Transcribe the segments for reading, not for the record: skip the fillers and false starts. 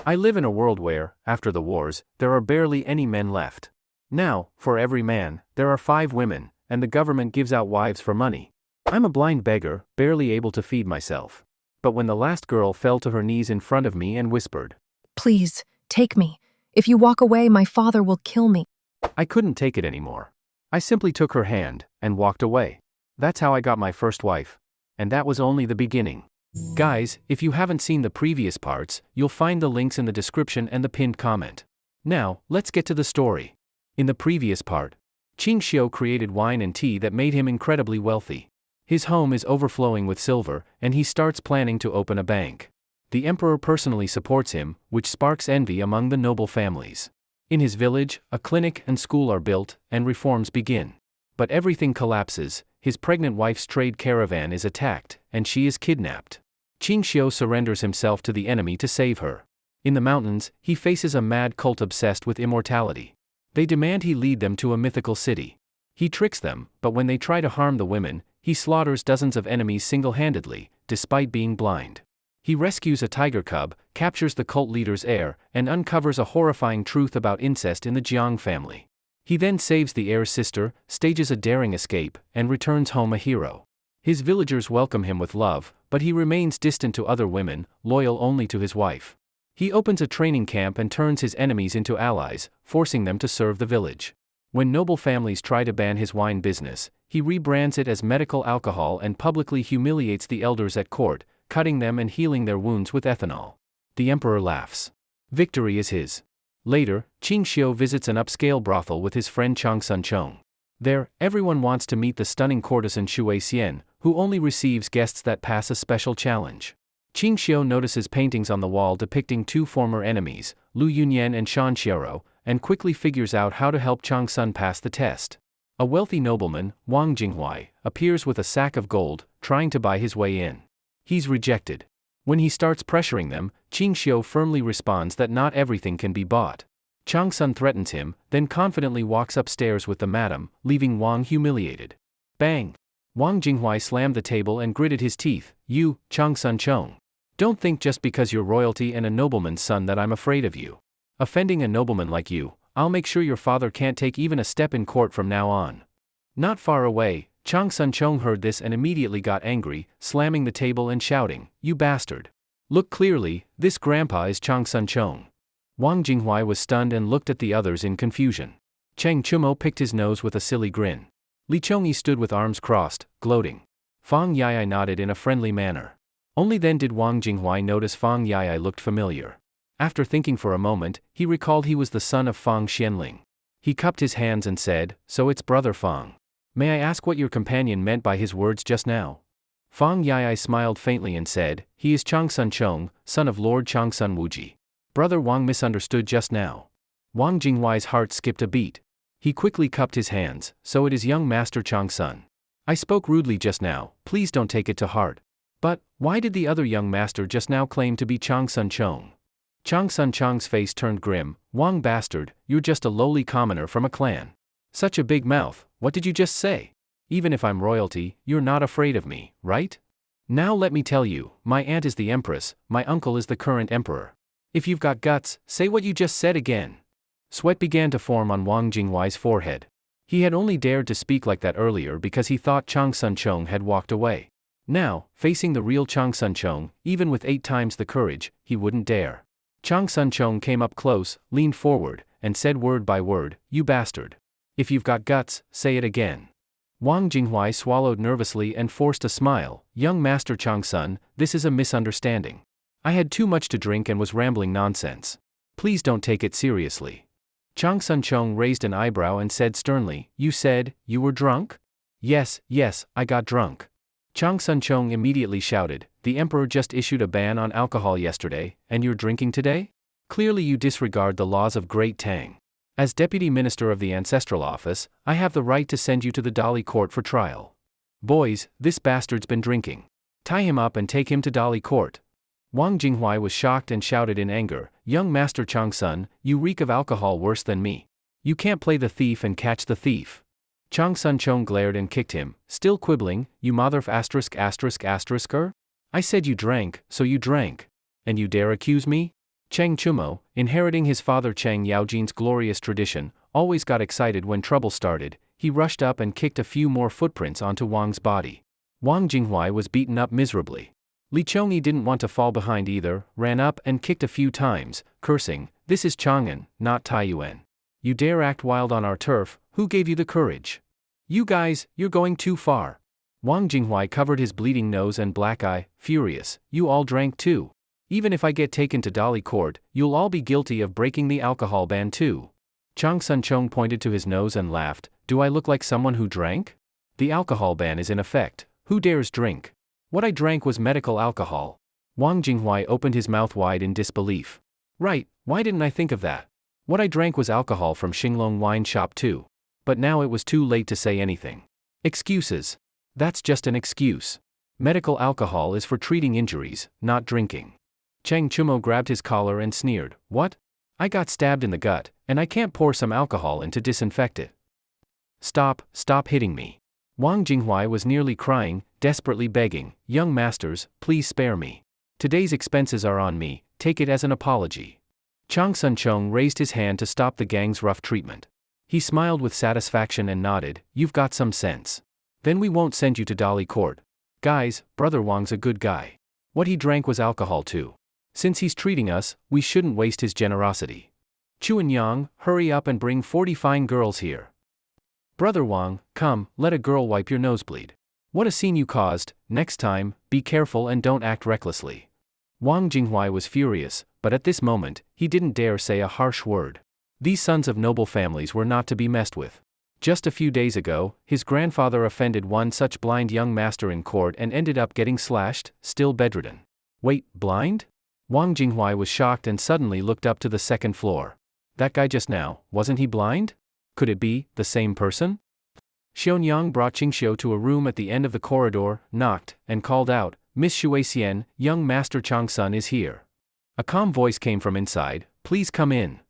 I live in a world where, after the wars, there are barely any men left. Now, for every man, there are 5 women, and the government gives out wives for money. I'm a blind beggar, barely able to feed myself. But when the last girl fell to her knees in front of me and whispered, "Please, take me. If you walk away, my father will kill me." I couldn't take it anymore. I simply took her hand and walked away. That's how I got my first wife. And that was only the beginning. Guys, if you haven't seen the previous parts, you'll find the links in the description and the pinned comment. Now, let's get to the story. In the previous part, Ching Shio created wine and tea that made him incredibly wealthy. His home is overflowing with silver, and he starts planning to open a bank. The emperor personally supports him, which sparks envy among the noble families. In his village, a clinic and school are built, and reforms begin. But everything collapses. His pregnant wife's trade caravan is attacked, and she is kidnapped. Ching Shio surrenders himself to the enemy to save her. In the mountains, he faces a mad cult obsessed with immortality. They demand he lead them to a mythical city. He tricks them, but when they try to harm the women, he slaughters dozens of enemies single-handedly, despite being blind. He rescues a tiger cub, captures the cult leader's heir, and uncovers a horrifying truth about incest in the Jiang family. He then saves the heir's sister, stages a daring escape, and returns home a hero. His villagers welcome him with love, but he remains distant to other women, loyal only to his wife. He opens a training camp and turns his enemies into allies, forcing them to serve the village. When noble families try to ban his wine business, he rebrands it as medical alcohol and publicly humiliates the elders at court, cutting them and healing their wounds with ethanol. The emperor laughs. Victory is his. Later, Ching Shio visits an upscale brothel with his friend Chang Sun-chong. There, everyone wants to meet the stunning courtesan Shui Xian, who only receives guests that pass a special challenge. Ching Shio notices paintings on the wall depicting 2 former enemies, Lu Yunyan and Shan Xiero, and quickly figures out how to help Chang Sun pass the test. A wealthy nobleman, Wang Jinghuai, appears with a sack of gold, trying to buy his way in. He's rejected. When he starts pressuring them, Ching Shio firmly responds that not everything can be bought. Chang Sun threatens him, then confidently walks upstairs with the madam, leaving Wang humiliated. Bang! Wang Jinghuai slammed the table and gritted his teeth. "You, Chang Sun-chong. Don't think just because you're royalty and a nobleman's son that I'm afraid of you. Offending a nobleman like you, I'll make sure your father can't take even a step in court from now on." Not far away, Chang Sun-chong heard this and immediately got angry, slamming the table and shouting, "You bastard! Look clearly, this grandpa is Chang Sun-chong." Wang Jinghuai was stunned and looked at the others in confusion. Cheng Chumo picked his nose with a silly grin. Li Chongyi stood with arms crossed, gloating. Fang Yai nodded in a friendly manner. Only then did Wang Jinghuai notice Fang Yai looked familiar. After thinking for a moment, he recalled he was the son of Fang Xianling. He cupped his hands and said, "So it's brother Fang. May I ask what your companion meant by his words just now?" Fang Yai smiled faintly and said, "He is Chang Sun-chong, son of Lord Chang Sun Wuji. Brother Wang misunderstood just now." Wang Jinghuai's heart skipped a beat. He quickly cupped his hands. "So it is young Master Chang Sun. I spoke rudely just now, please don't take it to heart. But, why did the other young master just now claim to be Chang Sun-chong?" Chang Sun-chong's face turned grim. "Wang bastard, you're just a lowly commoner from a clan. Such a big mouth, what did you just say? Even if I'm royalty, you're not afraid of me, right? Now let me tell you, my aunt is the empress, my uncle is the current emperor. If you've got guts, say what you just said again." Sweat began to form on Wang Jinghuai's forehead. He had only dared to speak like that earlier because he thought Chang Sun-chong had walked away. Now, facing the real Chang Sun-chong, even with 8 times the courage, he wouldn't dare. Chang Sun-chong came up close, leaned forward, and said word by word, "You bastard. If you've got guts, say it again." Wang Jinghuai swallowed nervously and forced a smile. "Young Master Chang Sun, this is a misunderstanding. I had too much to drink and was rambling nonsense. Please don't take it seriously." Chang Sun-chong raised an eyebrow and said sternly, "You said, you were drunk?" Yes, I got drunk." Chang Sun-chong immediately shouted, "The emperor just issued a ban on alcohol yesterday, and you're drinking today? Clearly you disregard the laws of Great Tang. As deputy minister of the ancestral office, I have the right to send you to the Dali court for trial. Boys, this bastard's been drinking. Tie him up and take him to Dali court." Wang Jinghuai was shocked and shouted in anger, "Young Master Chang Sun, you reek of alcohol worse than me. You can't play the thief and catch the thief." Chang Sun-chong glared and kicked him, still quibbling, "You mother of ******er? I said you drank, so you drank. And you dare accuse me?" Chang Chumo, inheriting his father Chang Yaojin's glorious tradition, always got excited when trouble started. He rushed up and kicked a few more footprints onto Wang's body. Wang Jinghuai was beaten up miserably. Li Chongyi didn't want to fall behind either, ran up and kicked a few times, cursing, "This is Chang'an, not Taiyuan. You dare act wild on our turf, who gave you the courage? You guys, you're going too far." Wang Jinghuai covered his bleeding nose and black eye, furious, "You all drank too. Even if I get taken to Dali court, you'll all be guilty of breaking the alcohol ban too." Chang Sun-chong pointed to his nose and laughed, "Do I look like someone who drank? The alcohol ban is in effect. Who dares drink? What I drank was medical alcohol." Wang Jinghuai opened his mouth wide in disbelief. "Right, why didn't I think of that? What I drank was alcohol from Xinglong wine shop too." But now it was too late to say anything. Excuses. That's just an excuse. Medical alcohol is for treating injuries, not drinking. Chang Chumo grabbed his collar and sneered, "What? I got stabbed in the gut, and I can't pour some alcohol in to disinfect it. Stop hitting me." Wang Jinghuai was nearly crying, desperately begging, "Young masters, please spare me. Today's expenses are on me, take it as an apology." Chang Sun-chong raised his hand to stop the gang's rough treatment. He smiled with satisfaction and nodded, "You've got some sense. Then we won't send you to Dali court. Guys, Brother Wang's a good guy. What he drank was alcohol too. Since he's treating us, we shouldn't waste his generosity. Chuan Yang, hurry up and bring 40 fine girls here. Brother Wang, come, let a girl wipe your nosebleed. What a scene you caused. Next time, be careful and don't act recklessly." Wang Jinghuai was furious, but at this moment, he didn't dare say a harsh word. These sons of noble families were not to be messed with. Just a few days ago, his grandfather offended one such blind young master in court and ended up getting slashed, still bedridden. Wait, blind? Wang Jinghuai was shocked and suddenly looked up to the second floor. That guy just now, wasn't he blind? Could it be the same person? Xiaonyang brought Ching Shio to a room at the end of the corridor, knocked, and called out, "Miss Shuixian, young master Chang Sun is here." A calm voice came from inside, "Please come in."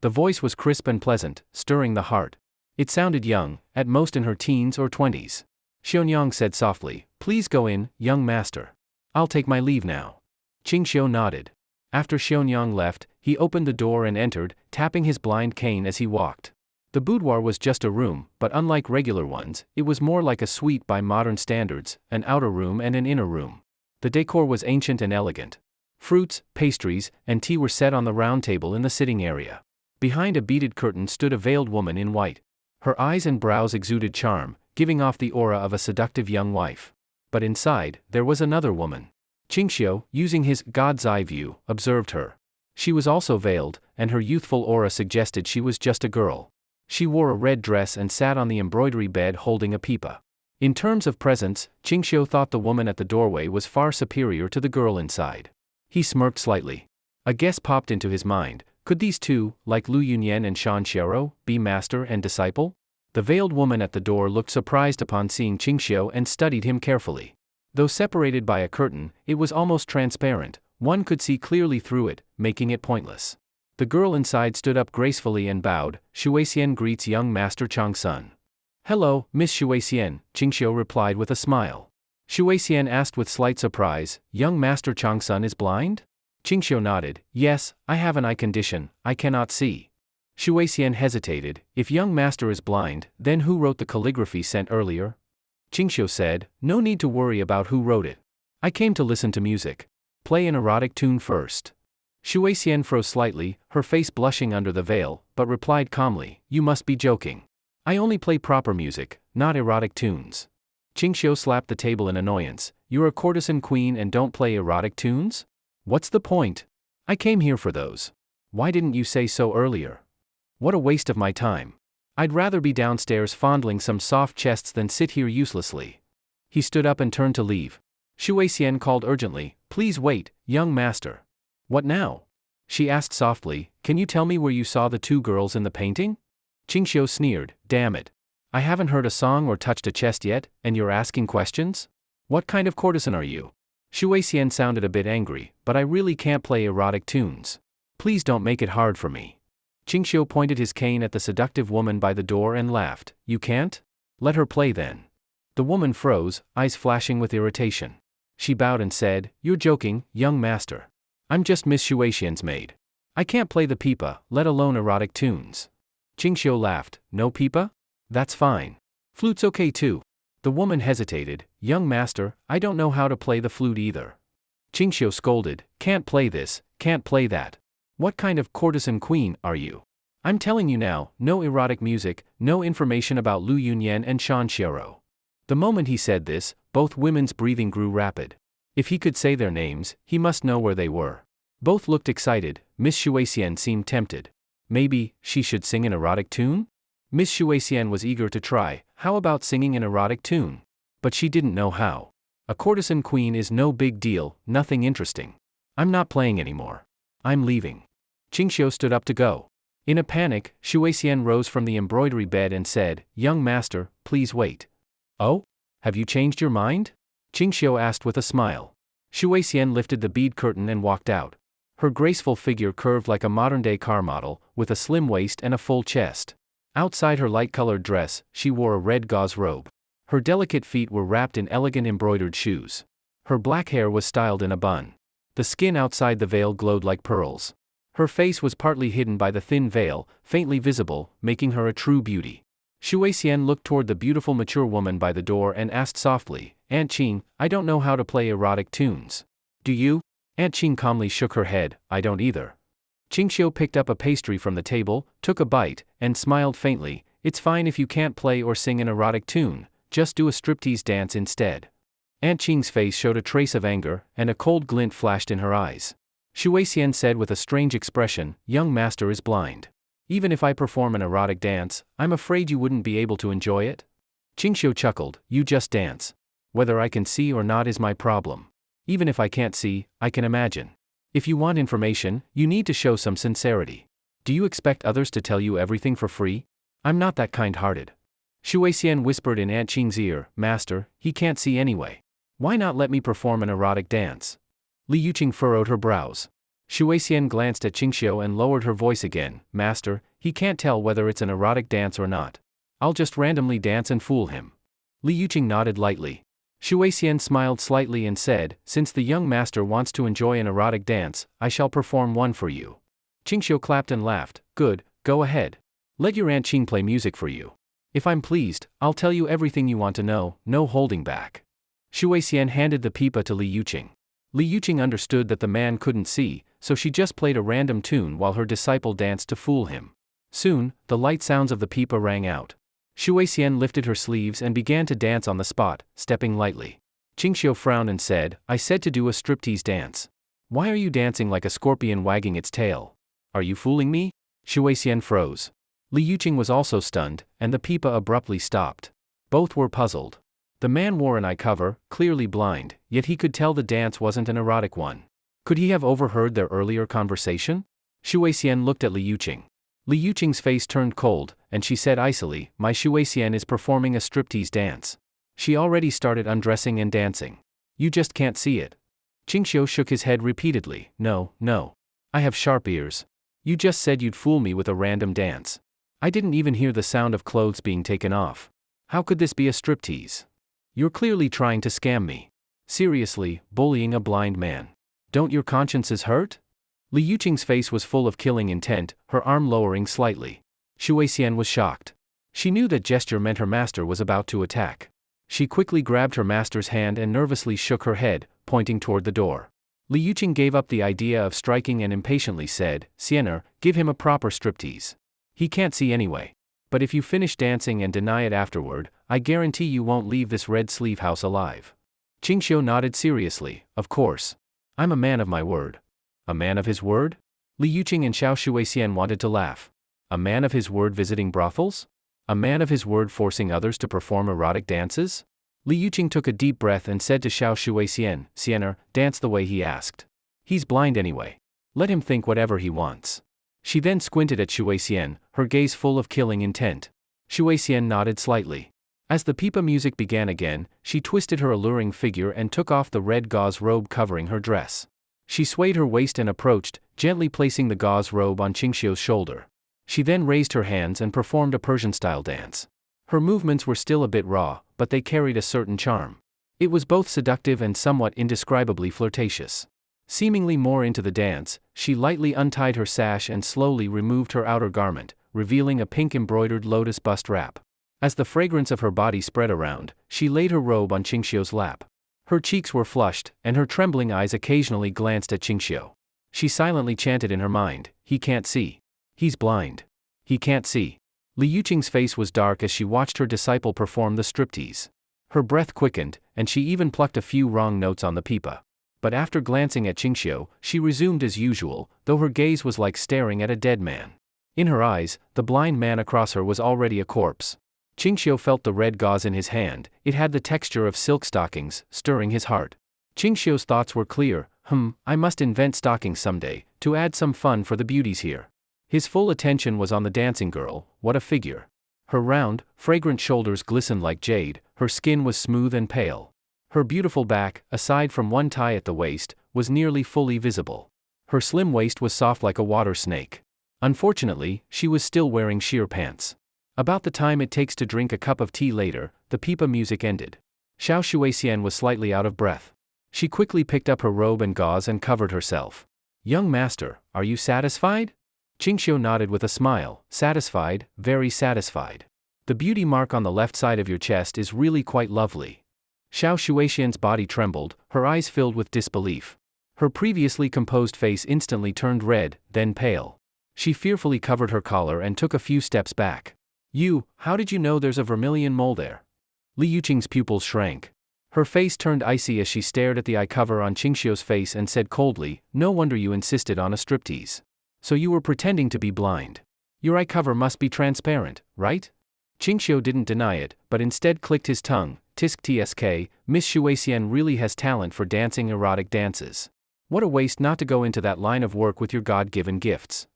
The voice was crisp and pleasant, stirring the heart. It sounded young, at most in her teens or 20s. Xiaonyang said softly, "Please go in, young master. I'll take my leave now." Ching Shio nodded. After Xiaonyang left, he opened the door and entered, tapping his blind cane as he walked. The boudoir was just a room, but unlike regular ones, it was more like a suite by modern standards, an outer room and an inner room. The decor was ancient and elegant. Fruits, pastries, and tea were set on the round table in the sitting area. Behind a beaded curtain stood a veiled woman in white. Her eyes and brows exuded charm, giving off the aura of a seductive young wife. But inside, there was another woman. Ching Shio, using his god's eye view, observed her. She was also veiled, and her youthful aura suggested she was just a girl. She wore a red dress and sat on the embroidery bed holding a pipa. In terms of presence, Ching Shio thought the woman at the doorway was far superior to the girl inside. He smirked slightly. A guess popped into his mind. Could these two, like Lu Yunyan and Shan Xiaoro, be master and disciple? The veiled woman at the door looked surprised upon seeing Ching Shio and studied him carefully. Though separated by a curtain, it was almost transparent. One could see clearly through it, making it pointless. The girl inside stood up gracefully and bowed. "Shuixian greets young master Chang Sun." "Hello, Miss Shuixian," Ching Shio replied with a smile. Shuixian asked with slight surprise, "Young master Chang Sun is blind?" Ching Shio nodded, "Yes, I have an eye condition, I cannot see." Shuixian hesitated, "If young master is blind, then who wrote the calligraphy sent earlier?" Ching Shio said, "No need to worry about who wrote it. I came to listen to music. Play an erotic tune first." Shuixian froze slightly, her face blushing under the veil, but replied calmly, "You must be joking. I only play proper music, not erotic tunes." Ching Shio slapped the table in annoyance, "You're a courtesan queen and don't play erotic tunes? What's the point? I came here for those. Why didn't you say so earlier? What a waste of my time. I'd rather be downstairs fondling some soft chests than sit here uselessly." He stood up and turned to leave. Shuixian called urgently, "Please wait, young master." "What now?" she asked softly, "Can you tell me where you saw the two girls in the painting?" Ching Shio sneered, "Damn it. I haven't heard a song or touched a chest yet, and you're asking questions? What kind of courtesan are you?" Shuixian sounded a bit angry, "But I really can't play erotic tunes. Please don't make it hard for me." Ching Shio pointed his cane at the seductive woman by the door and laughed, "You can't? Let her play then." The woman froze, eyes flashing with irritation. She bowed and said, "You're joking, young master. I'm just Miss Shuixian's maid. I can't play the pipa, let alone erotic tunes. Ching Shio laughed. No pipa? That's fine. Flute's okay too. The woman hesitated. Young master, I don't know how to play the flute either. Ching Shio scolded. Can't play this, can't play that. What kind of courtesan queen are you? I'm telling you now, no erotic music, no information about Lu Yunyan and Shan Xiero. The moment he said this, both women's breathing grew rapid. If he could say their names, he must know where they were. Both looked excited. Miss Shuixian seemed tempted. Maybe she should sing an erotic tune? Miss Shuixian was eager to try. How about singing an erotic tune? But she didn't know how. A courtesan queen is no big deal, nothing interesting. I'm not playing anymore. I'm leaving. Ching Shio stood up to go. In a panic, Shuixian rose from the embroidery bed and said, Young master, please wait. Oh? Have you changed your mind? Ching Shio asked with a smile. Shuixian lifted the bead curtain and walked out. Her graceful figure curved like a modern-day car model, with a slim waist and a full chest. Outside her light-colored dress, she wore a red gauze robe. Her delicate feet were wrapped in elegant embroidered shoes. Her black hair was styled in a bun. The skin outside the veil glowed like pearls. Her face was partly hidden by the thin veil, faintly visible, making her a true beauty. Shuixian looked toward the beautiful mature woman by the door and asked softly, Aunt Qing, I don't know how to play erotic tunes. Do you? Aunt Qing calmly shook her head, I don't either. Ching Shio picked up a pastry from the table, took a bite, and smiled faintly. It's fine if you can't play or sing an erotic tune, just do a striptease dance instead. Aunt Qing's face showed a trace of anger, and a cold glint flashed in her eyes. Shuixian said with a strange expression, Young master is blind. Even if I perform an erotic dance, I'm afraid you wouldn't be able to enjoy it? Ching Shio chuckled, You just dance. Whether I can see or not is my problem. Even if I can't see, I can imagine. If you want information, you need to show some sincerity. Do you expect others to tell you everything for free? I'm not that kind-hearted. Shuixian whispered in Aunt Qing's ear, Master, he can't see anyway. Why not let me perform an erotic dance? Li Yuqing furrowed her brows. Shuixian glanced at Ching Shio and lowered her voice again, Master, he can't tell whether it's an erotic dance or not. I'll just randomly dance and fool him. Li Yuqing nodded lightly. Shuixian smiled slightly and said, Since the young master wants to enjoy an erotic dance, I shall perform one for you. Ching Shio clapped and laughed, Good, go ahead. Let your Aunt Qing play music for you. If I'm pleased, I'll tell you everything you want to know, no holding back. Shuixian handed the pipa to Li Yuqing. Li Yuqing understood that the man couldn't see, so she just played a random tune while her disciple danced to fool him. Soon, the light sounds of the pipa rang out. Shuixian lifted her sleeves and began to dance on the spot, stepping lightly. Ching Shio frowned and said, I said to do a striptease dance. Why are you dancing like a scorpion wagging its tail? Are you fooling me? Shuixian froze. Li Yuqing was also stunned, and the pipa abruptly stopped. Both were puzzled. The man wore an eye cover, clearly blind, yet he could tell the dance wasn't an erotic one. Could he have overheard their earlier conversation? Shuixian looked at Li Yuqing. Li Yuqing's face turned cold, and she said icily, My Shuixian is performing a striptease dance. She already started undressing and dancing. You just can't see it. Ching Shio shook his head repeatedly, No. I have sharp ears. You just said you'd fool me with a random dance. I didn't even hear the sound of clothes being taken off. How could this be a striptease? You're clearly trying to scam me. Seriously, bullying a blind man. Don't your consciences hurt? Li Yuqing's face was full of killing intent, her arm lowering slightly. Shuixian was shocked. She knew that gesture meant her master was about to attack. She quickly grabbed her master's hand and nervously shook her head, pointing toward the door. Li Yuqing gave up the idea of striking and impatiently said, Siener, give him a proper striptease. He can't see anyway. But if you finish dancing and deny it afterward, I guarantee you won't leave this red sleeve house alive. Ching Shio nodded seriously, Of course. I'm a man of my word. A man of his word? Li Yuqing and Xiao Shuixian wanted to laugh. A man of his word visiting brothels? A man of his word forcing others to perform erotic dances? Li Yuqing took a deep breath and said to Xiao Shuixian, Siener, dance the way he asked. He's blind anyway. Let him think whatever he wants. She then squinted at Shuixian, her gaze full of killing intent. Shuixian nodded slightly. As the pipa music began again, she twisted her alluring figure and took off the red gauze robe covering her dress. She swayed her waist and approached, gently placing the gauze robe on Ching Shio's shoulder. She then raised her hands and performed a Persian-style dance. Her movements were still a bit raw, but they carried a certain charm. It was both seductive and somewhat indescribably flirtatious. Seemingly more into the dance, she lightly untied her sash and slowly removed her outer garment, revealing a pink embroidered lotus bust wrap. As the fragrance of her body spread around, she laid her robe on Ching Shio's lap. Her cheeks were flushed, and her trembling eyes occasionally glanced at Ching Shio. She silently chanted in her mind, "He can't see. He's blind. He can't see." Li Yuqing's face was dark as she watched her disciple perform the striptease. Her breath quickened, and she even plucked a few wrong notes on the pipa. But after glancing at Ching Shio, she resumed as usual, though her gaze was like staring at a dead man. In her eyes, the blind man across her was already a corpse. Ching Shio felt the red gauze in his hand. It had the texture of silk stockings, stirring his heart. Ching Shio's thoughts were clear. I must invent stockings someday, to add some fun for the beauties here. His full attention was on the dancing girl. What a figure. Her round, fragrant shoulders glistened like jade, her skin was smooth and pale. Her beautiful back, aside from one tie at the waist, was nearly fully visible. Her slim waist was soft like a water snake. Unfortunately, she was still wearing sheer pants. About the time it takes to drink a cup of tea later, the pipa music ended. Xiao Shuixian was slightly out of breath. She quickly picked up her robe and gauze and covered herself. "Young master, are you satisfied?" Ching Shio nodded with a smile. "Satisfied, very satisfied. The beauty mark on the left side of your chest is really quite lovely." Xiao Shuixian's body trembled, her eyes filled with disbelief. Her previously composed face instantly turned red, then pale. She fearfully covered her collar and took a few steps back. How did you know there's a vermilion mole there?" Li Yuqing's pupils shrank. Her face turned icy as she stared at the eye cover on Ching Shio's face and said coldly, "No wonder you insisted on a striptease. So you were pretending to be blind. Your eye cover must be transparent, right?" Ching Shio didn't deny it, but instead clicked his tongue. "Tsk, Miss Shuixian really has talent for dancing erotic dances. What a waste not to go into that line of work with your God-given gifts."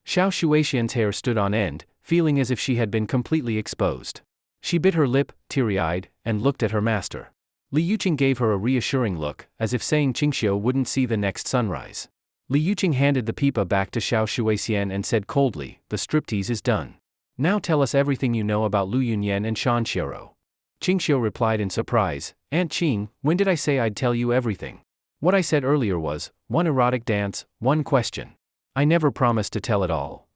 Xiao Shuixian's hair stood on end, feeling as if she had been completely exposed. She bit her lip, teary-eyed, and looked at her master. Li Yuqing gave her a reassuring look, as if saying Ching Shio wouldn't see the next sunrise. Li Yuqing handed the pipa back to Xiao Shuixian and said coldly, "The striptease is done. Now tell us everything you know about Lu Yunyan and Shan Xiero." Ching Shio replied in surprise, "Aunt Ching, when did I say I'd tell you everything? What I said earlier was, one erotic dance, one question. I never promised to tell it all."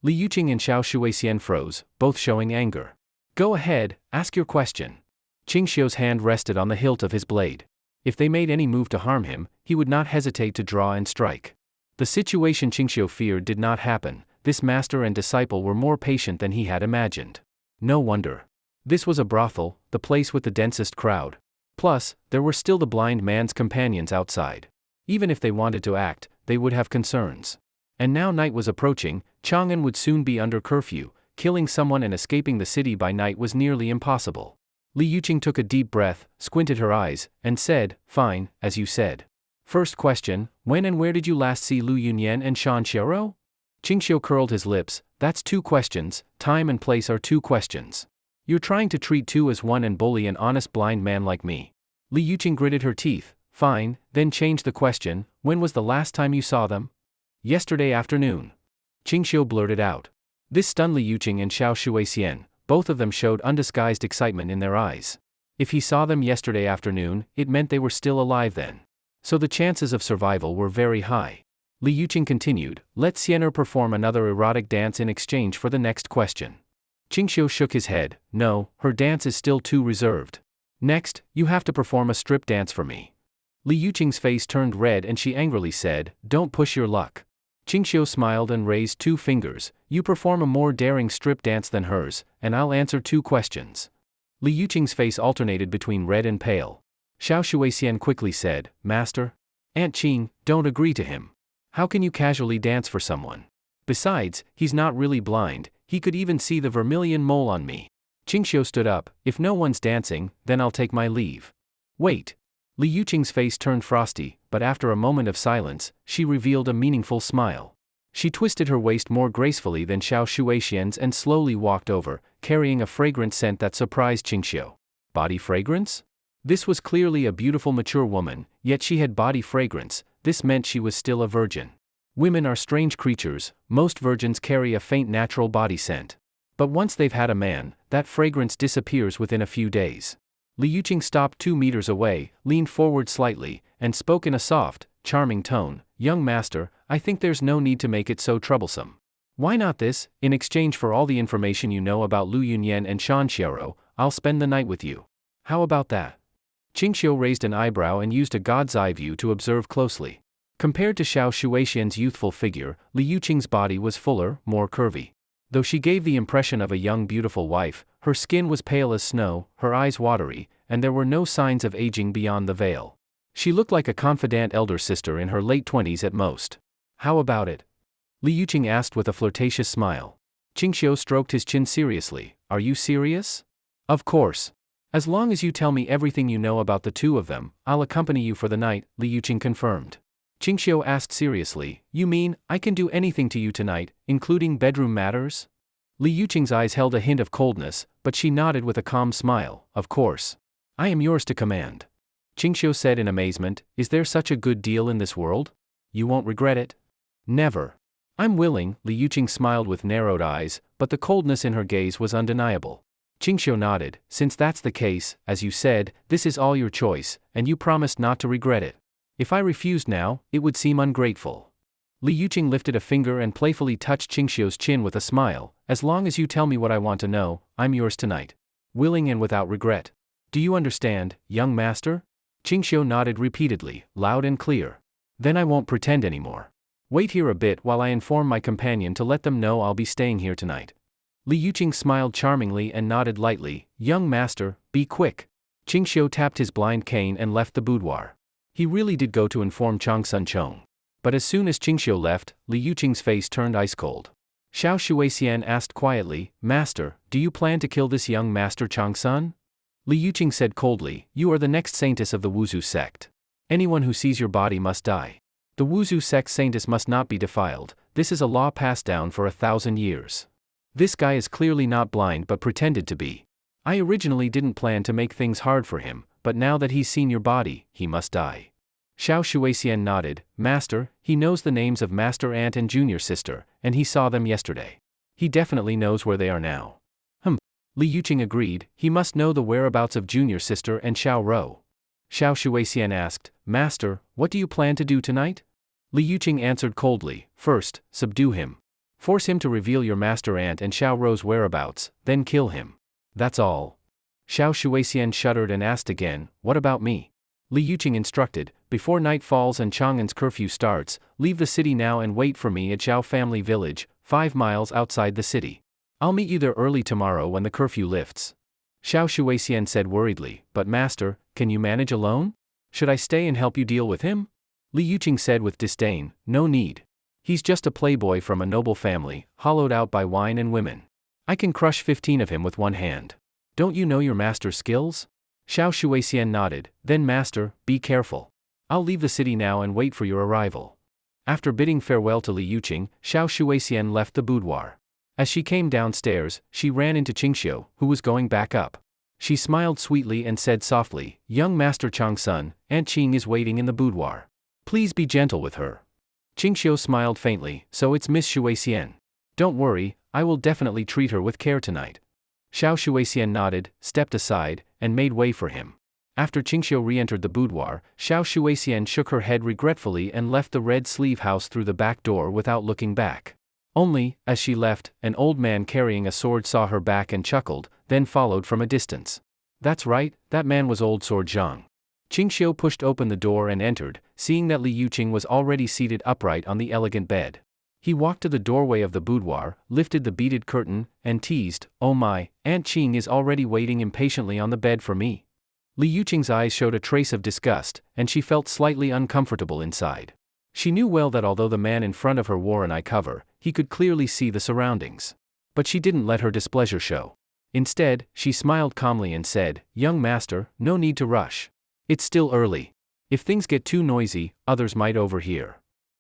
Li Yuqing and Xiao Shuixian froze, both showing anger. "Go ahead, ask your question." Ching Shio's hand rested on the hilt of his blade. If they made any move to harm him, he would not hesitate to draw and strike. The situation Ching Shio feared did not happen. This master and disciple were more patient than he had imagined. No wonder. This was a brothel, the place with the densest crowd. Plus, there were still the blind man's companions outside. Even if they wanted to act, they would have concerns. And now night was approaching. Chang'an would soon be under curfew. Killing someone and escaping the city by night was nearly impossible. Li Yuqing took a deep breath, squinted her eyes, and said, "Fine, as you said. First question, when and where did you last see Lu Yunyan and Shan Xiero?" Ching Shio curled his lips. "That's two questions. Time and place are two questions. You're trying to treat two as one and bully an honest blind man like me." Li Yuqing gritted her teeth. "Fine, then change the question. When was the last time you saw them?" "Yesterday afternoon." Ching Shio blurted out. This stunned Li Yuqing and Xiao Shuixian. Both of them showed undisguised excitement in their eyes. If he saw them yesterday afternoon, it meant they were still alive then. So the chances of survival were very high. Li Yuqing continued, "Let Xiener perform another erotic dance in exchange for the next question." Ching Shio shook his head. "No, her dance is still too reserved. Next, you have to perform a strip dance for me." Li Yuqing's face turned red and she angrily said, "Don't push your luck." Ching Shio smiled and raised two fingers. "You perform a more daring strip dance than hers, and I'll answer two questions." Li Yuqing's face alternated between red and pale. Xiao Shuixian quickly said, "Master? Aunt Ching, don't agree to him. How can you casually dance for someone? Besides, he's not really blind, he could even see the vermilion mole on me." Ching Shio stood up. "If no one's dancing, then I'll take my leave." "Wait." Li Yuqing's face turned frosty, but after a moment of silence, she revealed a meaningful smile. She twisted her waist more gracefully than Xiao Shuixian's and slowly walked over, carrying a fragrant scent that surprised Ching Shio. Body fragrance? This was clearly a beautiful mature woman, yet she had body fragrance. This meant she was still a virgin. Women are strange creatures. Most virgins carry a faint natural body scent. But once they've had a man, that fragrance disappears within a few days. Li Yuqing stopped 2 meters away, leaned forward slightly, and spoke in a soft, charming tone. Young master, I think there's no need to make it so troublesome. Why not this? In exchange for all the information you know about Lu Yunyan and Shan Xiaoro, I'll spend the night with you. How about that? Ching Shio raised an eyebrow and used a god's eye view to observe closely. Compared to Xiao Shuixian's youthful figure, Li Yuqing's body was fuller, more curvy. Though she gave the impression of a young beautiful wife, her skin was pale as snow, her eyes watery, and there were no signs of aging beyond the veil. She looked like a confidant elder sister in her late 20s at most. How about it? Li Yuqing asked with a flirtatious smile. Ching Shio stroked his chin seriously. Are you serious? Of course. As long as you tell me everything you know about the two of them, I'll accompany you for the night, Li Yuqing confirmed. Ching Shio asked seriously, you mean, I can do anything to you tonight, including bedroom matters? Li Yuqing's eyes held a hint of coldness, but she nodded with a calm smile. Of course. I am yours to command. Ching Shio said in amazement, is there such a good deal in this world? You won't regret it? Never. I'm willing, Li Yuqing smiled with narrowed eyes, but the coldness in her gaze was undeniable. Ching Shio nodded. Since that's the case, as you said, this is all your choice, and you promised not to regret it. If I refused now, it would seem ungrateful. Li Yuqing lifted a finger and playfully touched Ching Shio's chin with a smile. As long as you tell me what I want to know, I'm yours tonight. Willing and without regret. Do you understand, young master? Ching Shio nodded repeatedly, loud and clear. Then I won't pretend anymore. Wait here a bit while I inform my companion to let them know I'll be staying here tonight. Li Yuqing smiled charmingly and nodded lightly. Young master, be quick. Ching Shio tapped his blind cane and left the boudoir. He really did go to inform Chang Sun Chong. But as soon as Ching Shio left, Li Yuqing's face turned ice cold. Xiao Shuixian asked quietly, Master, do you plan to kill this young master Chang Sun? Li Yuqing said coldly, you are the next saintess of the Wuzhu sect. Anyone who sees your body must die. The Wuzhu sect saintess must not be defiled. This is a law passed down for 1,000 years. This guy is clearly not blind but pretended to be. I originally didn't plan to make things hard for him, but now that he's seen your body, he must die. Xiao Shuixian nodded. Master, he knows the names of Master Aunt and Junior Sister, and he saw them yesterday. He definitely knows where they are now. Li Yuqing agreed. He must know the whereabouts of Junior Sister and Xiao Rou. Xiao Shuixian asked, Master, what do you plan to do tonight? Li Yuqing answered coldly. First, subdue him. Force him to reveal your Master Aunt and Xiao Rou's whereabouts, then kill him. That's all. Xiao Shuixian shuddered and asked again, what about me? Li Yuqing instructed, before night falls and Chang'an's curfew starts, leave the city now and wait for me at Zhao Family Village, 5 miles outside the city. I'll meet you there early tomorrow when the curfew lifts. Xiao Shuixian said worriedly, but master, can you manage alone? Should I stay and help you deal with him? Li Yuqing said with disdain, no need. He's just a playboy from a noble family, hollowed out by wine and women. I can crush 15 of him with one hand. Don't you know your master's skills? Xiao Shuixian nodded. Then master, be careful. I'll leave the city now and wait for your arrival. After bidding farewell to Li Yuqing, Xiao Shuixian left the boudoir. As she came downstairs, she ran into Ching Shio, who was going back up. She smiled sweetly and said softly, young master Chang Sun, Aunt Ching is waiting in the boudoir. Please be gentle with her. Ching Shio smiled faintly, so it's Miss Shuixian. Don't worry, I will definitely treat her with care tonight. Xiao Shuixian nodded, stepped aside, and made way for him. After Ching Shio re-entered the boudoir, Xiao Shuixian shook her head regretfully and left the red sleeve house through the back door without looking back. Only, as she left, an old man carrying a sword saw her back and chuckled, then followed from a distance. That's right, that man was old Sword Zhang. Ching Shio pushed open the door and entered, seeing that Li Yuqing was already seated upright on the elegant bed. He walked to the doorway of the boudoir, lifted the beaded curtain, and teased, oh my, Aunt Ching is already waiting impatiently on the bed for me. Li Yuqing's eyes showed a trace of disgust, and she felt slightly uncomfortable inside. She knew well that although the man in front of her wore an eye cover, he could clearly see the surroundings. But she didn't let her displeasure show. Instead, she smiled calmly and said, young master, no need to rush. It's still early. If things get too noisy, others might overhear.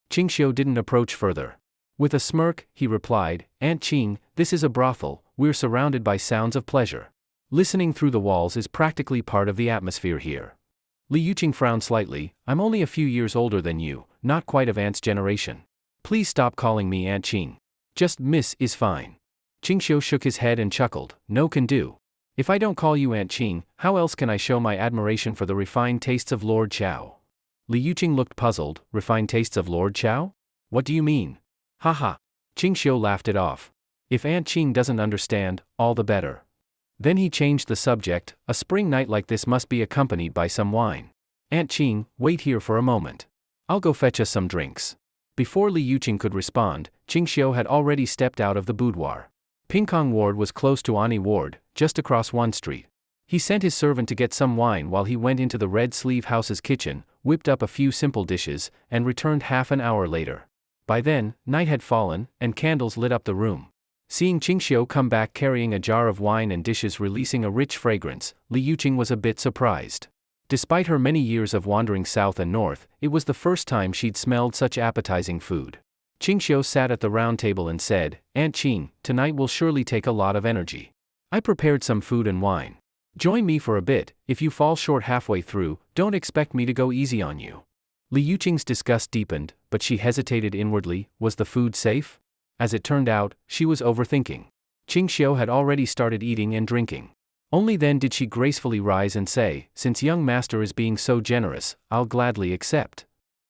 Ching Shio didn't approach further. With a smirk, he replied, Aunt Ching, this is a brothel, we're surrounded by sounds of pleasure. Listening through the walls is practically part of the atmosphere here. Li Yuqing frowned slightly. I'm only a few years older than you, not quite of Aunt's generation. Please stop calling me Aunt Ching. Just Miss is fine. Ching Shio shook his head and chuckled. No can do. If I don't call you Aunt Ching, how else can I show my admiration for the refined tastes of Lord Chao? Li Yuqing looked puzzled. Refined tastes of Lord Chow? What do you mean? Haha. Ching Shio laughed it off. If Aunt Ching doesn't understand, all the better. Then he changed the subject. A spring night like this must be accompanied by some wine. Aunt Ching, wait here for a moment. I'll go fetch us some drinks. Before Li Yuqing could respond, Ching Shio had already stepped out of the boudoir. Pingkong Ward was close to Ani Ward, just across one street. He sent his servant to get some wine while he went into the Red Sleeve House's kitchen, whipped up a few simple dishes, and returned half an hour later. By then, night had fallen, and candles lit up the room. Seeing Ching Shio come back carrying a jar of wine and dishes releasing a rich fragrance, Li Yuqing was a bit surprised. Despite her many years of wandering south and north, it was the first time she'd smelled such appetizing food. Ching Shio sat at the round table and said, Aunt Ching, tonight will surely take a lot of energy. I prepared some food and wine. Join me for a bit. If you fall short halfway through, don't expect me to go easy on you. Li Yuqing's disgust deepened, but she hesitated inwardly. Was the food safe? As it turned out, she was overthinking. Ching Shio had already started eating and drinking. Only then did she gracefully rise and say, since young master is being so generous, I'll gladly accept.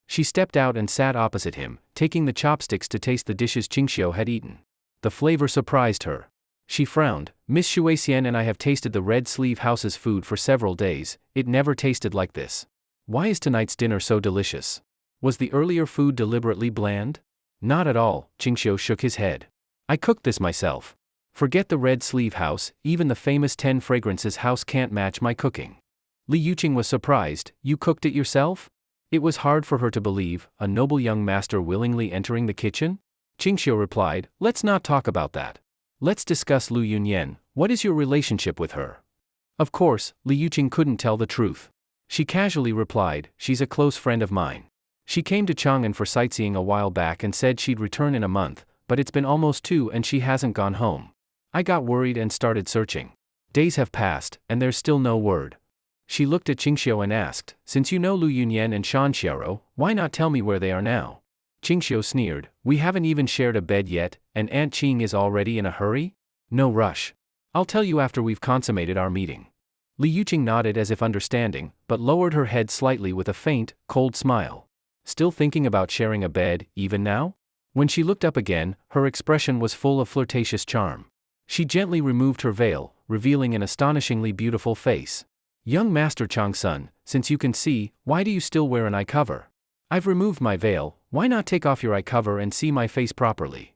She stepped out and sat opposite him, taking the chopsticks to taste the dishes Ching Shio had eaten. The flavor surprised her. She frowned. Miss Shuixian and I have tasted the Red Sleeve House's food for several days. It never tasted like this. Why is tonight's dinner so delicious? Was the earlier food deliberately bland? Not at all, Ching Shio shook his head. I cooked this myself. Forget the Red Sleeve House, even the famous 10 Fragrances house can't match my cooking. Li Yuqing was surprised. You cooked it yourself? It was hard for her to believe, a noble young master willingly entering the kitchen? Ching Shio replied, let's not talk about that. Let's discuss Lu Yunyan. What is your relationship with her? Of course, Li Yuqing couldn't tell the truth. She casually replied, she's a close friend of mine. She came to Chang'an for sightseeing a while back and said she'd return in a month, but it's been almost 2 and she hasn't gone home. I got worried and started searching. Days have passed, and there's still no word. She looked at Ching Shio and asked, since you know Lu Yunyan and Shan Xiaoro, why not tell me where they are now? Ching Shio sneered, we haven't even shared a bed yet, and Aunt Ching is already in a hurry? No rush. I'll tell you after we've consummated our meeting. Li Yuqing nodded as if understanding, but lowered her head slightly with a faint, cold smile. Still thinking about sharing a bed, even now? When she looked up again, her expression was full of flirtatious charm. She gently removed her veil, revealing an astonishingly beautiful face. Young Master Changsun, since you can see, why do you still wear an eye cover? I've removed my veil, why not take off your eye cover and see my face properly?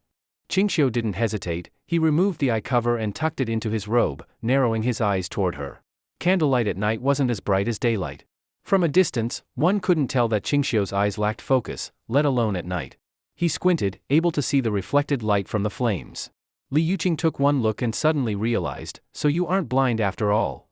Ching Shio didn't hesitate. He removed the eye cover and tucked it into his robe, narrowing his eyes toward her. Candlelight at night wasn't as bright as daylight. From a distance, one couldn't tell that Ching Shio's eyes lacked focus, let alone at night. He squinted, able to see the reflected light from the flames. Li Yuqing took one look and suddenly realized, so you aren't blind after all.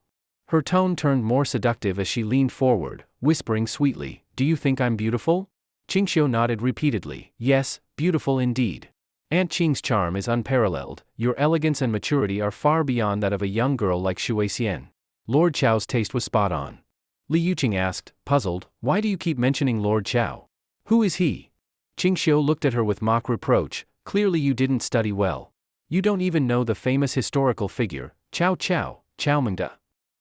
Her tone turned more seductive as she leaned forward, whispering sweetly, do you think I'm beautiful? Ching Shio nodded repeatedly, yes, beautiful indeed. Aunt Ching's charm is unparalleled, your elegance and maturity are far beyond that of a young girl like Shuixian. Lord Chow's taste was spot on. Li Yuqing asked, puzzled, why do you keep mentioning Lord Chow? Who is he? Ching Shio looked at her with mock reproach, clearly you didn't study well. You don't even know the famous historical figure, Chow Mengda.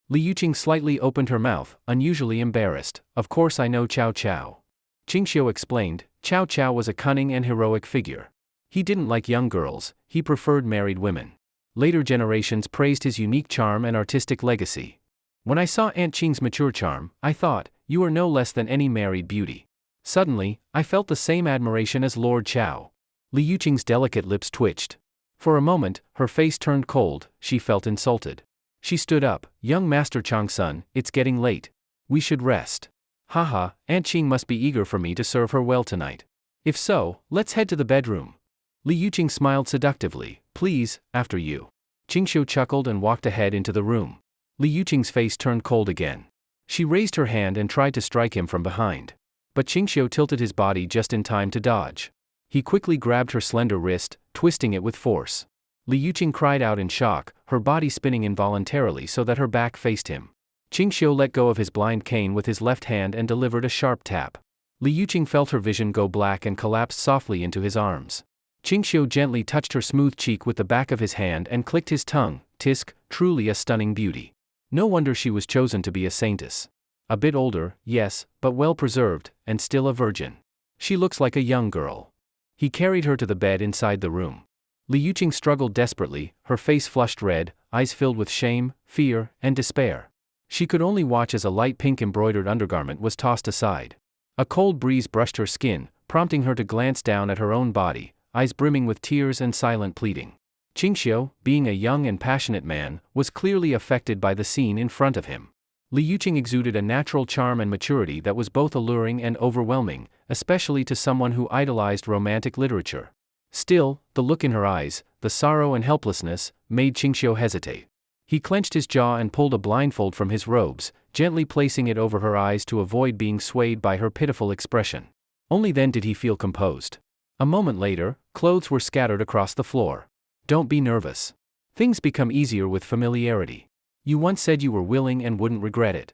Li Yuqing slightly opened her mouth, unusually embarrassed. Of course I know Chow. Ching Shio explained, Chow was a cunning and heroic figure. He didn't like young girls, he preferred married women. Later generations praised his unique charm and artistic legacy. When I saw Aunt Ching's mature charm, I thought, you are no less than any married beauty. Suddenly, I felt the same admiration as Lord Chow. Li Yuqing's delicate lips twitched. For a moment, her face turned cold, she felt insulted. She stood up, young Master Changsun, it's getting late. We should rest. Haha, Aunt Ching must be eager for me to serve her well tonight. If so, let's head to the bedroom. Li Yuqing smiled seductively, please, after you. Ching Shio chuckled and walked ahead into the room. Li Yuqing's face turned cold again. She raised her hand and tried to strike him from behind. But Ching Shio tilted his body just in time to dodge. He quickly grabbed her slender wrist, twisting it with force. Li Yuqing cried out in shock, her body spinning involuntarily so that her back faced him. Ching Shio let go of his blind cane with his left hand and delivered a sharp tap. Li Yuqing felt her vision go black and collapsed softly into his arms. Ching Shio gently touched her smooth cheek with the back of his hand and clicked his tongue, tisk, truly a stunning beauty. No wonder she was chosen to be a saintess. A bit older, yes, but well preserved, and still a virgin. She looks like a young girl. He carried her to the bed inside the room. Li Yuqing struggled desperately, her face flushed red, eyes filled with shame, fear, and despair. She could only watch as a light pink embroidered undergarment was tossed aside. A cold breeze brushed her skin, prompting her to glance down at her own body, eyes brimming with tears and silent pleading. Ching Shio, being a young and passionate man, was clearly affected by the scene in front of him. Li Yuqing exuded a natural charm and maturity that was both alluring and overwhelming, especially to someone who idolized romantic literature. Still, the look in her eyes, the sorrow and helplessness, made Ching Shio hesitate. He clenched his jaw and pulled a blindfold from his robes, gently placing it over her eyes to avoid being swayed by her pitiful expression. Only then did he feel composed. A moment later, clothes were scattered across the floor. Don't be nervous. Things become easier with familiarity. You once said you were willing and wouldn't regret it.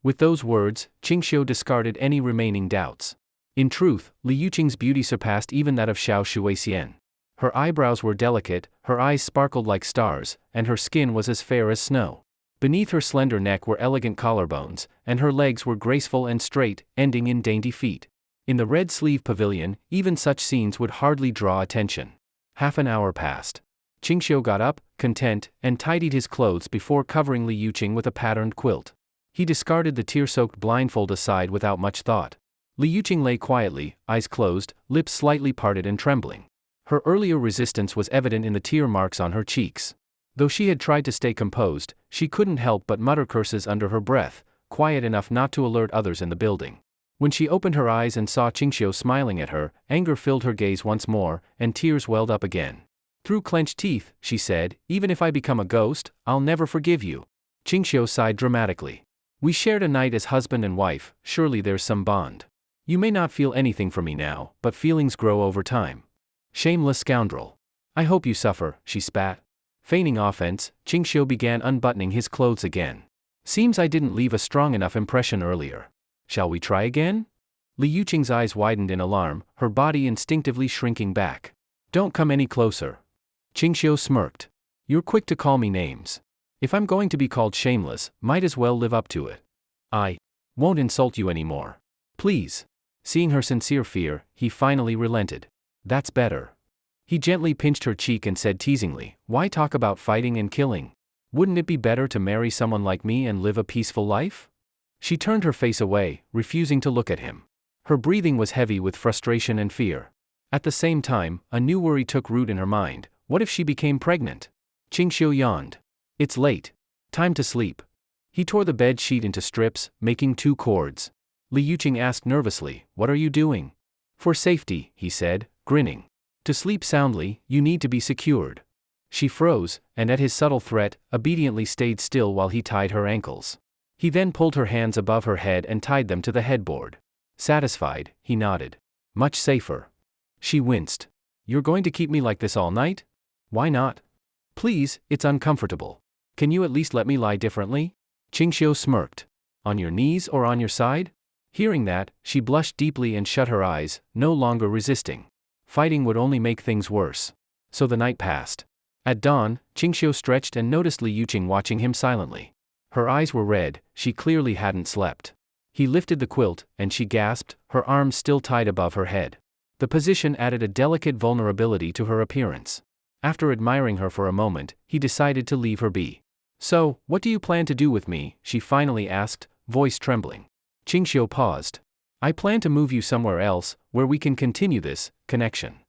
With those words, Ching Shio discarded any remaining doubts. In truth, Li Yuqing's beauty surpassed even that of Xiao Shuixian. Her eyebrows were delicate, her eyes sparkled like stars, and her skin was as fair as snow. Beneath her slender neck were elegant collarbones, and her legs were graceful and straight, ending in dainty feet. In the red sleeve pavilion, even such scenes would hardly draw attention. Half an hour passed. Ching Shio got up, content, and tidied his clothes before covering Li Yuqing with a patterned quilt. He discarded the tear-soaked blindfold aside without much thought. Li Yuqing lay quietly, eyes closed, lips slightly parted and trembling. Her earlier resistance was evident in the tear marks on her cheeks. Though she had tried to stay composed, she couldn't help but mutter curses under her breath, quiet enough not to alert others in the building. When she opened her eyes and saw Ching Shio smiling at her, anger filled her gaze once more, and tears welled up again. Through clenched teeth, she said, "Even if I become a ghost, I'll never forgive you." Ching Shio sighed dramatically. "We shared a night as husband and wife, surely there's some bond. You may not feel anything for me now, but feelings grow over time." Shameless scoundrel. "I hope you suffer," she spat. Feigning offense, Ching Shio began unbuttoning his clothes again. "Seems I didn't leave a strong enough impression earlier. Shall we try again?" Li Yuqing's eyes widened in alarm, her body instinctively shrinking back. "Don't come any closer." Ching Shio smirked. "You're quick to call me names. If I'm going to be called shameless, might as well live up to it. I won't insult you anymore. Please." Seeing her sincere fear, he finally relented. "That's better." He gently pinched her cheek and said teasingly, "Why talk about fighting and killing? Wouldn't it be better to marry someone like me and live a peaceful life?" She turned her face away, refusing to look at him. Her breathing was heavy with frustration and fear. At the same time, a new worry took root in her mind. What if she became pregnant? Ching Shio yawned. "It's late. Time to sleep." He tore the bed sheet into strips, making 2 cords. Li Yuqing asked nervously, "What are you doing?" "For safety," he said, grinning. "To sleep soundly, you need to be secured." She froze, and at his subtle threat, obediently stayed still while he tied her ankles. He then pulled her hands above her head and tied them to the headboard. Satisfied, he nodded. "Much safer." She winced. "You're going to keep me like this all night?" "Why not?" "Please, it's uncomfortable. Can you at least let me lie differently?" Ching Shio smirked. "On your knees or on your side?" Hearing that, she blushed deeply and shut her eyes, no longer resisting. Fighting would only make things worse. So the night passed. At dawn, Ching Shio stretched and noticed Li Yuqing watching him silently. Her eyes were red, she clearly hadn't slept. He lifted the quilt, and she gasped, her arms still tied above her head. The position added a delicate vulnerability to her appearance. After admiring her for a moment, he decided to leave her be. "So, what do you plan to do with me?" she finally asked, voice trembling. Ching Shio paused. "I plan to move you somewhere else, where we can continue this connection."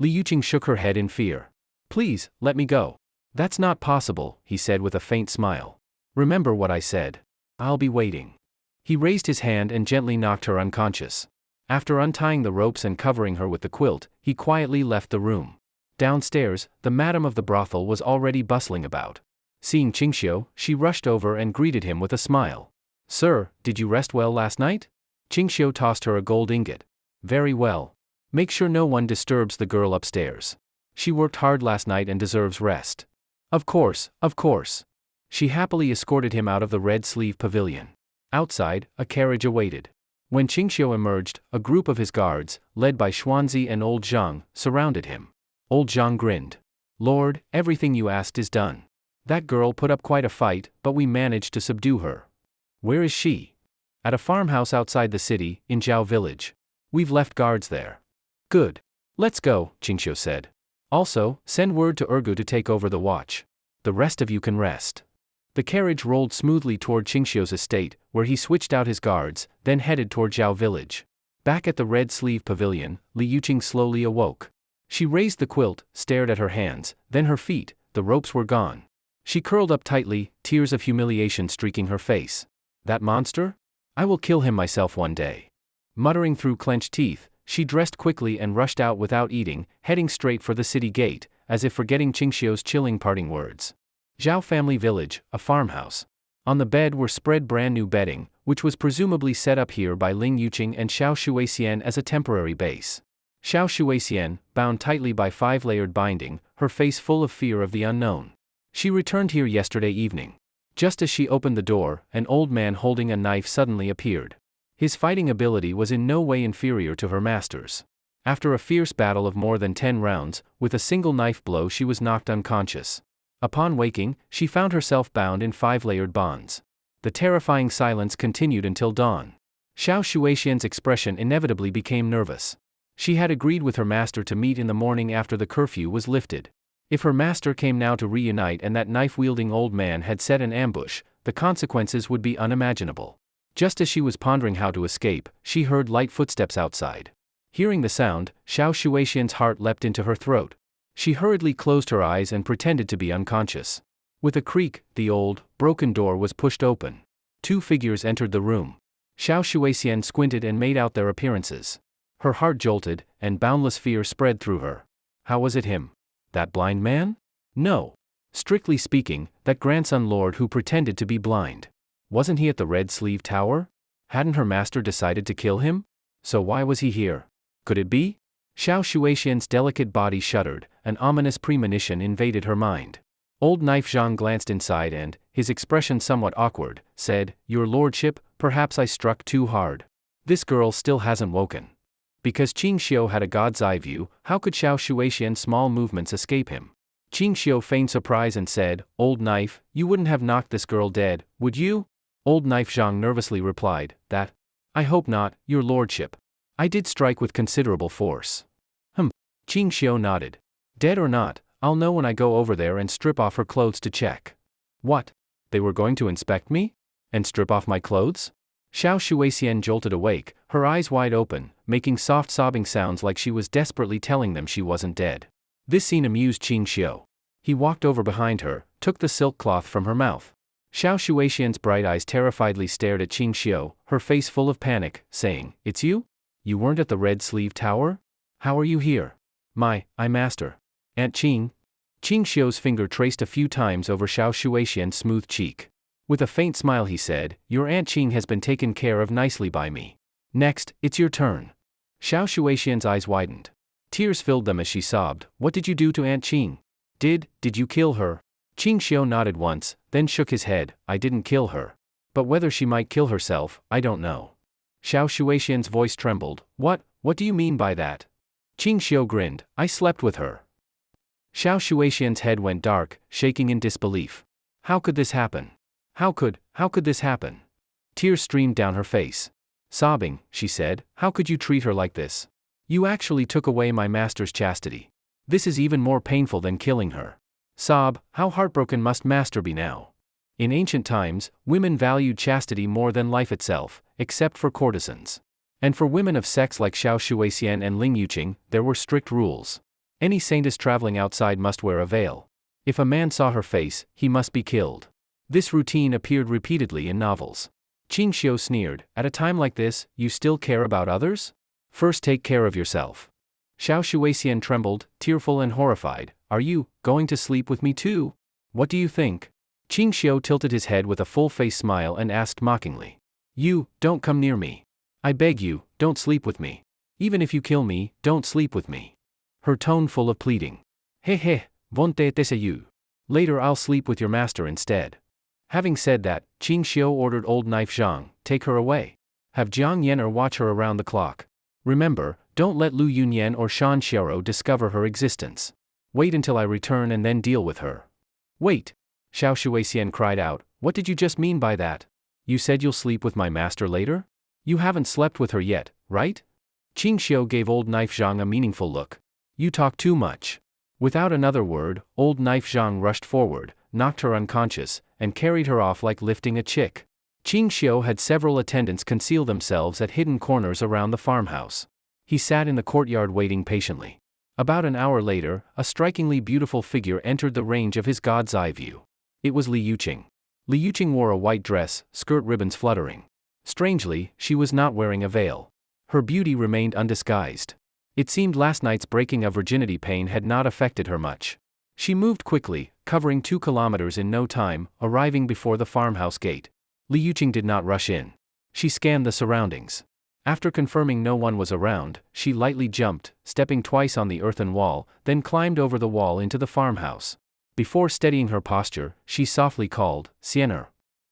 Li Yuqing shook her head in fear. "Please, let me go." "That's not possible," he said with a faint smile. "Remember what I said. I'll be waiting." He raised his hand and gently knocked her unconscious. After untying the ropes and covering her with the quilt, he quietly left the room. Downstairs, the madam of the brothel was already bustling about. Seeing Ching Shio, she rushed over and greeted him with a smile. "Sir, did you rest well last night?" Ching Shio tossed her a gold ingot. "Very well. Make sure no one disturbs the girl upstairs. She worked hard last night and deserves rest." Of course, of course." She happily escorted him out of the red sleeve pavilion. Outside, a carriage awaited. When Ching Shio emerged, a group of his guards, led by Xuanzi and old Zhang, surrounded him. Old Zhang grinned. "Lord, everything you asked is done. That girl put up quite a fight, but we managed to subdue her." "Where is she?" At a farmhouse outside the city, in Zhao village. We've left guards there. Good. Let's go, Ching Shio said. Also, send word to Ergu to take over the watch. The rest of you can rest. The carriage rolled smoothly toward Ching Shio's estate, where he switched out his guards, then headed toward Zhao village. Back at the Red Sleeve Pavilion, Li Yuqing slowly awoke. She raised the quilt, stared at her hands, then her feet. The ropes were gone. She curled up tightly, tears of humiliation streaking her face. That monster? I will kill him myself one day. Muttering through clenched teeth, she dressed quickly and rushed out without eating, heading straight for the city gate, as if forgetting Ching Shio's chilling parting words. Zhao family village, a farmhouse. On the bed were spread brand new bedding, which was presumably set up here by Ling Yuqing and Xiao Shuixian as a temporary base. Xiao Shuixian, bound tightly by 5-layered binding, her face full of fear of the unknown. She returned here yesterday evening. Just as she opened the door, an old man holding a knife suddenly appeared. His fighting ability was in no way inferior to her master's. After a fierce battle of more than 10 rounds, with a single knife blow she was knocked unconscious. Upon waking, she found herself bound in 5-layered bonds. The terrifying silence continued until dawn. Xiao Shuixian's expression inevitably became nervous. She had agreed with her master to meet in the morning after the curfew was lifted. If her master came now to reunite and that knife-wielding old man had set an ambush, the consequences would be unimaginable. Just as she was pondering how to escape, she heard light footsteps outside. Hearing the sound, Xiao Shuixian's heart leapt into her throat. She hurriedly closed her eyes and pretended to be unconscious. With a creak, the old, broken door was pushed open. 2 figures entered the room. Xiao Shuixian squinted and made out their appearances. Her heart jolted, and boundless fear spread through her. How was it him? That blind man? No. Strictly speaking, that grandson lord who pretended to be blind. Wasn't he at the Red Sleeve Tower? Hadn't her master decided to kill him? So why was he here? Could it be? Xiao Shuixian's delicate body shuddered, an ominous premonition invaded her mind. Old Knife Zhang glanced inside and, his expression somewhat awkward, said, "Your lordship, perhaps I struck too hard. This girl still hasn't woken." Because Ching Shio had a god's eye view, how could Xiao Shuixian's small movements escape him? Ching Shio feigned surprise and said, "Old Knife, you wouldn't have knocked this girl dead, would you?" Old Knife Zhang nervously replied, "That? I hope not, your lordship. I did strike with considerable force." Ching Shio nodded. "Dead or not, I'll know when I go over there and strip off her clothes to check." What? They were going to inspect me? And strip off my clothes? Xiao Shuixian jolted awake, her eyes wide open, making soft sobbing sounds like she was desperately telling them she wasn't dead. This scene amused Ching Shio. He walked over behind her, took the silk cloth from her mouth. Xiao Shuixian's bright eyes terrifiedly stared at Ching Shio, her face full of panic, saying, "It's you? You weren't at the Red Sleeve Tower? How are you here?" "I master. Aunt Ching." Ching Shio's finger traced a few times over Xiao Shuixian's smooth cheek. With a faint smile he said, "Your Aunt Ching has been taken care of nicely by me. Next, it's your turn." Xiao Shuixian's eyes widened. Tears filled them as she sobbed, "What did you do to Aunt Ching? Did you kill her?" Ching Shio nodded once, then shook his head, "I didn't kill her. But whether she might kill herself, I don't know." Xiao Shuixian's voice trembled, What do you mean by that?" Ching Shio grinned, "I slept with her." Xiao Shuixian's head went dark, shaking in disbelief. How could this happen? How could this happen? Tears streamed down her face. Sobbing, she said, "How could you treat her like this? You actually took away my master's chastity. This is even more painful than killing her." Sob, how heartbroken must master be now? In ancient times, women valued chastity more than life itself, except for courtesans. And for women of sex like Xiao Shuixian and Ling Yuqing, there were strict rules. Any saintess traveling outside must wear a veil. If a man saw her face, he must be killed. This routine appeared repeatedly in novels. Ching Shio sneered, "At a time like this, you still care about others? First take care of yourself." Xiao Shuixian trembled, tearful and horrified, "Are you going to sleep with me too? What do you think?" Ching Shio tilted his head with a full-face smile and asked mockingly. "You, don't come near me. I beg you, don't sleep with me. Even if you kill me, don't sleep with me." Her tone full of pleading. "He, won't te you. Later I'll sleep with your master instead." Having said that, Ching Shio ordered Old Knife Zhang, "Take her away. Have Jiang Yan or watch her around the clock. Remember, don't let Lu Yunyan or Shan Xiao discover her existence. Wait until I return and then deal with her." "Wait!" Xiao Shuixian cried out, "What did you just mean by that? You said you'll sleep with my master later? You haven't slept with her yet, right? Ching Shio gave old Knife Zhang a meaningful look. You talk too much. Without another word, old Knife Zhang rushed forward, knocked her unconscious, and carried her off like lifting a chick. Ching Shio had several attendants conceal themselves at hidden corners around the farmhouse. He sat in the courtyard waiting patiently. About an hour later, a strikingly beautiful figure entered the range of his god's eye view. It was Li Yuqing. Li Yuqing wore a white dress, skirt ribbons fluttering. Strangely, she was not wearing a veil. Her beauty remained undisguised. It seemed last night's breaking of virginity pain had not affected her much. She moved quickly, covering 2 kilometers in no time, arriving before the farmhouse gate. Li Yuqing did not rush in. She scanned the surroundings. After confirming no one was around, she lightly jumped, stepping twice on the earthen wall, then climbed over the wall into the farmhouse. Before steadying her posture, she softly called, "Sienna."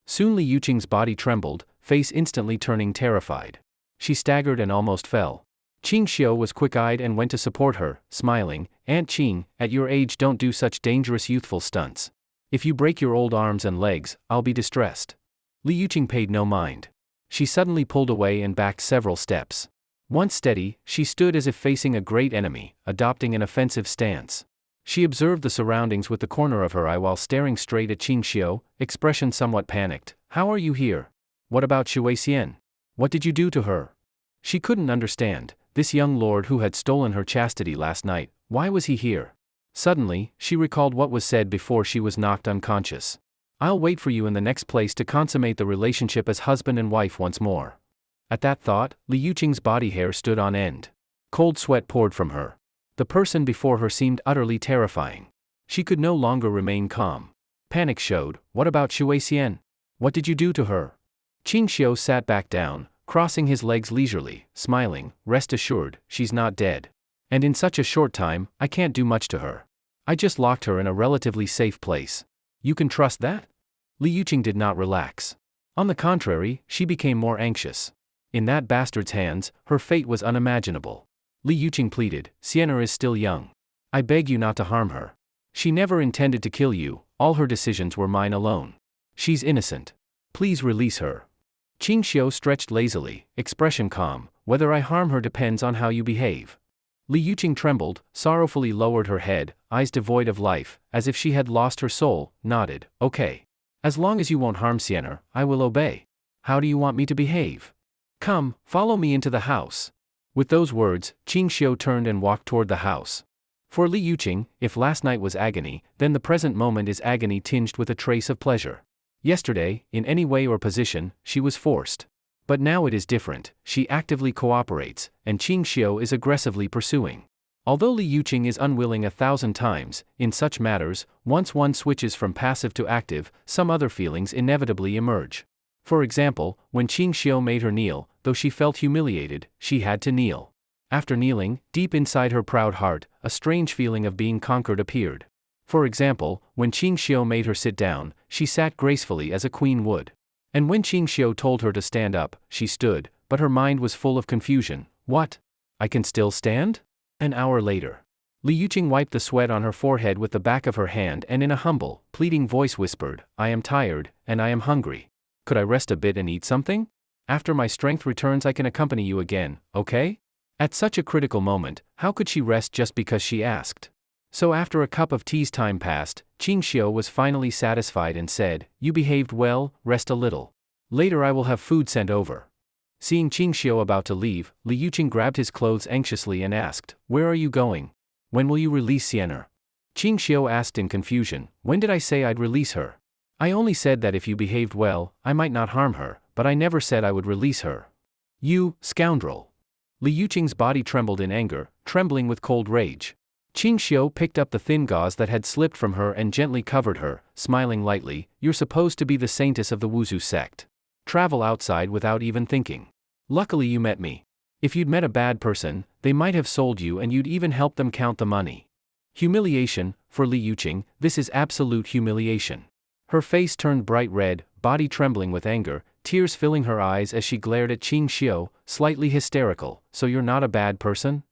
Soon Li Yuqing's body trembled, face instantly turning terrified. She staggered and almost fell. Ching Shio was quick-eyed and went to support her, smiling, "Aunt Ching, at your age don't do such dangerous youthful stunts. If you break your old arms and legs, I'll be distressed." Li Yuqing paid no mind. She suddenly pulled away and backed several steps. Once steady, she stood as if facing a great enemy, adopting an offensive stance. She observed the surroundings with the corner of her eye while staring straight at Ching Shio, expression somewhat panicked. "How are you here? What about Shui Xian? What did you do to her?" She couldn't understand, this young lord who had stolen her chastity last night, why was he here? Suddenly, she recalled what was said before she was knocked unconscious. "I'll wait for you in the next place to consummate the relationship as husband and wife once more." At that thought, Li Yuqing's body hair stood on end. Cold sweat poured from her. The person before her seemed utterly terrifying. She could no longer remain calm. Panic showed. "What about Shui Xian? What did you do to her?" Ching Shio sat back down, crossing his legs leisurely, smiling. "Rest assured, she's not dead. And in such a short time, I can't do much to her. I just locked her in a relatively safe place. You can trust that?" Li Yuqing did not relax. On the contrary, she became more anxious. In that bastard's hands, her fate was unimaginable. Li Yuqing pleaded, "Sienna is still young. I beg you not to harm her. She never intended to kill you, all her decisions were mine alone. She's innocent. Please release her." Ching Shio stretched lazily, expression calm. "Whether I harm her depends on how you behave." Li Yuqing trembled, sorrowfully lowered her head, eyes devoid of life, as if she had lost her soul, nodded. "Okay. As long as you won't harm Sienna, I will obey. How do you want me to behave? Come, follow me into the house." With those words, Ching Shio turned and walked toward the house. For Li Yuqing, if last night was agony, then the present moment is agony tinged with a trace of pleasure. Yesterday, in any way or position, she was forced. But now it is different, she actively cooperates, and Ching Shio is aggressively pursuing. Although Li Yuqing is unwilling 1,000 times, in such matters, once one switches from passive to active, some other feelings inevitably emerge. For example, when Ching Shio made her kneel, though she felt humiliated, she had to kneel. After kneeling, deep inside her proud heart, a strange feeling of being conquered appeared. For example, when Ching Shio made her sit down, she sat gracefully as a queen would. And when Ching Shio told her to stand up, she stood, but her mind was full of confusion. "What? I can still stand?" An hour later. Li Yuqing wiped the sweat on her forehead with the back of her hand and in a humble, pleading voice whispered, "I am tired, and I am hungry. Could I rest a bit and eat something? After my strength returns I can accompany you again, okay?" At such a critical moment, how could she rest just because she asked? So after a cup of tea's time passed, Ching Shio was finally satisfied and said, "You behaved well, rest a little. Later I will have food sent over." Seeing Ching Shio about to leave, Li Yuqing grabbed his clothes anxiously and asked, "Where are you going? When will you release Sienna?" Ching Shio asked in confusion, "When did I say I'd release her? I only said that if you behaved well, I might not harm her, but I never said I would release her." "You, scoundrel!" Li Yuqing's body trembled in anger, trembling with cold rage. Ching Shio picked up the thin gauze that had slipped from her and gently covered her, smiling lightly. "You're supposed to be the saintess of the Wuzhu sect. Travel outside without even thinking. Luckily you met me. If you'd met a bad person, they might have sold you and you'd even help them count the money." Humiliation, for Li Yuqing, this is absolute humiliation. Her face turned bright red, body trembling with anger, tears filling her eyes as she glared at Ching Shio, slightly hysterical. "So you're not a bad person?"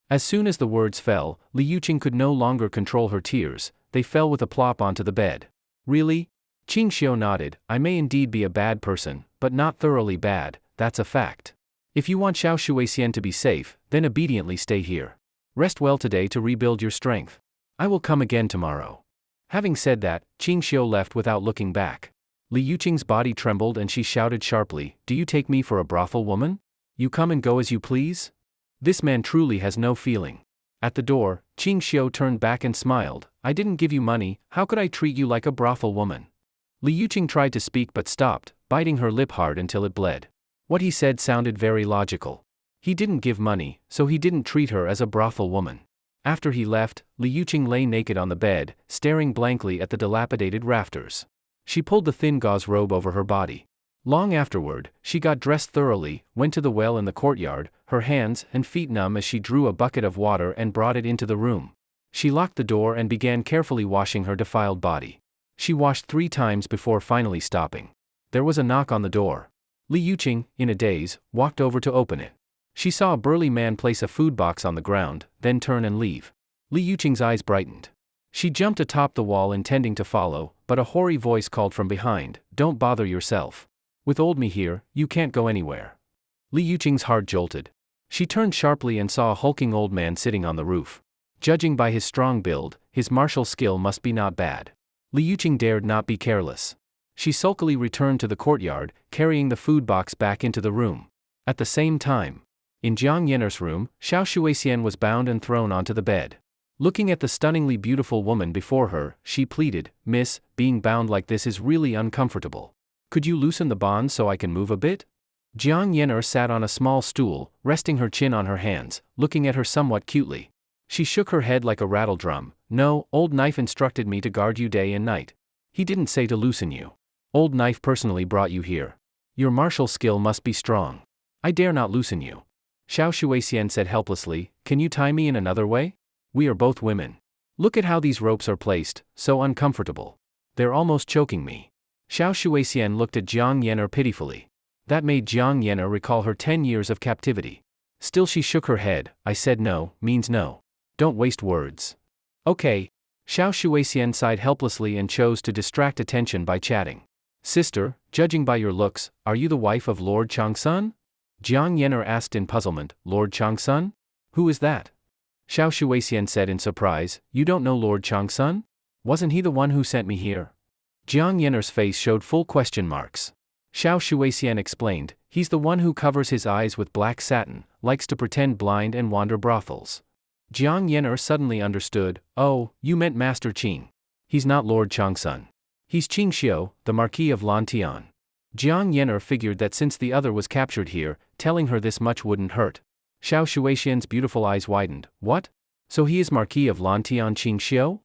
As soon as the words fell, Li Yuqing could no longer control her tears, they fell with a plop onto the bed. "Really?" Ching Shio nodded. I may indeed be a bad person, but not thoroughly bad, that's a fact. If you want Xiao Shuixian to be safe, then obediently stay here. Rest well today to rebuild your strength. I will come again tomorrow. Having said that, Ching Shio left without looking back. Li Yuqing's body trembled and she shouted sharply, "Do you take me for a brothel woman? You come and go as you please? This man truly has no feeling." At the door, Ching Shio turned back and smiled. "I didn't give you money, how could I treat you like a brothel woman?" Li Yuqing tried to speak but stopped, biting her lip hard until it bled. What he said sounded very logical. He didn't give money, so he didn't treat her as a brothel woman. After he left, Li Yuqing lay naked on the bed, staring blankly at the dilapidated rafters. She pulled the thin gauze robe over her body. Long afterward, she got dressed thoroughly, went to the well in the courtyard, her hands and feet numb as she drew a bucket of water and brought it into the room. She locked the door and began carefully washing her defiled body. She washed 3 times before finally stopping. There was a knock on the door. Li Yuqing, in a daze, walked over to open it. She saw a burly man place a food box on the ground, then turn and leave. Li Yuqing's eyes brightened. She jumped atop the wall intending to follow, but a hoary voice called from behind, "Don't bother yourself. With old me here, you can't go anywhere." Li Yuqing's heart jolted. She turned sharply and saw a hulking old man sitting on the roof. Judging by his strong build, his martial skill must be not bad. Li Yuqing dared not be careless. She sulkily returned to the courtyard, carrying the food box back into the room. At the same time, in Jiang Yener's room, Xiao Shuixian was bound and thrown onto the bed. Looking at the stunningly beautiful woman before her, she pleaded, "Miss, being bound like this is really uncomfortable. Could you loosen the bonds so I can move a bit?" Jiang Yener sat on a small stool, resting her chin on her hands, looking at her somewhat cutely. She shook her head like a rattle drum. "No, Old Knife instructed me to guard you day and night. He didn't say to loosen you. Old Knife personally brought you here. Your martial skill must be strong. I dare not loosen you." Xiao Shuixian said helplessly, "Can you tie me in another way? We are both women. Look at how these ropes are placed, so uncomfortable. They're almost choking me." Xiao Shuixian looked at Jiang Yener pitifully. That made Jiang Yener recall her 10 years of captivity. Still she shook her head. "I said no, means no. Don't waste words." "Okay." Xiao Shuixian sighed helplessly and chose to distract attention by chatting. "Sister, judging by your looks, are you the wife of Lord Changsun?" Jiang Yener asked in puzzlement. "Lord Changsun? Who is that?" Xiao Shuixian said in surprise, "You don't know Lord Changsun? Wasn't he the one who sent me here?" Jiang Yener's face showed full question marks. Xiao Shuixian explained, "He's the one who covers his eyes with black satin, likes to pretend blind and wander brothels." Jiang Yener suddenly understood. "Oh, you meant Master Qing. He's not Lord Changsun. He's Ching Shio, the Marquis of Lantian." Jiang Yener figured that since the other was captured here, telling her this much wouldn't hurt. Xiao Shuixian's beautiful eyes widened. "What? So he is Marquis of Lantian Ching Shio?"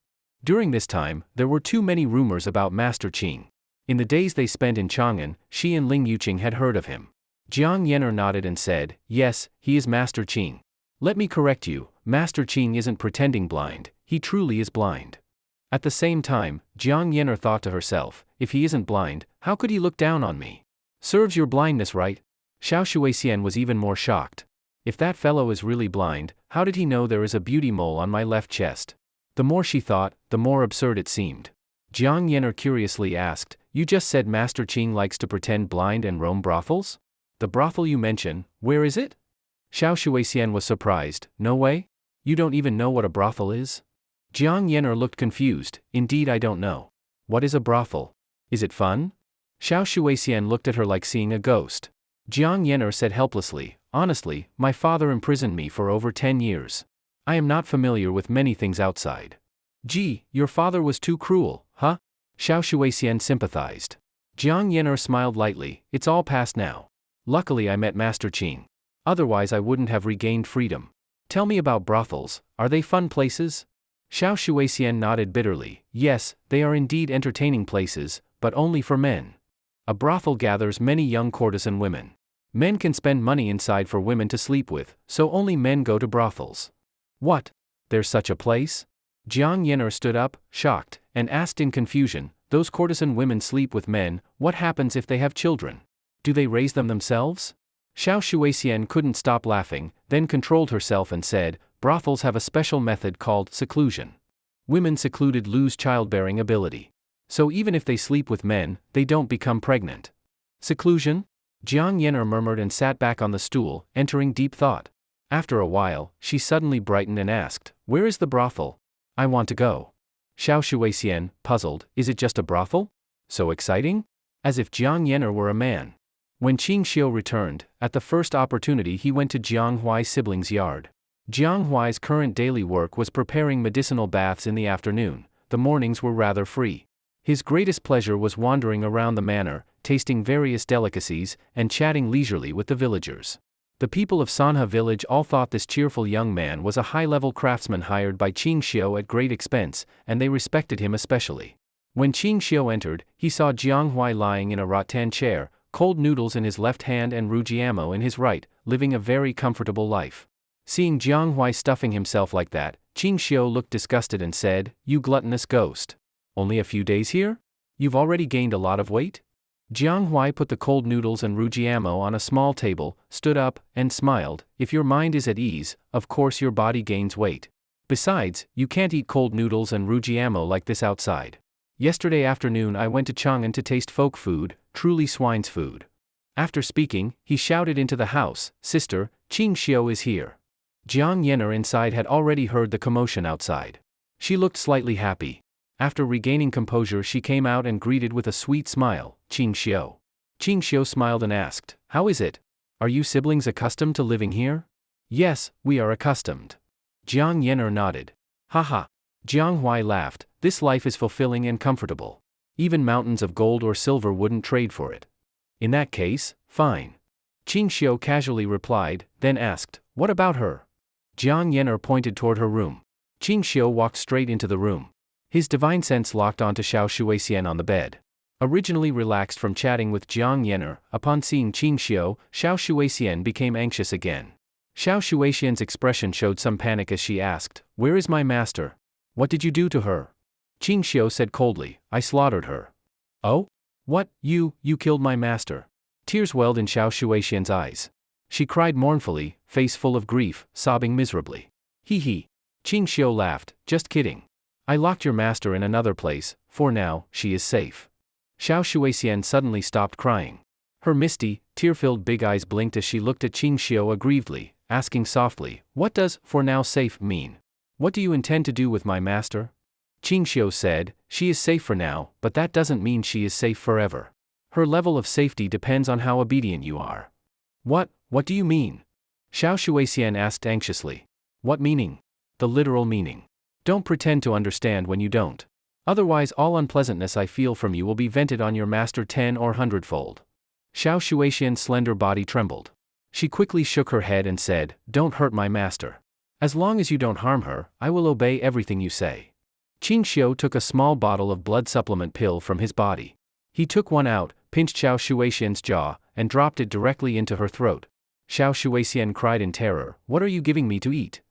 During this time, there were too many rumors about Master Qing. In the days they spent in Chang'an, she and Ling Yuqing had heard of him. Jiang Yener nodded and said, "Yes, he is Master Qing. Let me correct you, Master Qing isn't pretending blind, he truly is blind." At the same time, Jiang Yener thought to herself, "If he isn't blind, how could he look down on me? Serves your blindness right?" Xiao Shuixian was even more shocked. If that fellow is really blind, how did he know there is a beauty mole on my left chest? The more she thought, the more absurd it seemed. Jiang Yener curiously asked, "You just said Master Qing likes to pretend blind and roam brothels? The brothel you mention, where is it?" Xiao Shuixian was surprised. "No way? You don't even know what a brothel is?" Jiang Yener looked confused. "Indeed I don't know. What is a brothel? Is it fun?" Xiao Shuixian looked at her like seeing a ghost. Jiang Yener said helplessly, "Honestly, my father imprisoned me for over 10 years. I am not familiar with many things outside." "Gee, your father was too cruel, huh?" Xiao Shuixian sympathized. Jiang Yener smiled lightly. "It's all past now. Luckily I met Master Qing. Otherwise I wouldn't have regained freedom. Tell me about brothels, are they fun places?" Xiao Shuixian nodded bitterly. "Yes, they are indeed entertaining places, but only for men. A brothel gathers many young courtesan women. Men can spend money inside for women to sleep with, so only men go to brothels." "What? There's such a place?" Jiang Yener stood up, shocked, and asked in confusion, "Those courtesan women sleep with men, what happens if they have children? Do they raise them themselves?" Xiao Shuixian couldn't stop laughing, then controlled herself and said, "Brothels have a special method called seclusion. Women secluded lose childbearing ability. So even if they sleep with men, they don't become pregnant. Seclusion? Jiang Yener murmured and sat back on the stool, entering deep thought. After a while, she suddenly brightened and asked, "Where is the brothel? I want to go." Xiao Shuixian, puzzled, "Is it just a brothel? So exciting?" As if Jiang Yener were a man. When Ching Shio returned, at the first opportunity he went to Jiang Huai's siblings' yard. Jiang Huai's current daily work was preparing medicinal baths in the afternoon. The mornings were rather free. His greatest pleasure was wandering around the manor, tasting various delicacies, and chatting leisurely with the villagers. The people of Sanha village all thought this cheerful young man was a high-level craftsman hired by Ching Shio at great expense, and they respected him especially. When Ching Shio entered, he saw Jiang Huai lying in a rattan chair, cold noodles in his left hand and rujiamo in his right, living a very comfortable life. Seeing Jiang Huai stuffing himself like that, Ching Shio looked disgusted and said, "You gluttonous ghost. Only a few days here? You've already gained a lot of weight?" Jiang Huai put the cold noodles and rujiamo on a small table, stood up, and smiled. "If your mind is at ease, of course your body gains weight. Besides, you can't eat cold noodles and rujiamo like this outside. Yesterday afternoon I went to Chang'an to taste folk food, truly swine's food." After speaking, he shouted into the house, "Sister, Ching Shio is here." Jiang Yener inside had already heard the commotion outside. She looked slightly happy. After regaining composure she came out and greeted with a sweet smile, "Ching Shio." Ching Shio smiled and asked, "How is it? Are you siblings accustomed to living here?" "Yes, we are accustomed." Jiang Yener nodded. "Haha." Jiang Huai laughed, "This life is fulfilling and comfortable. Even mountains of gold or silver wouldn't trade for it." "In that case, fine." Ching Shio casually replied, then asked, "What about her?" Jiang Yener pointed toward her room. Ching Shio walked straight into the room. His divine sense locked onto Xiao Shuixian on the bed. Originally relaxed from chatting with Jiang Yener, upon seeing Ching Shio, Xiao Shuixian became anxious again. Xiao Shuixian's expression showed some panic as she asked, "Where is my master? What did you do to her?" Ching Shio said coldly, "I slaughtered her." "Oh? What, you killed my master?" Tears welled in Xiao Shuixian's eyes. She cried mournfully, face full of grief, sobbing miserably. "Hee hee." Ching Shio laughed, "Just kidding. I locked your master in another place, for now, she is safe." Xiao Shuixian suddenly stopped crying. Her misty, tear-filled big eyes blinked as she looked at Ching Shio aggrievedly, asking softly, "What does 'for now safe' mean? What do you intend to do with my master?" Ching Shio said, "She is safe for now, but that doesn't mean she is safe forever. Her level of safety depends on how obedient you are." What do you mean?" Xiao Shuixian asked anxiously. "What meaning?" "The literal meaning. Don't pretend to understand when you don't. Otherwise all unpleasantness I feel from you will be vented on your master 10 or 100-fold. Xiao Shuixian's slender body trembled. She quickly shook her head and said, "Don't hurt my master. As long as you don't harm her, I will obey everything you say." Ching Shio took a small bottle of blood supplement pill from his body. He took one out, pinched Xiao Shuixian's jaw, and dropped it directly into her throat. Xiao Shuixian cried in terror, "What are you giving me to eat?"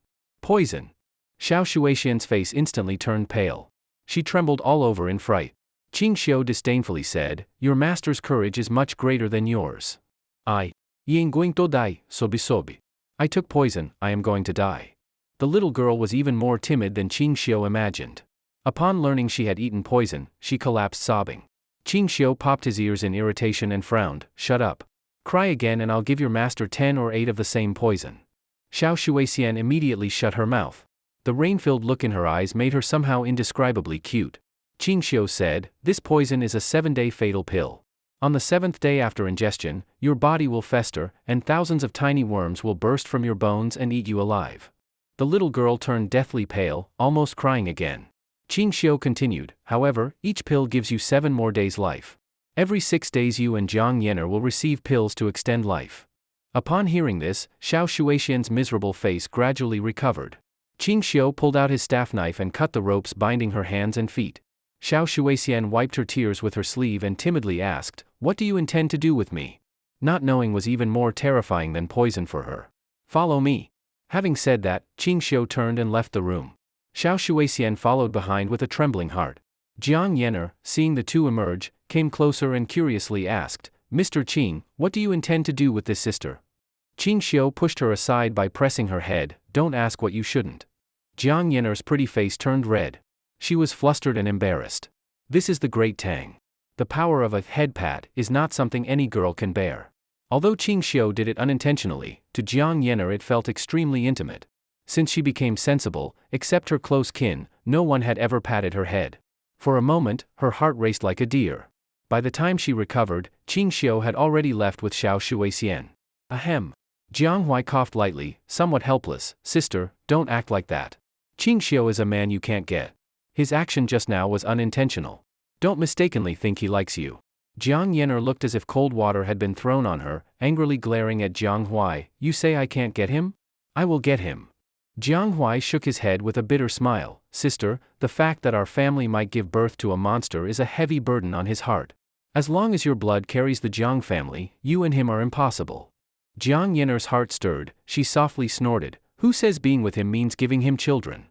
"Poison." Xiao Shuixian's face instantly turned pale. She trembled all over in fright. Ching Shio disdainfully said, "Your master's courage is much greater than yours." "I am going to die, sobi. I took poison, I am going to die." The little girl was even more timid than Ching Shio imagined. Upon learning she had eaten poison, she collapsed sobbing. Ching Shio popped his ears in irritation and frowned, "Shut up. Cry again and I'll give your master 10 or 8 of the same poison." Xiao Shuixian immediately shut her mouth. The rain-filled look in her eyes made her somehow indescribably cute. Ching Shio said, "This poison is a 7-day fatal pill. On the 7th day after ingestion, your body will fester, and thousands of tiny worms will burst from your bones and eat you alive." The little girl turned deathly pale, almost crying again. Ching Shio continued, "However, each pill gives you 7 more days' life. Every 6 days you and Jiang Yener will receive pills to extend life." Upon hearing this, Xiao Shuixian's miserable face gradually recovered. Ching Shio pulled out his staff knife and cut the ropes binding her hands and feet. Xiao Shuixian wiped her tears with her sleeve and timidly asked, "What do you intend to do with me?" Not knowing was even more terrifying than poison for her. "Follow me." Having said that, Ching Shio turned and left the room. Xiao Shuixian followed behind with a trembling heart. Jiang Yener, seeing the two emerge, came closer and curiously asked, "Mr. Ching, what do you intend to do with this sister?" Ching Shio pushed her aside by pressing her head, "Don't ask what you shouldn't." Jiang Yener's pretty face turned red. She was flustered and embarrassed. This is the great Tang. The power of a head pat is not something any girl can bear. Although Ching Shio did it unintentionally, to Jiang Yener it felt extremely intimate. Since she became sensible, except her close kin, no one had ever patted her head. For a moment, her heart raced like a deer. By the time she recovered, Ching Shio had already left with Xiao Shuixian. Ahem. Jiang Hui coughed lightly, somewhat helpless. Sister, don't act like that. Ching Shio is a man you can't get. His action just now was unintentional. Don't mistakenly think he likes you. Jiang Yener looked as if cold water had been thrown on her, angrily glaring at Jiang Hui. You say I can't get him? I will get him. Jiang Hui shook his head with a bitter smile. Sister, the fact that our family might give birth to a monster is a heavy burden on his heart. As long as your blood carries the Jiang family, you and him are impossible. Jiang Yener's heart stirred. She softly snorted. Who says being with him means giving him children?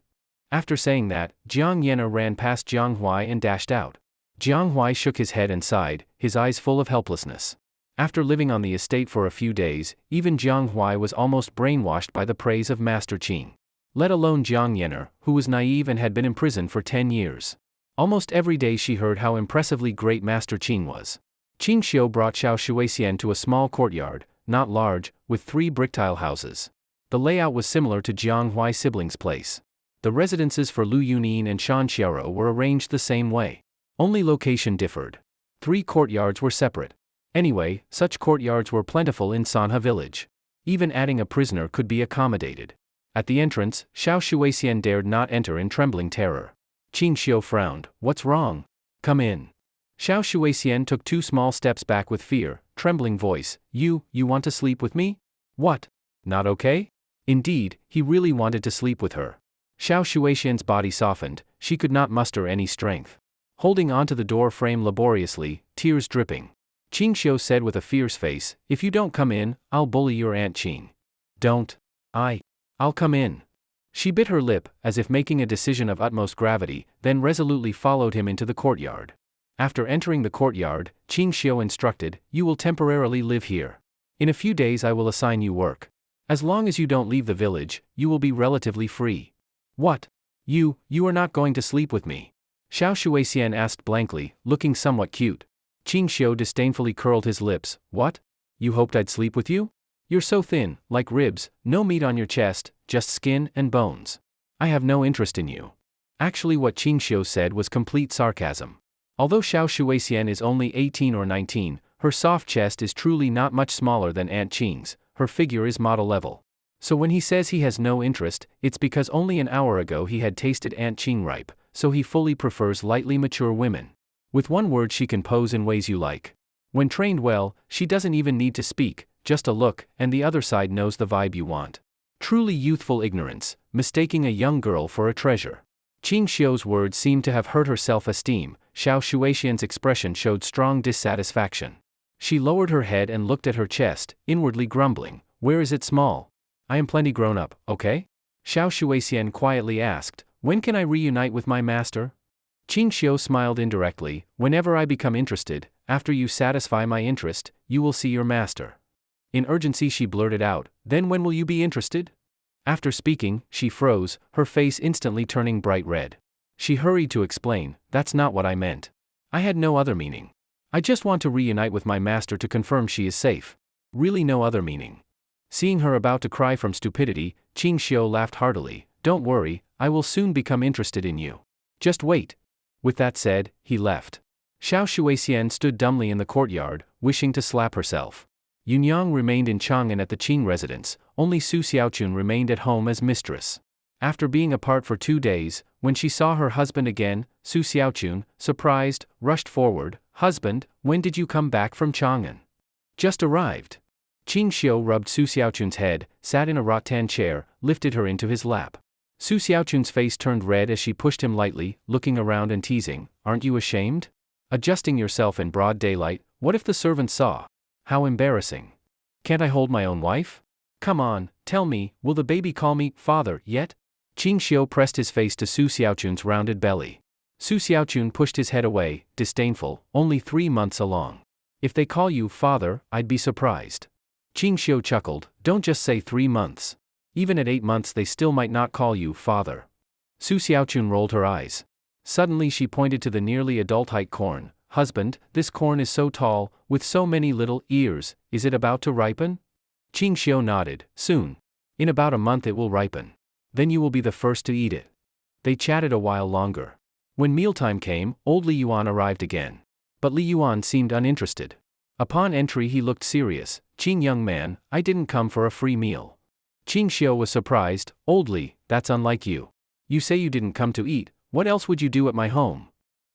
After saying that, Jiang Yener ran past Jiang Hui and dashed out. Jiang Hui shook his head and sighed, his eyes full of helplessness. After living on the estate for a few days, even Jiang Hui was almost brainwashed by the praise of Master Qing. Let alone Jiang Yener, who was naive and had been in prison for 10 years. Almost every day she heard how impressively great Master Qing was. Ching Shio brought Xiao Shuixian to a small courtyard, not large, with 3 brick tile houses. The layout was similar to Jiang Hui's siblings' place. The residences for Lu Yunin and Shan Xiaoro were arranged the same way. Only location differed. 3 courtyards were separate. Anyway, such courtyards were plentiful in Sanha village. Even adding a prisoner could be accommodated. At the entrance, Xiao Shuixian dared not enter in trembling terror. Ching Shio frowned. What's wrong? Come in. Xiao Shuixian took 2 small steps back with fear, trembling voice. You want to sleep with me? What? Not okay? Indeed, he really wanted to sleep with her. Xiao Shuixian's body softened, she could not muster any strength. Holding onto the door frame laboriously, tears dripping. Ching Shio said with a fierce face, if you don't come in, I'll bully your Aunt Qing. Don't. I'll come in. She bit her lip, as if making a decision of utmost gravity, then resolutely followed him into the courtyard. After entering the courtyard, Ching Shio instructed, you will temporarily live here. In a few days I will assign you work. As long as you don't leave the village, you will be relatively free. What? You are not going to sleep with me? Xiao Shuixian asked blankly, looking somewhat cute. Ching Shio disdainfully curled his lips. What? You hoped I'd sleep with you? You're so thin, like ribs, no meat on your chest, just skin and bones. I have no interest in you. Actually what Ching Shio said was complete sarcasm. Although Xiao Shuixian is only 18 or 19, her soft chest is truly not much smaller than Aunt Qing's, her figure is model level. So when he says he has no interest, it's because only an hour ago he had tasted Aunt Qing ripe, so he fully prefers lightly mature women. With one word she can pose in ways you like. When trained well, she doesn't even need to speak, just a look, and the other side knows the vibe you want. Truly youthful ignorance, mistaking a young girl for a treasure. Ching Shio's words seemed to have hurt her self-esteem. Xiao Shuixian's expression showed strong dissatisfaction. She lowered her head and looked at her chest, inwardly grumbling, where is it small? I am plenty grown up, okay? Xiao Shuixian quietly asked, when can I reunite with my master? Ching Shio smiled indirectly, whenever I become interested, after you satisfy my interest, you will see your master. In urgency she blurted out, then when will you be interested? After speaking, she froze, her face instantly turning bright red. She hurried to explain, that's not what I meant. I had no other meaning. I just want to reunite with my master to confirm she is safe. Really no other meaning. Seeing her about to cry from stupidity, Ching Shio laughed heartily, don't worry, I will soon become interested in you. Just wait. With that said, he left. Xiao Shuixian stood dumbly in the courtyard, wishing to slap herself. Yunyang remained in Chang'an at the Qing residence, only Su Xiaochun remained at home as mistress. After being apart for 2 days, when she saw her husband again, Su Xiaochun, surprised, rushed forward, husband, when did you come back from Chang'an? Just arrived. Ching Shio rubbed Su Xiaochun's head, sat in a rattan chair, lifted her into his lap. Su Xiaochun's face turned red as she pushed him lightly, looking around and teasing, aren't you ashamed? Adjusting yourself in broad daylight, what if the servants saw? How embarrassing. Can't I hold my own wife? Come on, tell me, will the baby call me father yet? Ching Shio pressed his face to Su Xiaochun's rounded belly. Su Xiaochun pushed his head away, disdainful, only 3 months along. If they call you father, I'd be surprised. Ching Shio chuckled, don't just say 3 months. Even at 8 months they still might not call you father. Su Xiaochun rolled her eyes. Suddenly she pointed to the nearly adult-height corn. Husband, this corn is so tall, with so many little ears, is it about to ripen? Ching Shio nodded. Soon. In about a month it will ripen. Then you will be the first to eat it. They chatted a while longer. When mealtime came, old Li Yuan arrived again. But Li Yuan seemed uninterested. Upon entry he looked serious. Ching young man, I didn't come for a free meal. Ching Shio was surprised. Old Li, that's unlike you. You say you didn't come to eat, what else would you do at my home?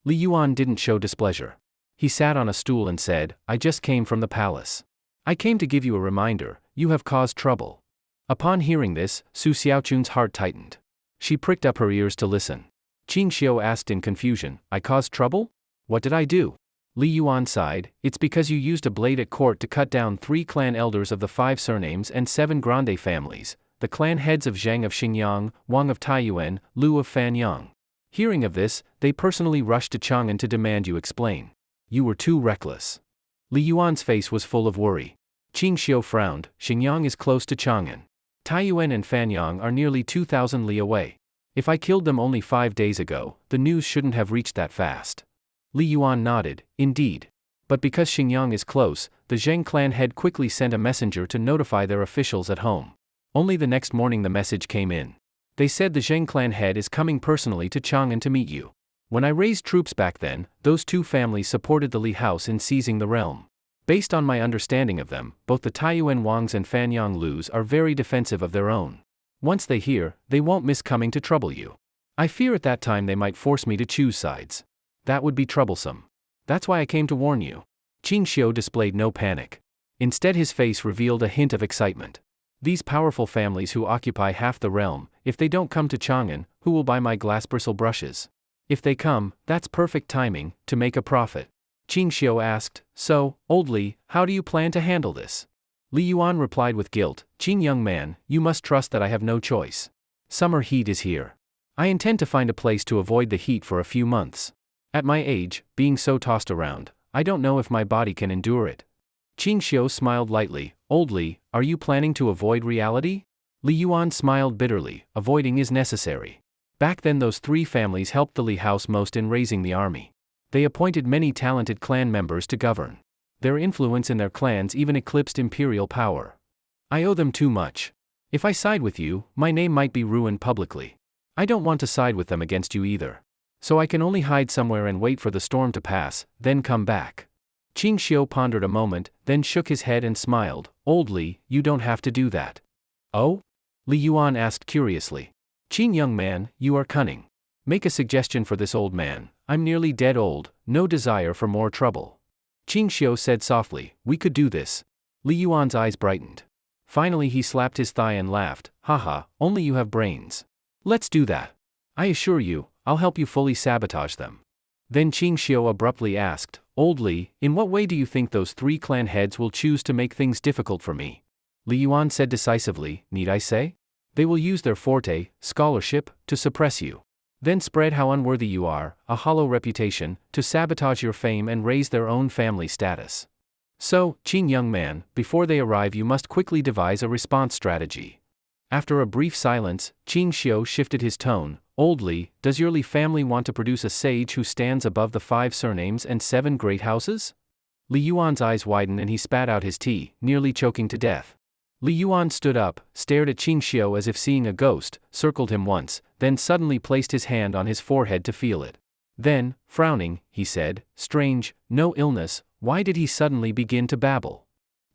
Li Yuan didn't show displeasure. He sat on a stool and said, I just came from the palace. I came to give you a reminder, you have caused trouble. Upon hearing this, Su Xiaochun's heart tightened. She pricked up her ears to listen. Ching Shio asked in confusion, I caused trouble? What did I do? Li Yuan sighed, it's because you used a blade at court to cut down 3 clan elders of the 5 surnames and 7 grande families, the clan heads of Zhang of Xingyang, Wang of Taiyuan, Lu of Fanyang. Hearing of this, they personally rushed to Chang'an to demand you explain. You were too reckless. Li Yuan's face was full of worry. Ching Shio frowned, Xingyang is close to Chang'an. Taiyuan and Fanyang are nearly 2,000 li away. If I killed them only 5 days ago, the news shouldn't have reached that fast. Li Yuan nodded, indeed. But because Xingyang is close, the Zheng clan head quickly sent a messenger to notify their officials at home. Only the next morning the message came in. They said the Zheng clan head is coming personally to Chang'an to meet you. When I raised troops back then, those 2 families supported the Li house in seizing the realm. Based on my understanding of them, both the Taiyuan Wangs and Fanyang Lus are very defensive of their own. Once they hear, they won't miss coming to trouble you. I fear at that time they might force me to choose sides. That would be troublesome. That's why I came to warn you. Ching Shio displayed no panic. Instead his face revealed a hint of excitement. These powerful families who occupy half the realm, if they don't come to Chang'an, who will buy my glass bristle brushes? If they come, that's perfect timing, to make a profit. Ching Shio asked, so, old Li, how do you plan to handle this? Li Yuan replied with guilt, Ching young man, you must trust that I have no choice. Summer heat is here. I intend to find a place to avoid the heat for a few months. At my age, being so tossed around, I don't know if my body can endure it. Ching Shio smiled lightly, old Li, are you planning to avoid reality? Li Yuan smiled bitterly, avoiding is necessary. Back then those 3 families helped the Li house most in raising the army. They appointed many talented clan members to govern. Their influence in their clans even eclipsed imperial power. I owe them too much. If I side with you, my name might be ruined publicly. I don't want to side with them against you either. So I can only hide somewhere and wait for the storm to pass, then come back. Ching Shio pondered a moment, then shook his head and smiled, old Li, you don't have to do that. Oh? Li Yuan asked curiously. Ching young man, you are cunning. Make a suggestion for this old man, I'm nearly dead old, no desire for more trouble. Ching Shio said softly, we could do this. Li Yuan's eyes brightened. Finally he slapped his thigh and laughed, haha, only you have brains. Let's do that. I assure you, I'll help you fully sabotage them. Then Ching Shio abruptly asked, old Li, in what way do you think those 3 clan heads will choose to make things difficult for me? Li Yuan said decisively, need I say? They will use their forte, scholarship, to suppress you. Then spread how unworthy you are, a hollow reputation, to sabotage your fame and raise their own family status. So, Ching young man, before they arrive you must quickly devise a response strategy. After a brief silence, Ching Shio shifted his tone, old Li, does your Li family want to produce a sage who stands above the 5 surnames and 7 great houses? Li Yuan's eyes widened and he spat out his tea, nearly choking to death. Li Yuan stood up, stared at Ching Shio as if seeing a ghost, circled him once, then suddenly placed his hand on his forehead to feel it. Then, frowning, he said, strange, no illness, why did he suddenly begin to babble?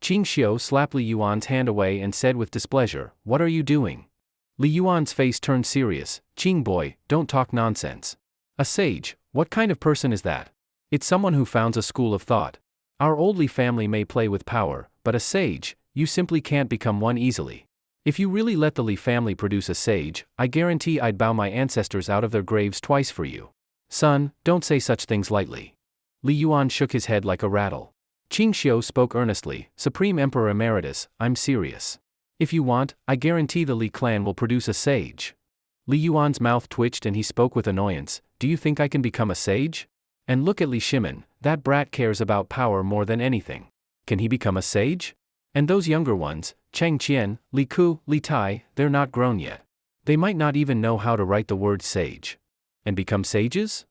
Ching Shio slapped Li Yuan's hand away and said with displeasure, what are you doing? Li Yuan's face turned serious, Ching boy, don't talk nonsense. A sage, what kind of person is that? It's someone who founds a school of thought. Our old Li family may play with power, but a sage, you simply can't become one easily. If you really let the Li family produce a sage, I guarantee I'd bow my ancestors out of their graves twice for you. Son, don't say such things lightly. Li Yuan shook his head like a rattle. Ching Shio spoke earnestly, Supreme Emperor Emeritus, I'm serious. If you want, I guarantee the Li clan will produce a sage. Li Yuan's mouth twitched and he spoke with annoyance, do you think I can become a sage? And look at Li Shimin, that brat cares about power more than anything. Can he become a sage? And those younger ones, Chang Qian, Li Ku, Li Tai, they're not grown yet. They might not even know how to write the word sage. And become sages?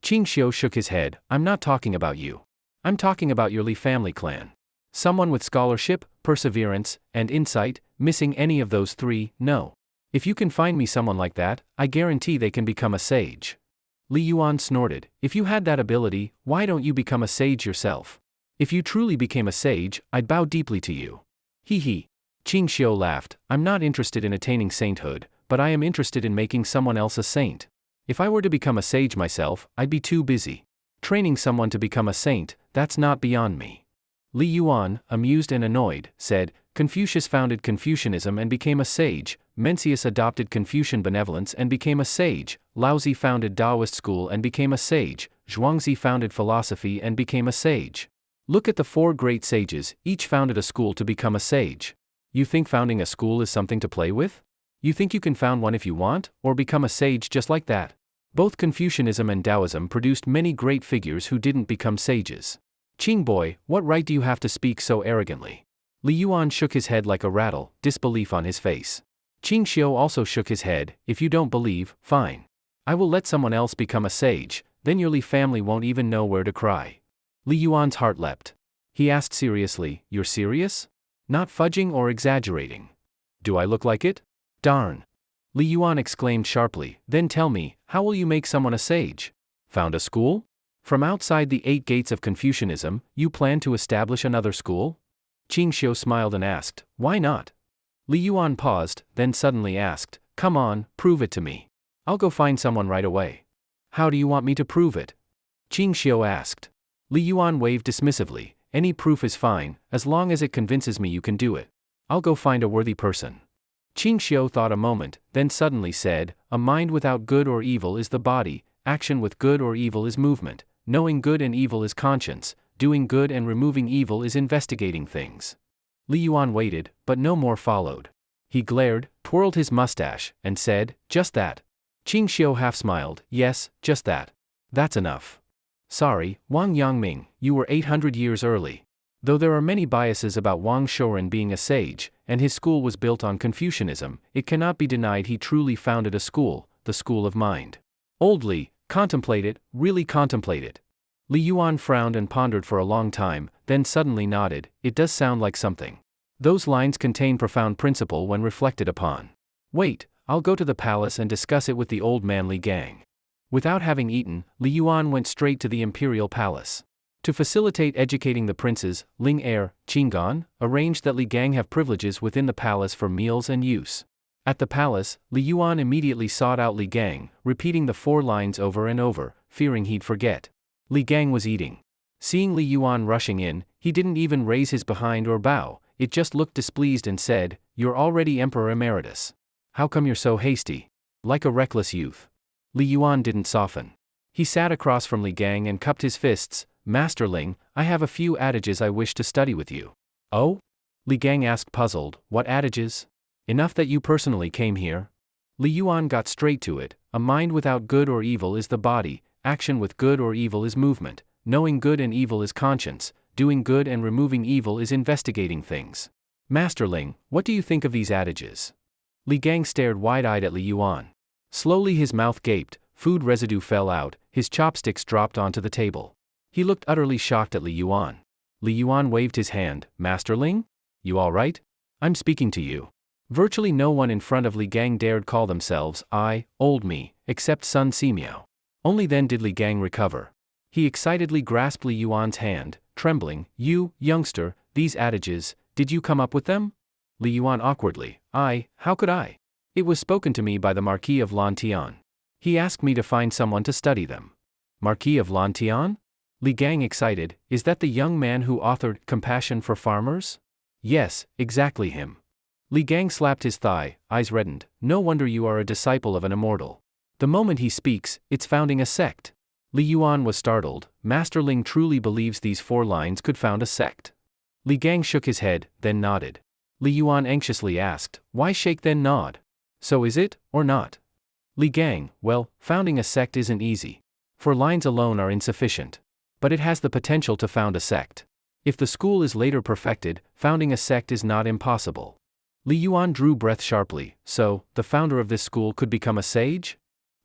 Ching Shio shook his head. I'm not talking about you. I'm talking about your Li family clan. Someone with scholarship, perseverance, and insight, missing any of those three, no. If you can find me someone like that, I guarantee they can become a sage. Li Yuan snorted. If you had that ability, why don't you become a sage yourself? If you truly became a sage, I'd bow deeply to you. Hee hee. Ching Shio laughed. I'm not interested in attaining sainthood, but I am interested in making someone else a saint. If I were to become a sage myself, I'd be too busy. Training someone to become a saint, that's not beyond me. Li Yuan, amused and annoyed, said, Confucius founded Confucianism and became a sage, Mencius adopted Confucian benevolence and became a sage, Laozi founded Taoist school and became a sage, Zhuangzi founded philosophy and became a sage. Look at the four great sages, each founded a school to become a sage. You think founding a school is something to play with? You think you can found one if you want, or become a sage just like that? Both Confucianism and Taoism produced many great figures who didn't become sages. Ching boy, what right do you have to speak so arrogantly? Li Yuan shook his head like a rattle, disbelief on his face. Ching Shio also shook his head. If you don't believe, fine. I will let someone else become a sage, then your Li family won't even know where to cry. Li Yuan's heart leapt. He asked seriously, You're serious? Not fudging or exaggerating. Do I look like it? Darn. Li Yuan exclaimed sharply, Then tell me, how will you make someone a sage? Found a school? From outside the 8 gates of Confucianism, you plan to establish another school? Ching Shio smiled and asked, Why not? Li Yuan paused, then suddenly asked, Come on, prove it to me. I'll go find someone right away. How do you want me to prove it? Ching Shio asked. Li Yuan waved dismissively, Any proof is fine, as long as it convinces me you can do it. I'll go find a worthy person. Ching Shio thought a moment, then suddenly said, A mind without good or evil is the body, action with good or evil is movement, knowing good and evil is conscience, doing good and removing evil is investigating things. Li Yuan waited, but no more followed. He glared, twirled his mustache, and said, Just that. Ching Shio half smiled, Yes, just that. That's enough. Sorry, Wang Yangming, you were 800 years early. Though there are many biases about Wang Shouren being a sage, and his school was built on Confucianism, it cannot be denied he truly founded a school, the school of mind. Old Li, contemplate it, really contemplate it. Li Yuan frowned and pondered for a long time, then suddenly nodded, It does sound like something. Those lines contain profound principle when reflected upon. Wait, I'll go to the palace and discuss it with the old man Li Gang. Without having eaten, Li Yuan went straight to the imperial palace. To facilitate educating the princes, Ling Heir, Qinggan, arranged that Li Gang have privileges within the palace for meals and use. At the palace, Li Yuan immediately sought out Li Gang, repeating the 4 lines over and over, fearing he'd forget. Li Gang was eating. Seeing Li Yuan rushing in, he didn't even raise his behind or bow, it just looked displeased and said, You're already Emperor Emeritus. How come you're so hasty? Like a reckless youth. Li Yuan didn't soften. He sat across from Li Gang and cupped his fists, Master Ling, I have a few adages I wish to study with you. Oh? Li Gang asked puzzled, What adages? Enough that you personally came here? Li Yuan got straight to it, A mind without good or evil is the body, action with good or evil is movement, knowing good and evil is conscience, doing good and removing evil is investigating things. Master Ling, what do you think of these adages? Li Gang stared wide-eyed at Li Yuan. Slowly his mouth gaped, food residue fell out, his chopsticks dropped onto the table. He looked utterly shocked at Li Yuan. Li Yuan waved his hand, Master Ling? You all right? I'm speaking to you. Virtually no one in front of Li Gang dared call themselves old me, except Sun Simiao. Only then did Li Gang recover. He excitedly grasped Li Yuan's hand, trembling, You, youngster, these adages, did you come up with them? Li Yuan awkwardly, how could I? It was spoken to me by the Marquis of Lantian. He asked me to find someone to study them. Marquis of Lantian? Li Gang excited, is that the young man who authored Compassion for Farmers? Yes, exactly him. Li Gang slapped his thigh, eyes reddened, No wonder you are a disciple of an immortal. The moment he speaks, it's founding a sect. Li Yuan was startled, Master Ling truly believes these 4 lines could found a sect. Li Gang shook his head, then nodded. Li Yuan anxiously asked, Why shake then nod? So is it, or not? Li Gang, well, founding a sect isn't easy. 4 lines alone are insufficient. But it has the potential to found a sect. If the school is later perfected, founding a sect is not impossible. Li Yuan drew breath sharply, So, the founder of this school could become a sage?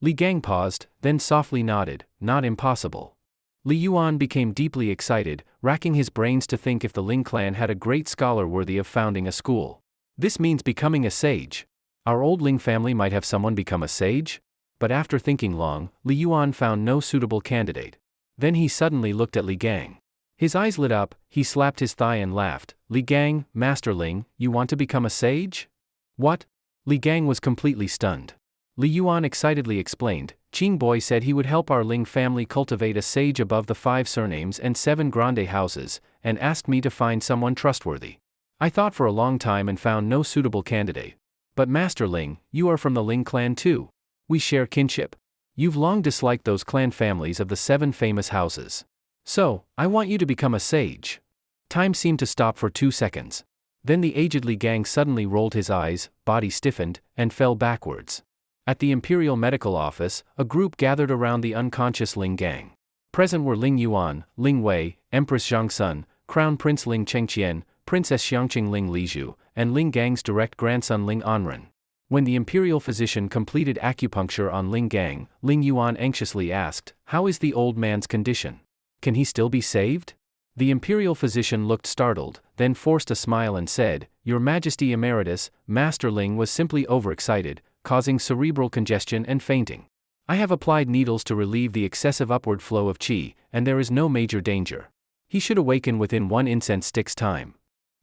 Li Gang paused, then softly nodded, not impossible. Li Yuan became deeply excited, racking his brains to think if the Ling clan had a great scholar worthy of founding a school. This means becoming a sage. Our old Ling family might have someone become a sage? But after thinking long, Li Yuan found no suitable candidate. Then he suddenly looked at Li Gang. His eyes lit up, he slapped his thigh and laughed. Li Gang, Master Ling, you want to become a sage? What? Li Gang was completely stunned. Li Yuan excitedly explained, Ching Boy said he would help our Ling family cultivate a sage above the 5 surnames and 7 grande houses, and asked me to find someone trustworthy. I thought for a long time and found no suitable candidate. But Master Ling, you are from the Ling clan too. We share kinship. You've long disliked those clan families of the 7 famous houses. So, I want you to become a sage. Time seemed to stop for 2 seconds. Then the aged Li Gang suddenly rolled his eyes, body stiffened, and fell backwards. At the Imperial Medical Office, a group gathered around the unconscious Ling Gang. Present were Ling Yuan, Ling Wei, Empress Zhang Sun, Crown Prince Ling Chengqian, Princess Xiangqing Ling Lizhu, and Ling Gang's direct grandson Ling Anren. When the imperial physician completed acupuncture on Ling Gang, Ling Yuan anxiously asked, "How is the old man's condition? Can he still be saved?" The imperial physician looked startled, then forced a smile and said, "Your Majesty Emeritus, Master Ling was simply overexcited, causing cerebral congestion and fainting. I have applied needles to relieve the excessive upward flow of qi, and there is no major danger. He should awaken within 1 incense stick's time."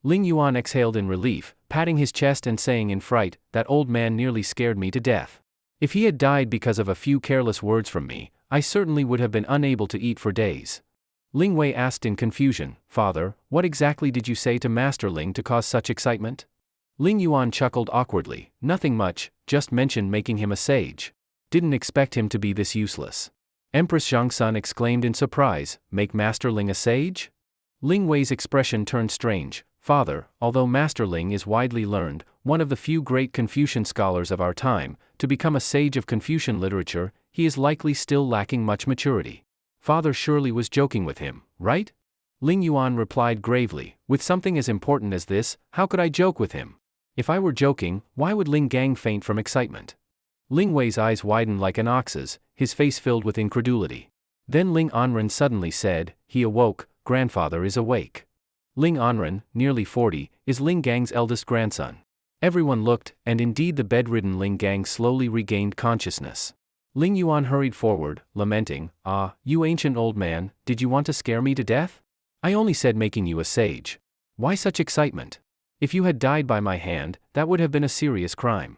Ling Yuan exhaled in relief, patting his chest and saying in fright, "That old man nearly scared me to death. If he had died because of a few careless words from me, I certainly would have been unable to eat for days." Ling Wei asked in confusion, "Father, what exactly did you say to Master Ling to cause such excitement?" Ling Yuan chuckled awkwardly, "Nothing much, just mentioned making him a sage. Didn't expect him to be this useless." Empress Zhang Sun exclaimed in surprise, "Make Master Ling a sage?" Ling Wei's expression turned strange. "Father, although Master Ling is widely learned, one of the few great Confucian scholars of our time, to become a sage of Confucian literature, he is likely still lacking much maturity. Father surely was joking with him, right?" Ling Yuan replied gravely, "With something as important as this, how could I joke with him? If I were joking, why would Ling Gang faint from excitement?" Ling Wei's eyes widened like an ox's, his face filled with incredulity. Then Ling Anren suddenly said, "He awoke, grandfather is awake." Ling Anren, nearly 40, is Ling Gang's eldest grandson. Everyone looked, and indeed the bedridden Ling Gang slowly regained consciousness. Ling Yuan hurried forward, lamenting, "Ah, you ancient old man, did you want to scare me to death? I only said making you a sage. Why such excitement? If you had died by my hand, that would have been a serious crime."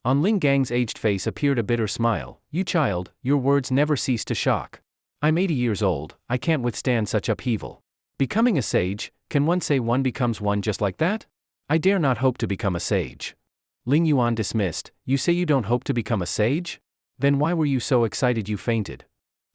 On Ling Gang's aged face appeared a bitter smile, "You child, your words never cease to shock. I'm 80 years old, I can't withstand such upheaval. Becoming a sage, can one say one becomes one just like that? I dare not hope to become a sage." Ling Yuan dismissed, "You say you don't hope to become a sage? Then why were you so excited you fainted?"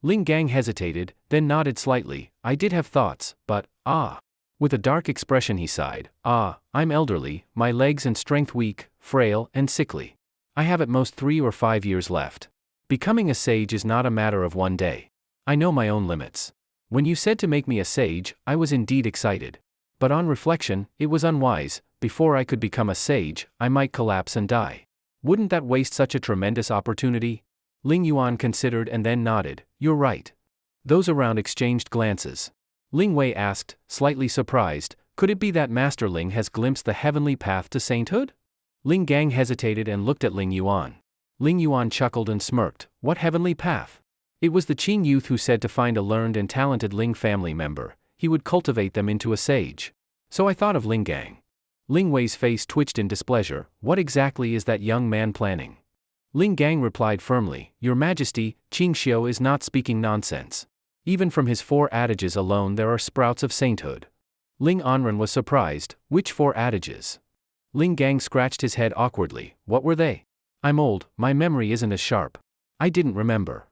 Ling Gang hesitated, then nodded slightly, "I did have thoughts, but, ah." With a dark expression he sighed, "I'm elderly, my legs and strength weak, frail, and sickly. I have at most 3 or 5 years left. Becoming a sage is not a matter of one day. I know my own limits. When you said to make me a sage, I was indeed excited. But on reflection, it was unwise. Before I could become a sage, I might collapse and die. Wouldn't that waste such a tremendous opportunity?" Ling Yuan considered and then nodded, "You're right." Those around exchanged glances. Ling Wei asked, slightly surprised, "Could it be that Master Ling has glimpsed the heavenly path to sainthood?" Ling Gang hesitated and looked at Ling Yuan. Ling Yuan chuckled and smirked, "What heavenly path?" It was the Qing youth who said to find a learned and talented Ling family member, he would cultivate them into a sage. So I thought of Ling Gang. Ling Wei's face twitched in displeasure, "What exactly is that young man planning?" Ling Gang replied firmly, "Your Majesty, Ching Shio is not speaking nonsense. Even from his 4 adages alone there are sprouts of sainthood." Ling Anren was surprised, "Which 4 adages?" Ling Gang scratched his head awkwardly, "What were they? I'm old, my memory isn't as sharp. I didn't remember."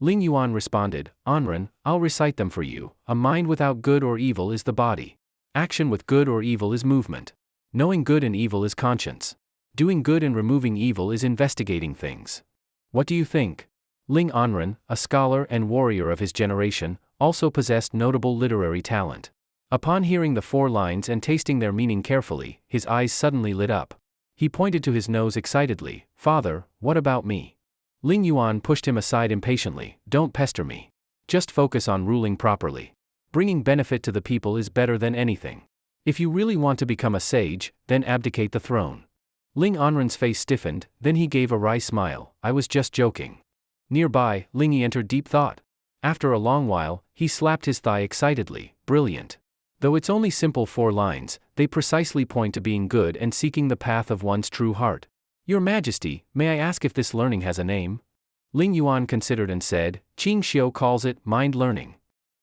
Ling Yuan responded, "Anren, I'll recite them for you. A mind without good or evil is the body. Action with good or evil is movement. Knowing good and evil is conscience. Doing good and removing evil is investigating things. What do you think?" Ling Anren, a scholar and warrior of his generation, also possessed notable literary talent. Upon hearing the 4 lines and tasting their meaning carefully, his eyes suddenly lit up. He pointed to his nose excitedly, "Father, what about me? Ling Yuan pushed him aside impatiently. Don't pester me. Just focus on ruling properly. Bringing benefit to the people is better than anything. If you really want to become a sage, then abdicate the throne. Ling Anren's face stiffened, then he gave a wry smile. I was just joking. Nearby, Lingyi entered deep thought. After a long while, he slapped his thigh excitedly. Brilliant. Though it's only simple 4 lines, they precisely point to being good and seeking the path of one's true heart. Your Majesty, may I ask if this learning has a name? Ling Yuan considered and said, Ching Shio calls it mind learning.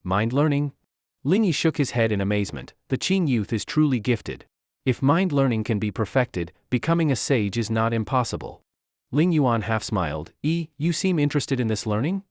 Mind learning? Lingyi shook his head in amazement. The Qing youth is truly gifted. If mind learning can be perfected, becoming a sage is not impossible. Ling Yuan half smiled. You seem interested in this learning?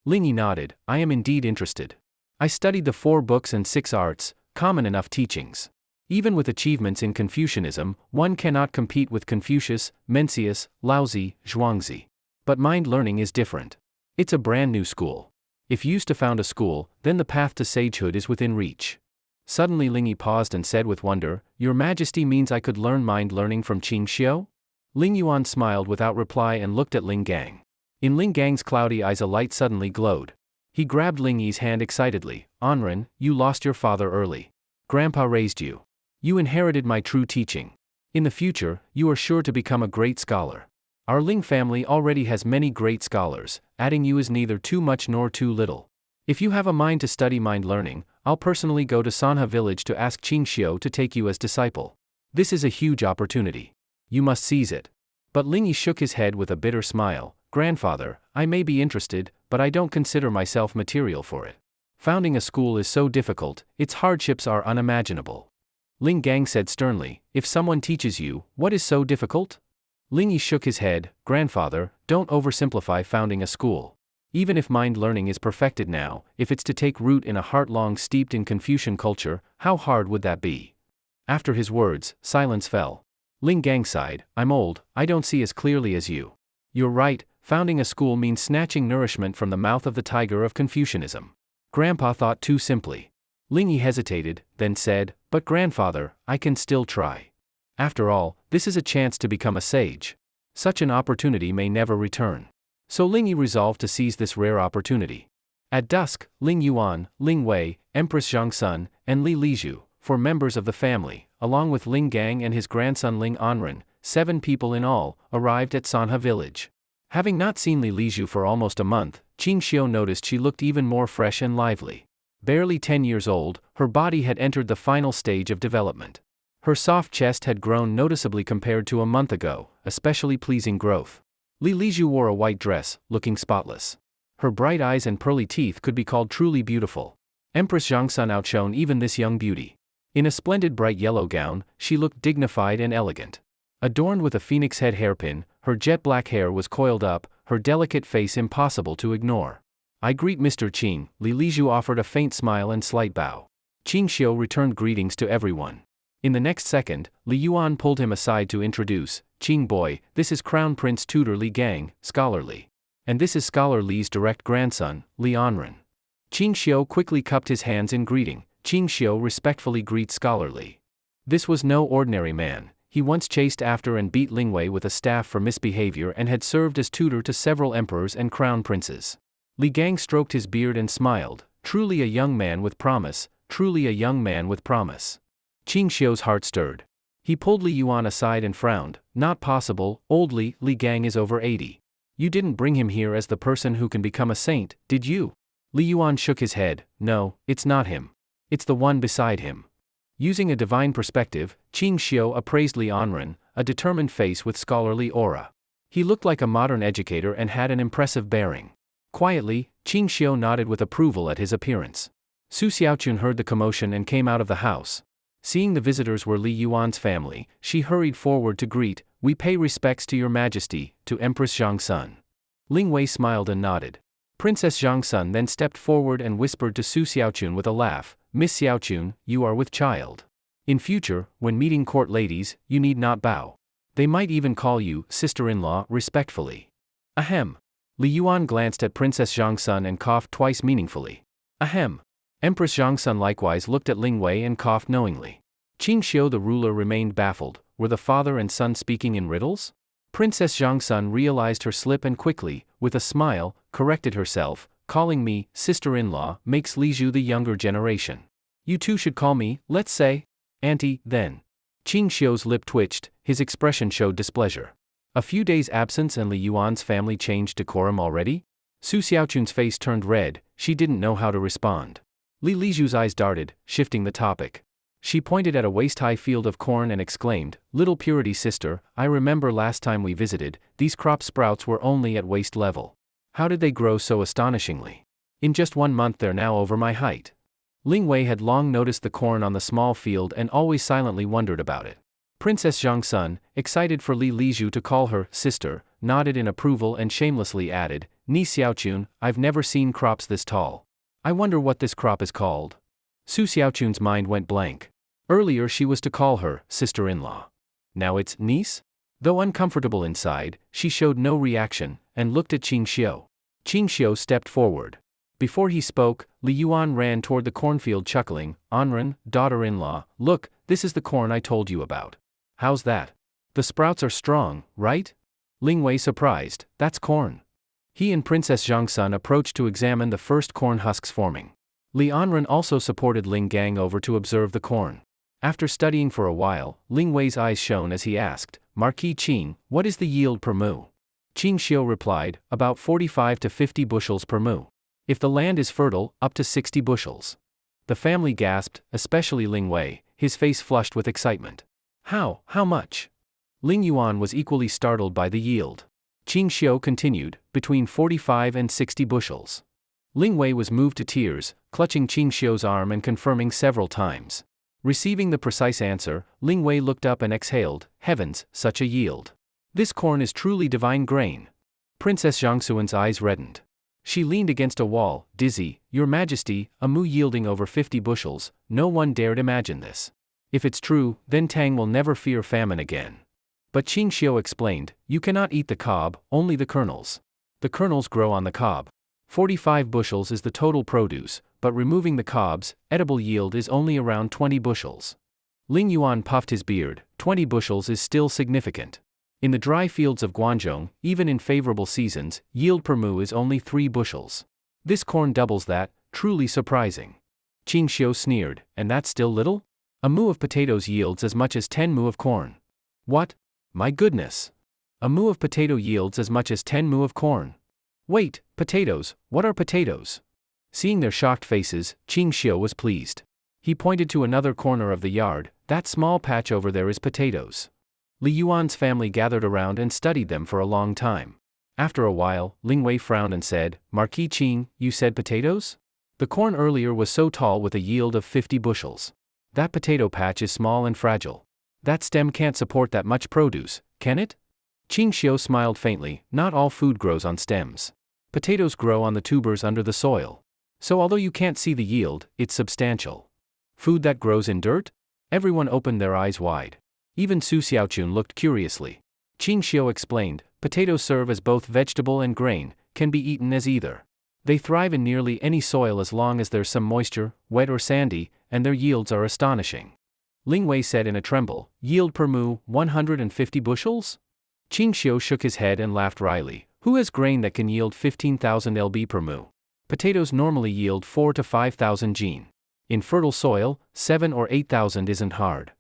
Lingyi nodded. I am indeed interested. I studied the 4 books and 6 arts, common enough teachings. Even with achievements in Confucianism, one cannot compete with Confucius, Mencius, Laozi, Zhuangzi. But mind learning is different. It's a brand new school. If used to found a school, then the path to sagehood is within reach. Suddenly Lingyi paused and said with wonder, Your Majesty means I could learn mind learning from Ching Shio? Ling Yuan smiled without reply and looked at Ling Gang. In Ling Gang's cloudy eyes a light suddenly glowed. He grabbed Lingyi's hand excitedly. Anren, you lost your father early. Grandpa raised you. You inherited my true teaching. In the future, you are sure to become a great scholar. Our Ling family already has many great scholars, adding you is neither too much nor too little. If you have a mind to study mind learning, I'll personally go to Sanha village to ask Ching Shio to take you as disciple. This is a huge opportunity. You must seize it. But Lingyi shook his head with a bitter smile. Grandfather, I may be interested, but I don't consider myself material for it. Founding a school is so difficult, its hardships are unimaginable. Ling Gang said sternly, If someone teaches you, what is so difficult? Lingyi shook his head. Grandfather, don't oversimplify founding a school. Even if mind learning is perfected now, if it's to take root in a heart long steeped in Confucian culture, how hard would that be? After his words, silence fell. Ling Gang sighed. I'm old, I don't see as clearly as you. You're right, founding a school means snatching nourishment from the mouth of the tiger of Confucianism. Grandpa thought too simply. Lingyi hesitated, then said, But grandfather, I can still try. After all, this is a chance to become a sage. Such an opportunity may never return. So Lingyi resolved to seize this rare opportunity. At dusk, Ling Yuan, Ling Wei, Empress Zhangsun, and Li Lizhu, 4 members of the family, along with Ling Gang and his grandson Ling Anren, 7 people in all, arrived at Sanha village. Having not seen Li Lizhu for almost a month, Ching Shio noticed she looked even more fresh and lively. Barely 10 years old, her body had entered the final stage of development. Her soft chest had grown noticeably compared to a month ago, especially pleasing growth. Li Lizhu wore a white dress, looking spotless. Her bright eyes and pearly teeth could be called truly beautiful. Empress Zhangsun outshone even this young beauty. In a splendid bright yellow gown, she looked dignified and elegant. Adorned with a phoenix head hairpin, her jet black hair was coiled up, her delicate face impossible to ignore. I greet Mr. Qing, Li Lizhu offered a faint smile and slight bow. Ching Shio returned greetings to everyone. In the next second, Li Yuan pulled him aside to introduce, Qing boy, this is Crown Prince Tutor Li Gang, Scholar Li. And this is Scholar Li's direct grandson, Li Anren. Ching Shio quickly cupped his hands in greeting. Ching Shio respectfully greets Scholar Li. This was no ordinary man. He once chased after and beat Ling Wei with a staff for misbehavior and had served as tutor to several emperors and crown princes. Li Gang stroked his beard and smiled. Truly a young man with promise, truly a young man with promise. Ching Shio's heart stirred. He pulled Li Yuan aside and frowned. Not possible, old Li Gang is over 80. You didn't bring him here as the person who can become a saint, did you? Li Yuan shook his head. No, it's not him. It's the one beside him. Using a divine perspective, Ching Shio appraised Li Anren, a determined face with scholarly aura. He looked like a modern educator and had an impressive bearing. Quietly, Ching Shio nodded with approval at his appearance. Su Xiaochun heard the commotion and came out of the house. Seeing the visitors were Li Yuan's family, she hurried forward to greet, We pay respects to your majesty, to Empress Zhangsun. Ling Wei smiled and nodded. Princess Zhangsun then stepped forward and whispered to Su Xiaochun with a laugh, Miss Xiaochun, you are with child. In future, when meeting court ladies, you need not bow. They might even call you sister-in-law respectfully. Ahem. Li Yuan glanced at Princess Zhangsun and coughed twice meaningfully. Ahem. Empress Zhangsun likewise looked at Ling Wei and coughed knowingly. Ching Shio the ruler remained baffled. Were the father and son speaking in riddles? Princess Zhangsun realized her slip and quickly, with a smile, corrected herself, calling me sister-in-law makes Li Zhu the younger generation. You two should call me, let's say, auntie, then. Ching Shio's lip twitched, his expression showed displeasure. A few days' absence and Li Yuan's family changed decorum already? Su Xiaochun's face turned red, she didn't know how to respond. Li Zhu's eyes darted, shifting the topic. She pointed at a waist-high field of corn and exclaimed, "Little Purity sister, I remember last time we visited, these crop sprouts were only at waist level. How did they grow so astonishingly? In just 1 month they're now over my height." Ling Wei had long noticed the corn on the small field and always silently wondered about it. Princess Zhangsun, excited for Li Zhu to call her sister, nodded in approval and shamelessly added, "Ni Xiaochun, I've never seen crops this tall. I wonder what this crop is called." Su Xiaochun's mind went blank. Earlier she was to call her sister-in-law. Now it's niece? Though uncomfortable inside, she showed no reaction, and looked at Ching Shio. Ching Shio stepped forward. Before he spoke, Li Yuan ran toward the cornfield chuckling, "Anren, daughter-in-law, look, this is the corn I told you about. How's that? The sprouts are strong, right?" Ling Wei surprised, "That's corn." He and Princess Zhangsun approached to examine the first corn husks forming. Li Anren also supported Ling Gang over to observe the corn. After studying for a while, Ling Wei's eyes shone as he asked, "Marquis Qing, what is the yield per mu?" Ching Shio replied, "About 45 to 50 bushels per mu. If the land is fertile, up to 60 bushels." The family gasped, especially Ling Wei, his face flushed with excitement. How much?" Ling Yuan was equally startled by the yield. Ching Shio continued, "Between 45 and 60 bushels." Ling Wei was moved to tears, clutching Ching Shio's arm and confirming several times. Receiving the precise answer, Ling Wei looked up and exhaled, "Heavens, such a yield. This corn is truly divine grain." Princess Zhangsuan's eyes reddened. She leaned against a wall, dizzy, "Your Majesty, a mu yielding over 50 bushels, no one dared imagine this. If it's true, then Tang will never fear famine again." But Ching Shio explained, "You cannot eat the cob, only the kernels. The kernels grow on the cob. 45 bushels is the total produce, but removing the cobs, edible yield is only around 20 bushels. Ling Yuan puffed his beard, 20 bushels is still significant. In the dry fields of Guangzhou, even in favorable seasons, yield per mu is only 3 bushels. This corn doubles that, truly surprising. Ching Shio sneered, "And that's still little? A mu of potatoes yields as much as 10 mu of corn." "What? My goodness! A mu of potato yields as much as 10 mu of corn. Wait, potatoes, what are potatoes?" Seeing their shocked faces, Ching Shio was pleased. He pointed to another corner of the yard, "That small patch over there is potatoes." Li Yuan's family gathered around and studied them for a long time. After a while, Ling Wei frowned and said, "Marquis Qing, you said potatoes? The corn earlier was so tall with a yield of 50 bushels. That potato patch is small and fragile. That stem can't support that much produce, can it?" Ching Shio smiled faintly, "Not all food grows on stems. Potatoes grow on the tubers under the soil. So although you can't see the yield, it's substantial." "Food that grows in dirt?" Everyone opened their eyes wide. Even Su Xiaochun looked curiously. Ching Shio explained, "Potatoes serve as both vegetable and grain, can be eaten as either. They thrive in nearly any soil as long as there's some moisture, wet or sandy, and their yields are astonishing." Ling Wei said in a tremble, "Yield per mu, 150 bushels?" Ching Shio shook his head and laughed wryly, "Who has grain that can yield 15,000 lb per mu? Potatoes normally yield 4 to 5,000 jin. In fertile soil, 7 or 8,000 isn't hard."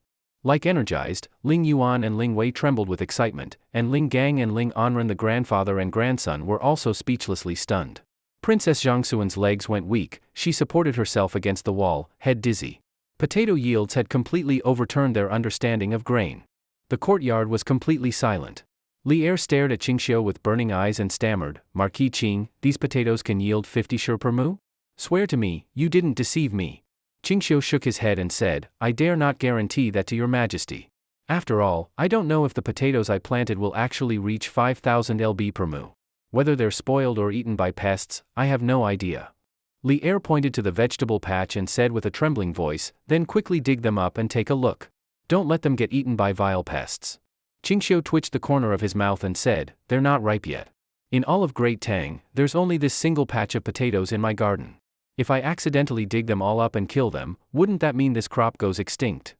Like energized, Ling Yuan and Ling Wei trembled with excitement, and Ling Gang and Ling Anren the grandfather and grandson were also speechlessly stunned. Princess Zhangsuan's legs went weak, she supported herself against the wall, head dizzy. Potato yields had completely overturned their understanding of grain. The courtyard was completely silent. Li Er stared at Ching Shio with burning eyes and stammered, "Marquis Qing, these potatoes can yield 50 shur per mu? Swear to me, you didn't deceive me." Ching Shio shook his head and said, "I dare not guarantee that to your majesty. After all, I don't know if the potatoes I planted will actually reach 5,000 lb per mu. Whether they're spoiled or eaten by pests, I have no idea." Li Er pointed to the vegetable patch and said with a trembling voice, "Then quickly dig them up and take a look. Don't let them get eaten by vile pests." Ching Shio twitched the corner of his mouth and said, "They're not ripe yet. In all of Great Tang, there's only this single patch of potatoes in my garden. If I accidentally dig them all up and kill them, wouldn't that mean this crop goes extinct?"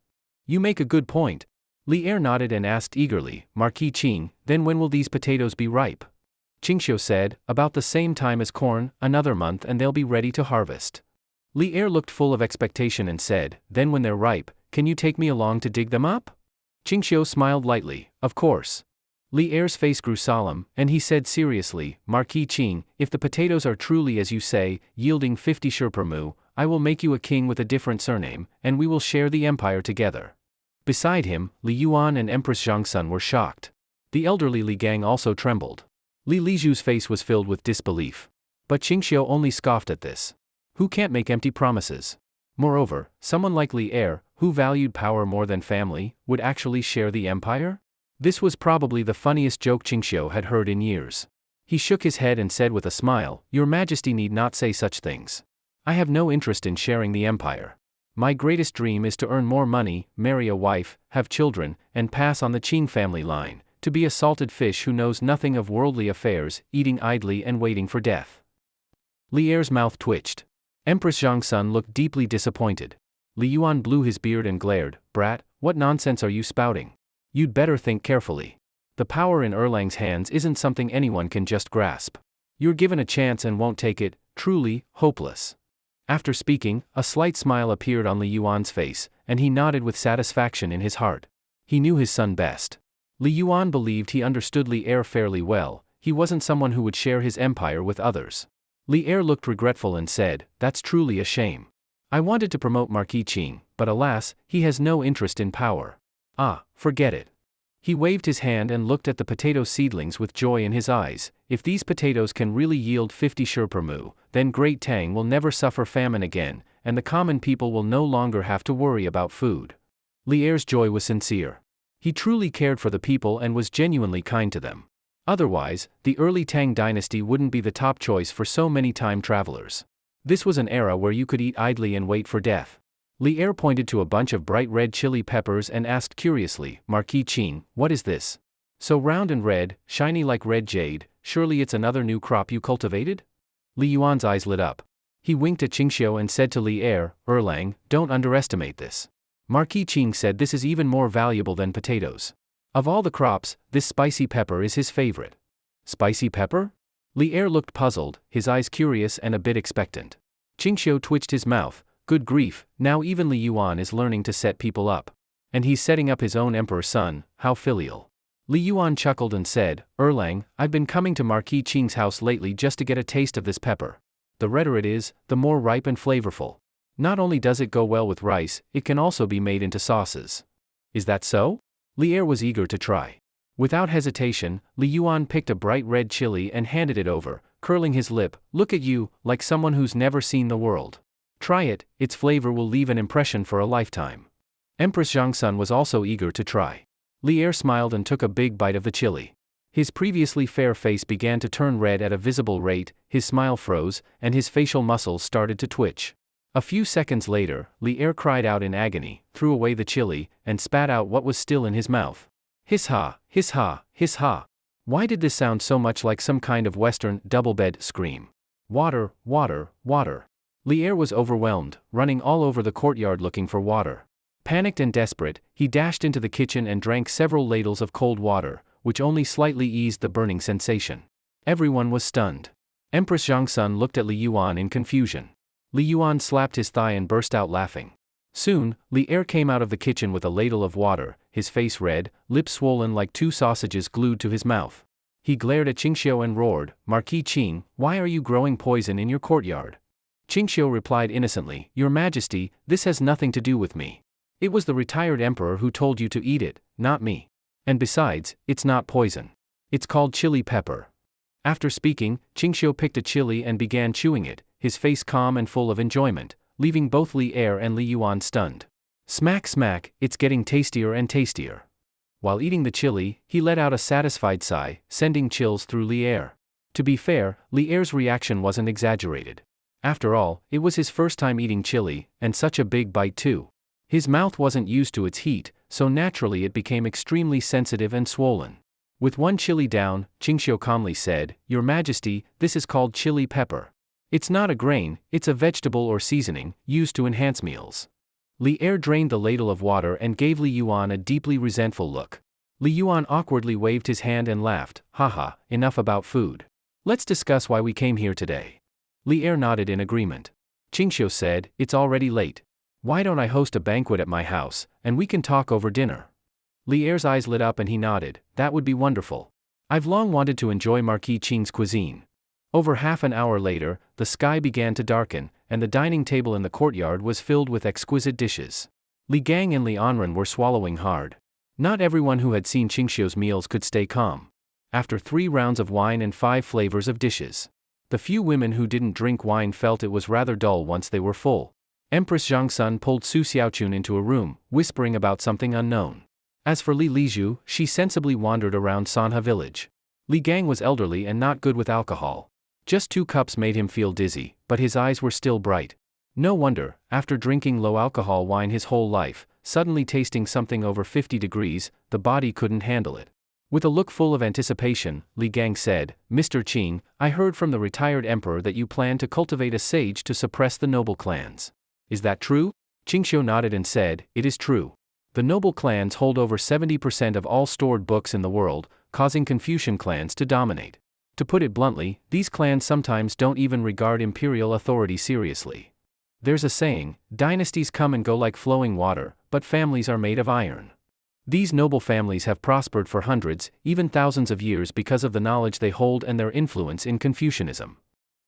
"You make a good point." Li Er nodded and asked eagerly, Marquis Ching, then when will these potatoes be ripe? Ching Shio said, about the same time as corn, another month and they'll be ready to harvest. Li Er looked full of expectation and said, then when they're ripe, can you take me along to dig them up? Ching Shio smiled lightly, of course. Li Er's face grew solemn, and he said seriously, Marquis Ching, if the potatoes are truly as you say, yielding 50 shur per mu, I will make you a king with a different surname, and we will share the empire together. Beside him, Li Yuan and Empress Zhongsun were shocked. The elderly Li Gang also trembled. Li Liju's face was filled with disbelief. But Ching Shio only scoffed at this. Who can't make empty promises? Moreover, someone like Li Er, who valued power more than family, would actually share the empire? This was probably the funniest joke Ching Shio had heard in years. He shook his head and said with a smile, Your Majesty need not say such things. I have no interest in sharing the empire. My greatest dream is to earn more money, marry a wife, have children, and pass on the Qing family line, to be a salted fish who knows nothing of worldly affairs, eating idly and waiting for death. Li Er's mouth twitched. Empress Zhongsun looked deeply disappointed. Li Yuan blew his beard and glared, Brat, what nonsense are you spouting? You'd better think carefully. The power in Erlang's hands isn't something anyone can just grasp. You're given a chance and won't take it, truly, hopeless. After speaking, a slight smile appeared on Li Yuan's face, and he nodded with satisfaction in his heart. He knew his son best. Li Yuan believed he understood Li Er fairly well, he wasn't someone who would share his empire with others. Li Er looked regretful and said, That's truly a shame. I wanted to promote Marquis Qing, but alas, he has no interest in power. Ah, forget it. He waved his hand and looked at the potato seedlings with joy in his eyes. If these potatoes can really yield 50 shur per mu, then Great Tang will never suffer famine again, and the common people will no longer have to worry about food. Li Er's joy was sincere. He truly cared for the people and was genuinely kind to them. Otherwise, the early Tang dynasty wouldn't be the top choice for so many time travelers. This was an era where you could eat idly and wait for death. Li Er pointed to a bunch of bright red chili peppers and asked curiously, Marquis Qing, what is this? So round and red, shiny like red jade, surely it's another new crop you cultivated? Li Yuan's eyes lit up. He winked at Ching Shio and said to Li Er, Erlang, don't underestimate this. Marquis Qing said this is even more valuable than potatoes. Of all the crops, this spicy pepper is his favorite. Spicy pepper? Li Er looked puzzled, his eyes curious and a bit expectant. Ching Shio twitched his mouth. Good grief, now even Li Yuan is learning to set people up. And he's setting up his own emperor's son, how filial. Li Yuan chuckled and said, Erlang, I've been coming to Marquis Qing's house lately just to get a taste of this pepper. The redder it is, the more ripe and flavorful. Not only does it go well with rice, it can also be made into sauces. Is that so? Li Er was eager to try. Without hesitation, Li Yuan picked a bright red chili and handed it over, curling his lip, look at you, like someone who's never seen the world. Try it, its flavor will leave an impression for a lifetime. Empress Zhongsun was also eager to try. Li Er smiled and took a big bite of the chili. His previously fair face began to turn red at a visible rate, his smile froze, and his facial muscles started to twitch. A few seconds later, Li Er cried out in agony, threw away the chili, and spat out what was still in his mouth. Hiss ha, hiss ha, hiss ha. Why did this sound so much like some kind of Western double-bed scream? Water, water, water. Li Er was overwhelmed, running all over the courtyard looking for water. Panicked and desperate, he dashed into the kitchen and drank several ladles of cold water, which only slightly eased the burning sensation. Everyone was stunned. Empress Zhongsun looked at Li Yuan in confusion. Li Yuan slapped his thigh and burst out laughing. Soon, Li Er came out of the kitchen with a ladle of water, his face red, lips swollen like two sausages glued to his mouth. He glared at Ching Shio and roared, Marquis Qing, why are you growing poison in your courtyard? Ching Shio replied innocently, Your Majesty, this has nothing to do with me. It was the retired emperor who told you to eat it, not me. And besides, it's not poison. It's called chili pepper. After speaking, Ching Shio picked a chili and began chewing it, his face calm and full of enjoyment, leaving both Li Er and Li Yuan stunned. Smack smack, it's getting tastier and tastier. While eating the chili, he let out a satisfied sigh, sending chills through Li Er. To be fair, Li Er's reaction wasn't exaggerated. After all, it was his first time eating chili, and such a big bite too. His mouth wasn't used to its heat, so naturally it became extremely sensitive and swollen. With one chili down, Ching Shio calmly said, Your Majesty, this is called chili pepper. It's not a grain, it's a vegetable or seasoning, used to enhance meals. Li Er drained the ladle of water and gave Li Yuan a deeply resentful look. Li Yuan awkwardly waved his hand and laughed. Haha, enough about food. Let's discuss why we came here today. Li Er nodded in agreement. Ching Shio said, it's already late. Why don't I host a banquet at my house, and we can talk over dinner? Li Er's eyes lit up and he nodded. That would be wonderful. I've long wanted to enjoy Marquis Ching's cuisine. Over half an hour later, the sky began to darken, and the dining table in the courtyard was filled with exquisite dishes. Li Gang and Li Anren were swallowing hard. Not everyone who had seen Ching Shio's meals could stay calm. After 3 rounds of wine and 5 flavors of dishes, the few women who didn't drink wine felt it was rather dull once they were full. Empress Zhangsun pulled Su Xiaochun into a room, whispering about something unknown. As for Li Lizhu, she sensibly wandered around Sanha village. Li Gang was elderly and not good with alcohol. Just 2 cups made him feel dizzy, but his eyes were still bright. No wonder, after drinking low-alcohol wine his whole life, suddenly tasting something over 50 degrees, the body couldn't handle it. With a look full of anticipation, Li Gang said, Mr. Qing, I heard from the retired emperor that you plan to cultivate a sage to suppress the noble clans. Is that true? Ching Shio nodded and said, it is true. The noble clans hold over 70% of all stored books in the world, causing Confucian clans to dominate. To put it bluntly, these clans sometimes don't even regard imperial authority seriously. There's a saying, dynasties come and go like flowing water, but families are made of iron. These noble families have prospered for hundreds, even thousands of years because of the knowledge they hold and their influence in Confucianism.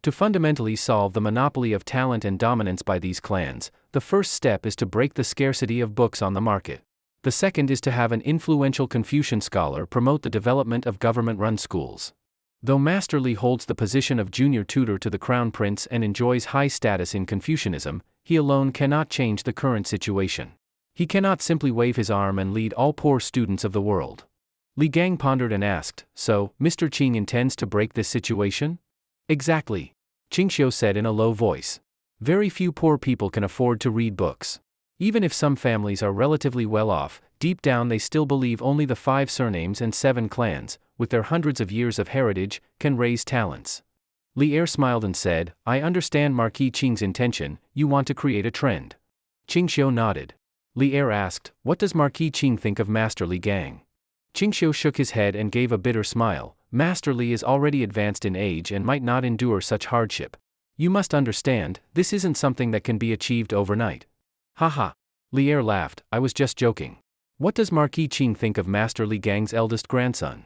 To fundamentally solve the monopoly of talent and dominance by these clans, the first step is to break the scarcity of books on the market. The second is to have an influential Confucian scholar promote the development of government-run schools. Though Master Li holds the position of junior tutor to the crown prince and enjoys high status in Confucianism, he alone cannot change the current situation. He cannot simply wave his arm and lead all poor students of the world. Li Gang pondered and asked, so, Mr. Qing intends to break this situation? Exactly. Ching Shio said in a low voice. Very few poor people can afford to read books. Even if some families are relatively well off, deep down they still believe only the 5 surnames and 7 clans, with their hundreds of years of heritage, can raise talents. Li Er smiled and said, I understand Marquis Qing's intention, you want to create a trend. Ching Shio nodded. Li Er asked, what does Marquis Qing think of Master Li Gang? Ching Shio shook his head and gave a bitter smile. Master Li is already advanced in age and might not endure such hardship. You must understand, this isn't something that can be achieved overnight. Haha. Li Er laughed, I was just joking. What does Marquis Qing think of Master Li Gang's eldest grandson?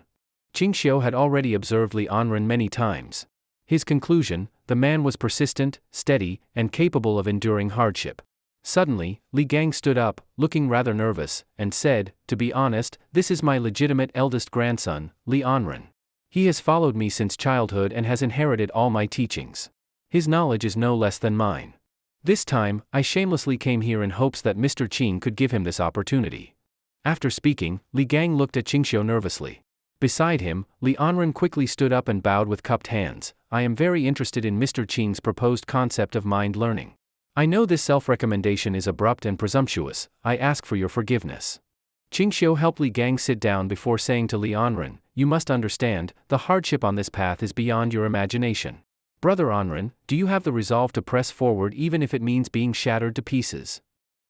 Ching Shio had already observed Li Anren many times. His conclusion, the man was persistent, steady, and capable of enduring hardship. Suddenly, Li Gang stood up, looking rather nervous, and said, to be honest, this is my legitimate eldest grandson, Li Anren. He has followed me since childhood and has inherited all my teachings. His knowledge is no less than mine. This time, I shamelessly came here in hopes that Mr. Qing could give him this opportunity. After speaking, Li Gang looked at Ching Shio nervously. Beside him, Li Anren quickly stood up and bowed with cupped hands. I am very interested in Mr. Qing's proposed concept of mind learning. I know this self-recommendation is abrupt and presumptuous, I ask for your forgiveness. Ching Shio helped Li Gang sit down before saying to Li Anren, you must understand, the hardship on this path is beyond your imagination. Brother Anren, do you have the resolve to press forward even if it means being shattered to pieces?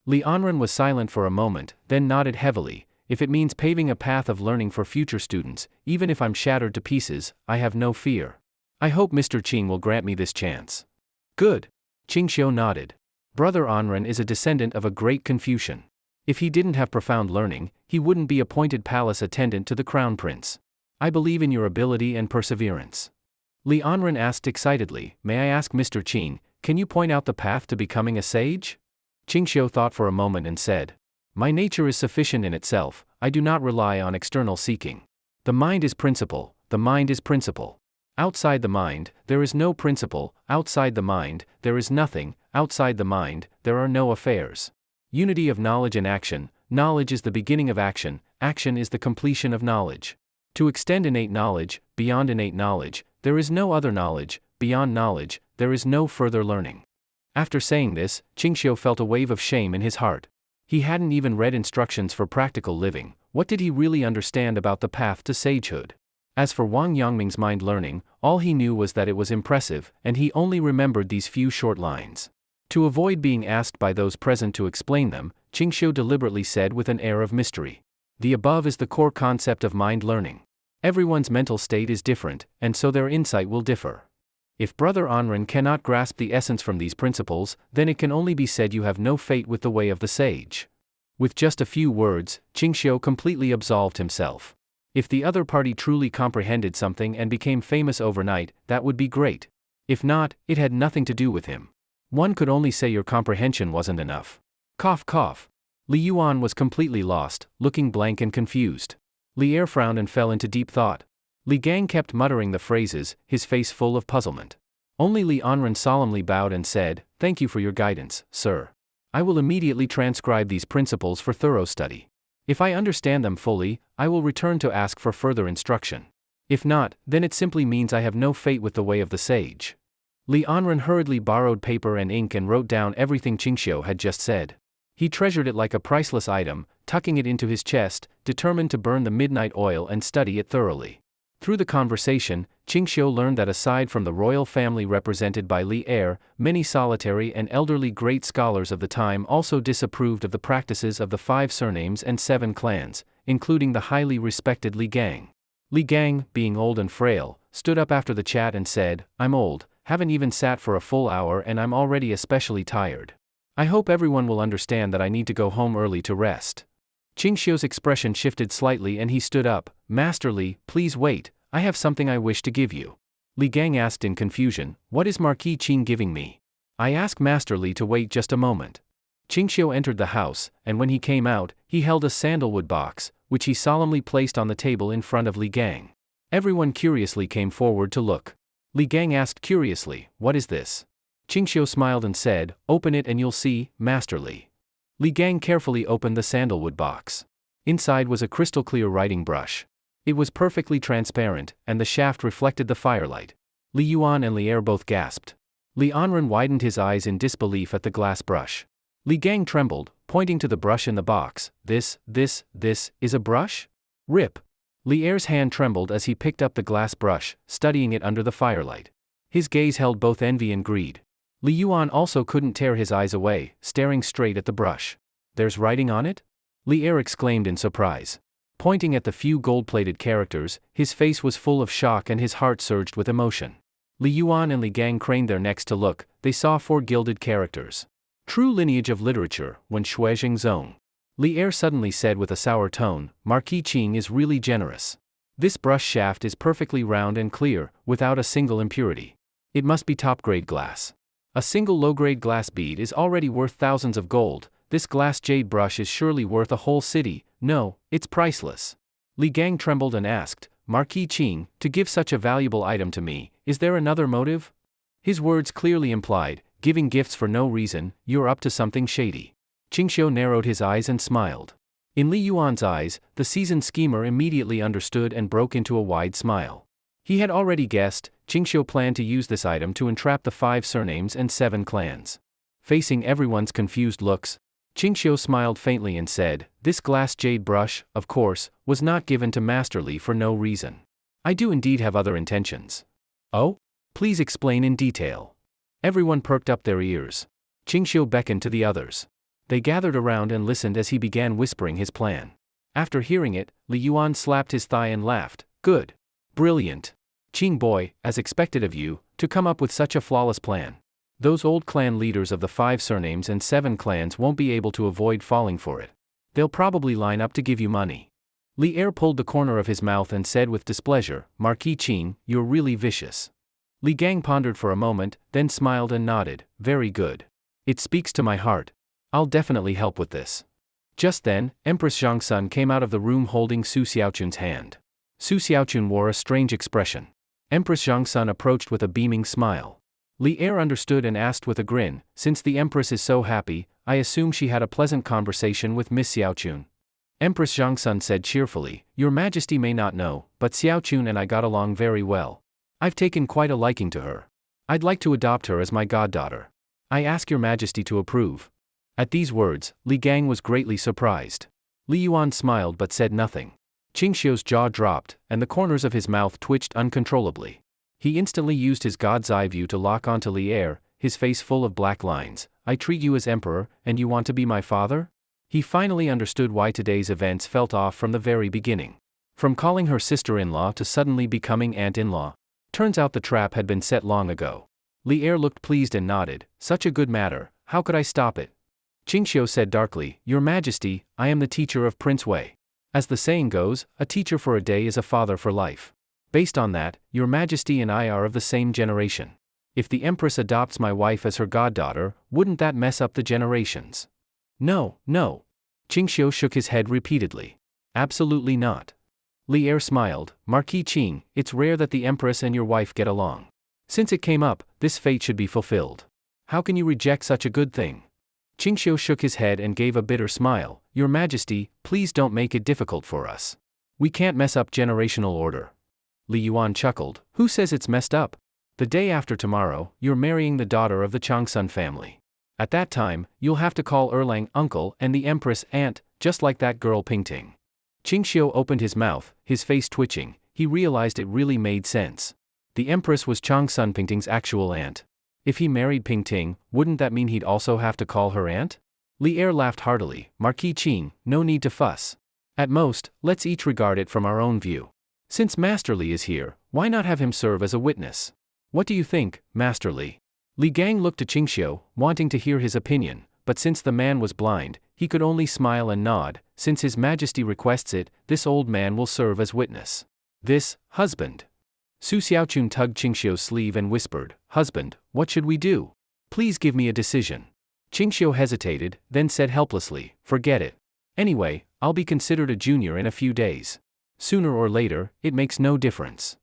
Li Anren was silent for a moment, then nodded heavily. If it means paving a path of learning for future students, even if I'm shattered to pieces, I have no fear. I hope Mr. Qing will grant me this chance. Good. Ching Shio nodded. Brother Anren is a descendant of a great Confucian. If he didn't have profound learning, he wouldn't be appointed palace attendant to the crown prince. I believe in your ability and perseverance. Li Anren asked excitedly, may I ask Mr. Qing, can you point out the path to becoming a sage? Ching Shio thought for a moment and said, my nature is sufficient in itself, I do not rely on external seeking. The mind is principle, the mind is principle. Outside the mind, there is no principle, outside the mind, there is nothing, outside the mind, there are no affairs. Unity of knowledge and action, knowledge is the beginning of action, action is the completion of knowledge. To extend innate knowledge, beyond innate knowledge, there is no other knowledge, beyond knowledge, there is no further learning. After saying this, Ching Shio felt a wave of shame in his heart. He hadn't even read instructions for practical living, what did he really understand about the path to sagehood? As for Wang Yangming's mind learning, all he knew was that it was impressive, and he only remembered these few short lines. To avoid being asked by those present to explain them, Ching Shio deliberately said with an air of mystery. The above is the core concept of mind learning. Everyone's mental state is different, and so their insight will differ. If Brother Onren cannot grasp the essence from these principles, then it can only be said you have no fate with the way of the sage. With just a few words, Ching Shio completely absolved himself. If the other party truly comprehended something and became famous overnight, that would be great. If not, it had nothing to do with him. One could only say your comprehension wasn't enough. Cough cough. Li Yuan was completely lost, looking blank and confused. Li Er frowned and fell into deep thought. Li Gang kept muttering the phrases, his face full of puzzlement. Only Li Onren solemnly bowed and said, "Thank you for your guidance, sir. I will immediately transcribe these principles for thorough study. If I understand them fully, I will return to ask for further instruction. If not, then it simply means I have no fate with the way of the sage." Li Onren hurriedly borrowed paper and ink and wrote down everything Ching Shio had just said. He treasured it like a priceless item, tucking it into his chest, determined to burn the midnight oil and study it thoroughly. Through the conversation, Ching Shio learned that aside from the royal family represented by Li Er, many solitary and elderly great scholars of the time also disapproved of the practices of the 5 surnames and 7 clans, including the highly respected Li Gang. Li Gang, being old and frail, stood up after the chat and said, "I'm old, haven't even sat for a full hour and I'm already especially tired. I hope everyone will understand that I need to go home early to rest." Ching Shio's expression shifted slightly and he stood up. "Master Li, please wait, I have something I wish to give you." Li Gang asked in confusion, "What is Marquis Ching giving me?" "I ask Master Li to wait just a moment." Ching Shio entered the house, and when he came out, he held a sandalwood box, which he solemnly placed on the table in front of Li Gang. Everyone curiously came forward to look. Li Gang asked curiously, "What is this?" Ching Shio smiled and said, "Open it and you'll see, Master Li." Li Gang carefully opened the sandalwood box. Inside was a crystal-clear writing brush. It was perfectly transparent, and the shaft reflected the firelight. Li Yuan and Li Er both gasped. Li Onren widened his eyes in disbelief at the glass brush. Li Gang trembled, pointing to the brush in the box. This is a brush? Rip. Li Er's hand trembled as he picked up the glass brush, studying it under the firelight. His gaze held both envy and greed. Li Yuan also couldn't tear his eyes away, staring straight at the brush. "There's writing on it?" Li Er exclaimed in surprise. Pointing at the few gold-plated characters, his face was full of shock and his heart surged with emotion. Li Yuan and Li Gang craned their necks to look. They saw 4 gilded characters. "True lineage of literature, when Shuizheng Zong." Li Er suddenly said with a sour tone, "Marquis Ching is really generous. This brush shaft is perfectly round and clear, without a single impurity. It must be top-grade glass. A single low-grade glass bead is already worth thousands of gold. This glass jade brush is surely worth a whole city. No, it's priceless." Li Gang trembled and asked, "Marquis Ching, to give such a valuable item to me, is there another motive?" His words clearly implied, "Giving gifts for no reason, you're up to something shady." Ching Shio narrowed his eyes and smiled. In Li Yuan's eyes, the seasoned schemer immediately understood and broke into a wide smile. He had already guessed. Ching Shio planned to use this item to entrap the 5 surnames and 7 clans. Facing everyone's confused looks, Ching Shio smiled faintly and said, "This glass jade brush, of course, was not given to Master Li for no reason. I do indeed have other intentions." "Oh? Please explain in detail." Everyone perked up their ears. Ching Shio beckoned to the others. They gathered around and listened as he began whispering his plan. After hearing it, Li Yuan slapped his thigh and laughed. "Good. Brilliant. Ching boy, as expected of you, to come up with such a flawless plan. Those old clan leaders of the 5 surnames and 7 clans won't be able to avoid falling for it. They'll probably line up to give you money." Li Er pulled the corner of his mouth and said with displeasure, "Marquis Ching, you're really vicious." Li Gang pondered for a moment, then smiled and nodded. "Very good. It speaks to my heart. I'll definitely help with this." Just then, Empress Zhangsun came out of the room holding Su Xiaochun's hand. Su Xiaochun wore a strange expression. Empress Zhangsun approached with a beaming smile. Li Er understood and asked with a grin, "Since the Empress is so happy, I assume she had a pleasant conversation with Miss Xiaochun." Empress Zhangsun said cheerfully, "Your Majesty may not know, but Xiaochun and I got along very well. I've taken quite a liking to her. I'd like to adopt her as my goddaughter. I ask your Majesty to approve." At these words, Li Gang was greatly surprised. Li Yuan smiled but said nothing. Ching Shio's jaw dropped, and the corners of his mouth twitched uncontrollably. He instantly used his God's eye view to lock onto Li Er. his face full of black lines. I treat you as emperor, and you want to be my father? He finally understood why today's events felt off from the very beginning. From calling her sister-in-law to suddenly becoming aunt-in-law. Turns out the trap had been set long ago. Li Er looked pleased and nodded. Such a good matter, how could I stop it? Ching Shio said darkly, Your Majesty, I am the teacher of Prince Wei. As the saying goes, a teacher for a day is a father for life. Based on that, Your Majesty and I are of the same generation. If the Empress adopts my wife as her goddaughter, wouldn't that mess up the generations? No, no. Ching Shio shook his head repeatedly. Absolutely not. Li Er smiled, Marquis Qing, it's rare that the Empress and your wife get along. Since it came up, this fate should be fulfilled. How can you reject such a good thing? Ching Shio shook his head and gave a bitter smile, Your Majesty, please don't make it difficult for us. We can't mess up generational order. Li Yuan chuckled, Who says it's messed up? The day after tomorrow, you're marrying the daughter of the Changsun family. At that time, you'll have to call Erlang uncle and the Empress aunt, just like that girl Pingting. Ching Shio opened his mouth, his face twitching. He realized it really made sense. The Empress was Changsun Pingting's actual aunt. If he married Pingting, wouldn't that mean he'd also have to call her aunt? Li Er laughed heartily, Marquis Qing, no need to fuss. At most, let's each regard it from our own view. Since Master Li is here, why not have him serve as a witness? What do you think, Master Li? Li Gang looked to Ching Shio, wanting to hear his opinion, but since the man was blind, he could only smile and nod. Since His Majesty requests it, this old man will serve as witness. This, husband. Su Xiaochun tugged Ching Shio's sleeve and whispered, Husband, what should we do? Please give me a decision. Ching Shio hesitated, then said helplessly, Forget it. Anyway, I'll be considered a junior in a few days. Sooner or later, it makes no difference.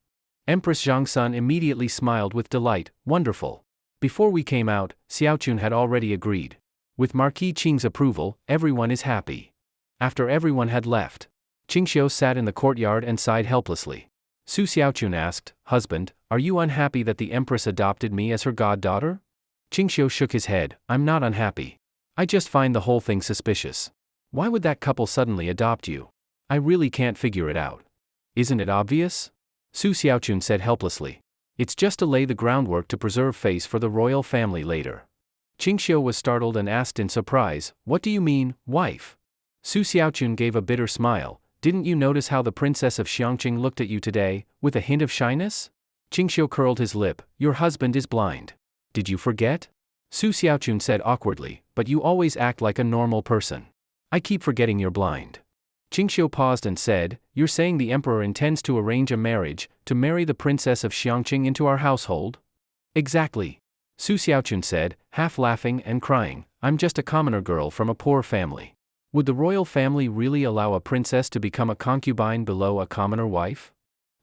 Empress Zhangsun immediately smiled with delight, Wonderful. Before we came out, Xiaochun had already agreed. With Marquis Qing's approval, everyone is happy. After everyone had left, Ching Shio sat in the courtyard and sighed helplessly. Su Xiaochun asked, Husband, are you unhappy that the Empress adopted me as her goddaughter? Ching Shio shook his head, I'm not unhappy. I just find the whole thing suspicious. Why would that couple suddenly adopt you? I really can't figure it out. Isn't it obvious? Su Xiaochun said helplessly. It's just to lay the groundwork to preserve face for the royal family later. Ching Shio was startled and asked in surprise, What do you mean, wife? Su Xiaochun gave a bitter smile. Didn't you notice how the princess of Xiangqing looked at you today, with a hint of shyness? Ching Shio curled his lip, Your husband is blind. Did you forget? Su Xiaochun said awkwardly, But you always act like a normal person. I keep forgetting you're blind. Ching Shio paused and said, You're saying the emperor intends to arrange a marriage, to marry the princess of Xiangqing into our household? Exactly. Su Xiaochun said, half laughing and crying, I'm just a commoner girl from a poor family. Would the royal family really allow a princess to become a concubine below a commoner wife?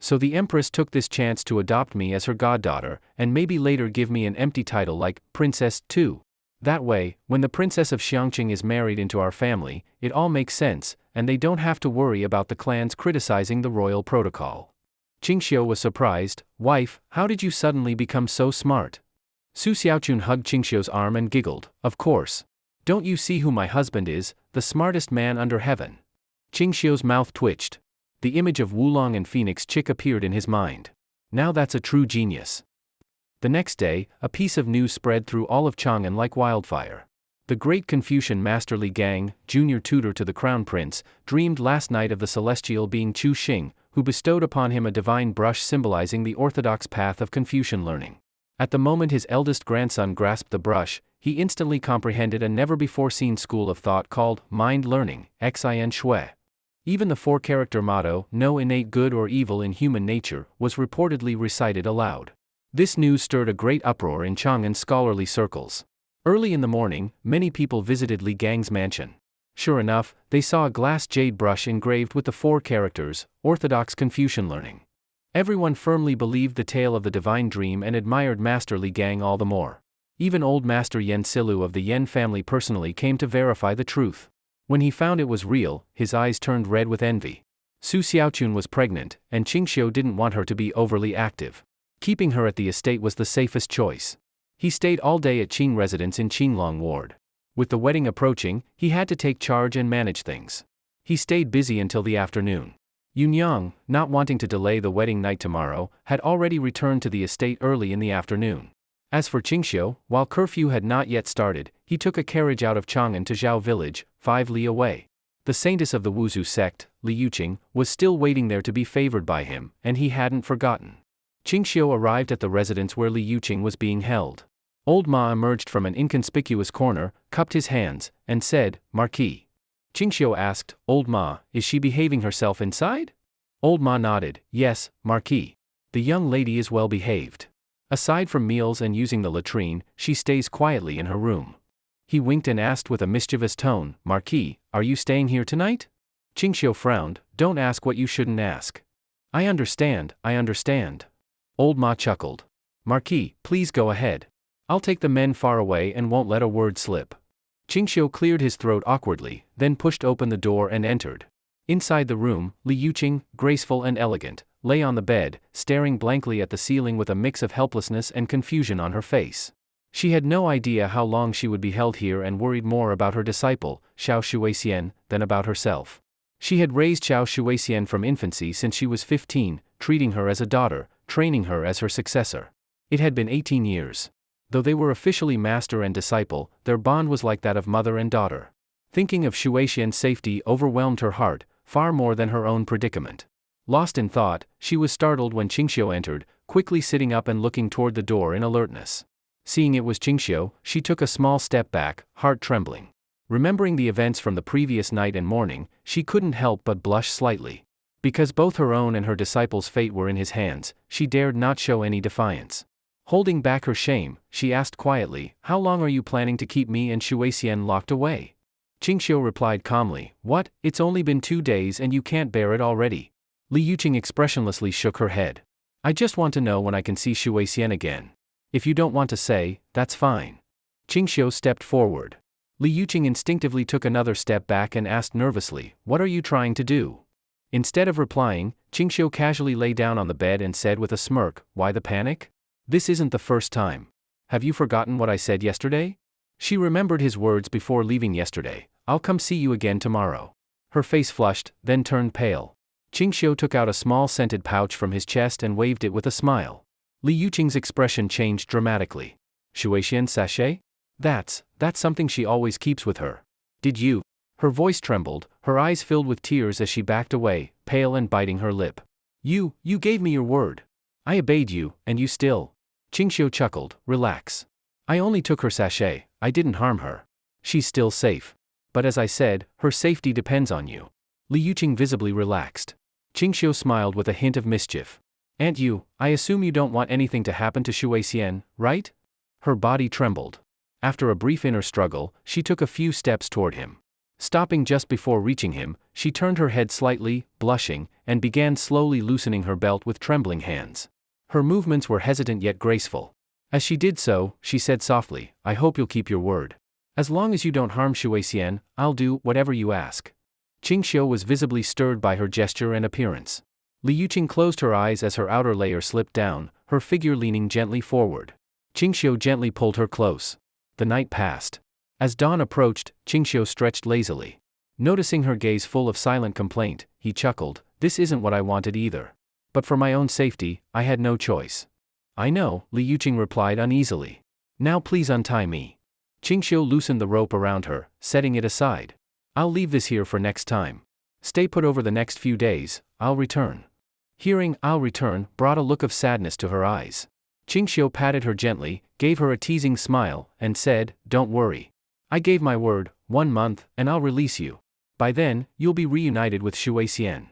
So the empress took this chance to adopt me as her goddaughter, and maybe later give me an empty title like princess too. That way, when the princess of Xiangqing is married into our family, it all makes sense, and they don't have to worry about the clans criticizing the royal protocol. Ching Shio was surprised, Wife, how did you suddenly become so smart? Su Xiaochun hugged Ching Shio's arm and giggled, Of course. Don't you see who my husband is, the smartest man under heaven? Ching Shio's mouth twitched. The image of Wulong and Phoenix Chick appeared in his mind. Now that's a true genius. The next day, a piece of news spread through all of Chang'an like wildfire. The great Confucian Master Li Gang, junior tutor to the crown prince, dreamed last night of the celestial being Chu Xing, who bestowed upon him a divine brush symbolizing the orthodox path of Confucian learning. At the moment his eldest grandson grasped the brush, he instantly comprehended a never-before-seen school of thought called mind learning, Xin Shui. Even the four-character motto, no innate good or evil in human nature, was reportedly recited aloud. This news stirred a great uproar in Chang'an scholarly circles. Early in the morning, many people visited Li Gang's mansion. Sure enough, they saw a glass jade brush engraved with the four characters, orthodox Confucian learning. Everyone firmly believed the tale of the divine dream and admired Master Li Gang all the more. Even old Master Yen Silu of the Yen family personally came to verify the truth. When he found it was real, his eyes turned red with envy. Su Xiaochun was pregnant, and Ching Shio didn't want her to be overly active. Keeping her at the estate was the safest choice. He stayed all day at Qing residence in Qinglong Ward. With the wedding approaching, he had to take charge and manage things. He stayed busy until the afternoon. Yunyang, not wanting to delay the wedding night tomorrow, had already returned to the estate early in the afternoon. As for Ching Shio, while curfew had not yet started, he took a carriage out of Chang'an to Zhao village, 5 li away. The saintess of the Wuzhu sect, Li Yuqing, was still waiting there to be favored by him, and he hadn't forgotten. Ching Shio arrived at the residence where Li Yuqing was being held. Old Ma emerged from an inconspicuous corner, cupped his hands, and said, "Marquis." Ching Shio asked, "Old Ma, is she behaving herself inside?" Old Ma nodded, "Yes, Marquis. The young lady is well behaved. Aside from meals and using the latrine, she stays quietly in her room." He winked and asked with a mischievous tone, "Marquis, are you staying here tonight?" Ching Shio frowned, "Don't ask what you shouldn't ask." I understand. Old Ma chuckled. "Marquis, please go ahead. I'll take the men far away and won't let a word slip." Ching Shio cleared his throat awkwardly, then pushed open the door and entered. Inside the room, Li Yuqing, graceful and elegant, lay on the bed, staring blankly at the ceiling with a mix of helplessness and confusion on her face. She had no idea how long she would be held here and worried more about her disciple, Xiao Shuixian, than about herself. She had raised Xiao Shuixian from infancy since she was 15, treating her as a daughter, training her as her successor. It had been 18 years. Though they were officially master and disciple, their bond was like that of mother and daughter. Thinking of Shuixian's safety overwhelmed her heart, far more than her own predicament. Lost in thought, she was startled when Ching Shio entered, quickly sitting up and looking toward the door in alertness. Seeing it was Ching Shio, she took a small step back, heart trembling. Remembering the events from the previous night and morning, she couldn't help but blush slightly. Because both her own and her disciple's fate were in his hands, she dared not show any defiance. Holding back her shame, she asked quietly, "How long are you planning to keep me and Shuixian locked away?" Ching Shio replied calmly, "What, it's only been 2 days and you can't bear it already?" Li Yuqing expressionlessly shook her head. "I just want to know when I can see Shuixian again. If you don't want to say, that's fine." Ching Shio stepped forward. Li Yuqing instinctively took another step back and asked nervously, "What are you trying to do?" Instead of replying, Ching Shio casually lay down on the bed and said with a smirk, "Why the panic? This isn't the first time. Have you forgotten what I said yesterday?" She remembered his words before leaving yesterday, "I'll come see you again tomorrow." Her face flushed, then turned pale. Ching Shio took out a small scented pouch from his chest and waved it with a smile. Li Yuqing's expression changed dramatically. "Shuixian sachet? That's something she always keeps with her. Did you?" Her voice trembled, her eyes filled with tears as she backed away, pale and biting her lip. You gave me your word. I obeyed you, and you still." Ching Shio chuckled, "Relax. I only took her sachet, I didn't harm her. She's still safe. But as I said, her safety depends on you." Li Yuqing visibly relaxed. Ching Shio smiled with a hint of mischief. "And you, I assume you don't want anything to happen to Shuixian, right?" Her body trembled. After a brief inner struggle, she took a few steps toward him. Stopping just before reaching him, she turned her head slightly, blushing, and began slowly loosening her belt with trembling hands. Her movements were hesitant yet graceful. As she did so, she said softly, "I hope you'll keep your word. As long as you don't harm Shuixian, I'll do whatever you ask." Ching Shio was visibly stirred by her gesture and appearance. Li Yuqing closed her eyes as her outer layer slipped down, her figure leaning gently forward. Ching Shio gently pulled her close. The night passed. As dawn approached, Ching Shio stretched lazily. Noticing her gaze full of silent complaint, he chuckled, "This isn't what I wanted either. But for my own safety, I had no choice." "I know," Li Yuqing replied uneasily. "Now please untie me." Ching Shio loosened the rope around her, setting it aside. "I'll leave this here for next time. Stay put over the next few days, I'll return." Hearing "I'll return" brought a look of sadness to her eyes. Ching Shio patted her gently, gave her a teasing smile, and said, "Don't worry. I gave my word, 1 month, and I'll release you. By then, you'll be reunited with Shuixian."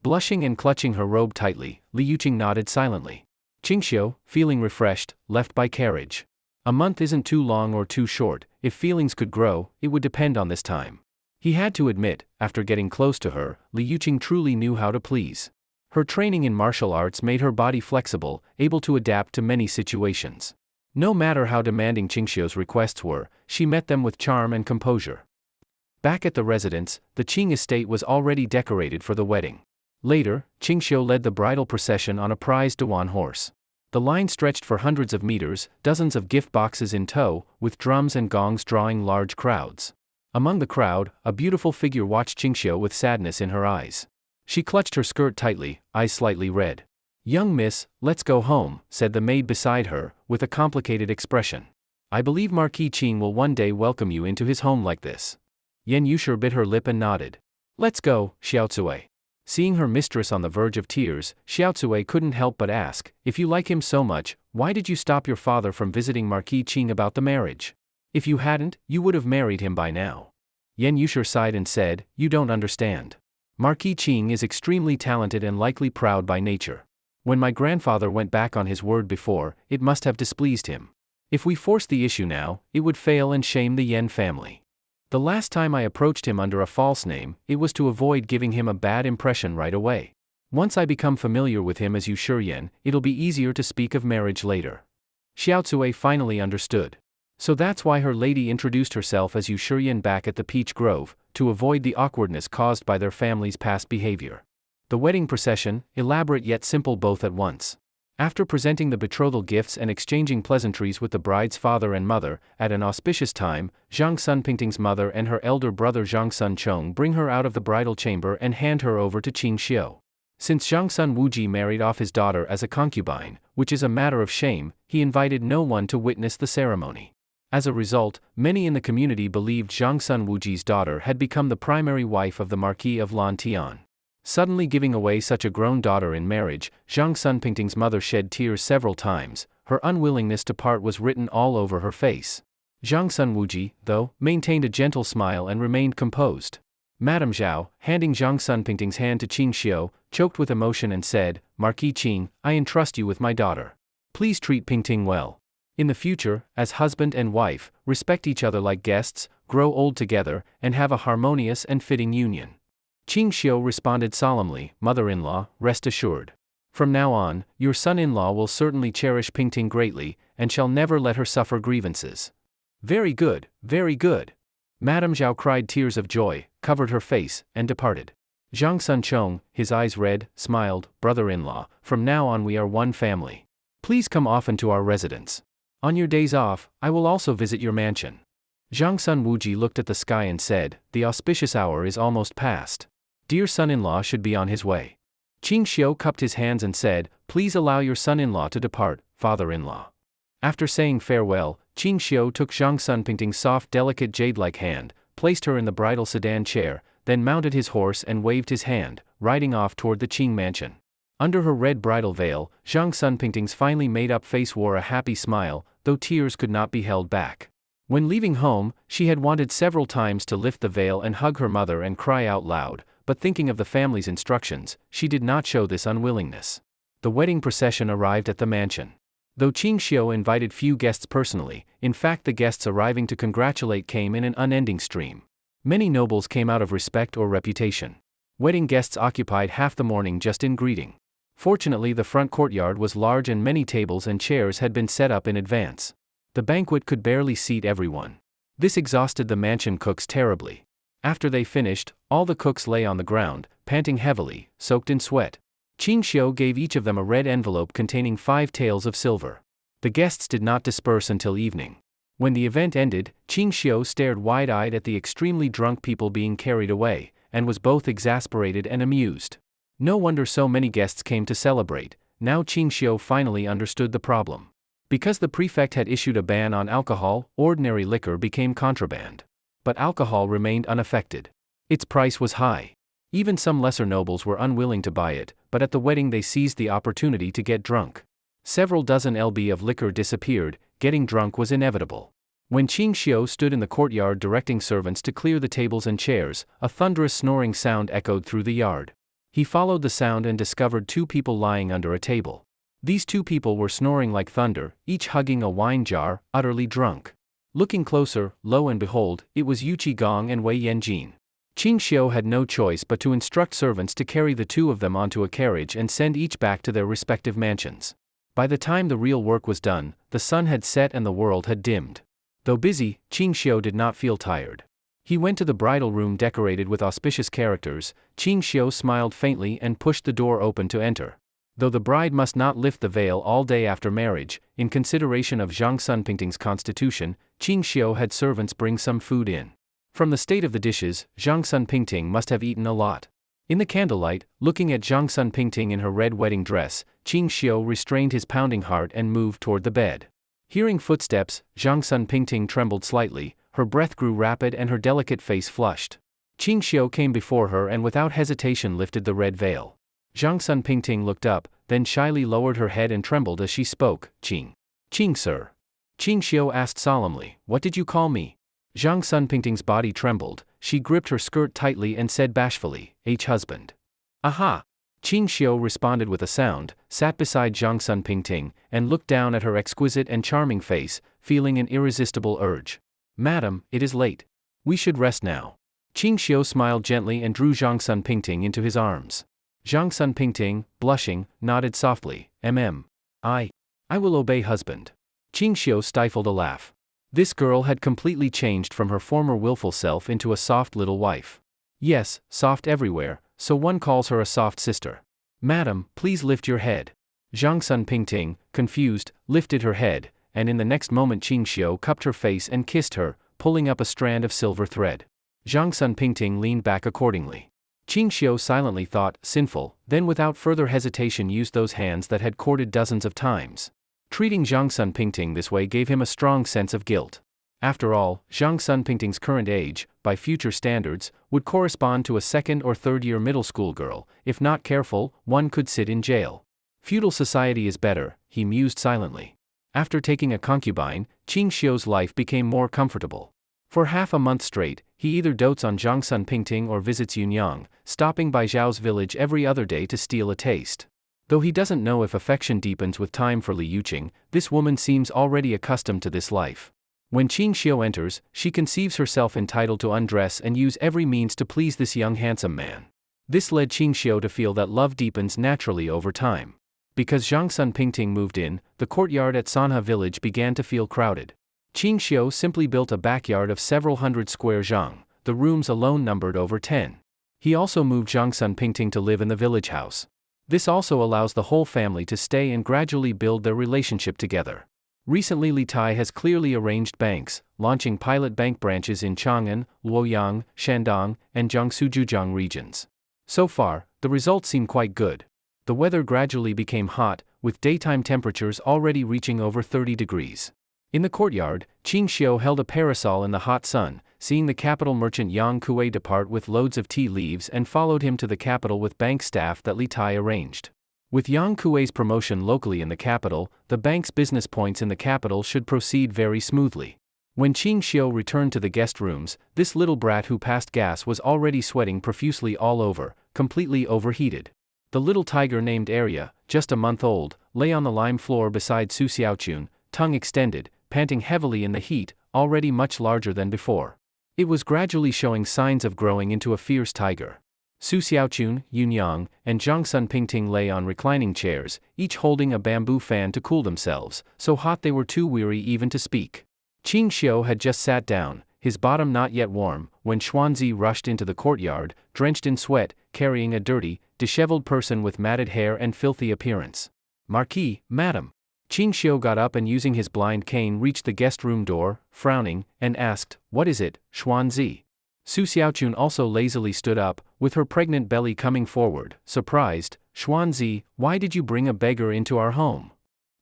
Blushing and clutching her robe tightly, Li Yuqing nodded silently. Ching Shio, feeling refreshed, left by carriage. A month isn't too long or too short. If feelings could grow, it would depend on this time. He had to admit, after getting close to her, Li Yuqing truly knew how to please. Her training in martial arts made her body flexible, able to adapt to many situations. No matter how demanding Ching Shio's requests were, she met them with charm and composure. Back at the residence, the Qing estate was already decorated for the wedding. Later, Ching Shio led the bridal procession on a prized Dewan horse. The line stretched for hundreds of meters, dozens of gift boxes in tow, with drums and gongs drawing large crowds. Among the crowd, a beautiful figure watched Ching Shio with sadness in her eyes. She clutched her skirt tightly, eyes slightly red. "Young miss, let's go home," said the maid beside her, with a complicated expression. I believe Marquis Ching will one day welcome you into his home like this. Yan Yushir bit her lip and nodded. Let's go, Xiaotsui. Seeing her mistress on the verge of tears, Xiaotsui couldn't help but ask, if you like him so much, why did you stop your father from visiting Marquis Ching about the marriage? If you hadn't, you would have married him by now. Yan Yushir sighed and said, you don't understand. Marquis Ching is extremely talented and likely proud by nature. When my grandfather went back on his word before, it must have displeased him. If we force the issue now, it would fail and shame the Yan family. The last time I approached him under a false name, it was to avoid giving him a bad impression right away. Once I become familiar with him as Yu Shuryan, it'll be easier to speak of marriage later. Xiaotsui finally understood. So that's why her lady introduced herself as Yu Shuryan back at the Peach Grove, to avoid the awkwardness caused by their family's past behavior. The wedding procession, elaborate yet simple both at once. After presenting the betrothal gifts and exchanging pleasantries with the bride's father and mother, at an auspicious time, Zhang Sunpingting's mother and her elder brother Zhang Sun Chong bring her out of the bridal chamber and hand her over to Ching Shio. Since Zhang Sun Wuji married off his daughter as a concubine, which is a matter of shame, he invited no one to witness the ceremony. As a result, many in the community believed Zhang Sun Wuji's daughter had become the primary wife of the Marquis of Lan Tian. Suddenly giving away such a grown daughter in marriage, Zhang Sunpingting's mother shed tears several times. Her unwillingness to part was written all over her face. Zhang Sun Wuji, though, maintained a gentle smile and remained composed. Madame Zhao, handing Zhang Sunpingting's hand to Ching Shio, choked with emotion and said, Marquis Ching, I entrust you with my daughter. Please treat Pingting well. In the future, as husband and wife, respect each other like guests, grow old together, and have a harmonious and fitting union. Ching Shio responded solemnly, Mother-in-law, rest assured. From now on, your son-in-law will certainly cherish Pingting greatly, and shall never let her suffer grievances. Very good, very good. Madame Zhao cried tears of joy, covered her face, and departed. Zhang Sun Chong, his eyes red, smiled, brother-in-law, from now on we are one family. Please come often to our residence. On your days off, I will also visit your mansion. Zhang Sun Wuji looked at the sky and said, the auspicious hour is almost past. Dear son-in-law should be on his way. Ching Shio cupped his hands and said, please allow your son-in-law to depart, father-in-law. After saying farewell, Ching Shio took Zhang Sunpingting's soft delicate jade-like hand, placed her in the bridal sedan chair, then mounted his horse and waved his hand, riding off toward the Ching mansion. Under her red bridal veil, Zhang Sunpingting's finely made-up face wore a happy smile, though tears could not be held back. When leaving home, she had wanted several times to lift the veil and hug her mother and cry out loud, but thinking of the family's instructions, she did not show this unwillingness. The wedding procession arrived at the mansion. Though Ching Shio invited few guests personally, in fact the guests arriving to congratulate came in an unending stream. Many nobles came out of respect or reputation. Wedding guests occupied half the morning just in greeting. Fortunately the front courtyard was large and many tables and chairs had been set up in advance. The banquet could barely seat everyone. This exhausted the mansion cooks terribly. After they finished, all the cooks lay on the ground, panting heavily, soaked in sweat. Ching Shio gave each of them a red envelope containing 5 taels of silver. The guests did not disperse until evening. When the event ended, Ching Shio stared wide-eyed at the extremely drunk people being carried away, and was both exasperated and amused. No wonder so many guests came to celebrate. Now Ching Shio finally understood the problem. Because the prefect had issued a ban on alcohol, ordinary liquor became contraband. But alcohol remained unaffected. Its price was high. Even some lesser nobles were unwilling to buy it, but at the wedding they seized the opportunity to get drunk. Several dozen lb of liquor disappeared, getting drunk was inevitable. When Ching Shio stood in the courtyard directing servants to clear the tables and chairs, a thunderous snoring sound echoed through the yard. He followed the sound and discovered 2 people lying under a table. These 2 people were snoring like thunder, each hugging a wine jar, utterly drunk. Looking closer, lo and behold, it was Yu Qigong and Wei Yanjin. Ching Shio had no choice but to instruct servants to carry the 2 of them onto a carriage and send each back to their respective mansions. By the time the real work was done, the sun had set and the world had dimmed. Though busy, Ching Shio did not feel tired. He went to the bridal room decorated with auspicious characters. Ching Shio smiled faintly and pushed the door open to enter. Though the bride must not lift the veil all day after marriage, in consideration of Zhang Sunpingting's constitution, Ching Shio had servants bring some food in. From the state of the dishes, Zhang Sunpingting must have eaten a lot. In the candlelight, looking at Zhang Sunpingting in her red wedding dress, Ching Shio restrained his pounding heart and moved toward the bed. Hearing footsteps, Zhang Sun Pingting trembled slightly, her breath grew rapid and her delicate face flushed. Ching Shio came before her and without hesitation lifted the red veil. Zhang Sun Pingting looked up, then shyly lowered her head and trembled as she spoke, Ching, sir. Ching Shio asked solemnly, what did you call me? Zhang Sun Pingting's body trembled, she gripped her skirt tightly and said bashfully, husband. Aha! Ching Shio responded with a sound, sat beside Zhang Sun Pingting, and looked down at her exquisite and charming face, feeling an irresistible urge. Madam, it is late. We should rest now. Ching Shio smiled gently and drew Zhang Sun Pingting into his arms. Zhang Sun Pingting, blushing, nodded softly, I will obey husband. Ching Shio stifled a laugh. This girl had completely changed from her former willful self into a soft little wife. Yes, soft everywhere, so one calls her a soft sister. Madam, please lift your head. Zhang Sun Pingting, confused, lifted her head, and in the next moment Ching Shio cupped her face and kissed her, pulling up a strand of silver thread. Zhang Sun Pingting leaned back accordingly. Ching Shio silently thought, sinful, then without further hesitation used those hands that had courted dozens of times. Treating Zhang Sun Pingting this way gave him a strong sense of guilt. After all, Zhang Sun Pingting's current age, by future standards, would correspond to a second or third year middle school girl. If not careful, one could sit in jail. Feudal society is better, he mused silently. After taking a concubine, Ching Shio's life became more comfortable. For half a month straight, he either dotes on Zhang Sun Pingting or visits Yunyang, stopping by Zhao's village every other day to steal a taste. Though he doesn't know if affection deepens with time for Li Yuqing, this woman seems already accustomed to this life. When Ching Shio enters, she conceives herself entitled to undress and use every means to please this young handsome man. This led Ching Shio to feel that love deepens naturally over time. Because Zhang Sun Pingting moved in, the courtyard at Sanha village began to feel crowded. Ching Shio simply built a backyard of several hundred square zhang, the rooms alone numbered over 10. He also moved Zhang Sun Pingting to live in the village house. This also allows the whole family to stay and gradually build their relationship together. Recently Li Tai has clearly arranged banks, launching pilot bank branches in Chang'an, Luoyang, Shandong, and Jiangsu-Zhujiang regions. So far, the results seem quite good. The weather gradually became hot, with daytime temperatures already reaching over 30 degrees. In the courtyard, Ching Shio held a parasol in the hot sun, seeing the capital merchant Yang Kuei depart with loads of tea leaves and followed him to the capital with bank staff that Li Tai arranged. With Yang Kuei's promotion locally in the capital, the bank's business points in the capital should proceed very smoothly. When Ching Shio returned to the guest rooms, this little brat who passed gas was already sweating profusely all over, completely overheated. The little tiger named Arya, just a month old, lay on the lime floor beside Su Xiaochun, tongue extended, panting heavily in the heat, already much larger than before. It was gradually showing signs of growing into a fierce tiger. Su Xiaochun, Yunyang, and Zhang Sun Pingting lay on reclining chairs, each holding a bamboo fan to cool themselves, so hot they were too weary even to speak. Ching Shio had just sat down, his bottom not yet warm, when Xuanzi rushed into the courtyard, drenched in sweat, carrying a dirty, disheveled person with matted hair and filthy appearance. Marquis, madam. Ching Shio got up and using his blind cane reached the guest room door, frowning, and asked, "What is it, Xuanzi?" Su Xiaochun also lazily stood up, with her pregnant belly coming forward, surprised. "Xuanzi, why did you bring a beggar into our home?"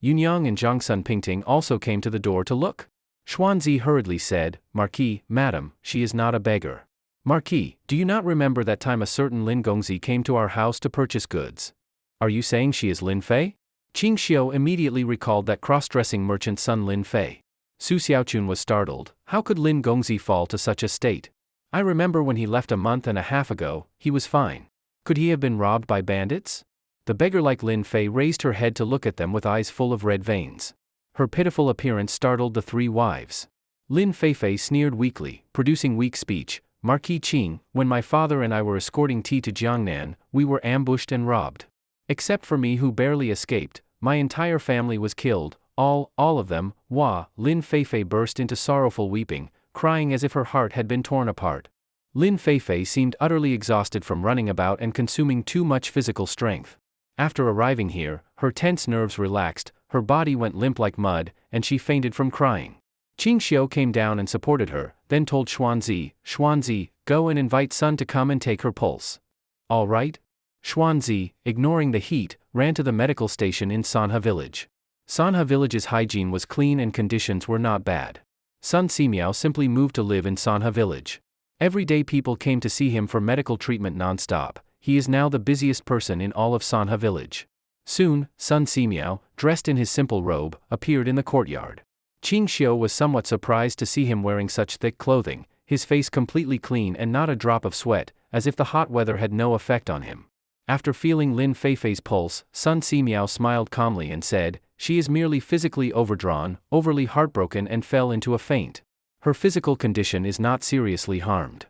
Yunyang and Zhang Sun Pingting also came to the door to look. Xuanzi hurriedly said, "Marquis, madam, she is not a beggar." "Marquis, do you not remember that time a certain Lin Gongzi came to our house to purchase goods? Are you saying she is Lin Fei?" Ching Shio immediately recalled that cross-dressing merchant son Lin Fei. Su Xiaochun was startled. How could Lin Gongzi fall to such a state? I remember when he left a month and a half ago, he was fine. Could he have been robbed by bandits? The beggar-like Lin Fei raised her head to look at them with eyes full of red veins. Her pitiful appearance startled the three wives. Lin Feifei sneered weakly, producing weak speech. "Marquis Qing, when my father and I were escorting tea to Jiangnan, we were ambushed and robbed. Except for me who barely escaped, my entire family was killed, all of them." Wah! Lin Feifei burst into sorrowful weeping, crying as if her heart had been torn apart. Lin Feifei seemed utterly exhausted from running about and consuming too much physical strength. After arriving here, her tense nerves relaxed, her body went limp like mud, and she fainted from crying. Ching Shio came down and supported her, then told Xuanzi, "Xuanzi, go and invite Sun to come and take her pulse." "All right." Xuanzi, ignoring the heat, ran to the medical station in Sanha village. Sanha village's hygiene was clean and conditions were not bad. Sun Simiao simply moved to live in Sanha village. Every day people came to see him for medical treatment non-stop. He is now the busiest person in all of Sanha village. Soon, Sun Simiao, dressed in his simple robe, appeared in the courtyard. Ching Shio was somewhat surprised to see him wearing such thick clothing, his face completely clean and not a drop of sweat, as if the hot weather had no effect on him. After feeling Lin Feifei's pulse, Sun Simiao smiled calmly and said, "She is merely physically overdrawn, overly heartbroken and fell into a faint. Her physical condition is not seriously harmed."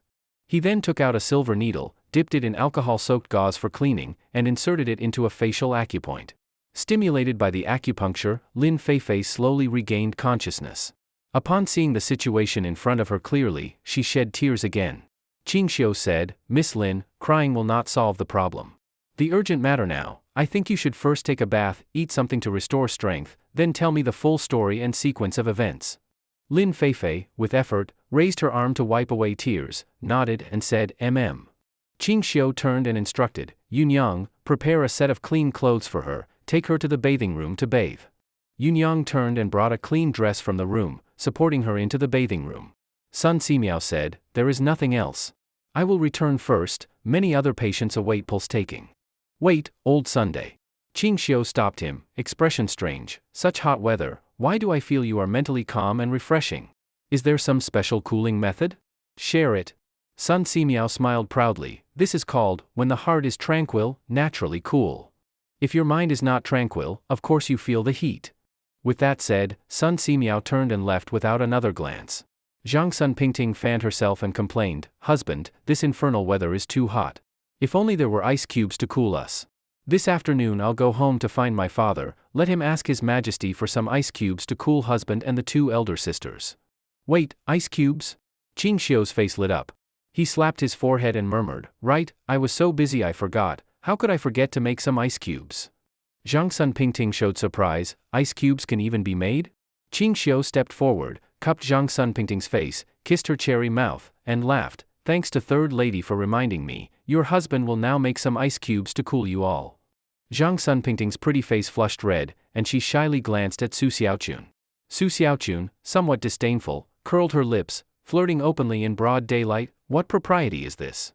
He then took out a silver needle, dipped it in alcohol-soaked gauze for cleaning, and inserted it into a facial acupoint. Stimulated by the acupuncture, Lin Feifei slowly regained consciousness. Upon seeing the situation in front of her clearly, she shed tears again. Ching Shio said, "Miss Lin, crying will not solve the problem. The urgent matter now, I think you should first take a bath, eat something to restore strength, then tell me the full story and sequence of events." Lin Feifei, with effort, raised her arm to wipe away tears, nodded and said, Ching Shio turned and instructed, "Yunyang, prepare a set of clean clothes for her, take her to the bathing room to bathe." Yunyang turned and brought a clean dress from the room, supporting her into the bathing room. Sun Simiao said, "There is nothing else. I will return first, many other patients await pulse taking." "Wait, old Sunday." Ching Shio stopped him, expression strange, "Such hot weather, why do I feel you are mentally calm and refreshing? Is there some special cooling method? Share it." Sun Simiao smiled proudly, "This is called, when the heart is tranquil, naturally cool. If your mind is not tranquil, of course you feel the heat." With that said, Sun Simiao turned and left without another glance. Zhang Sun Pingting fanned herself and complained, "Husband, this infernal weather is too hot. If only there were ice cubes to cool us. This afternoon I'll go home to find my father, let him ask His Majesty for some ice cubes to cool husband and the two elder sisters." "Wait, ice cubes?" Ching Shio's face lit up. He slapped his forehead and murmured, "Right, I was so busy I forgot. How could I forget to make some ice cubes?" Zhang Sun Pingting showed surprise, "Ice cubes can even be made?" Ching Shio stepped forward, cupped Zhang Sun Pingting's face, kissed her cherry mouth, and laughed, "Thanks to Third Lady for reminding me, your husband will now make some ice cubes to cool you all." Zhang Sun Pingting's pretty face flushed red, and she shyly glanced at Su Xiaochun. Su Xiaochun, somewhat disdainful, curled her lips, flirting openly in broad daylight. What propriety is this?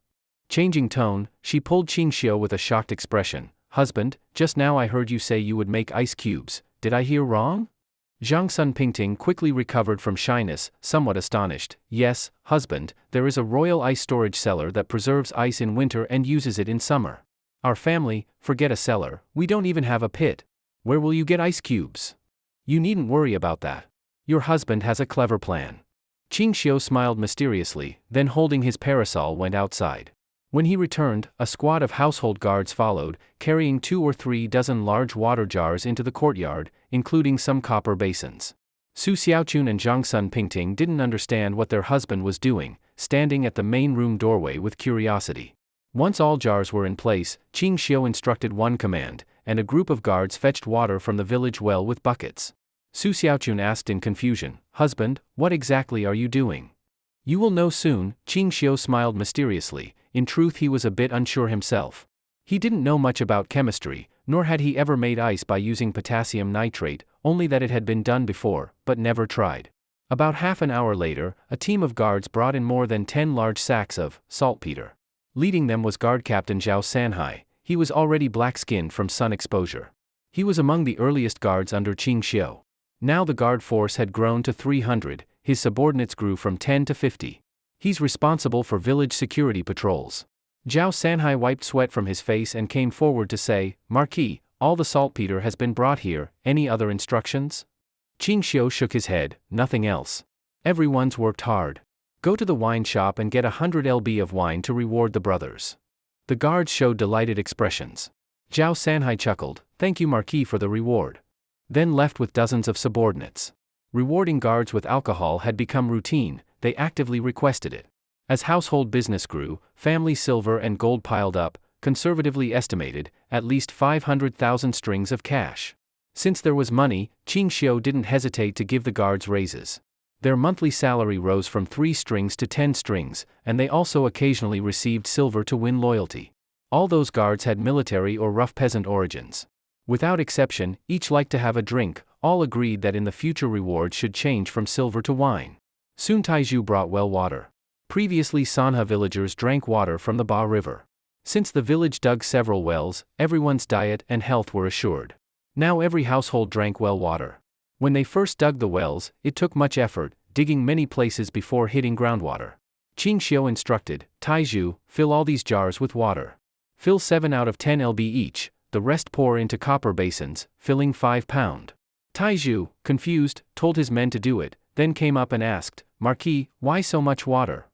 Changing tone, she pulled Ching Shio with a shocked expression. "Husband, just now I heard you say you would make ice cubes, did I hear wrong?" Zhang Sun Pingting quickly recovered from shyness, somewhat astonished. "Yes, husband, there is a royal ice storage cellar that preserves ice in winter and uses it in summer. Our family, forget a cellar, we don't even have a pit. Where will you get ice cubes? You needn't worry about that. Your husband has a clever plan." Ching Shio smiled mysteriously, then holding his parasol went outside. When he returned, a squad of household guards followed, carrying 2 or 3 dozen large water jars into the courtyard, including some copper basins. Su Xiaochun and Zhang Sun Pingting didn't understand what their husband was doing, standing at the main room doorway with curiosity. Once all jars were in place, Ching Shio instructed one command, and a group of guards fetched water from the village well with buckets. Su Xiaochun asked in confusion, "Husband, what exactly are you doing?" "You will know soon," Ching Shio smiled mysteriously. In truth he was a bit unsure himself. He didn't know much about chemistry, nor had he ever made ice by using potassium nitrate, only that it had been done before, but never tried. About half an hour later, a team of guards brought in more than 10 large sacks of saltpeter. Leading them was Guard Captain Zhao Sanhai. He was already black-skinned from sun exposure. He was among the earliest guards under Ching Shio. Now the guard force had grown to 300, his subordinates grew from 10 to 50. He's responsible for village security patrols. Zhao Sanhai wiped sweat from his face and came forward to say, "Marquis, all the saltpeter has been brought here, any other instructions?" Ching Shio shook his head, "Nothing else. Everyone's worked hard. Go to the wine shop and get 100 lb of wine to reward the brothers." The guards showed delighted expressions. Zhao Sanhai chuckled, "Thank you Marquis for the reward." Then left with dozens of subordinates. Rewarding guards with alcohol had become routine, they actively requested it. As household business grew, family silver and gold piled up, conservatively estimated, at least 500,000 strings of cash. Since there was money, Ching Shio didn't hesitate to give the guards raises. Their monthly salary rose from 3 strings to 10 strings, and they also occasionally received silver to win loyalty. All those guards had military or rough peasant origins. Without exception, each liked to have a drink, all agreed that in the future reward should change from silver to wine. Soon Taiju brought well water. Previously Sanha villagers drank water from the Ba River. Since the village dug several wells, everyone's diet and health were assured. Now every household drank well water. When they first dug the wells, it took much effort, digging many places before hitting groundwater. Ching Shio instructed, Taiju, fill all these jars with water. Fill 7 out of 10 lb each, the rest pour into copper basins, filling 5 pound. Taiju, confused, told his men to do it, then came up and asked, Marquis, why so much water?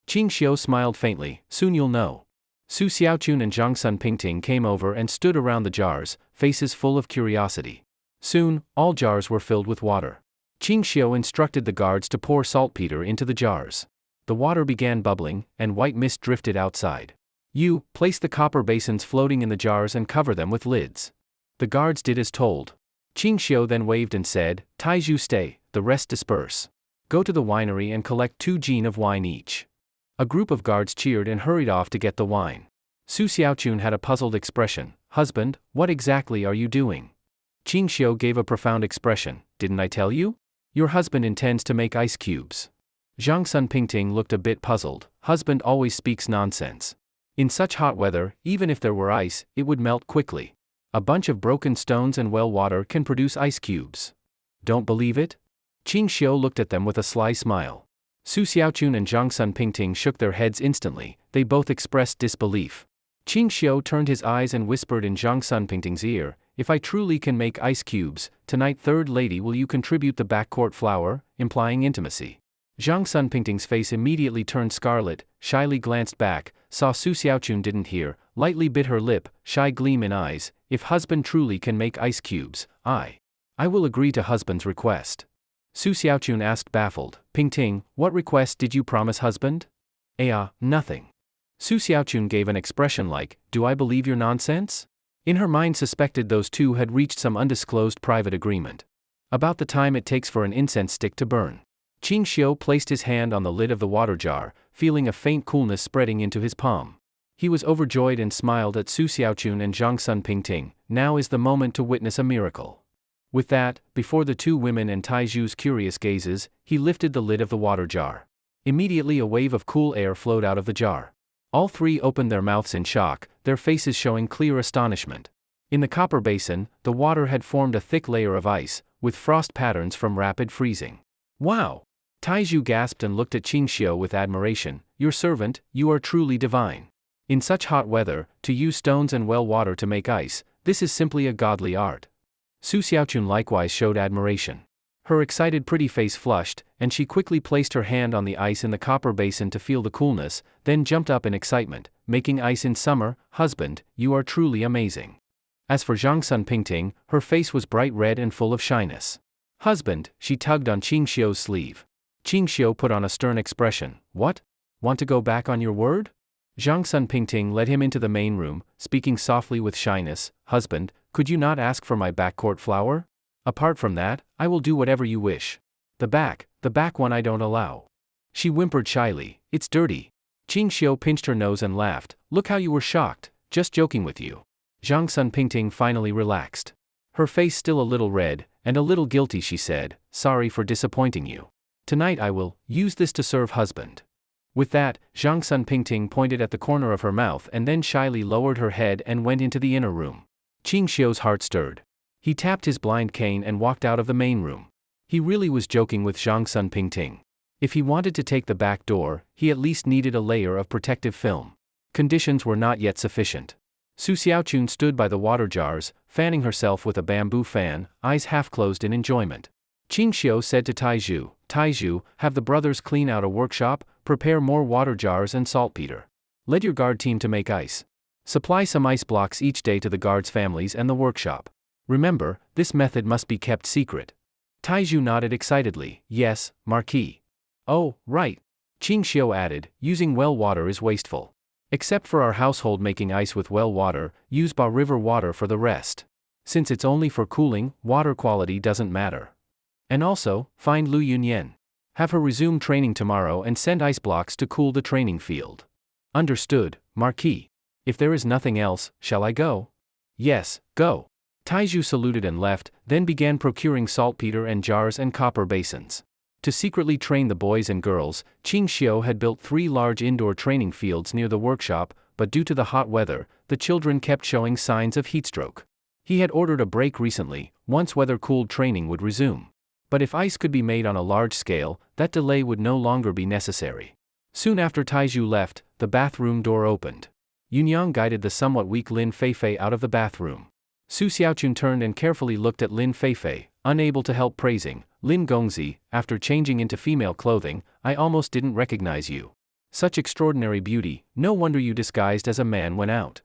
Ching Shio smiled faintly, soon you'll know. Su Xiaochun and Zhang Sun Pingting came over and stood around the jars, faces full of curiosity. Soon, all jars were filled with water. Ching Shio instructed the guards to pour saltpeter into the jars. The water began bubbling, and white mist drifted outside. You, place the copper basins floating in the jars and cover them with lids. The guards did as told. Ching Shio then waved and said, Taiju stay, the rest disperse. Go to the winery and collect 2 jin of wine each. A group of guards cheered and hurried off to get the wine. Su Xiaochun had a puzzled expression. Husband, what exactly are you doing? Ching Shio gave a profound expression. Didn't I tell you? Your husband intends to make ice cubes. Zhang Sun Pingting looked a bit puzzled. Husband always speaks nonsense. In such hot weather, even if there were ice, it would melt quickly. A bunch of broken stones and well water can produce ice cubes. Don't believe it? Ching Shio looked at them with a sly smile. Su Xiaochun and Zhang Sun Pingting shook their heads instantly, they both expressed disbelief. Ching Shio turned his eyes and whispered in Zhang Sun Pingting's ear, if I truly can make ice cubes, tonight third lady will you contribute the backcourt flower, implying intimacy. Zhang Sun Pingting's face immediately turned scarlet, shyly glanced back, saw Su Xiaochun didn't hear, lightly bit her lip, shy gleam in eyes, if husband truly can make ice cubes, I will agree to husband's request. Su Xiaochun asked baffled, Pingting, what request did you promise husband? Nothing. Su Xiaochun gave an expression like, do I believe your nonsense? In her mind suspected those two had reached some undisclosed private agreement. About the time it takes for an incense stick to burn. Ching Shio placed his hand on the lid of the water jar, feeling a faint coolness spreading into his palm. He was overjoyed and smiled at Su Xiaochun and Zhang Sun Pingting. Now is the moment to witness a miracle. With that, before the two women and Taiju's curious gazes, he lifted the lid of the water jar. Immediately a wave of cool air flowed out of the jar. All three opened their mouths in shock, their faces showing clear astonishment. In the copper basin, the water had formed a thick layer of ice, with frost patterns from rapid freezing. Wow! Taiju gasped and looked at Ching Shio with admiration. Your servant, you are truly divine. In such hot weather, to use stones and well water to make ice, this is simply a godly art. Su Xiaochun likewise showed admiration. Her excited pretty face flushed, and she quickly placed her hand on the ice in the copper basin to feel the coolness, then jumped up in excitement, making ice in summer, husband, you are truly amazing. As for Zhang Sun Pingting, her face was bright red and full of shyness. Husband, she tugged on Ching Shio's sleeve. Ching Shio put on a stern expression. What? Want to go back on your word? Zhang Sun Pingting led him into the main room, speaking softly with shyness. Husband, could you not ask for my backcourt flower? Apart from that, I will do whatever you wish. The back one I don't allow. She whimpered shyly, it's dirty. Ching Shio pinched her nose and laughed. Look how you were shocked, just joking with you. Zhang Sun Pingting finally relaxed. Her face still a little red, and a little guilty she said, sorry for disappointing you. Tonight I will use this to serve husband. With that, Zhang Sun Pingting pointed at the corner of her mouth and then shyly lowered her head and went into the inner room. Ching Shio's heart stirred. He tapped his blind cane and walked out of the main room. He really was joking with Zhang Sun Pingting. If he wanted to take the back door, he at least needed a layer of protective film. Conditions were not yet sufficient. Su Xiaochun stood by the water jars, fanning herself with a bamboo fan, eyes half closed in enjoyment. Ching Shio said to Taiju, Taiju, have the brothers clean out a workshop, prepare more water jars and saltpeter. Let your guard team to make ice. Supply some ice blocks each day to the guards' families and the workshop. Remember, this method must be kept secret. Taiju nodded excitedly, yes, Marquis. Oh, right. Ching Shio added, using well water is wasteful. Except for our household making ice with well water, use Ba River water for the rest. Since it's only for cooling, water quality doesn't matter. And also, find Lu Yunyan. Have her resume training tomorrow and send ice blocks to cool the training field. Understood, Marquis. If there is nothing else, shall I go? Yes, go. Taiju saluted and left, then began procuring saltpeter and jars and copper basins. To secretly train the boys and girls, Ching Shio had built 3 large indoor training fields near the workshop, but due to the hot weather, the children kept showing signs of heatstroke. He had ordered a break recently, once weather-cooled training would resume. But if ice could be made on a large scale, that delay would no longer be necessary. Soon after Taiju left, the bathroom door opened. Yunyang guided the somewhat weak Lin Feifei out of the bathroom. Su Xiaochun turned and carefully looked at Lin Feifei, unable to help praising, "Lin Gongzi, after changing into female clothing, I almost didn't recognize you. Such extraordinary beauty, no wonder you disguised as a man went out."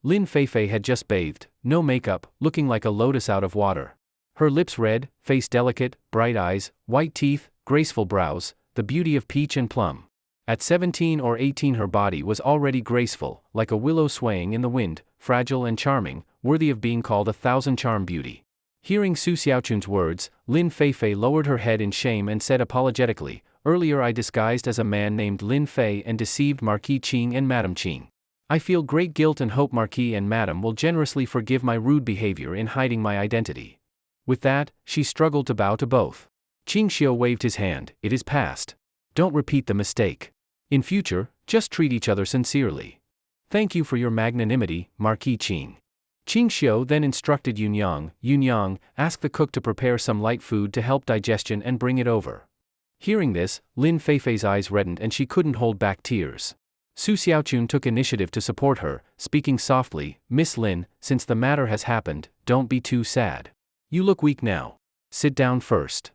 Lin Feifei had just bathed, no makeup, looking like a lotus out of water. Her lips red, face delicate, bright eyes, white teeth, graceful brows, the beauty of peach and plum. At 17 or 18 her body was already graceful, like a willow swaying in the wind, fragile and charming, worthy of being called a thousand-charm beauty. Hearing Su Xiaochun's words, Lin Feifei lowered her head in shame and said apologetically, "Earlier I disguised as a man named Lin Fei and deceived Marquis Qing and Madame Qing. I feel great guilt and hope Marquis and Madame will generously forgive my rude behavior in hiding my identity." With that, she struggled to bow to both. Ching Shio waved his hand, "It is past. Don't repeat the mistake. In future, just treat each other sincerely. Thank you for your magnanimity, Marquis Qing." Ching Shio then instructed Yunyang, ask the cook to prepare some light food to help digestion and bring it over. Hearing this, Lin Feifei's eyes reddened and she couldn't hold back tears. Su Xiaochun took initiative to support her, speaking softly, "Miss Lin, since the matter has happened, don't be too sad. You look weak now. Sit down first."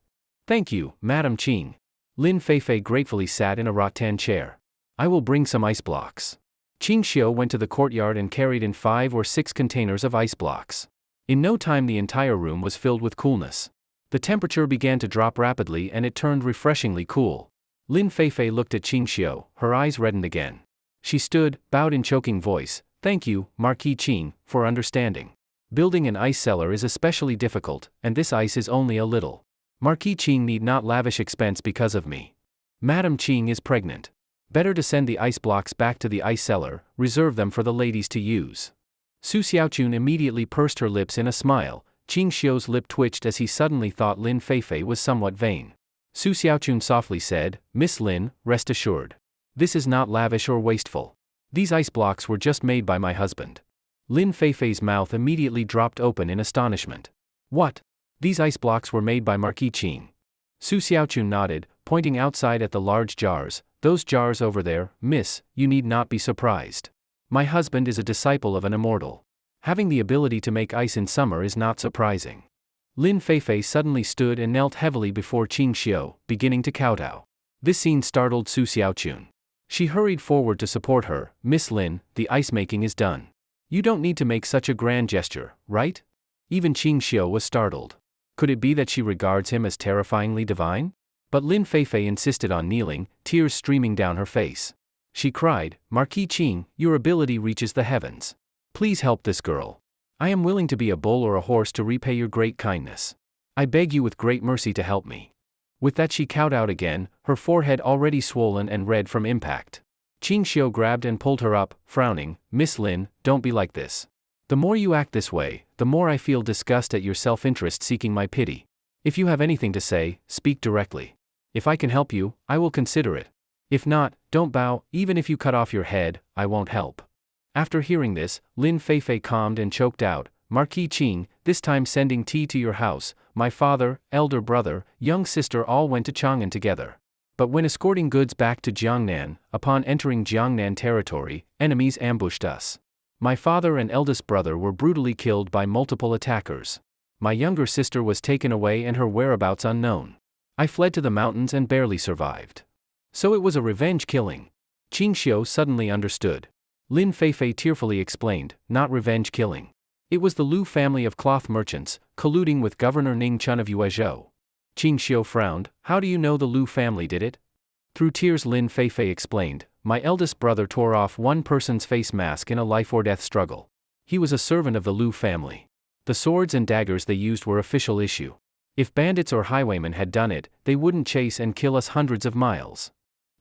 "Thank you, Madame Qing." Lin Feifei gratefully sat in a rattan chair. "I will bring some ice blocks." Ching Shio went to the courtyard and carried in 5 or 6 containers of ice blocks. In no time the entire room was filled with coolness. The temperature began to drop rapidly and it turned refreshingly cool. Lin Feifei looked at Ching Shio, her eyes reddened again. She stood, bowed in choking voice, "Thank you, Marquis Qing, for understanding. Building an ice cellar is especially difficult, and this ice is only a little. Marquis Qing need not lavish expense because of me. Madame Qing is pregnant. Better to send the ice blocks back to the ice cellar, reserve them for the ladies to use." Su Xiaochun immediately pursed her lips in a smile. Ching Shio's lip twitched as he suddenly thought Lin Feifei was somewhat vain. Su Xiaochun softly said, "Miss Lin, rest assured. This is not lavish or wasteful. These ice blocks were just made by my husband." Lin Feifei's mouth immediately dropped open in astonishment. "What? These ice blocks were made by Marquis Qing?" Su Xiaochun nodded, pointing outside at the large jars. "Those jars over there, miss, you need not be surprised. My husband is a disciple of an immortal. Having the ability to make ice in summer is not surprising." Lin Feifei suddenly stood and knelt heavily before Ching Shio, beginning to kowtow. This scene startled Su Xiaochun. She hurried forward to support her. "Miss Lin, the ice making is done. You don't need to make such a grand gesture, right?" Even Ching Shio was startled. Could it be that she regards him as terrifyingly divine? But Lin Feifei insisted on kneeling, tears streaming down her face. She cried, "Marquis Qing, your ability reaches the heavens. Please help this girl. I am willing to be a bull or a horse to repay your great kindness. I beg you with great mercy to help me." With that she kowtowed again, her forehead already swollen and red from impact. Ching Shio grabbed and pulled her up, frowning, "Miss Lin, don't be like this. The more you act this way, the more I feel disgust at your self-interest seeking my pity. If you have anything to say, speak directly. If I can help you, I will consider it. If not, don't bow, even if you cut off your head, I won't help." After hearing this, Lin Feifei calmed and choked out, "Marquis Qing, this time sending tea to your house, my father, elder brother, young sister all went to Chang'an together. But when escorting goods back to Jiangnan, upon entering Jiangnan territory, enemies ambushed us. My father and eldest brother were brutally killed by multiple attackers. My younger sister was taken away and her whereabouts unknown. I fled to the mountains and barely survived. So it was a revenge killing." Ching Shio suddenly understood. Lin Feifei tearfully explained, "Not revenge killing. It was the Lu family of cloth merchants, colluding with Governor Ning Chun of Yuezhou." Ching Shio frowned, "How do you know the Lu family did it?" Through tears Lin Feifei explained, "My eldest brother tore off one person's face mask in a life-or-death struggle. He was a servant of the Lu family. The swords and daggers they used were official issue. If bandits or highwaymen had done it, they wouldn't chase and kill us hundreds of miles."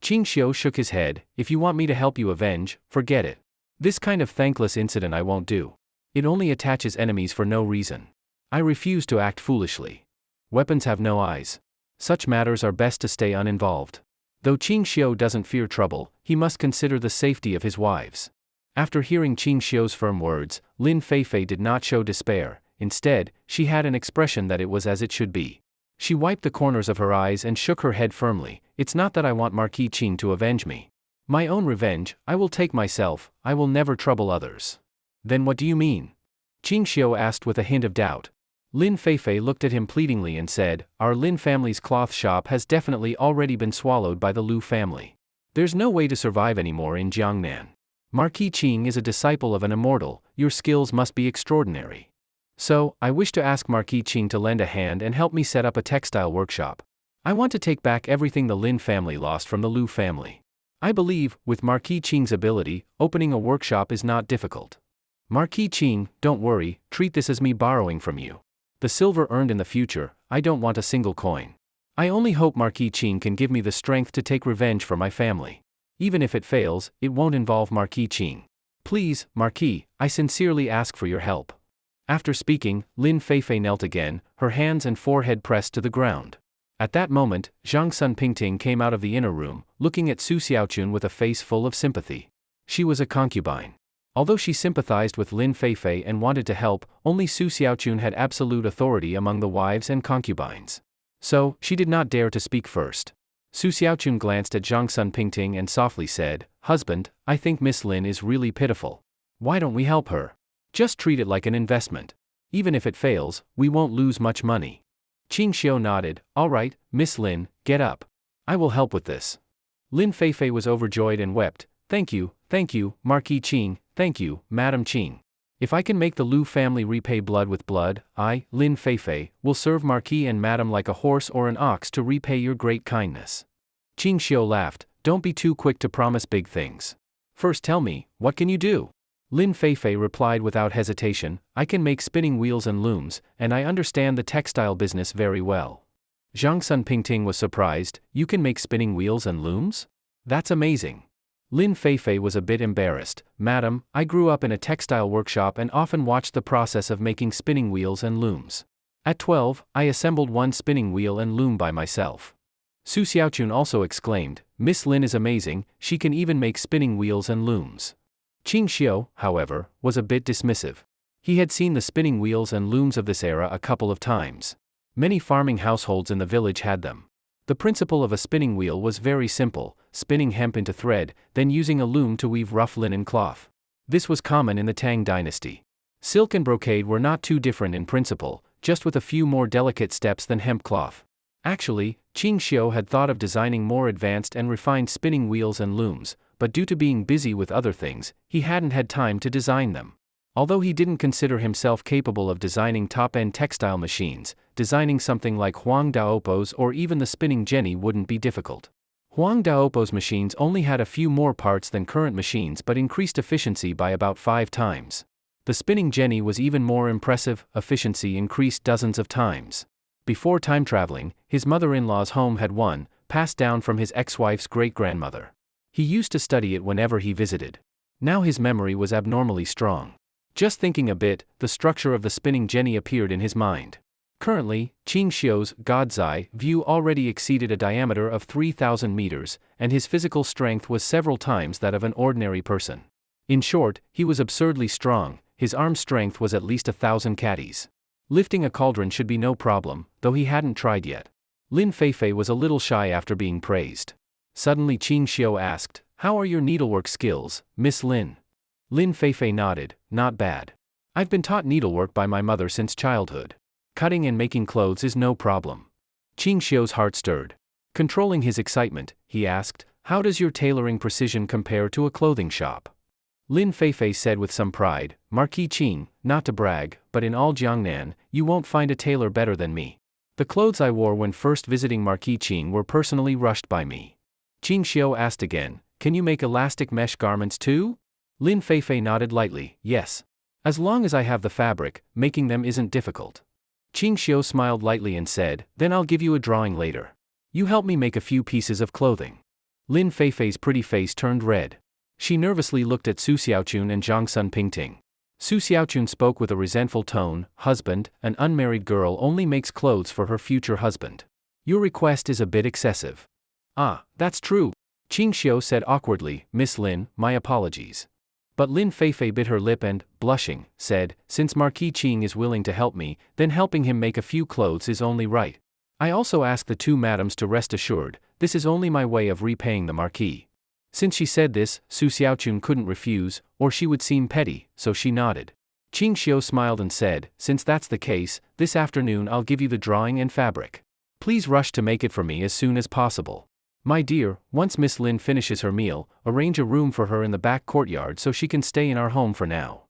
Ching Shio shook his head, "If you want me to help you avenge, forget it. This kind of thankless incident I won't do. It only attaches enemies for no reason. I refuse to act foolishly. Weapons have no eyes. Such matters are best to stay uninvolved. Though Ching Shio doesn't fear trouble, he must consider the safety of his wives. After hearing Ching Shio's firm words, Lin Feifei did not show despair. Instead, she had an expression that it was as it should be. She wiped the corners of her eyes and shook her head firmly. It's not that I want Marquis Ching to avenge me. My own revenge, I will take myself, I will never trouble others. Then what do you mean? Ching Shio asked with a hint of doubt. Lin Feifei looked at him pleadingly and said, our Lin family's cloth shop has definitely already been swallowed by the Lu family. There's no way to survive anymore in Jiangnan. Marquis Ching is a disciple of an immortal, your skills must be extraordinary. So, I wish to ask Marquis Ching to lend a hand and help me set up a textile workshop. I want to take back everything the Lin family lost from the Lu family. I believe, with Marquis Ching's ability, opening a workshop is not difficult. Marquis Ching, don't worry, treat this as me borrowing from you. The silver earned in the future, I don't want a single coin. I only hope Marquis Ching can give me the strength to take revenge for my family. Even if it fails, it won't involve Marquis Ching. Please, Marquis, I sincerely ask for your help. After speaking, Lin Feifei knelt again, her hands and forehead pressed to the ground. At that moment, Zhang Sun Pingting came out of the inner room, looking at Su Xiaochun with a face full of sympathy. She was a concubine. Although she sympathized with Lin Feifei and wanted to help, only Su Xiaochun had absolute authority among the wives and concubines. So, she did not dare to speak first. Su Xiaochun glanced at Zhang Sun Pingting and softly said, Husband, I think Miss Lin is really pitiful. Why don't we help her? Just treat it like an investment. Even if it fails, we won't lose much money. Ching Shio nodded, all right, Miss Lin, get up. I will help with this. Lin Feifei was overjoyed and wept, thank you, Marquis Ching, thank you, Madam Ching. If I can make the Lu family repay blood with blood, I, Lin Feifei, will serve Marquis and Madam like a horse or an ox to repay your great kindness. Ching Shio laughed, don't be too quick to promise big things. First tell me, what can you do? Lin Feifei replied without hesitation, I can make spinning wheels and looms, and I understand the textile business very well. Zhang Sun Pingting was surprised, you can make spinning wheels and looms? That's amazing. Lin Feifei was a bit embarrassed, Madam, I grew up in a textile workshop and often watched the process of making spinning wheels and looms. At 12, I assembled one spinning wheel and loom by myself. Su Xiaochun also exclaimed, Miss Lin is amazing, she can even make spinning wheels and looms. Ching Shio, however, was a bit dismissive. He had seen the spinning wheels and looms of this era a couple of times. Many farming households in the village had them. The principle of a spinning wheel was very simple, spinning hemp into thread, then using a loom to weave rough linen cloth. This was common in the Tang dynasty. Silk and brocade were not too different in principle, just with a few more delicate steps than hemp cloth. Actually, Ching Shio had thought of designing more advanced and refined spinning wheels and looms, but due to being busy with other things, he hadn't had time to design them. Although he didn't consider himself capable of designing top-end textile machines, designing something like Huang Daopo's or even the spinning jenny wouldn't be difficult. Huang Daopo's machines only had a few more parts than current machines but increased efficiency by about 5 times. The spinning jenny was even more impressive, efficiency increased dozens of times. Before time traveling, his mother-in-law's home had one, passed down from his ex-wife's great-grandmother. He used to study it whenever he visited. Now his memory was abnormally strong. Just thinking a bit, the structure of the spinning jenny appeared in his mind. Currently, Ching Shio's God's Eye view already exceeded a diameter of 3,000 meters, and his physical strength was several times that of an ordinary person. In short, he was absurdly strong, his arm strength was at least 1,000 catties. Lifting a cauldron should be no problem, though he hadn't tried yet. Lin Feifei was a little shy after being praised. Suddenly Ching Shio asked, how are your needlework skills, Miss Lin? Lin Feifei nodded, not bad. I've been taught needlework by my mother since childhood. Cutting and making clothes is no problem. Ching Shio's heart stirred. Controlling his excitement, he asked, how does your tailoring precision compare to a clothing shop? Lin Feifei said with some pride, Marquis Ching, not to brag, but in all Jiangnan, you won't find a tailor better than me. The clothes I wore when first visiting Marquis Ching were personally rushed by me. Ching Shio asked again, can you make elastic mesh garments too? Lin Feifei nodded lightly, yes. As long as I have the fabric, making them isn't difficult. Ching Shio smiled lightly and said, then I'll give you a drawing later. You help me make a few pieces of clothing. Lin Feifei's pretty face turned red. She nervously looked at Su Xiaochun and Zhang Sun Pingting. Su Xiaochun spoke with a resentful tone. Husband, an unmarried girl only makes clothes for her future husband. Your request is a bit excessive. Ah, that's true. Ching Shio said awkwardly. Miss Lin, my apologies. But Lin Feifei bit her lip and, blushing, said, since Marquis Ching is willing to help me, then helping him make a few clothes is only right. I also ask the two madams to rest assured, this is only my way of repaying the Marquis. Since she said this, Su Xiaochun couldn't refuse, or she would seem petty, so she nodded. Ching Shio smiled and said, since that's the case, this afternoon I'll give you the drawing and fabric. Please rush to make it for me as soon as possible. My dear, once Miss Lin finishes her meal, arrange a room for her in the back courtyard so she can stay in our home for now.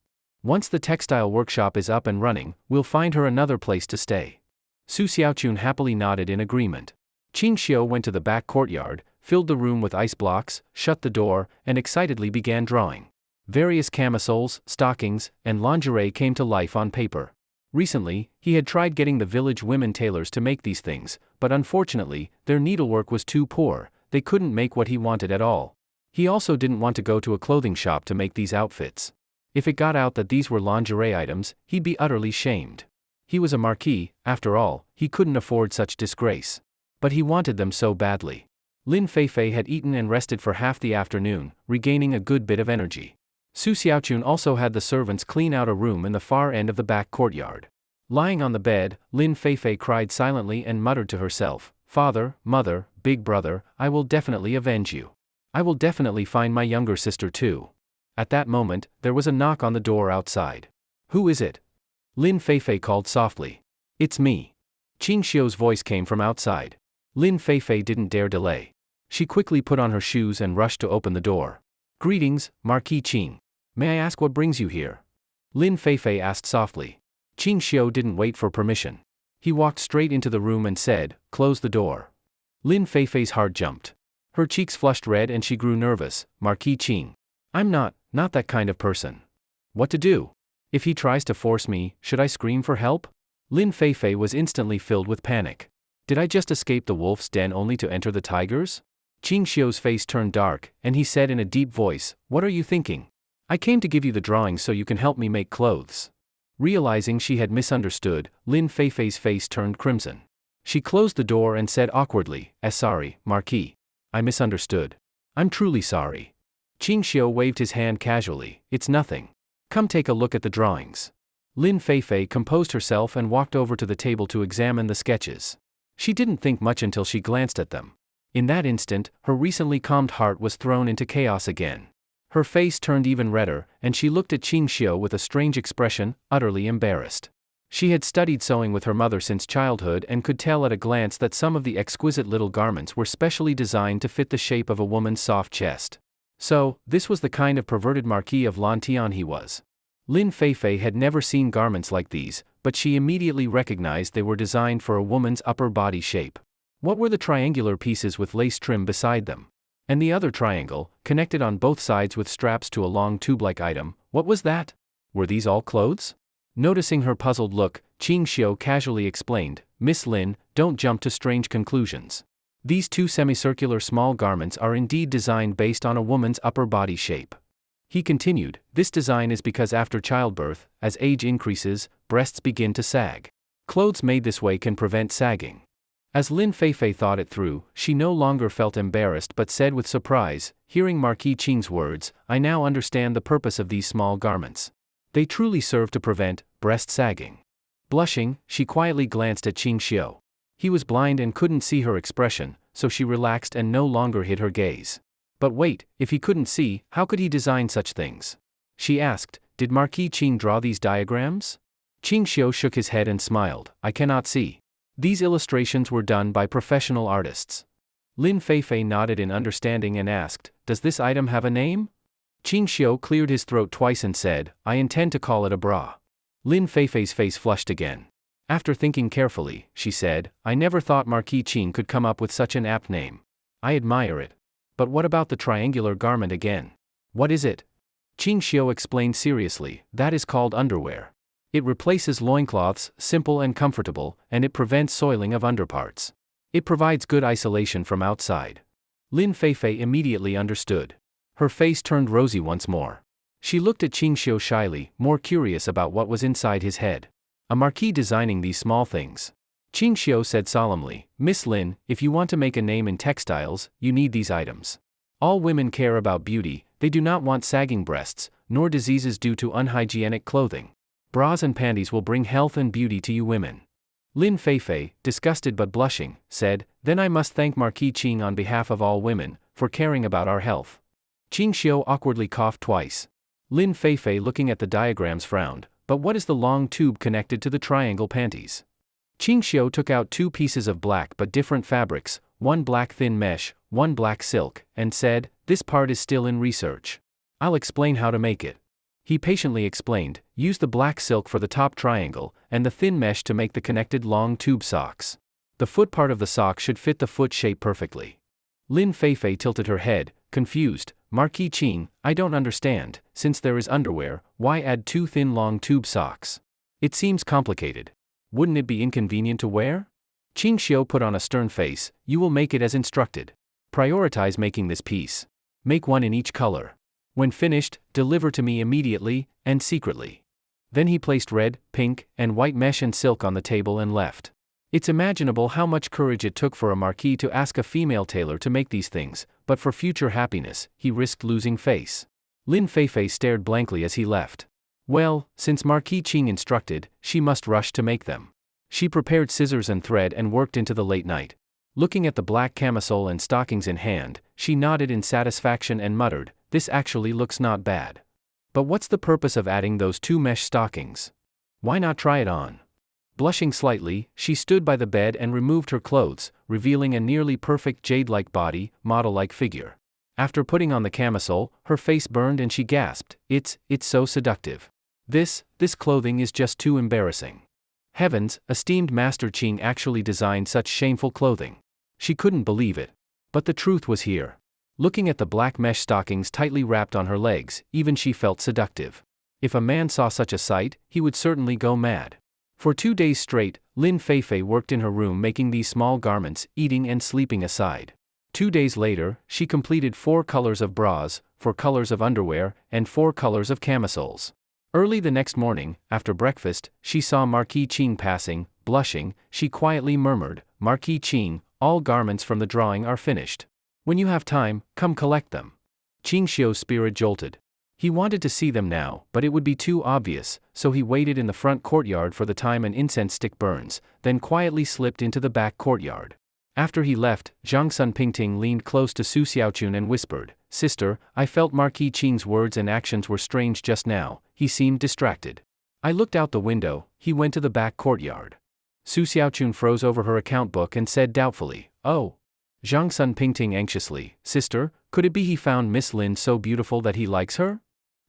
Once the textile workshop is up and running, we'll find her another place to stay. Su Xiaochun happily nodded in agreement. Ching Shio went to the back courtyard, filled the room with ice blocks, shut the door, and excitedly began drawing. Various camisoles, stockings, and lingerie came to life on paper. Recently, he had tried getting the village women tailors to make these things, but unfortunately, their needlework was too poor, they couldn't make what he wanted at all. He also didn't want to go to a clothing shop to make these outfits. If it got out that these were lingerie items, he'd be utterly shamed. He was a marquis, after all, he couldn't afford such disgrace. But he wanted them so badly. Lin Feifei had eaten and rested for half the afternoon, regaining a good bit of energy. Su Xiaochun also had the servants clean out a room in the far end of the back courtyard. Lying on the bed, Lin Feifei cried silently and muttered to herself, Father, Mother, Big Brother, I will definitely avenge you. I will definitely find my younger sister too. At that moment, there was a knock on the door outside. Who is it? Lin Feifei called softly. It's me. Ching Shio's voice came from outside. Lin Feifei didn't dare delay. She quickly put on her shoes and rushed to open the door. Greetings, Marquis Ching. May I ask what brings you here? Lin Feifei asked softly. Ching Shio didn't wait for permission. He walked straight into the room and said, close the door. Lin Feifei's heart jumped. Her cheeks flushed red and she grew nervous. Marquis Ching. I'm not that kind of person. What to do? If he tries to force me, should I scream for help? Lin Feifei was instantly filled with panic. Did I just escape the wolf's den only to enter the tiger's? Ching Shio's face turned dark, and he said in a deep voice, what are you thinking? I came to give you the drawings so you can help me make clothes. Realizing she had misunderstood, Lin Feifei's face turned crimson. She closed the door and said awkwardly, sorry, Marquis. I misunderstood. I'm truly sorry. Ching Shio waved his hand casually, it's nothing. Come take a look at the drawings. Lin Feifei composed herself and walked over to the table to examine the sketches. She didn't think much until she glanced at them. In that instant, her recently calmed heart was thrown into chaos again. Her face turned even redder, and she looked at Ching Shio with a strange expression, utterly embarrassed. She had studied sewing with her mother since childhood and could tell at a glance that some of the exquisite little garments were specially designed to fit the shape of a woman's soft chest. So, this was the kind of perverted Marquis of Lantian he was. Lin Feifei had never seen garments like these, but she immediately recognized they were designed for a woman's upper body shape. What were the triangular pieces with lace trim beside them? And the other triangle, connected on both sides with straps to a long tube-like item, what was that? Were these all clothes? Noticing her puzzled look, Ching Shio casually explained, Miss Lin, don't jump to strange conclusions. These two semicircular small garments are indeed designed based on a woman's upper body shape. He continued, this design is because after childbirth, as age increases, breasts begin to sag. Clothes made this way can prevent sagging. As Lin Feifei thought it through, she no longer felt embarrassed but said with surprise, hearing Marquis Ching's words, I now understand the purpose of these small garments. They truly serve to prevent breast sagging. Blushing, she quietly glanced at Ching Shio. He was blind and couldn't see her expression, so she relaxed and no longer hid her gaze. But wait, if he couldn't see, how could he design such things? She asked, did Marquis Ching draw these diagrams? Ching Shio shook his head and smiled, I cannot see. These illustrations were done by professional artists. Lin Feifei nodded in understanding and asked, does this item have a name? Ching Shio cleared his throat twice and said, I intend to call it a bra. Lin Feifei's face flushed again. After thinking carefully, she said, I never thought Marquis Ching could come up with such an apt name. I admire it. But what about the triangular garment again? What is it? Ching Shio explained seriously, that is called underwear. It replaces loincloths, simple and comfortable, and it prevents soiling of underparts. It provides good isolation from outside. Lin Feifei immediately understood. Her face turned rosy once more. She looked at Ching Shio shyly, more curious about what was inside his head. A marquis designing these small things. Ching Shio said solemnly, Miss Lin, if you want to make a name in textiles, you need these items. All women care about beauty, they do not want sagging breasts, nor diseases due to unhygienic clothing. Bras and panties will bring health and beauty to you women. Lin Feifei, disgusted but blushing, said, Then I must thank Marquis Ching on behalf of all women, for caring about our health. Ching Shio awkwardly coughed twice. Lin Feifei looking at the diagrams frowned, but what is the long tube connected to the triangle panties? Ching Shio took out 2 pieces of black but different fabrics, one black thin mesh, one black silk, and said, This part is still in research. I'll explain how to make it. He patiently explained, use the black silk for the top triangle, and the thin mesh to make the connected long tube socks. The foot part of the sock should fit the foot shape perfectly. Lin Feifei tilted her head, confused, Marquis Ching, I don't understand, since there is underwear, why add 2 thin long tube socks? It seems complicated. Wouldn't it be inconvenient to wear? Ching Shio put on a stern face, you will make it as instructed. Prioritize making this piece. Make one in each color. When finished, deliver to me immediately, and secretly. Then he placed red, pink, and white mesh and silk on the table and left. It's imaginable how much courage it took for a marquis to ask a female tailor to make these things, but for future happiness, he risked losing face. Lin Feifei stared blankly as he left. Well, since Marquis Ching instructed, she must rush to make them. She prepared scissors and thread and worked into the late night. Looking at the black camisole and stockings in hand, she nodded in satisfaction and muttered, This actually looks not bad. But what's the purpose of adding those 2 mesh stockings? Why not try it on? Blushing slightly, she stood by the bed and removed her clothes, revealing a nearly perfect jade-like body, model-like figure. After putting on the camisole, her face burned and she gasped, It's so seductive. This clothing is just too embarrassing. Heavens, esteemed Master Ching actually designed such shameful clothing. She couldn't believe it. But the truth was here. Looking at the black mesh stockings tightly wrapped on her legs, even she felt seductive. If a man saw such a sight, he would certainly go mad. For 2 days straight, Lin Feifei worked in her room making these small garments, eating and sleeping aside. 2 days later, she completed 4 colors of bras, 4 colors of underwear, and 4 colors of camisoles. Early the next morning, after breakfast, she saw Marquis Ching passing. Blushing, she quietly murmured, Marquis Ching, all garments from the drawing are finished. When you have time, come collect them. Ching Shio's spirit jolted. He wanted to see them now, but it would be too obvious, so he waited in the front courtyard for the time an incense stick burns, then quietly slipped into the back courtyard. After he left, Zhang Sun Pingting leaned close to Su Xiaochun and whispered, Sister, I felt Marquis Ching's words and actions were strange just now, he seemed distracted. I looked out the window, he went to the back courtyard. Su Xiaochun froze over her account book and said doubtfully, Oh. Zhang Sun Pingting anxiously, Sister, could it be he found Miss Lin so beautiful that he likes her?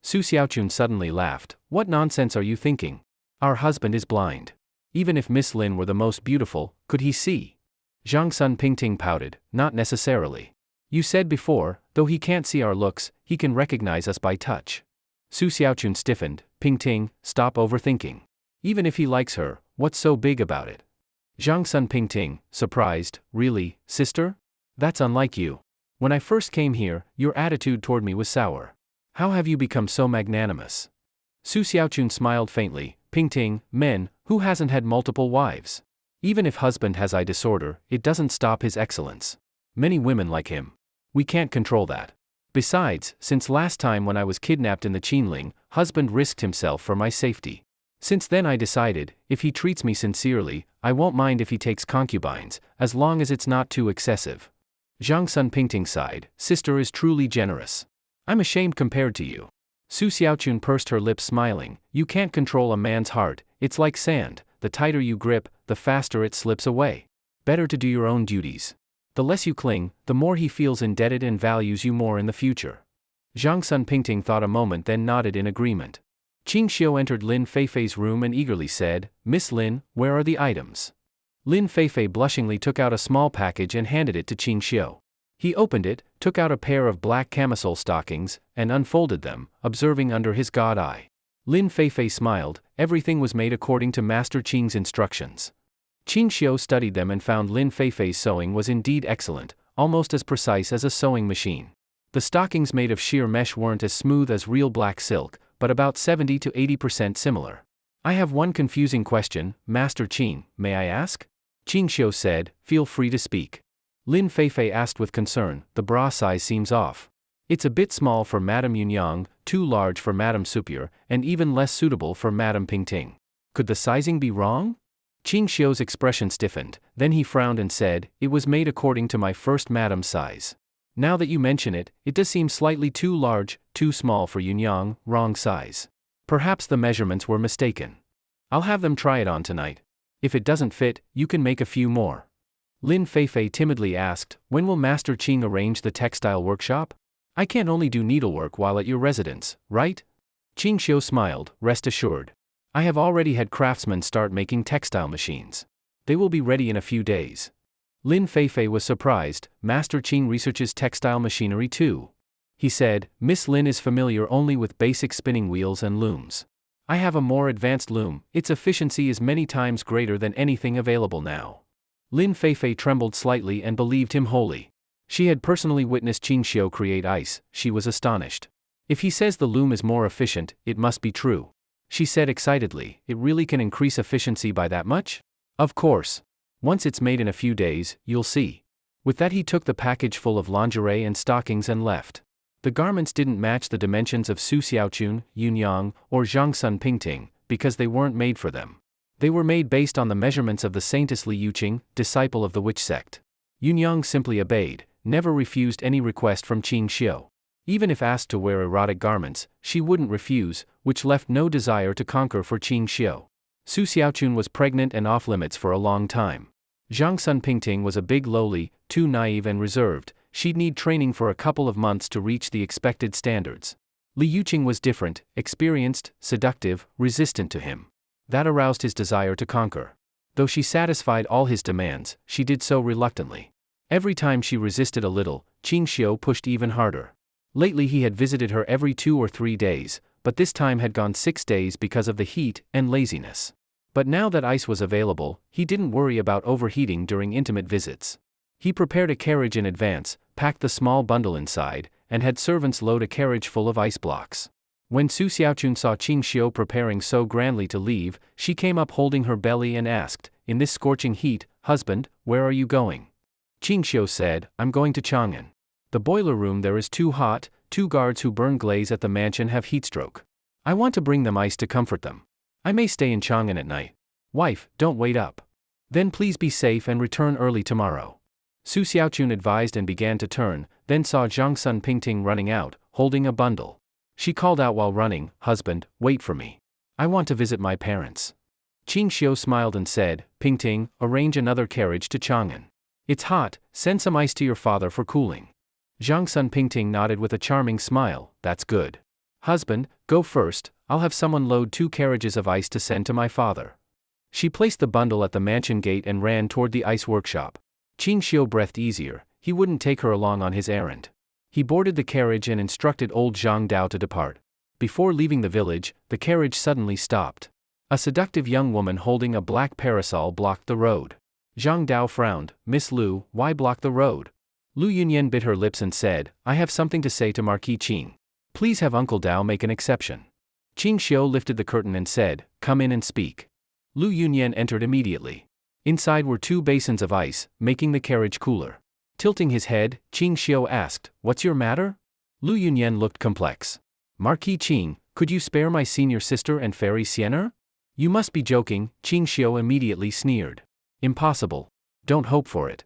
Su Xiaochun suddenly laughed, What nonsense are you thinking? Our husband is blind. Even if Miss Lin were the most beautiful, could he see? Zhang Sun Pingting pouted, Not necessarily. You said before, though he can't see our looks, he can recognize us by touch. Su Xiaochun stiffened, Pingting, stop overthinking. Even if he likes her, what's so big about it? Zhang Sun Pingting, surprised, Really, sister? That's unlike you. When I first came here, your attitude toward me was sour. How have you become so magnanimous? Su Xiaochun smiled faintly, Pingting, men, who hasn't had multiple wives? Even if husband has eye disorder, it doesn't stop his excellence. Many women like him. We can't control that. Besides, since last time when I was kidnapped in the Qinling, husband risked himself for my safety. Since then I decided, if he treats me sincerely, I won't mind if he takes concubines, as long as it's not too excessive. Zhang Sun Pingting sighed, Sister is truly generous. I'm ashamed compared to you. Su Xiaochun pursed her lips smiling, You can't control a man's heart, it's like sand, the tighter you grip, the faster it slips away. Better to do your own duties. The less you cling, the more he feels indebted and values you more in the future. Zhang Sun Pingting thought a moment then nodded in agreement. Ching Shio entered Lin Feifei's room and eagerly said, Miss Lin, where are the items? Lin Feifei blushingly took out a small package and handed it to Ching Shio. He opened it, took out a pair of black camisole stockings, and unfolded them, observing under his god eye. Lin Feifei smiled, everything was made according to Master Ching's instructions. Ching Shio studied them and found Lin Feifei's sewing was indeed excellent, almost as precise as a sewing machine. The stockings made of sheer mesh weren't as smooth as real black silk, but about 70 to 80% similar. I have one confusing question, Master Ching, may I ask? Ching Shio said, feel free to speak. Lin Feifei asked with concern, the bra size seems off. It's a bit small for Madame Yunyang, too large for Madame Superior, and even less suitable for Madame Pingting. Could the sizing be wrong? Ching Shio's expression stiffened, then he frowned and said, it was made according to my first Madame size. Now that you mention it, it does seem slightly too large, too small for Yunyang, wrong size. Perhaps the measurements were mistaken. I'll have them try it on tonight. If it doesn't fit, you can make a few more. Lin Feifei timidly asked, when will Master Ching arrange the textile workshop? I can't only do needlework while at your residence, right? Ching Shio smiled, rest assured. I have already had craftsmen start making textile machines. They will be ready in a few days. Lin Feifei was surprised, Master Ching researches textile machinery too. He said, Miss Lin is familiar only with basic spinning wheels and looms. I have a more advanced loom, its efficiency is many times greater than anything available now. Lin Feifei trembled slightly and believed him wholly. She had personally witnessed Ching Shio create ice, she was astonished. If he says the loom is more efficient, it must be true. She said excitedly, it really can increase efficiency by that much? Of course. Once it's made in a few days, you'll see. With that he took the package full of lingerie and stockings and left. The garments didn't match the dimensions of Su Xiaochun, Yunyang, or Zhangsun Pingting, because they weren't made for them. They were made based on the measurements of the saintess Li Yuqing, disciple of the witch sect. Yunyang simply obeyed, never refused any request from Ching Shio. Even if asked to wear erotic garments, she wouldn't refuse, which left no desire to conquer for Ching Shio. Su Xiaochun was pregnant and off-limits for a long time. Zhangsun Pingting was a big lowly, too naive and reserved, she'd need training for a couple of months to reach the expected standards. Li Yuqing was different, experienced, seductive, resistant to him. That aroused his desire to conquer. Though she satisfied all his demands, she did so reluctantly. Every time she resisted a little, Ching Shio pushed even harder. Lately he had visited her every 2 or 3 days, but this time had gone 6 days because of the heat and laziness. But now that ice was available, he didn't worry about overheating during intimate visits. He prepared a carriage in advance, packed the small bundle inside, and had servants load a carriage full of ice blocks. When Su Xiaochun saw Ching Shio preparing so grandly to leave, she came up holding her belly and asked, in this scorching heat, husband, where are you going? Ching Shio said, I'm going to Chang'an. The boiler room there is too hot, 2 guards who burn glaze at the mansion have heatstroke. I want to bring them ice to comfort them. I may stay in Chang'an at night. Wife, don't wait up. Then please be safe and return early tomorrow. Su Xiaochun advised and began to turn, then saw Zhangsun Pingting running out, holding a bundle. She called out while running, husband, wait for me. I want to visit my parents. Ching Shio smiled and said, Pingting, arrange another carriage to Chang'an. It's hot, send some ice to your father for cooling. Zhangsun Pingting nodded with a charming smile, that's good. Husband, go first, I'll have someone load 2 carriages of ice to send to my father. She placed the bundle at the mansion gate and ran toward the ice workshop. Ching Shio breathed easier, he wouldn't take her along on his errand. He boarded the carriage and instructed old Zhang Dao to depart. Before leaving the village, the carriage suddenly stopped. A seductive young woman holding a black parasol blocked the road. Zhang Dao frowned, Miss Lu, why block the road? Lu Yunyan bit her lips and said, I have something to say to Marquis Ching. Please have Uncle Dao make an exception. Ching Shio lifted the curtain and said, come in and speak. Lu Yunyan entered immediately. Inside were 2 basins of ice, making the carriage cooler. Tilting his head, Ching Shio asked, what's your matter? Lu Yunyan looked complex. Marquis Ching, could you spare my senior sister and Fairy Sienna? You must be joking, Ching Shio immediately sneered. Impossible. Don't hope for it.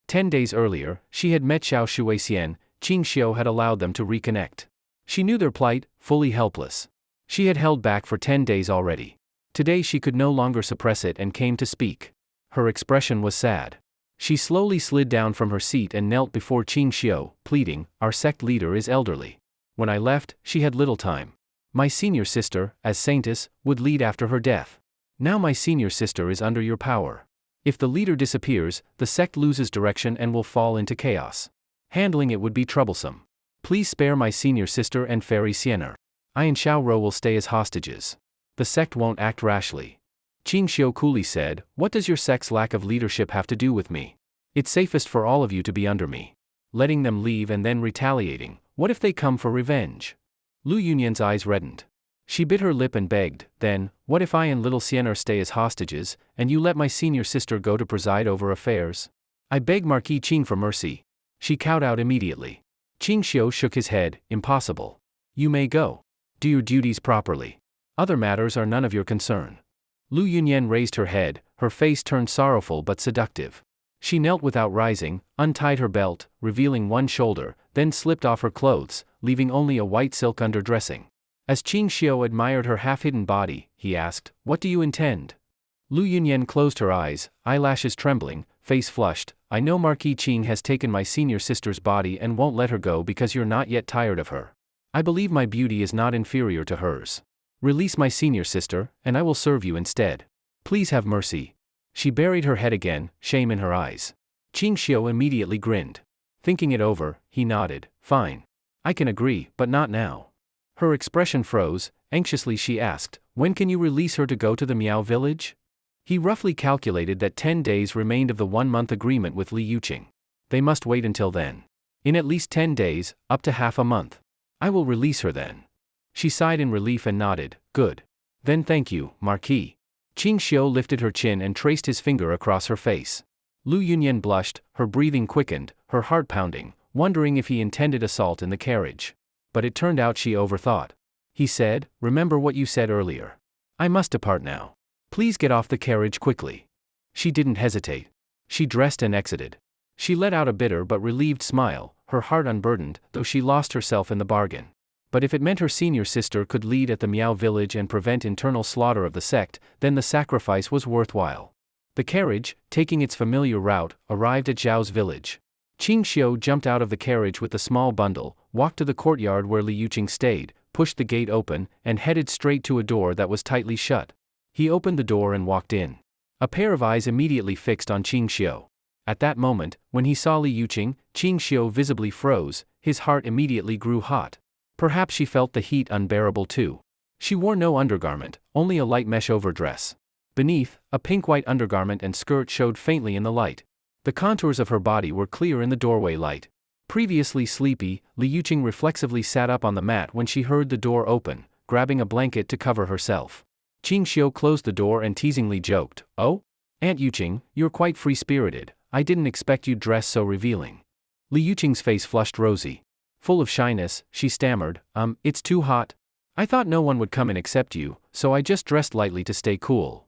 10 days earlier, she had met Xiao Shuixian, Ching Shio had allowed them to reconnect. She knew their plight, fully helpless. She had held back for 10 days already. Today she could no longer suppress it and came to speak. Her expression was sad. She slowly slid down from her seat and knelt before Ching Shio, pleading, our sect leader is elderly. When I left, she had little time. My senior sister, as saintess, would lead after her death. Now my senior sister is under your power. If the leader disappears, the sect loses direction and will fall into chaos. Handling it would be troublesome. Please spare my senior sister and Fairy Sienna. I and Xiao Ro will stay as hostages. The sect won't act rashly. Ching Shio coolly said, what does your sect's lack of leadership have to do with me? It's safest for all of you to be under me. Letting them leave and then retaliating, What if they come for revenge? Lu Yunyan's eyes reddened. She bit her lip and begged, then, what if I and little Xianer stay as hostages, and you let my senior sister go to preside over affairs? I beg Marquis Qing for mercy. She cowed out immediately. Ching Shio shook his head, impossible. You may go. Do your duties properly. Other matters are none of your concern. Lu Yunyan raised her head, her face turned sorrowful but seductive. She knelt without rising, untied her belt, revealing one shoulder, then slipped off her clothes, leaving only a white silk underdressing. As Ching Shio admired her half-hidden body, he asked, "What do you intend?" Lu Yunyan closed her eyes, eyelashes trembling, face flushed. "I know Marquis Qing has taken my senior sister's body and won't let her go because you're not yet tired of her. I believe my beauty is not inferior to hers. Release my senior sister, and I will serve you instead. Please have mercy." She buried her head again, shame in her eyes. Ching Shio immediately grinned. Thinking it over, he nodded. "Fine. I can agree, but not now." Her expression froze. Anxiously she asked, "When can you release her to go to the Miao village?" He roughly calculated that 10 days remained of the 1-month agreement with Li Yuqing. They must wait until then. In at least 10 days, up to half a month. I will release her then. She sighed in relief and nodded. "Good. Then thank you, Marquis." Ching Shio lifted her chin and traced his finger across her face. Lu Yunyan blushed, her breathing quickened, her heart pounding, wondering if he intended assault in the carriage. But it turned out she overthought. He said, "Remember what you said earlier. I must depart now. Please get off the carriage quickly." She didn't hesitate. She dressed and exited. She let out a bitter but relieved smile, her heart unburdened, though she lost herself in the bargain. But if it meant her senior sister could lead at the Miao village and prevent internal slaughter of the sect, then the sacrifice was worthwhile. The carriage, taking its familiar route, arrived at Zhao's village. Ching Shio jumped out of the carriage with the small bundle, walked to the courtyard where Li Yuqing stayed, pushed the gate open, and headed straight to a door that was tightly shut. He opened the door and walked in. A pair of eyes immediately fixed on Ching Shio. At that moment, when he saw Li Yuqing, Ching Shio visibly froze, his heart immediately grew hot. Perhaps she felt the heat unbearable too. She wore no undergarment, only a light mesh overdress. Beneath, a pink-white undergarment and skirt showed faintly in the light. The contours of her body were clear in the doorway light. Previously sleepy, Li Yuqing reflexively sat up on the mat when she heard the door open, grabbing a blanket to cover herself. Ching Shio closed the door and teasingly joked, "Oh? Aunt Yuqing, you're quite free-spirited. I didn't expect you'd dress so revealing." Li Yuqing's face flushed rosy. Full of shyness, she stammered, It's too hot. I thought no one would come in except you, so I just dressed lightly to stay cool."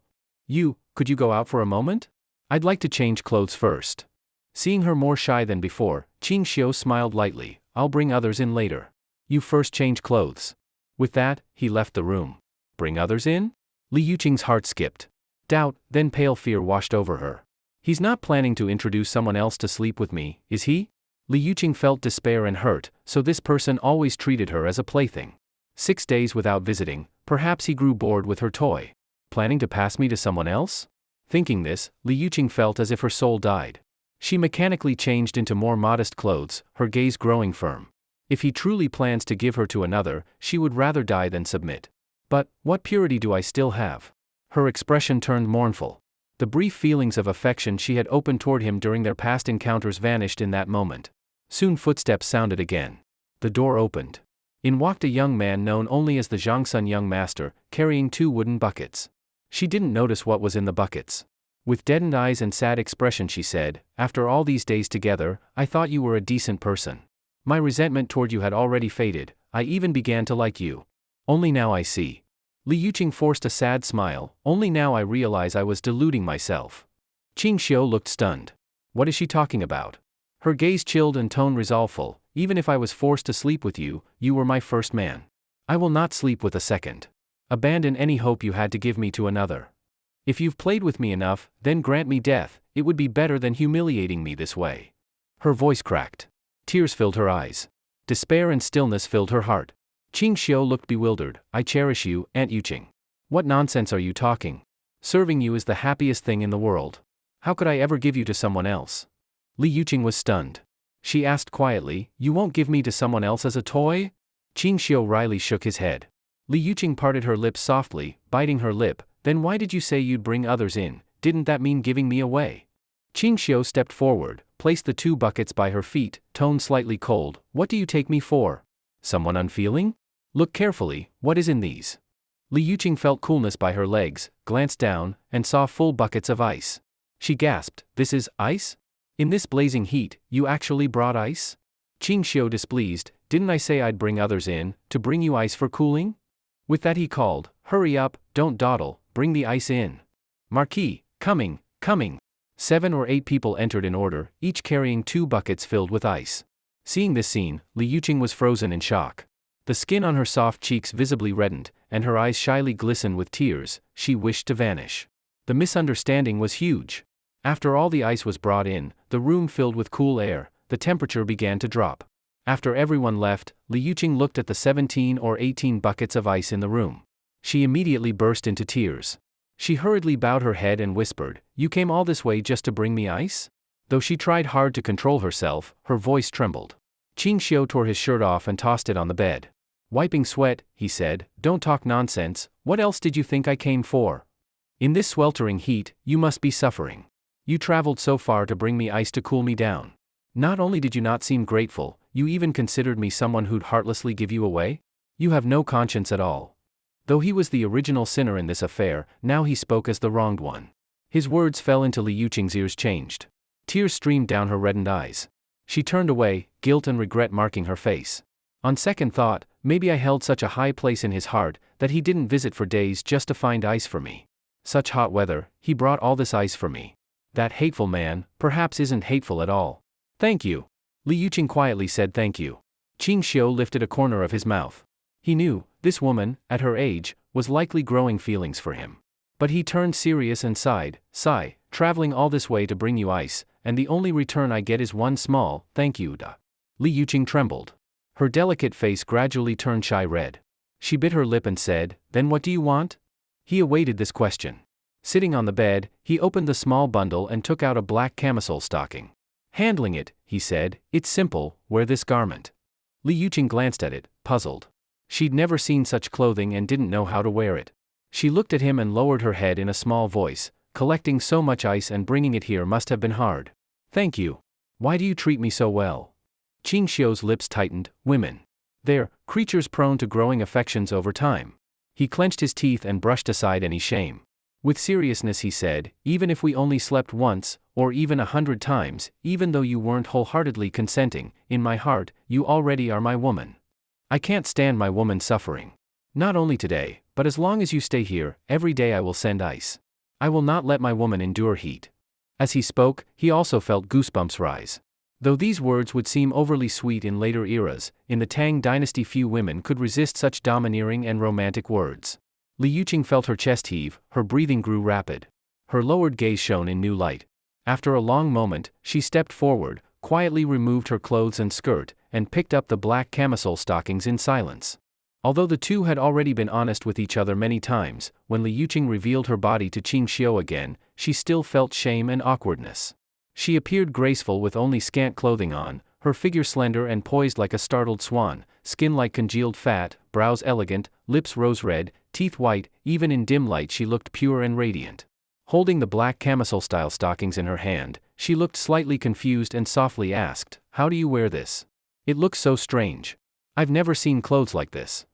Could you go out for a moment? I'd like to change clothes first." Seeing her more shy than before, Ching Shio smiled lightly. "I'll bring others in later. You first change clothes." With that, he left the room. Bring others in? Li Yuqing's heart skipped. Doubt, then pale fear washed over her. He's not planning to introduce someone else to sleep with me, is he? Li Yuqing felt despair and hurt, so this person always treated her as a plaything. 6 days without visiting, perhaps he grew bored with her toy. Planning to pass me to someone else? Thinking this, Li Yuqing felt as if her soul died. She mechanically changed into more modest clothes, her gaze growing firm. If he truly plans to give her to another, she would rather die than submit. But, what purity do I still have? Her expression turned mournful. The brief feelings of affection she had opened toward him during their past encounters vanished in that moment. Soon footsteps sounded again. The door opened. In walked a young man known only as the Zhangsun young master, carrying 2 wooden buckets. She didn't notice what was in the buckets. With deadened eyes and sad expression she said, "After all these days together, I thought you were a decent person. My resentment toward you had already faded, I even began to like you. Only now I see." Li Yuqing forced a sad smile. "Only now I realize I was deluding myself." Ching Shio looked stunned. What is she talking about? Her gaze chilled and tone resolveful. "Even if I was forced to sleep with you, you were my first man. I will not sleep with a second. Abandon any hope you had to give me to another. If you've played with me enough, then grant me death. It would be better than humiliating me this way." Her voice cracked. Tears filled her eyes. Despair and stillness filled her heart. Ching Shio looked bewildered. "I cherish you, Aunt Yuqing. What nonsense are you talking? Serving you is the happiest thing in the world. How could I ever give you to someone else?" Li Yuqing was stunned. She asked quietly, "You won't give me to someone else as a toy?" Ching Shio wryly shook his head. Li Yuqing parted her lips softly, biting her lip. "Then why did you say you'd bring others in? Didn't that mean giving me away?" Ching Shio stepped forward, placed the 2 buckets by her feet, tone slightly cold. What do you take me for? Someone unfeeling? Look carefully, what is in these? Li Yuqing felt coolness by her legs, glanced down, and saw full buckets of ice. She gasped, this is ice? In this blazing heat, you actually brought ice? Ching Shio displeased, didn't I say I'd bring others in, to bring you ice for cooling? With that he called, hurry up, don't dawdle, bring the ice in. Marquis, coming. 7 or 8 people entered in order, each carrying 2 buckets filled with ice. Seeing this scene, Li Yuqing was frozen in shock. The skin on her soft cheeks visibly reddened, and her eyes shyly glistened with tears. She wished to vanish. The misunderstanding was huge. After all the ice was brought in, the room filled with cool air, the temperature began to drop. After everyone left, Li Yuqing looked at the 17 or 18 buckets of ice in the room. She immediately burst into tears. She hurriedly bowed her head and whispered, you came all this way just to bring me ice? Though she tried hard to control herself, her voice trembled. Ching Shio tore his shirt off and tossed it on the bed. Wiping sweat, he said, don't talk nonsense, what else did you think I came for? In this sweltering heat, you must be suffering. You traveled so far to bring me ice to cool me down. Not only did you not seem grateful, you even considered me someone who'd heartlessly give you away? You have no conscience at all. Though he was the original sinner in this affair, now he spoke as the wronged one. His words fell into Li Yuqing's ears changed. Tears streamed down her reddened eyes. She turned away, guilt and regret marking her face. On second thought, maybe I held such a high place in his heart, that he didn't visit for days just to find ice for me. Such hot weather, he brought all this ice for me. That hateful man, perhaps isn't hateful at all. Thank you. Li Yuqing quietly said thank you. Ching Shio lifted a corner of his mouth. He knew, this woman, at her age, was likely growing feelings for him. But he turned serious and sighed, sigh, traveling all this way to bring you ice, and the only return I get is one small, thank you da. Li Yuqing trembled. Her delicate face gradually turned shy red. She bit her lip and said, then what do you want? He awaited this question. Sitting on the bed, he opened the small bundle and took out a black camisole stocking. Handling it, he said, it's simple, wear this garment. Li Yuqing glanced at it, puzzled. She'd never seen such clothing and didn't know how to wear it. She looked at him and lowered her head in a small voice, collecting so much ice and bringing it here must have been hard. Thank you. Why do you treat me so well? Ching Shio's lips tightened, women. They're creatures prone to growing affections over time. He clenched his teeth and brushed aside any shame. With seriousness he said, even if we only slept once, or even 100 times, even though you weren't wholeheartedly consenting, in my heart, you already are my woman. I can't stand my woman suffering. Not only today, but as long as you stay here, every day I will send ice. I will not let my woman endure heat. As he spoke, he also felt goosebumps rise. Though these words would seem overly sweet in later eras, in the Tang dynasty few women could resist such domineering and romantic words. Li Yuqing felt her chest heave, her breathing grew rapid. Her lowered gaze shone in new light. After a long moment, she stepped forward, quietly removed her clothes and skirt, and picked up the black camisole stockings in silence. Although the two had already been honest with each other many times, when Li Yuqing revealed her body to Ching Shio again, she still felt shame and awkwardness. She appeared graceful with only scant clothing on, her figure slender and poised like a startled swan, skin like congealed fat, brows elegant, lips rose-red, teeth white, even in dim light she looked pure and radiant. Holding the black camisole-style stockings in her hand, she looked slightly confused and softly asked, how do you wear this? It looks so strange. I've never seen clothes like this.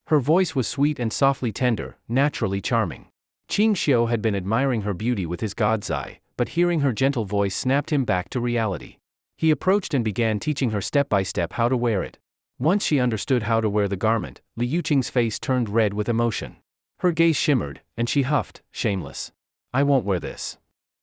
Her voice was sweet and softly tender, naturally charming. Ching Shio had been admiring her beauty with his god's eye, but hearing her gentle voice snapped him back to reality. He approached and began teaching her step by step how to wear it. Once she understood how to wear the garment, Li Yuqing's face turned red with emotion. Her gaze shimmered, and she huffed, shameless. I won't wear this.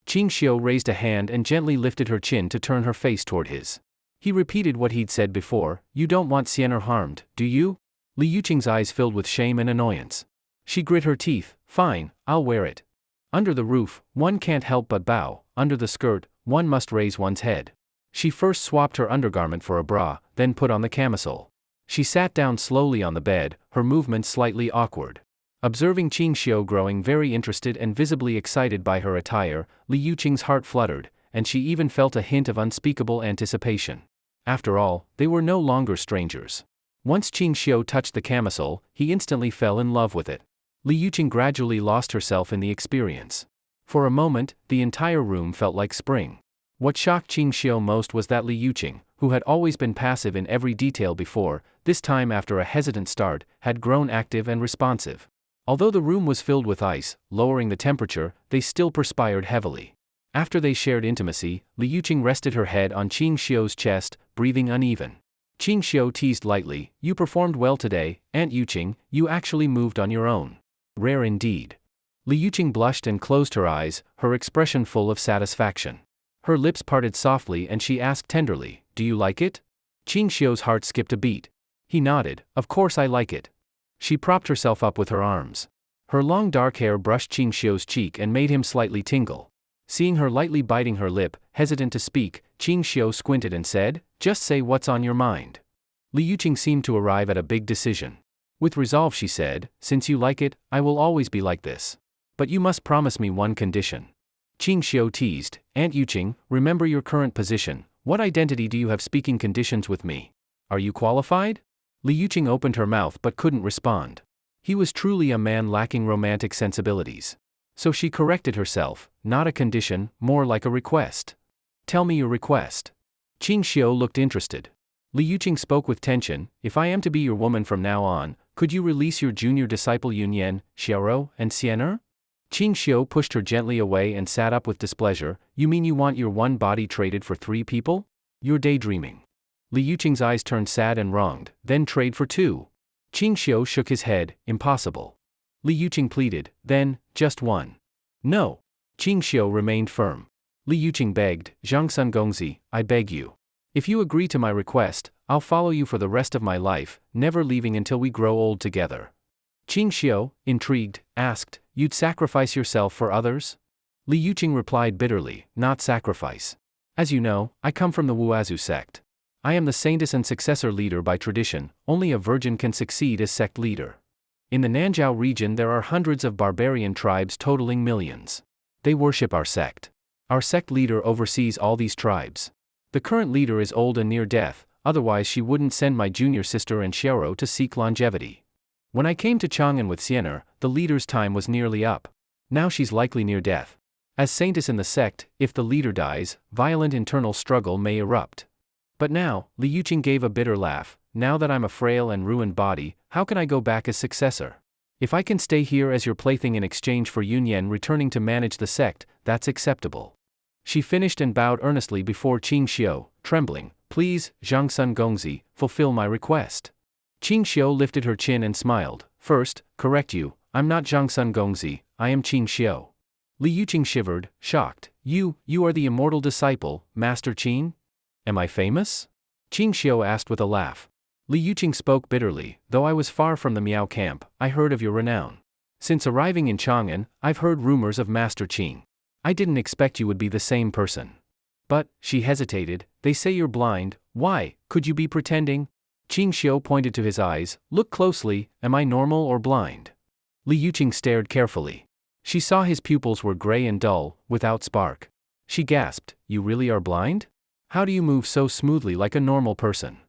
Ching Shio raised a hand and gently lifted her chin to turn her face toward his. He repeated what he'd said before, you don't want Xian'er harmed, do you? Li Yuqing's eyes filled with shame and annoyance. She grit her teeth, fine, I'll wear it. Under the roof, one can't help but bow, under the skirt, one must raise one's head. She first swapped her undergarment for a bra, then put on the camisole. She sat down slowly on the bed, her movements slightly awkward. Observing Ching Shio growing very interested and visibly excited by her attire, Li Yuqing's heart fluttered, and she even felt a hint of unspeakable anticipation. After all, they were no longer strangers. Once Ching Shio touched the camisole, he instantly fell in love with it. Li Yuqing gradually lost herself in the experience. For a moment, the entire room felt like spring. What shocked Ching Shio most was that Li Yuqing, who had always been passive in every detail before, this time after a hesitant start, had grown active and responsive. Although the room was filled with ice, lowering the temperature, they still perspired heavily. After they shared intimacy, Li Yuqing rested her head on Ching Shio's chest, breathing uneven. Ching Shio teased lightly, "You performed well today, Aunt Yuqing, you actually moved on your own. Rare indeed." Li Yuqing blushed and closed her eyes, her expression full of satisfaction. Her lips parted softly and she asked tenderly, "Do you like it?" Ching Shio's heart skipped a beat. He nodded, "Of course I like it." She propped herself up with her arms. Her long dark hair brushed Ching Shio's cheek and made him slightly tingle. Seeing her lightly biting her lip, hesitant to speak, Ching Shio squinted and said, "Just say what's on your mind." Li Yuqing seemed to arrive at a big decision. With resolve she said, "Since you like it, I will always be like this. But you must promise me one condition." Ching Shio teased, "Aunt Yuqing, remember your current position. What identity do you have speaking conditions with me? Are you qualified?" Li Yuqing opened her mouth but couldn't respond. He was truly a man lacking romantic sensibilities. So she corrected herself, "Not a condition, more like a request." "Tell me your request." Ching Shio looked interested. Li Yuqing spoke with tension, "If I am to be your woman from now on, could you release your junior disciple Yunyan, Xiaoro, and Xiener?" Ching Shio pushed her gently away and sat up with displeasure. "You mean you want your one body traded for 3 people? You're daydreaming." Li Yuqing's eyes turned sad and wronged, "Then trade for 2. Ching Shio shook his head, "Impossible." Li Yuqing pleaded, "Then, just 1. "No." Ching Shio remained firm. Li Yuqing begged, "Zhangsun Gongzi, I beg you. If you agree to my request, I'll follow you for the rest of my life, never leaving until we grow old together." Ching Shio, intrigued, asked, "You'd sacrifice yourself for others?" Li Yuqing replied bitterly, "Not sacrifice. As you know, I come from the Wuazu sect. I am the saintess and successor leader by tradition, only a virgin can succeed as sect leader. In the Nanjiao region there are hundreds of barbarian tribes totaling millions. They worship our sect. Our sect leader oversees all these tribes. The current leader is old and near death, otherwise she wouldn't send my junior sister and Xiaoro to seek longevity. When I came to Chang'an with Xiener, the leader's time was nearly up. Now she's likely near death. As saintess in the sect, if the leader dies, violent internal struggle may erupt. But now," Li Yuqing gave a bitter laugh, "now that I'm a frail and ruined body, how can I go back as successor? If I can stay here as your plaything in exchange for Yunyan returning to manage the sect, that's acceptable." She finished and bowed earnestly before Ching Shio, trembling, "Please, Zhangsun Gongzi, fulfill my request." Ching Shio lifted her chin and smiled, "First, correct you, I'm not Zhangsun Gongzi, I am Ching Shio." Li Yuqing shivered, shocked, You are the immortal disciple, Master Qin? Am I famous?" Ching Shio asked with a laugh. Li Yuqing spoke bitterly, "Though I was far from the Miao camp, I heard of your renown. Since arriving in Chang'an, I've heard rumors of Master Qin. I didn't expect you would be the same person. But," she hesitated, "they say you're blind, why, could you be pretending?" Ching Shio pointed to his eyes, "Look closely, am I normal or blind?" Li Yuqing stared carefully. She saw his pupils were gray and dull, without spark. She gasped, "You really are blind? How do you move so smoothly like a normal person?"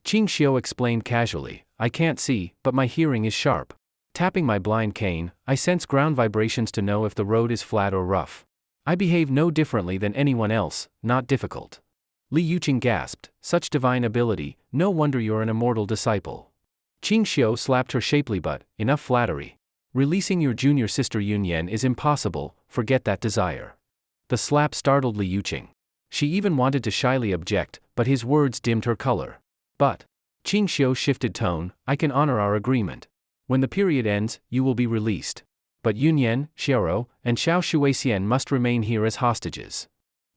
Ching Shio explained casually, "I can't see, but my hearing is sharp. Tapping my blind cane, I sense ground vibrations to know if the road is flat or rough. I behave no differently than anyone else, not difficult." Li Yuqing gasped, "Such divine ability, no wonder you're an immortal disciple." Ching Shio slapped her shapely butt, "Enough flattery. Releasing your junior sister Yunyan is impossible, forget that desire." The slap startled Li Yuqing. She even wanted to shyly object, but his words dimmed her color. "But," Ching Shio shifted tone, "I can honor our agreement. When the period ends, you will be released. But Yunyan, Xiaoro, and Xiao Shuixian must remain here as hostages."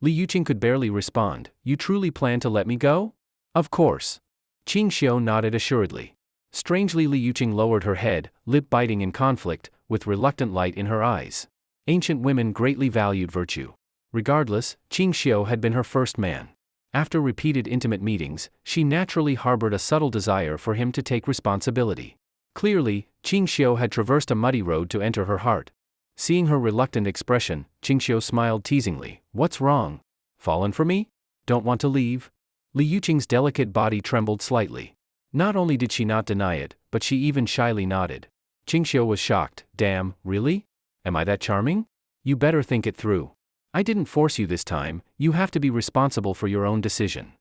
Li Yuqing could barely respond, "You truly plan to let me go?" "Of course." Ching Shio nodded assuredly. Strangely Li Yuqing lowered her head, lip biting in conflict, with reluctant light in her eyes. Ancient women greatly valued virtue. Regardless, Ching Shio had been her first man. After repeated intimate meetings, she naturally harbored a subtle desire for him to take responsibility. Clearly, Ching Shio had traversed a muddy road to enter her heart. Seeing her reluctant expression, Ching Shio smiled teasingly, "What's wrong? Fallen for me? Don't want to leave?" Li Yuqing's delicate body trembled slightly. Not only did she not deny it, but she even shyly nodded. Ching Shio was shocked, "Damn, really? Am I that charming? You better think it through." I didn't force you this time, you have to be responsible for your own decision.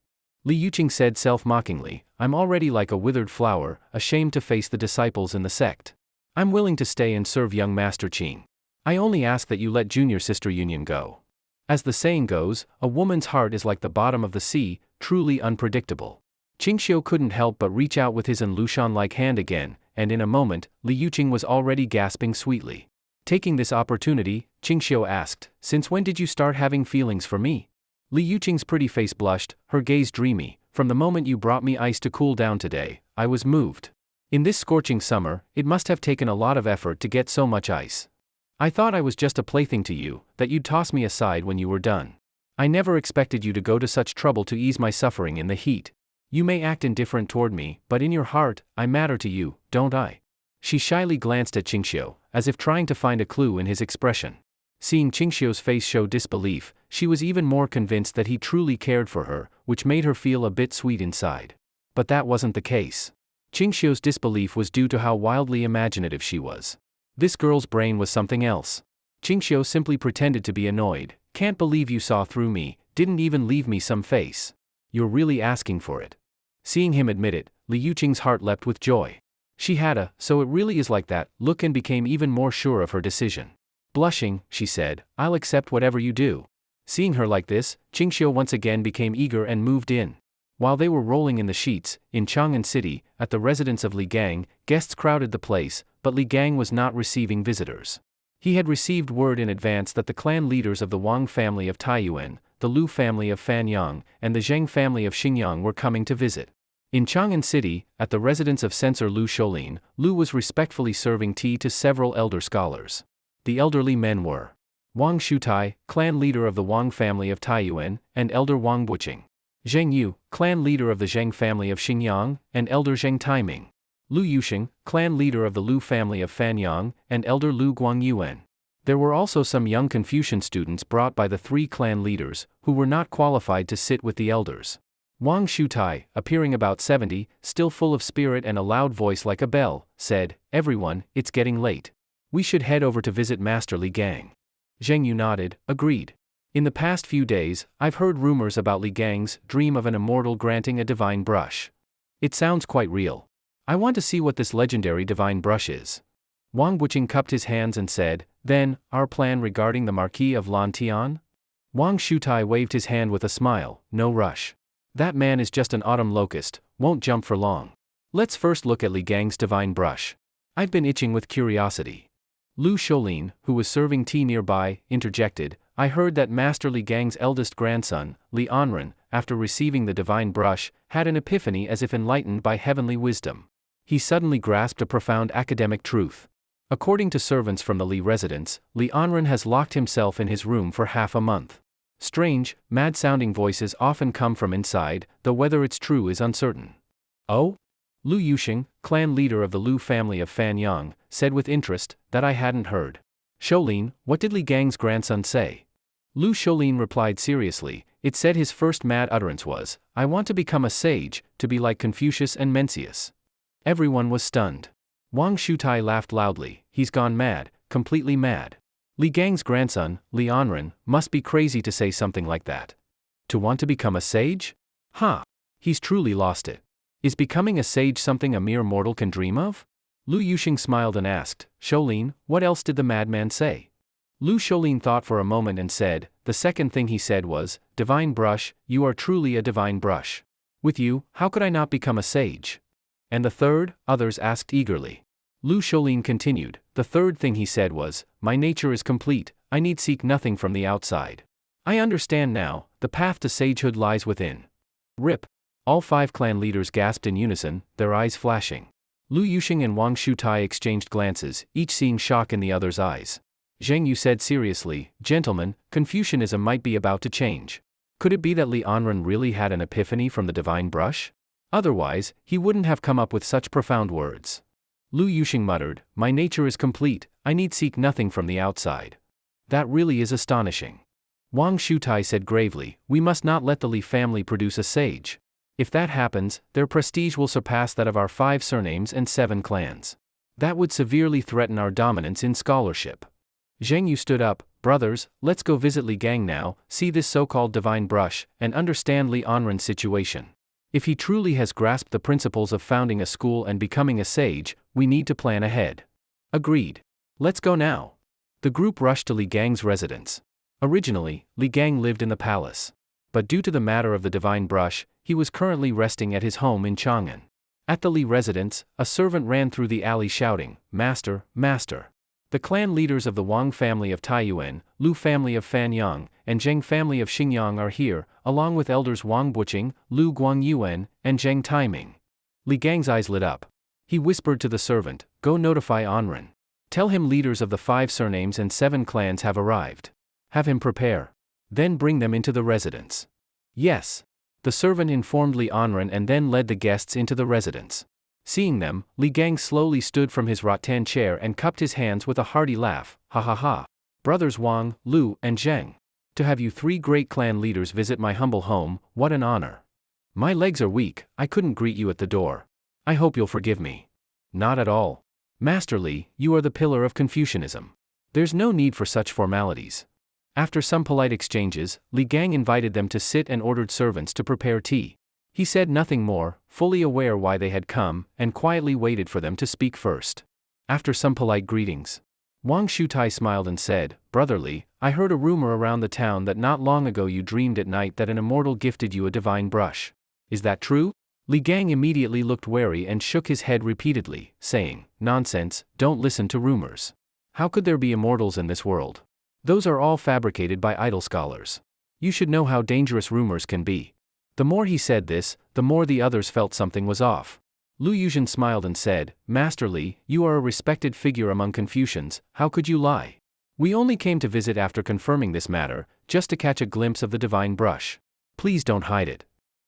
Li Yuqing said self-mockingly, I'm already like a withered flower, ashamed to face the disciples in the sect. I'm willing to stay and serve young Master Ching. I only ask that you let junior sister Union go. As the saying goes, a woman's heart is like the bottom of the sea, truly unpredictable. Ching Shio couldn't help but reach out with his Lushan-like hand again, and in a moment, Li Yuqing was already gasping sweetly. Taking this opportunity, Ching Shio asked, since when did you start having feelings for me? Li Yuqing's pretty face blushed, her gaze dreamy. From the moment you brought me ice to cool down today, I was moved. In this scorching summer, it must have taken a lot of effort to get so much ice. I thought I was just a plaything to you, that you'd toss me aside when you were done. I never expected you to go to such trouble to ease my suffering in the heat. You may act indifferent toward me, but in your heart, I matter to you, don't I? She shyly glanced at Ching Shio, as if trying to find a clue in his expression. Seeing Ching Shio's face show disbelief, she was even more convinced that he truly cared for her, which made her feel a bit sweet inside. But that wasn't the case. Ching Shio's disbelief was due to how wildly imaginative she was. This girl's brain was something else. Ching Shio simply pretended to be annoyed. Can't believe you saw through me, didn't even leave me some face. You're really asking for it. Seeing him admit it, Li Yuqing's heart leapt with joy. She had a, so it really is like that, look and became even more sure of her decision. Blushing, she said, I'll accept whatever you do. Seeing her like this, Ching Shio once again became eager and moved in. While they were rolling in the sheets, in Chang'an City, at the residence of Li Gang, guests crowded the place, but Li Gang was not receiving visitors. He had received word in advance that the clan leaders of the Wang family of Taiyuan, the Lu family of Fanyang, and the Zheng family of Xingyang were coming to visit. In Chang'an City, at the residence of censor Lu Shoulin, Lu was respectfully serving tea to several elder scholars. The elderly men were Wang Shutai, clan leader of the Wang family of Taiyuan, and elder Wang Buqing. Zheng Yu, clan leader of the Zheng family of Xingyang, and elder Zheng Taiming. Lu Yusheng, clan leader of the Lu family of Fanyang, and elder Lu Guangyuan. There were also some young Confucian students brought by the three clan leaders, who were not qualified to sit with the elders. Wang Shutai, appearing about 70, still full of spirit and a loud voice like a bell, said, Everyone, it's getting late. We should head over to visit Master Li Gang. Zheng Yu nodded, agreed. In the past few days, I've heard rumors about Li Gang's dream of an immortal granting a divine brush. It sounds quite real. I want to see what this legendary divine brush is. Wang Buqing cupped his hands and said, Then, our plan regarding the Marquis of Lan Tian? Wang Shutai waved his hand with a smile, no rush. That man is just an autumn locust, won't jump for long. Let's first look at Li Gang's divine brush. I've been itching with curiosity. Lu Shoulin, who was serving tea nearby, interjected, I heard that Master Li Gang's eldest grandson, Li Anren, after receiving the divine brush, had an epiphany as if enlightened by heavenly wisdom. He suddenly grasped a profound academic truth. According to servants from the Li residence, Li Anren has locked himself in his room for half a month. Strange, mad-sounding voices often come from inside, though whether it's true is uncertain. Oh? Lu Yusheng, clan leader of the Lu family of Fanyang, said with interest, that I hadn't heard. Shoulin, what did Li Gang's grandson say? Lu Shoulin replied seriously, it said his first mad utterance was, I want to become a sage, to be like Confucius and Mencius. Everyone was stunned. Wang Shutai laughed loudly, he's gone mad, completely mad. Li Gang's grandson, Li Anren, must be crazy to say something like that. To want to become a sage? Huh. He's truly lost it. Is becoming a sage something a mere mortal can dream of? Lu Yusheng smiled and asked, Shoulin, what else did the madman say? Lu Shoulin thought for a moment and said, the second thing he said was, Divine brush, you are truly a divine brush. With you, how could I not become a sage? And the third? Others asked eagerly. Lu Shoulin continued, the third thing he said was, my nature is complete, I need seek nothing from the outside. I understand now, the path to sagehood lies within. Rip. All five clan leaders gasped in unison, their eyes flashing. Lu Yusheng and Wang Shutai exchanged glances, each seeing shock in the other's eyes. Zheng Yu said seriously, Gentlemen, Confucianism might be about to change. Could it be that Li Anren really had an epiphany from the divine brush? Otherwise, he wouldn't have come up with such profound words. Lu Yusheng muttered, my nature is complete, I need seek nothing from the outside. That really is astonishing. Wang Shutai said gravely, we must not let the Li family produce a sage. If that happens, their prestige will surpass that of our 5 surnames and 7 clans. That would severely threaten our dominance in scholarship. Zheng Yu stood up, Brothers, let's go visit Li Gang now, see this so-called divine brush, and understand Li Anren's situation. If he truly has grasped the principles of founding a school and becoming a sage, we need to plan ahead. Agreed. Let's go now. The group rushed to Li Gang's residence. Originally, Li Gang lived in the palace. But due to the matter of the divine brush, he was currently resting at his home in Chang'an. At the Li residence, a servant ran through the alley shouting, "Master, Master." The clan leaders of the Wang family of Taiyuan, Lu family of Fanyang, and Zheng family of Xingyang are here, along with elders Wang Buqing, Lu Guangyuan, and Zheng Taiming. Li Gang's eyes lit up. He whispered to the servant, "Go notify Anren. Tell him leaders of the 5 surnames and 7 clans have arrived. Have him prepare. Then bring them into the residence." Yes. The servant informed Li Anren and then led the guests into the residence. Seeing them, Li Gang slowly stood from his rattan chair and cupped his hands with a hearty laugh. "Ha ha ha. Brothers Wang, Lu, and Zheng. To have you 3 great clan leaders visit my humble home, what an honor. My legs are weak, I couldn't greet you at the door. I hope you'll forgive me." "Not at all. Master Li, you are the pillar of Confucianism. There's no need for such formalities." After some polite exchanges, Li Gang invited them to sit and ordered servants to prepare tea. He said nothing more, fully aware why they had come, and quietly waited for them to speak first. After some polite greetings, Wang Shutai smiled and said, "Brother Li, I heard a rumor around the town that not long ago you dreamed at night that an immortal gifted you a divine brush. Is that true?" Li Gang immediately looked wary and shook his head repeatedly, saying, "Nonsense, don't listen to rumors. How could there be immortals in this world? Those are all fabricated by idle scholars. You should know how dangerous rumors can be." The more he said this, the more the others felt something was off. Lu Yuzhen smiled and said, "Master Li, you are a respected figure among Confucians, how could you lie? We only came to visit after confirming this matter, just to catch a glimpse of the divine brush. Please don't hide it."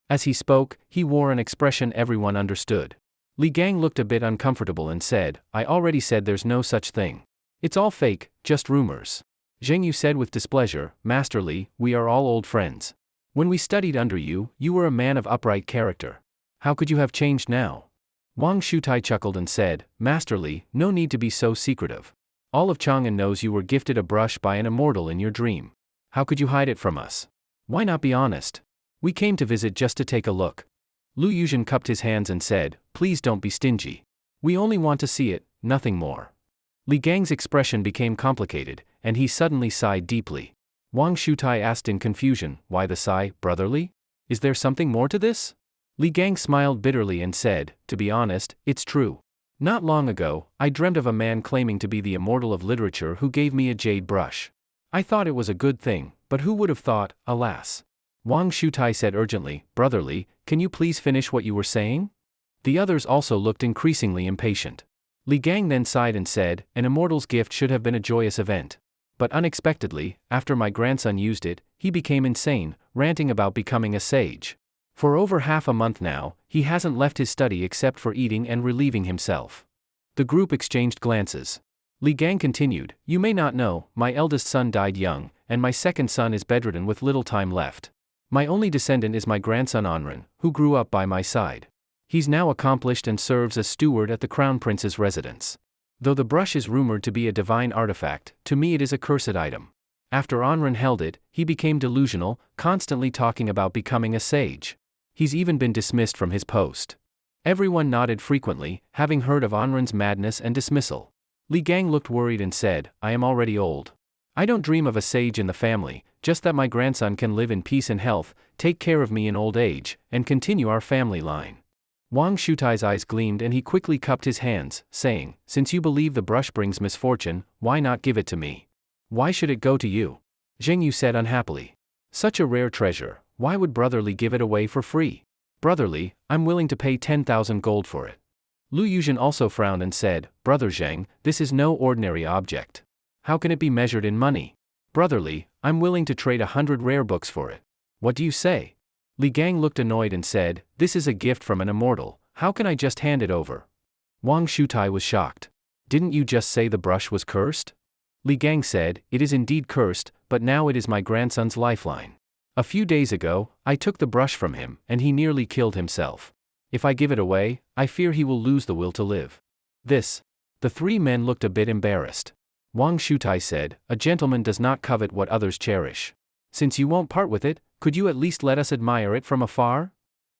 As he spoke, he wore an expression everyone understood. Li Gang looked a bit uncomfortable and said, "I already said there's no such thing. It's all fake, just rumors." Zheng Yu said with displeasure, "Master Li, we are all old friends. When we studied under you, you were a man of upright character. How could you have changed now?" Wang Shutai chuckled and said, "Master Li, no need to be so secretive. All of Chang'an knows you were gifted a brush by an immortal in your dream. How could you hide it from us? Why not be honest? We came to visit just to take a look." Lu Yuzhen cupped his hands and said, "Please don't be stingy. We only want to see it, nothing more." Li Gang's expression became complicated, and he suddenly sighed deeply. Wang Shutai asked in confusion, "Why the sigh, Brother Li? Is there something more to this?" Li Gang smiled bitterly and said, "To be honest, it's true. Not long ago, I dreamt of a man claiming to be the immortal of literature who gave me a jade brush. I thought it was a good thing, but who would have thought, alas." Wang Shutai said urgently, "Brother Li, can you please finish what you were saying?" The others also looked increasingly impatient. Li Gang then sighed and said, "An immortal's gift should have been a joyous event. But unexpectedly, after my grandson used it, he became insane, ranting about becoming a sage. For over half a month now, he hasn't left his study except for eating and relieving himself." The group exchanged glances. Li Gang continued, "You may not know, my eldest son died young, and my second son is bedridden with little time left. My only descendant is my grandson Anren, who grew up by my side. He's now accomplished and serves as steward at the crown prince's residence. Though the brush is rumored to be a divine artifact, to me it is a cursed item. After Anren held it, he became delusional, constantly talking about becoming a sage. He's even been dismissed from his post." Everyone nodded frequently, having heard of Anren's madness and dismissal. Li Gang looked worried and said, "I am already old. I don't dream of a sage in the family, just that my grandson can live in peace and health, take care of me in old age, and continue our family line." Wang Shutai's eyes gleamed and he quickly cupped his hands, saying, "Since you believe the brush brings misfortune, why not give it to me? Why should it go to you?" Zheng Yu said unhappily. "Such a rare treasure, why would Brother Li give it away for free? Brother Li, I'm willing to pay 10,000 gold for it." Lu Yuzhen also frowned and said, "Brother Zheng, this is no ordinary object. How can it be measured in money? Brother Li, I'm willing to trade 100 rare books for it. What do you say?" Li Gang looked annoyed and said, "This is a gift from an immortal, how can I just hand it over?" Wang Shutai was shocked. "Didn't you just say the brush was cursed?" Li Gang said, "It is indeed cursed, but now it is my grandson's lifeline. A few days ago, I took the brush from him, and he nearly killed himself. If I give it away, I fear he will lose the will to live." The 3 men looked a bit embarrassed. Wang Shutai said, "A gentleman does not covet what others cherish. Since you won't part with it, could you at least let us admire it from afar?"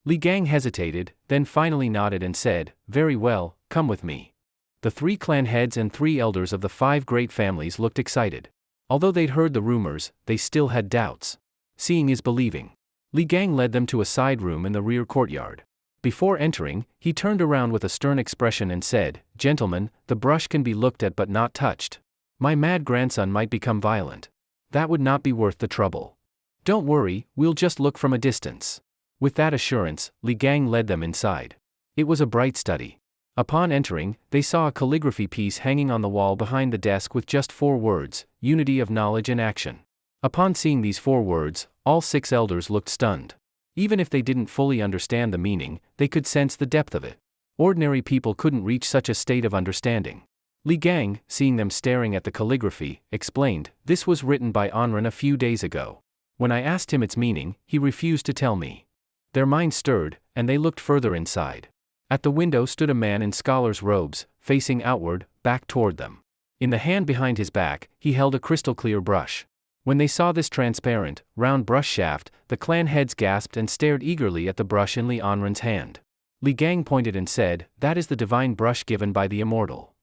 Li Gang hesitated, then finally nodded and said, "Very well, come with me." The 3 clan heads and 3 elders of the 5 great families looked excited. Although they'd heard the rumors, they still had doubts. Seeing is believing. Li Gang led them to a side room in the rear courtyard. Before entering, he turned around with a stern expression and said, "Gentlemen, the brush can be looked at but not touched. My mad grandson might become violent. That would not be worth the trouble. Don't worry, we'll just look from a distance." With that assurance, Li Gang led them inside. It was a bright study. Upon entering, they saw a calligraphy piece hanging on the wall behind the desk with just 4 words, "Unity of knowledge and action." Upon seeing these 4 words, all 6 elders looked stunned. Even if they didn't fully understand the meaning, they could sense the depth of it. Ordinary people couldn't reach such a state of understanding. Li Gang, seeing them staring at the calligraphy, explained, "This was written by Anren a few days ago. When I asked him its meaning, he refused to tell me." Their minds stirred, and they looked further inside. At the window stood a man in scholar's robes, facing outward, back toward them. In the hand behind his back, he held a crystal-clear brush. When they saw this transparent, round brush shaft, the clan heads gasped and stared eagerly at the brush in Li Anren's hand. Li Gang pointed and said, "That is the divine brush given by the immortal."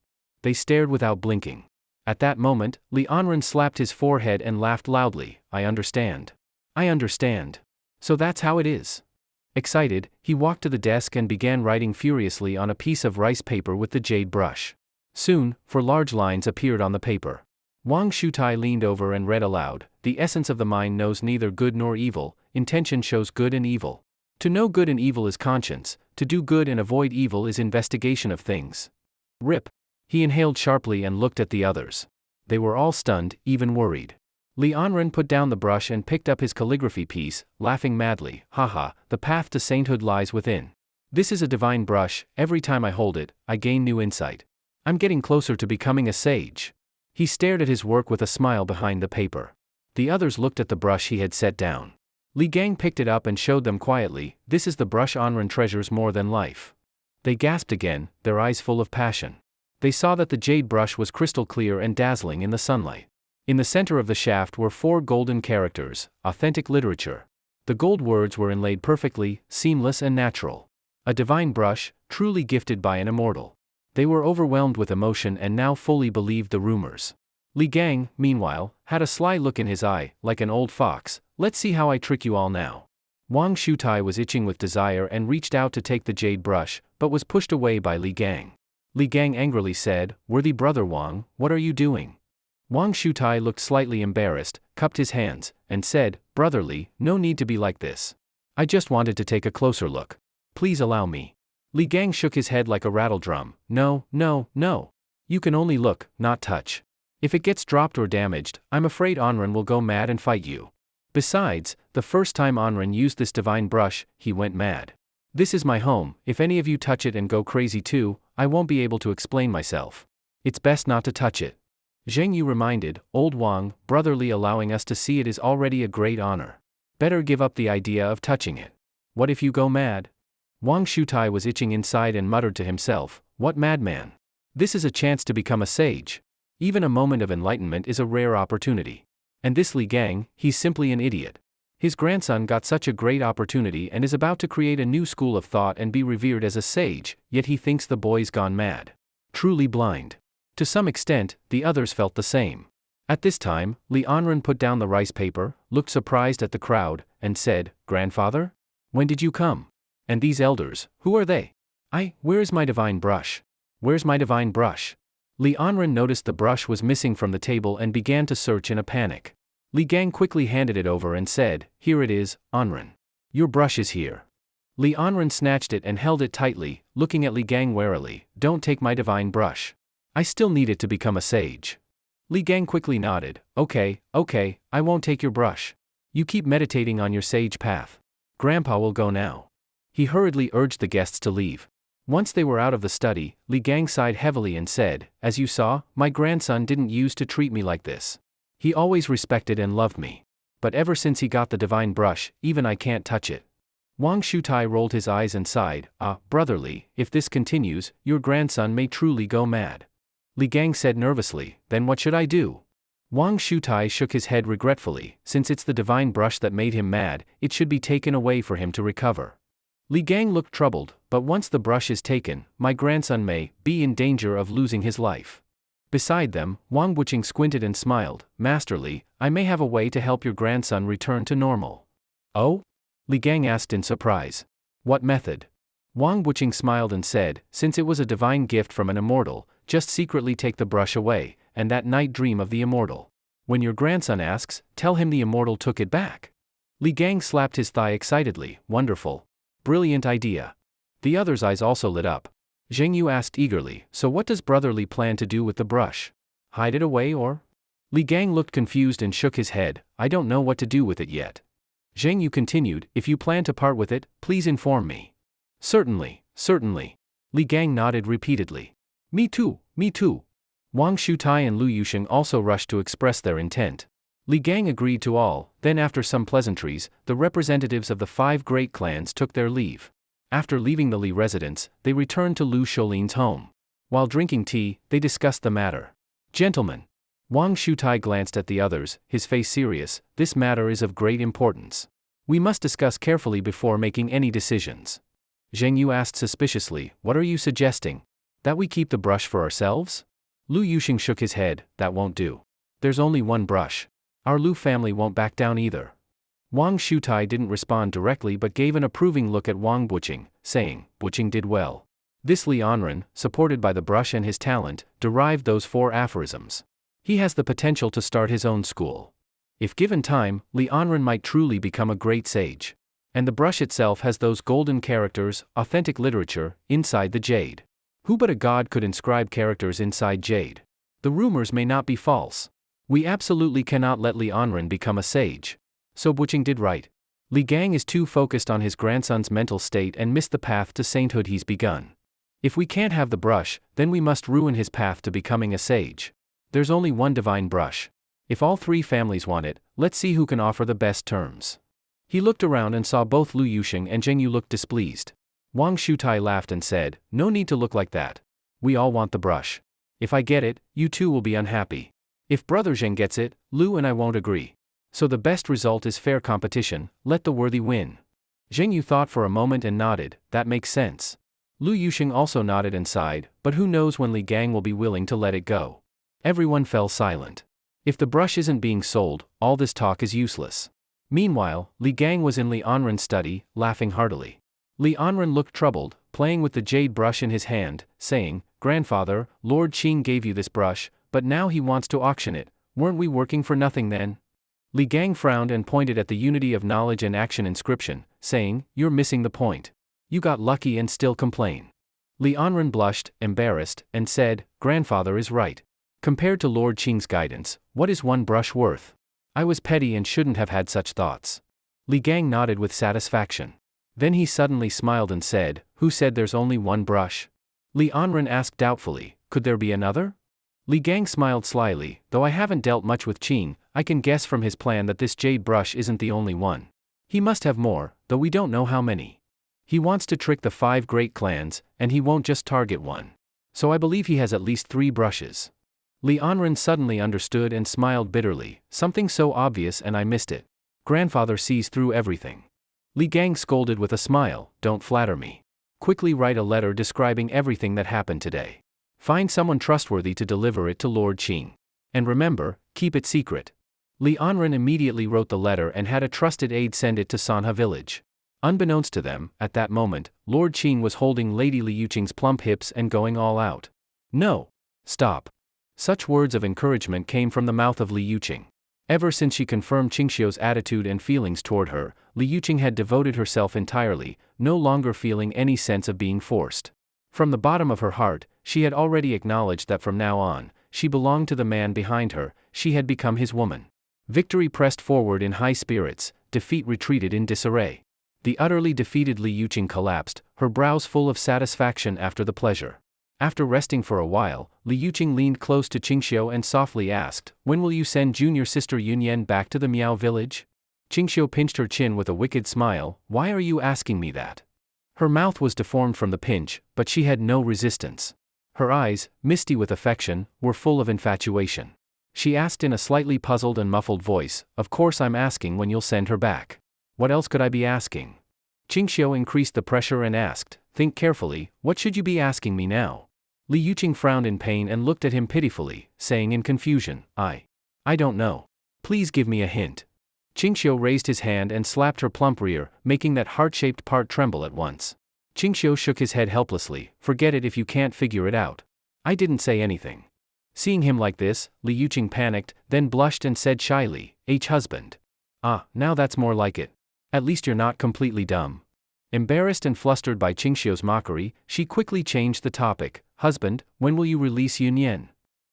They stared without blinking. At that moment, Li Anren slapped his forehead and laughed loudly, "I understand. I understand. So that's how it is." Excited, he walked to the desk and began writing furiously on a piece of rice paper with the jade brush. Soon, 4 large lines appeared on the paper. Wang Shutai leaned over and read aloud, "The essence of the mind knows neither good nor evil, intention shows good and evil. To know good and evil is conscience, to do good and avoid evil is investigation of things." Rip. He inhaled sharply and looked at the others. They were all stunned, even worried. Li Anren put down the brush and picked up his calligraphy piece, laughing madly, "Haha, the path to sainthood lies within. This is a divine brush, every time I hold it, I gain new insight. I'm getting closer to becoming a sage." He stared at his work with a smile behind the paper. The others looked at the brush he had set down. Li Gang picked it up and showed them quietly, "This is the brush Anren treasures more than life." They gasped again, their eyes full of passion. They saw that the jade brush was crystal clear and dazzling in the sunlight. In the center of the shaft were 4 golden characters, authentic literature. The gold words were inlaid perfectly, seamless and natural. A divine brush, truly gifted by an immortal. They were overwhelmed with emotion and now fully believed the rumors. Li Gang, meanwhile, had a sly look in his eye, like an old fox. "Let's see how I trick you all now." Wang Shutai was itching with desire and reached out to take the jade brush, but was pushed away by Li Gang. Li Gang angrily said, "Worthy brother Wang, what are you doing?" Wang Shutai looked slightly embarrassed, cupped his hands, and said, "Brotherly, no need to be like this. I just wanted to take a closer look. Please allow me." Li Gang shook his head like a rattledrum. "No, no, no. You can only look, not touch. If it gets dropped or damaged, I'm afraid Anren will go mad and fight you. Besides, the first time Anren used this divine brush, he went mad. This is my home, if any of you touch it and go crazy too, I won't be able to explain myself. It's best not to touch it." Zheng Yu reminded, "Old Wang, brotherly allowing us to see it is already a great honor. Better give up the idea of touching it. What if you go mad?" Wang Shutai was itching inside and muttered to himself, "What madman? This is a chance to become a sage. Even a moment of enlightenment is a rare opportunity. And this Li Gang, he's simply an idiot. His grandson got such a great opportunity and is about to create a new school of thought and be revered as a sage, yet he thinks the boy's gone mad. Truly blind." To some extent, the others felt the same. At this time, Li Anren put down the rice paper, looked surprised at the crowd, and said, "Grandfather? When did you come? And these elders, who are they? Where is my divine brush? Where's my divine brush?" Li Anren noticed the brush was missing from the table and began to search in a panic. Li Gang quickly handed it over and said, "Here it is, Anren. Your brush is here." Li Anren snatched it and held it tightly, looking at Li Gang warily. "Don't take my divine brush. I still need it to become a sage." Li Gang quickly nodded, Okay, I won't take your brush. You keep meditating on your sage path. Grandpa will go now." He hurriedly urged the guests to leave. Once they were out of the study, Li Gang sighed heavily and said, "As you saw, my grandson didn't used to treat me like this. He always respected and loved me. But ever since he got the divine brush, even I can't touch it." Wang Shutai rolled his eyes and sighed, "Brotherly, if this continues, your grandson may truly go mad." Li Gang said nervously, then what should I do? Wang Shutai shook his head regretfully, since it's the divine brush that made him mad, it should be taken away for him to recover. Li Gang looked troubled, but once the brush is taken, my grandson may be in danger of losing his life. Beside them, Wang Wuqing squinted and smiled, Masterly, I may have a way to help your grandson return to normal. Oh? Li Gang asked in surprise. What method? Wang Wuqing smiled and said, since it was a divine gift from an immortal, just secretly take the brush away, and that night dream of the immortal. When your grandson asks, tell him the immortal took it back. Li Gang slapped his thigh excitedly, wonderful. Brilliant idea. The other's eyes also lit up. Zheng Yu asked eagerly, so what does Brother Li plan to do with the brush? Hide it away or? Li Gang looked confused and shook his head, I don't know what to do with it yet. Zheng Yu continued, if you plan to part with it, please inform me. Certainly, certainly. Li Gang nodded repeatedly. Me too, me too. Wang Shutai and Lu Yusheng also rushed to express their intent. Li Gang agreed to all, then after some pleasantries, the representatives of the 5 great clans took their leave. After leaving the Li residence, they returned to Lu Sholin's home. While drinking tea, they discussed the matter. Gentlemen. Wang Shutai glanced at the others, his face serious, this matter is of great importance. We must discuss carefully before making any decisions. Zheng Yu asked suspiciously, what are you suggesting? That we keep the brush for ourselves? Lu Yusheng shook his head, that won't do. There's only one brush. Our Lu family won't back down either. Wang Shutai didn't respond directly but gave an approving look at Wang Wuqing, saying, Wuqing did well. This Li Anren, supported by the brush and his talent, derived those 4 aphorisms. He has the potential to start his own school. If given time, Li Anren might truly become a great sage. And the brush itself has those golden characters, authentic literature, inside the jade. Who but a god could inscribe characters inside jade? The rumors may not be false. We absolutely cannot let Li Anren become a sage. So Wuqing did right. Li Gang is too focused on his grandson's mental state and missed the path to sainthood he's begun. If we can't have the brush, then we must ruin his path to becoming a sage. There's only one divine brush. If all 3 families want it, let's see who can offer the best terms. He looked around and saw both Lu Yusheng and Zheng Yu looked displeased. Wang Shutai laughed and said, no need to look like that. We all want the brush. If I get it, you too will be unhappy. If Brother Zheng gets it, Lu and I won't agree. So the best result is fair competition, let the worthy win. Zheng Yu thought for a moment and nodded, that makes sense. Lu Yusheng also nodded and sighed, but who knows when Li Gang will be willing to let it go. Everyone fell silent. If the brush isn't being sold, all this talk is useless. Meanwhile, Li Gang was in Li Anren's study, laughing heartily. Li Anren looked troubled, playing with the jade brush in his hand, saying, Grandfather, Lord Qing gave you this brush, but now he wants to auction it, weren't we working for nothing then? Li Gang frowned and pointed at the unity of knowledge and action inscription, saying, you're missing the point. You got lucky and still complain. Li Anren blushed, embarrassed, and said, Grandfather is right. Compared to Lord Qing's guidance, what is one brush worth? I was petty and shouldn't have had such thoughts. Li Gang nodded with satisfaction. Then he suddenly smiled and said, who said there's only one brush? Li Anren asked doubtfully, could there be another? Li Gang smiled slyly, though I haven't dealt much with Qing, I can guess from his plan that this jade brush isn't the only one. He must have more, though we don't know how many. He wants to trick the 5 great clans, and he won't just target one. So I believe he has at least 3 brushes. Li Anren suddenly understood and smiled bitterly, something so obvious and I missed it. Grandfather sees through everything. Li Gang scolded with a smile, don't flatter me. Quickly write a letter describing everything that happened today. Find someone trustworthy to deliver it to Lord Qing. And remember, keep it secret. Li Anren immediately wrote the letter and had a trusted aide send it to Sanha village. Unbeknownst to them, at that moment, Lord Qing was holding Lady Li Yuqing's plump hips and going all out. No. Stop. Such words of encouragement came from the mouth of Li Yuqing. Ever since she confirmed Ching Shio's attitude and feelings toward her, Li Yuqing had devoted herself entirely, no longer feeling any sense of being forced. From the bottom of her heart, she had already acknowledged that from now on, she belonged to the man behind her, she had become his woman. Victory pressed forward in high spirits, defeat retreated in disarray. The utterly defeated Li Yuqing collapsed, her brows full of satisfaction after the pleasure. After resting for a while, Li Yuqing leaned close to Ching Shio and softly asked, when will you send junior sister Yunyan back to the Miao village? Ching Shio pinched her chin with a wicked smile, why are you asking me that? Her mouth was deformed from the pinch, but she had no resistance. Her eyes, misty with affection, were full of infatuation. She asked in a slightly puzzled and muffled voice, "Of course I'm asking when you'll send her back. What else could I be asking?" Ching Shio increased the pressure and asked, "Think carefully, what should you be asking me now?" Li Yuqing frowned in pain and looked at him pitifully, saying in confusion, I don't know. Please give me a hint." Ching Shio raised his hand and slapped her plump rear, making that heart-shaped part tremble at once. Ching Shio shook his head helplessly, "Forget it if you can't figure it out. I didn't say anything." Seeing him like this, Li Yuqing panicked, then blushed and said shyly, "Husband." "Ah, now that's more like it. At least you're not completely dumb." Embarrassed and flustered by Ching Shio's mockery, she quickly changed the topic. "Husband, when will you release Yun Yen?"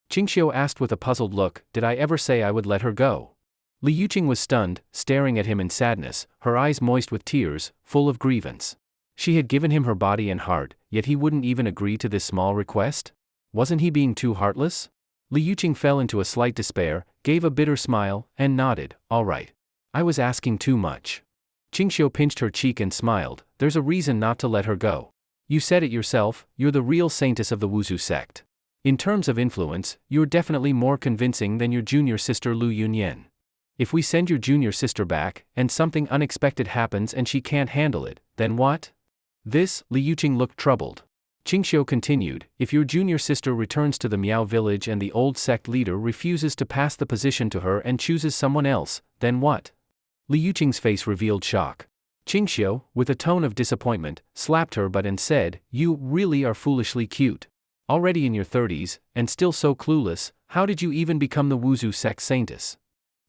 Ching Shio asked with a puzzled look, "Did I ever say I would let her go?" Li Yuqing was stunned, staring at him in sadness, her eyes moist with tears, full of grievance. She had given him her body and heart, yet he wouldn't even agree to this small request? Wasn't he being too heartless? Li Yuqing fell into a slight despair, gave a bitter smile, and nodded, "All right. I was asking too much." Ching Shio pinched her cheek and smiled, "There's a reason not to let her go. You said it yourself, you're the real saintess of the Wuzu sect. In terms of influence, you're definitely more convincing than your junior sister Lu Yunyan. If we send your junior sister back, and something unexpected happens and she can't handle it, then what?" Li Yuqing looked troubled. Ching Shio continued, "If your junior sister returns to the Miao village and the old sect leader refuses to pass the position to her and chooses someone else, then what?" Li Yuqing's face revealed shock. Ching Shio, with a tone of disappointment, slapped her butt and said, "You really are foolishly cute. Already in your 30s, and still so clueless, how did you even become the Wuzu sect saintess?"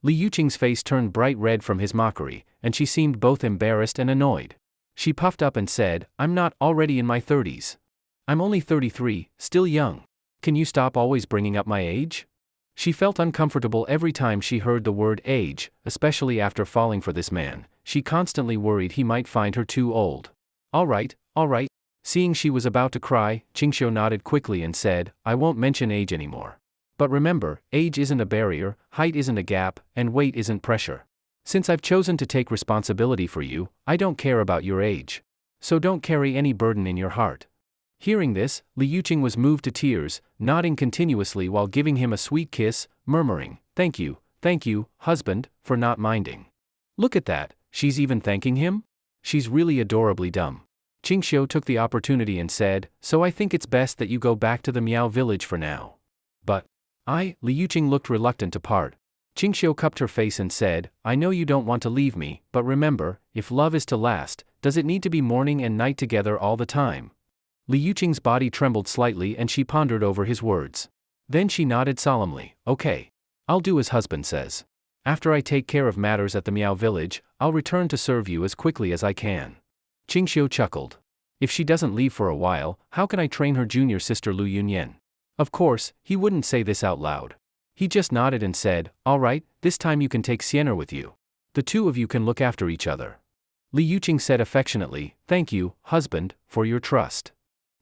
Li Yuqing's face turned bright red from his mockery, and she seemed both embarrassed and annoyed. She puffed up and said, "I'm not already in my 30s. I'm only 33, still young. Can you stop always bringing up my age?" She felt uncomfortable every time she heard the word age, especially after falling for this man. She constantly worried he might find her too old. All right. Seeing she was about to cry, Ching Shio nodded quickly and said, "I won't mention age anymore. But remember, age isn't a barrier, height isn't a gap, and weight isn't pressure. Since I've chosen to take responsibility for you, I don't care about your age. So don't carry any burden in your heart." Hearing this, Li Yuqing was moved to tears, nodding continuously while giving him a sweet kiss, murmuring, thank you, husband, for not minding." Look at that, she's even thanking him? She's really adorably dumb. Ching Shio took the opportunity and said, "So I think it's best that you go back to the Miao village for now." "But Li Yuqing looked reluctant to part. Ching Shio cupped her face and said, "I know you don't want to leave me, but remember, if love is to last, does it need to be morning and night together all the time?" Li Yuqing's body trembled slightly and she pondered over his words. Then she nodded solemnly, "Okay. I'll do as husband says. After I take care of matters at the Miao village, I'll return to serve you as quickly as I can." Ching Shio chuckled. If she doesn't leave for a while, how can I train her junior sister Lu Yunyan? Of course, he wouldn't say this out loud. He just nodded and said, "All right, this time you can take Sienna with you. The two of you can look after each other." Li Yuqing said affectionately, "Thank you, husband, for your trust."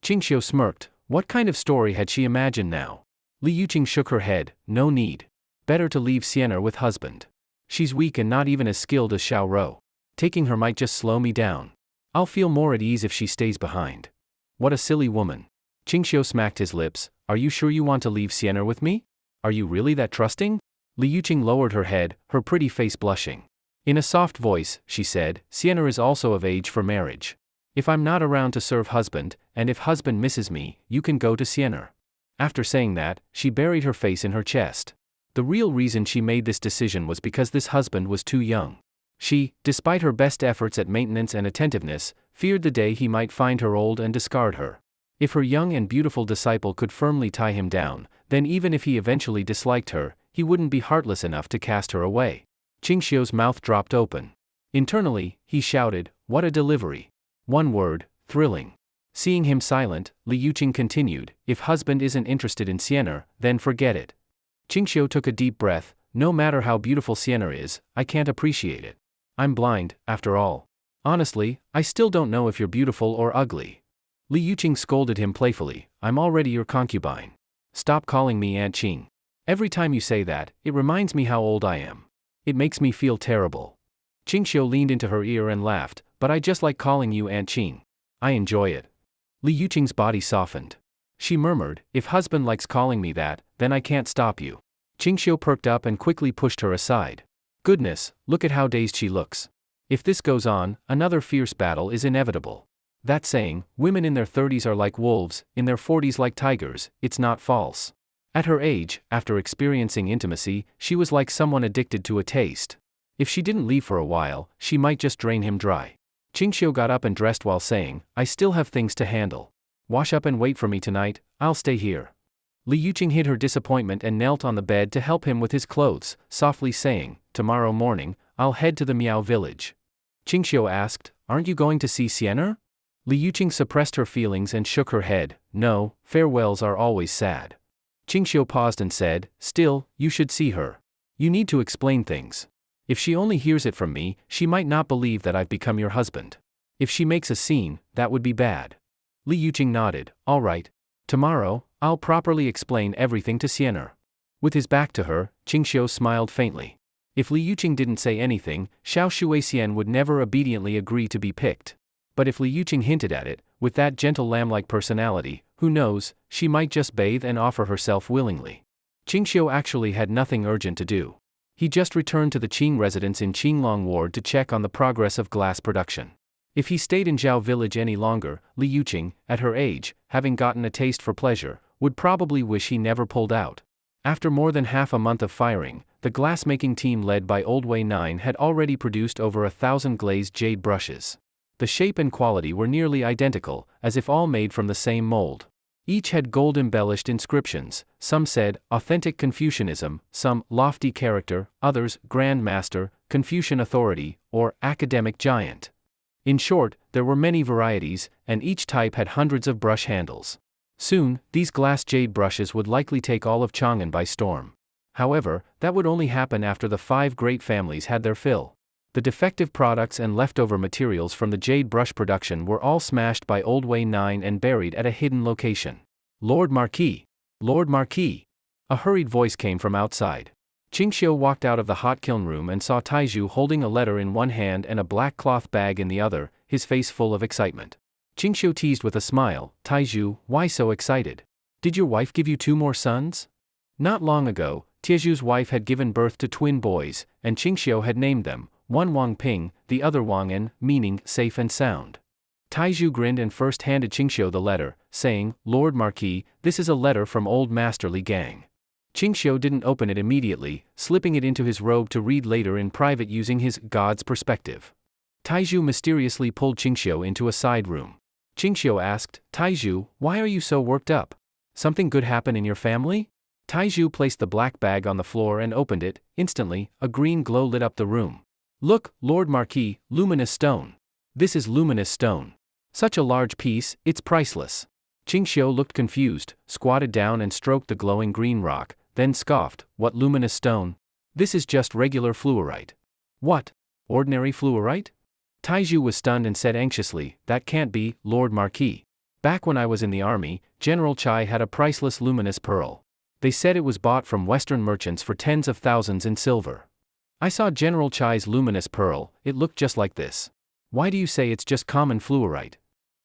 Ching Shio smirked. What kind of story had she imagined now? Li Yuqing shook her head, "No need. Better to leave Sienna with husband. She's weak and not even as skilled as Xiao Rou. Taking her might just slow me down. I'll feel more at ease if she stays behind." What a silly woman. Ching Shio smacked his lips. "Are you sure you want to leave Sienna with me? Are you really that trusting?" Li Yuqing lowered her head, her pretty face blushing. In a soft voice, she said, "Sienna is also of age for marriage. If I'm not around to serve husband, and if husband misses me, you can go to Sienna." After saying that, she buried her face in her chest. The real reason she made this decision was because this husband was too young. She, despite her best efforts at maintenance and attentiveness, feared the day he might find her old and discard her. If her young and beautiful disciple could firmly tie him down, then even if he eventually disliked her, he wouldn't be heartless enough to cast her away. Ching Shio's mouth dropped open. Internally, he shouted, "What a delivery. One word, thrilling." Seeing him silent, Li Yuqing continued, "If husband isn't interested in Sienna, then forget it." Ching Shio took a deep breath. "No matter how beautiful Sienna is, I can't appreciate it. I'm blind, after all. Honestly, I still don't know if you're beautiful or ugly." Li Yuqing scolded him playfully, "I'm already your concubine. Stop calling me Aunt Ching. Every time you say that, it reminds me how old I am. It makes me feel terrible." Ching Shio leaned into her ear and laughed, "But I just like calling you Aunt Ching. I enjoy it." Li Yuqing's body softened. She murmured, if husband likes calling me that, then I can't stop you. Ching Shio perked up and quickly pushed her aside. Goodness, look at how dazed she looks. If this goes on, another fierce battle is inevitable. That saying, women in their 30s are like wolves, in their 40s like tigers, it's not false. At her age, after experiencing intimacy, she was like someone addicted to a taste. If she didn't leave for a while, she might just drain him dry. Ching Shio got up and dressed while saying, I still have things to handle. Wash up and wait for me tonight, I'll stay here. Li Yuqing hid her disappointment and knelt on the bed to help him with his clothes, softly saying, tomorrow morning, I'll head to the Miao village. Ching Shio asked, aren't you going to see Siener? Li Yuqing suppressed her feelings and shook her head, no, farewells are always sad. Ching Shio paused and said, still, you should see her. You need to explain things. If she only hears it from me, she might not believe that I've become your husband. If she makes a scene, that would be bad. Li Yuqing nodded, all right. Tomorrow, I'll properly explain everything to Siener. With his back to her, Ching Shio smiled faintly. If Li Yuqing didn't say anything, Xiao Shuixian would never obediently agree to be picked. But if Li Yuqing hinted at it, with that gentle lamb-like personality, who knows, she might just bathe and offer herself willingly. Ching Shio actually had nothing urgent to do. He just returned to the Qing residence in Qinglong Ward to check on the progress of glass production. If he stayed in Zhao village any longer, Li Yuqing, at her age, having gotten a taste for pleasure, would probably wish he never pulled out. After more than half a month of firing, the glass-making team led by Old Wei 9 had already produced over 1,000 glazed jade brushes. The shape and quality were nearly identical, as if all made from the same mold. Each had gold-embellished inscriptions, some said, Authentic Confucianism, some, Lofty Character, others, Grand Master, Confucian Authority, or Academic Giant. In short, there were many varieties, and each type had hundreds of brush handles. Soon, these glass jade brushes would likely take all of Chang'an by storm. However, that would only happen after the 5 great families had their fill. The defective products and leftover materials from the jade brush production were all smashed by Old Wei 9 and buried at a hidden location. Lord Marquis! Lord Marquis! A hurried voice came from outside. Ching Shio walked out of the hot kiln room and saw Taiju holding a letter in one hand and a black cloth bag in the other, his face full of excitement. Ching Shio teased with a smile, Taiju, why so excited? Did your wife give you 2 more sons? Not long ago, Tieju's wife had given birth to twin boys, and Ching Shio had named them, one Wang Ping, the other Wang En, meaning safe and sound. Taiju grinned and first handed Ching Shio the letter, saying, Lord Marquis, this is a letter from Old Master Li Gang. Ching Shio didn't open it immediately, slipping it into his robe to read later in private using his God's perspective. Taiju mysteriously pulled Ching Shio into a side room. Ching Shio asked, Taiju, why are you so worked up? Something good happen in your family? Taiju placed the black bag on the floor and opened it. Instantly, a green glow lit up the room. Look, Lord Marquis, luminous stone. This is luminous stone. Such a large piece, it's priceless. Ching Shio looked confused, squatted down and stroked the glowing green rock, then scoffed, what luminous stone? This is just regular fluorite. What? Ordinary fluorite? Taiju was stunned and said anxiously, that can't be, Lord Marquis. Back when I was in the army, General Chai had a priceless luminous pearl. They said it was bought from Western merchants for tens of thousands in silver. I saw General Chai's luminous pearl, it looked just like this. Why do you say it's just common fluorite?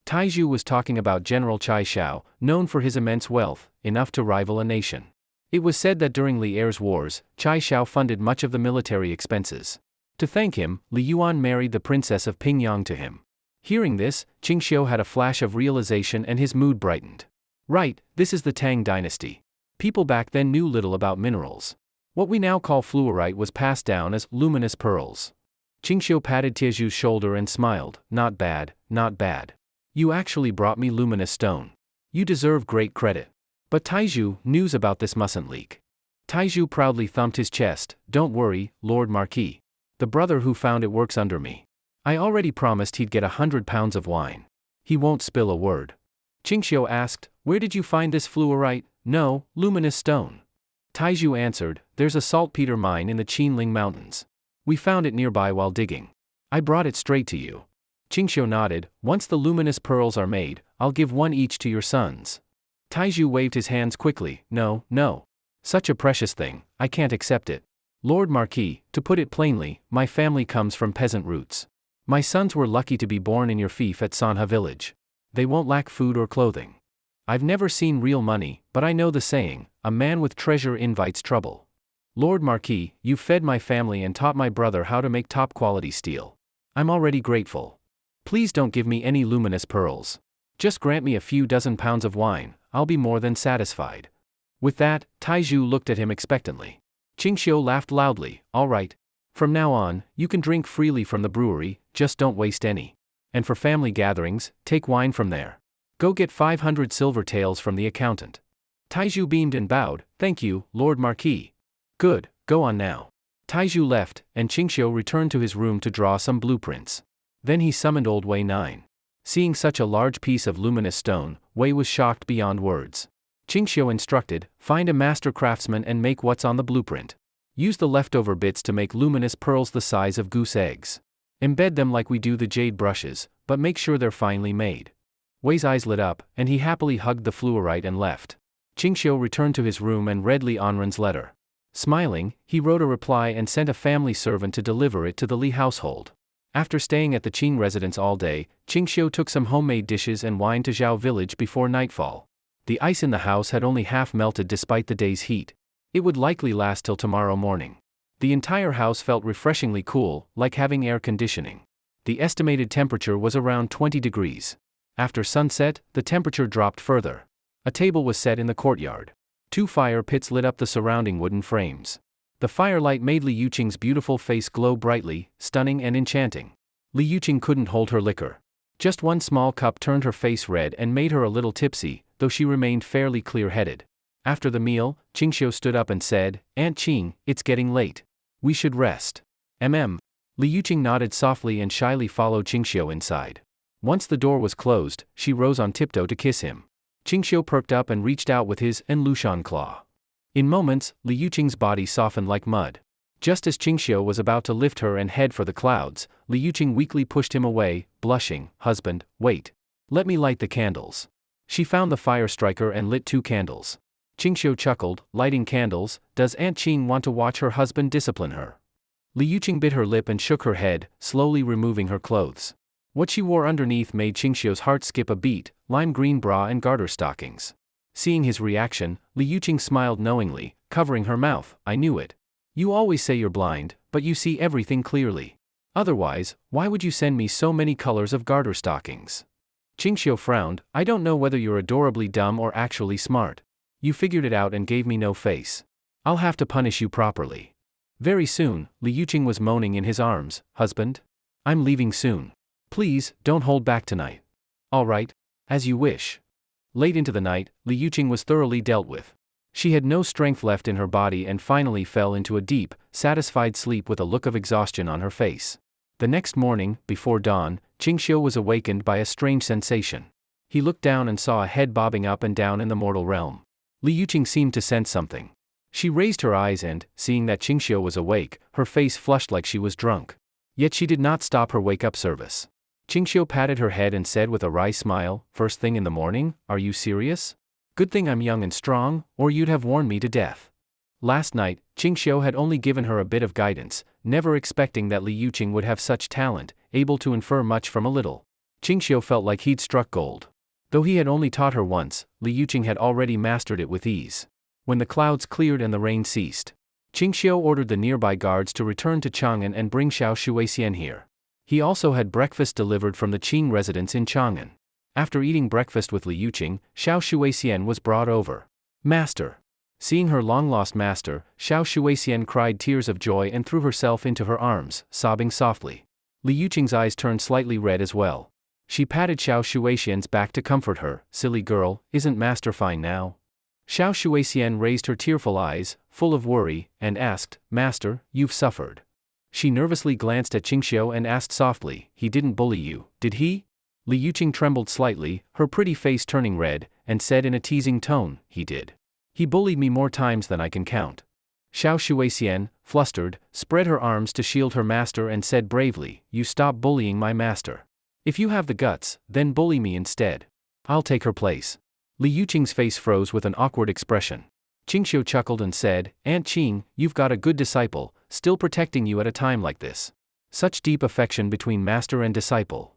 Taiju was talking about General Chai Shao, known for his immense wealth, enough to rival a nation. It was said that during Li Er's wars, Chai Shao funded much of the military expenses. To thank him, Li Yuan married the princess of Pingyang to him. Hearing this, Ching Shio had a flash of realization and his mood brightened. Right, this is the Tang dynasty. People back then knew little about minerals. What we now call fluorite was passed down as luminous pearls. Ching Shio patted Tieju's shoulder and smiled, not bad, not bad. You actually brought me luminous stone. You deserve great credit. But Taiju, news about this mustn't leak. Taiju proudly thumped his chest, don't worry, Lord Marquis. The brother who found it works under me. I already promised he'd get 100 pounds of wine. He won't spill a word. Ching Shio asked, where did you find this fluorite? No, luminous stone. Taiju answered, there's a saltpeter mine in the Qinling Mountains. We found it nearby while digging. I brought it straight to you. Ching Shio nodded, once the luminous pearls are made, I'll give one each to your sons. Taiju waved his hands quickly, no, no. Such a precious thing, I can't accept it. Lord Marquis, to put it plainly, my family comes from peasant roots. My sons were lucky to be born in your fief at Sanha village. They won't lack food or clothing. I've never seen real money, but I know the saying, a man with treasure invites trouble. Lord Marquis, you've fed my family and taught my brother how to make top-quality steel. I'm already grateful. Please don't give me any luminous pearls. Just grant me a few dozen pounds of wine, I'll be more than satisfied. With that, Taiju looked at him expectantly. Ching Shio laughed loudly. All right. From now on, you can drink freely from the brewery, just don't waste any. And for family gatherings, take wine from there. Go get 500 silver taels from the accountant. Taiju beamed and bowed. Thank you, Lord Marquis. Good, go on now. Taiju left, and Ching Shio returned to his room to draw some blueprints. Then he summoned Old Wei 9. Seeing such a large piece of luminous stone, Wei was shocked beyond words. Ching Shio instructed, find a master craftsman and make what's on the blueprint. Use the leftover bits to make luminous pearls the size of goose eggs. Embed them like we do the jade brushes, but make sure they're finely made. Wei's eyes lit up, and he happily hugged the fluorite and left. Ching Shio returned to his room and read Li Anren's letter. Smiling, he wrote a reply and sent a family servant to deliver it to the Li household. After staying at the Qing residence all day, Ching Shio took some homemade dishes and wine to Zhao village before nightfall. The ice in the house had only half melted despite the day's heat. It would likely last till tomorrow morning. The entire house felt refreshingly cool, like having air conditioning. The estimated temperature was around 20 degrees. After sunset, the temperature dropped further. A table was set in the courtyard. 2 fire pits lit up the surrounding wooden frames. The firelight made Li Yuqing's beautiful face glow brightly, stunning and enchanting. Li Yuqing couldn't hold her liquor. Just one small cup turned her face red and made her a little tipsy, though she remained fairly clear-headed. After the meal, Ching Shio stood up and said, Aunt Qing, it's getting late. We should rest. Li Yuqing nodded softly and shyly followed Ching Shio inside. Once the door was closed, she rose on tiptoe to kiss him. Ching Shio perked up and reached out with his Enlushan claw. In moments, Li Yuqing's body softened like mud. Just as Ching Shio was about to lift her and head for the clouds, Li Yuqing weakly pushed him away, blushing. Husband, wait. Let me light the candles. She found the fire striker and lit 2 candles. Ching Shio chuckled, lighting candles, does Aunt Qing want to watch her husband discipline her? Li Yuqing bit her lip and shook her head, slowly removing her clothes. What she wore underneath made Ching Shio's heart skip a beat, lime green bra and garter stockings. Seeing his reaction, Li Yuqing smiled knowingly, covering her mouth. I knew it. You always say you're blind, but you see everything clearly. Otherwise, why would you send me so many colors of garter stockings? Ching Shio frowned. I don't know whether you're adorably dumb or actually smart. You figured it out and gave me no face. I'll have to punish you properly. Very soon, Li Yuqing was moaning in his arms. Husband? I'm leaving soon. Please, don't hold back tonight. All right, as you wish. Late into the night, Li Yuqing was thoroughly dealt with. She had no strength left in her body and finally fell into a deep, satisfied sleep with a look of exhaustion on her face. The next morning, before dawn, Ching Shio was awakened by a strange sensation. He looked down and saw a head bobbing up and down in the mortal realm. Li Yuqing seemed to sense something. She raised her eyes and, seeing that Ching Shio was awake, her face flushed like she was drunk. Yet she did not stop her wake-up service. Ching Shio patted her head and said with a wry smile, first thing in the morning, are you serious? Good thing I'm young and strong, or you'd have worn me to death. Last night, Ching Shio had only given her a bit of guidance, never expecting that Li Yuqing would have such talent, able to infer much from a little. Ching Shio felt like he'd struck gold. Though he had only taught her once, Li Yuqing had already mastered it with ease. When the clouds cleared and the rain ceased, Ching Shio ordered the nearby guards to return to Chang'an and bring Xiao Shuixian here. He also had breakfast delivered from the Qing residence in Chang'an. After eating breakfast with Li Yuqing, Xiao Shuixian was brought over. Master. Seeing her long-lost master, Xiao Shuixian cried tears of joy and threw herself into her arms, sobbing softly. Li Yuqing's eyes turned slightly red as well. She patted Xiao Shuixian's back to comfort her. Silly girl, isn't master fine now? Xiao Shuixian raised her tearful eyes, full of worry, and asked, Master, you've suffered. She nervously glanced at Ching Shio and asked softly, he didn't bully you, did he? Li Yuqing trembled slightly, her pretty face turning red, and said in a teasing tone, he did. He bullied me more times than I can count. Xiao Shuixian, flustered, spread her arms to shield her master and said bravely, you stop bullying my master. If you have the guts, then bully me instead. I'll take her place. Li Yuqing's face froze with an awkward expression. Ching Shio chuckled and said, Aunt Qing, you've got a good disciple, still protecting you at a time like this. Such deep affection between master and disciple.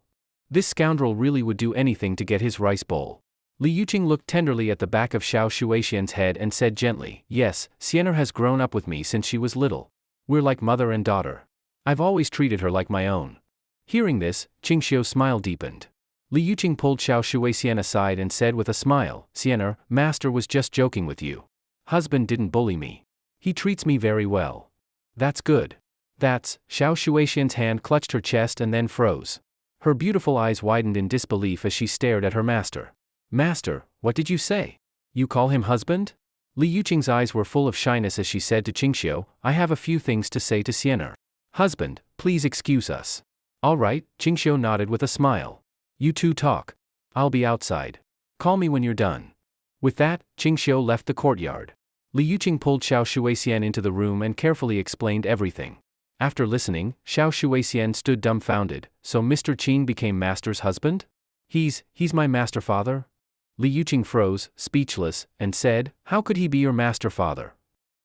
This scoundrel really would do anything to get his rice bowl. Li Yuqing looked tenderly at the back of Xiao Shuixian's head and said gently, yes, Xian'er has grown up with me since she was little. We're like mother and daughter. I've always treated her like my own. Hearing this, Ching Shio's smile deepened. Li Yuqing pulled Xiao Shuixian aside and said with a smile, Xian'er, master was just joking with you. Husband didn't bully me. He treats me very well. That's good. That's, Xiao Shuixian's hand clutched her chest and then froze. Her beautiful eyes widened in disbelief as she stared at her master. Master, what did you say? You call him husband? Li Yuqing's eyes were full of shyness as she said to Ching Shio, I have a few things to say to Xian'er. Husband, please excuse us. All right, Ching Shio nodded with a smile. You two talk. I'll be outside. Call me when you're done. With that, Ching Shio left the courtyard. Li Yuqing pulled Xiao Shuixian into the room and carefully explained everything. After listening, Xiao Shuixian stood dumbfounded. So Mr. Qin became master's husband? He's my master father? Li Yuqing froze, speechless, and said, how could he be your master father?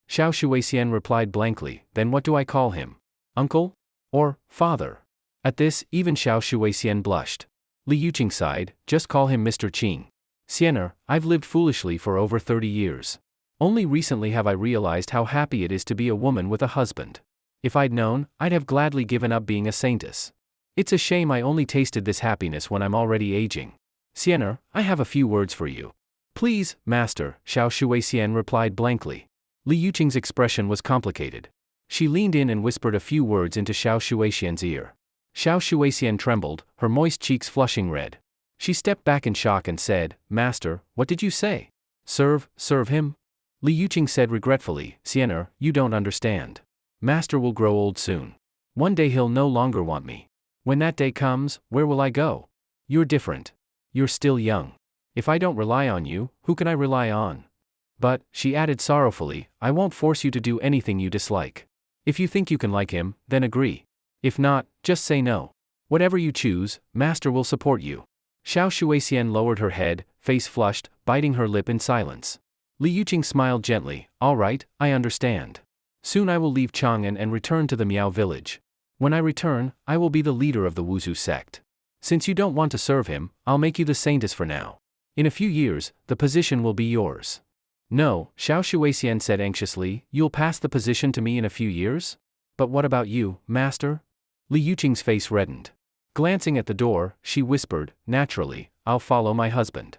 Xiao Shuixian replied blankly, then what do I call him? Uncle? Or father? At this, even Xiao Shuixian blushed. Li Yuqing sighed, just call him Mr. Qing. Xian'er, I've lived foolishly for over 30 years. Only recently have I realized how happy it is to be a woman with a husband. If I'd known, I'd have gladly given up being a saintess. It's a shame I only tasted this happiness when I'm already aging. Xian'er, I have a few words for you. Please, master, Xiao Shuixian replied blankly. Li Yuqing's expression was complicated. She leaned in and whispered a few words into Xiao Shuixian's ear. Xiao Shuixian trembled, her moist cheeks flushing red. She stepped back in shock and said, Master, what did you say? Serve him? Li Yuqing said regretfully, Xian'er, you don't understand. Master will grow old soon. One day he'll no longer want me. When that day comes, where will I go? You're different. You're still young. If I don't rely on you, who can I rely on? But, she added sorrowfully, I won't force you to do anything you dislike. If you think you can like him, then agree. If not, just say no. Whatever you choose, master will support you. Xiao Shuixian lowered her head, face flushed, biting her lip in silence. Li Yuqing smiled gently, all right, I understand. Soon I will leave Chang'an and return to the Miao village. When I return, I will be the leader of the Wuzhu sect. Since you don't want to serve him, I'll make you the saintess for now. In a few years, the position will be yours. No, Xiao Shuixian said anxiously, you'll pass the position to me in a few years? But what about you, master? Li Yuqing's face reddened. Glancing at the door, she whispered, naturally, I'll follow my husband.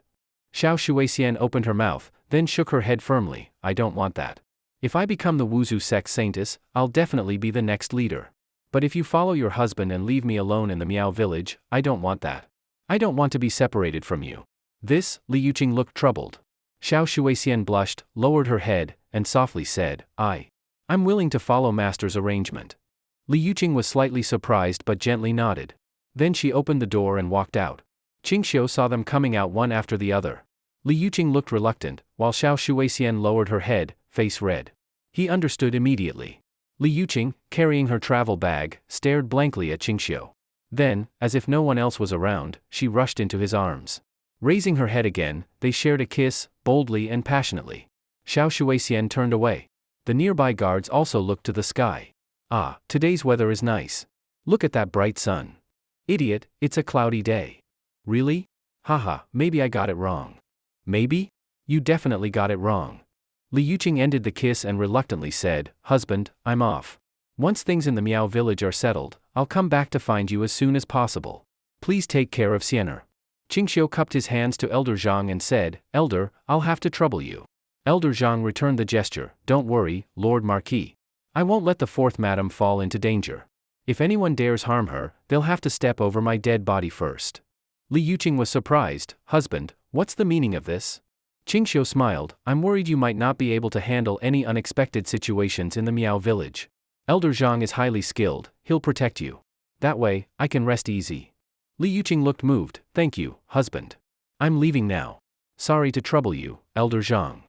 Xiao Shuixian opened her mouth, then shook her head firmly, I don't want that. If I become the Wuzhu sect saintess, I'll definitely be the next leader. But if you follow your husband and leave me alone in the Miao village, I don't want that. I don't want to be separated from you. This, Li Yuqing looked troubled. Xiao Shuixian blushed, lowered her head, and softly said, I'm willing to follow master's arrangement. Li Yuqing was slightly surprised but gently nodded. Then she opened the door and walked out. Ching Shio saw them coming out one after the other. Li Yuqing looked reluctant, while Xiao Shuixian lowered her head, face red. He understood immediately. Li Yuqing, carrying her travel bag, stared blankly at Ching Shio. Then, as if no one else was around, she rushed into his arms. Raising her head again, they shared a kiss, boldly and passionately. Xiao Shuixian turned away. The nearby guards also looked to the sky. Today's weather is nice. Look at that bright sun. Idiot, it's a cloudy day. Really? Haha, maybe I got it wrong. Maybe? You definitely got it wrong. Li Yuqing ended the kiss and reluctantly said, Husband, I'm off. Once things in the Miao village are settled, I'll come back to find you as soon as possible. Please take care of Xian'er. Ching Shio cupped his hands to Elder Zhang and said, Elder, I'll have to trouble you. Elder Zhang returned the gesture, don't worry, Lord Marquis. I won't let the fourth madam fall into danger. If anyone dares harm her, they'll have to step over my dead body first. Li Yuqing was surprised, Husband, what's the meaning of this? Ching Shio smiled, I'm worried you might not be able to handle any unexpected situations in the Miao village. Elder Zhang is highly skilled, he'll protect you. That way, I can rest easy. Li Yuqing looked moved, thank you, husband. I'm leaving now. Sorry to trouble you, Elder Zhang.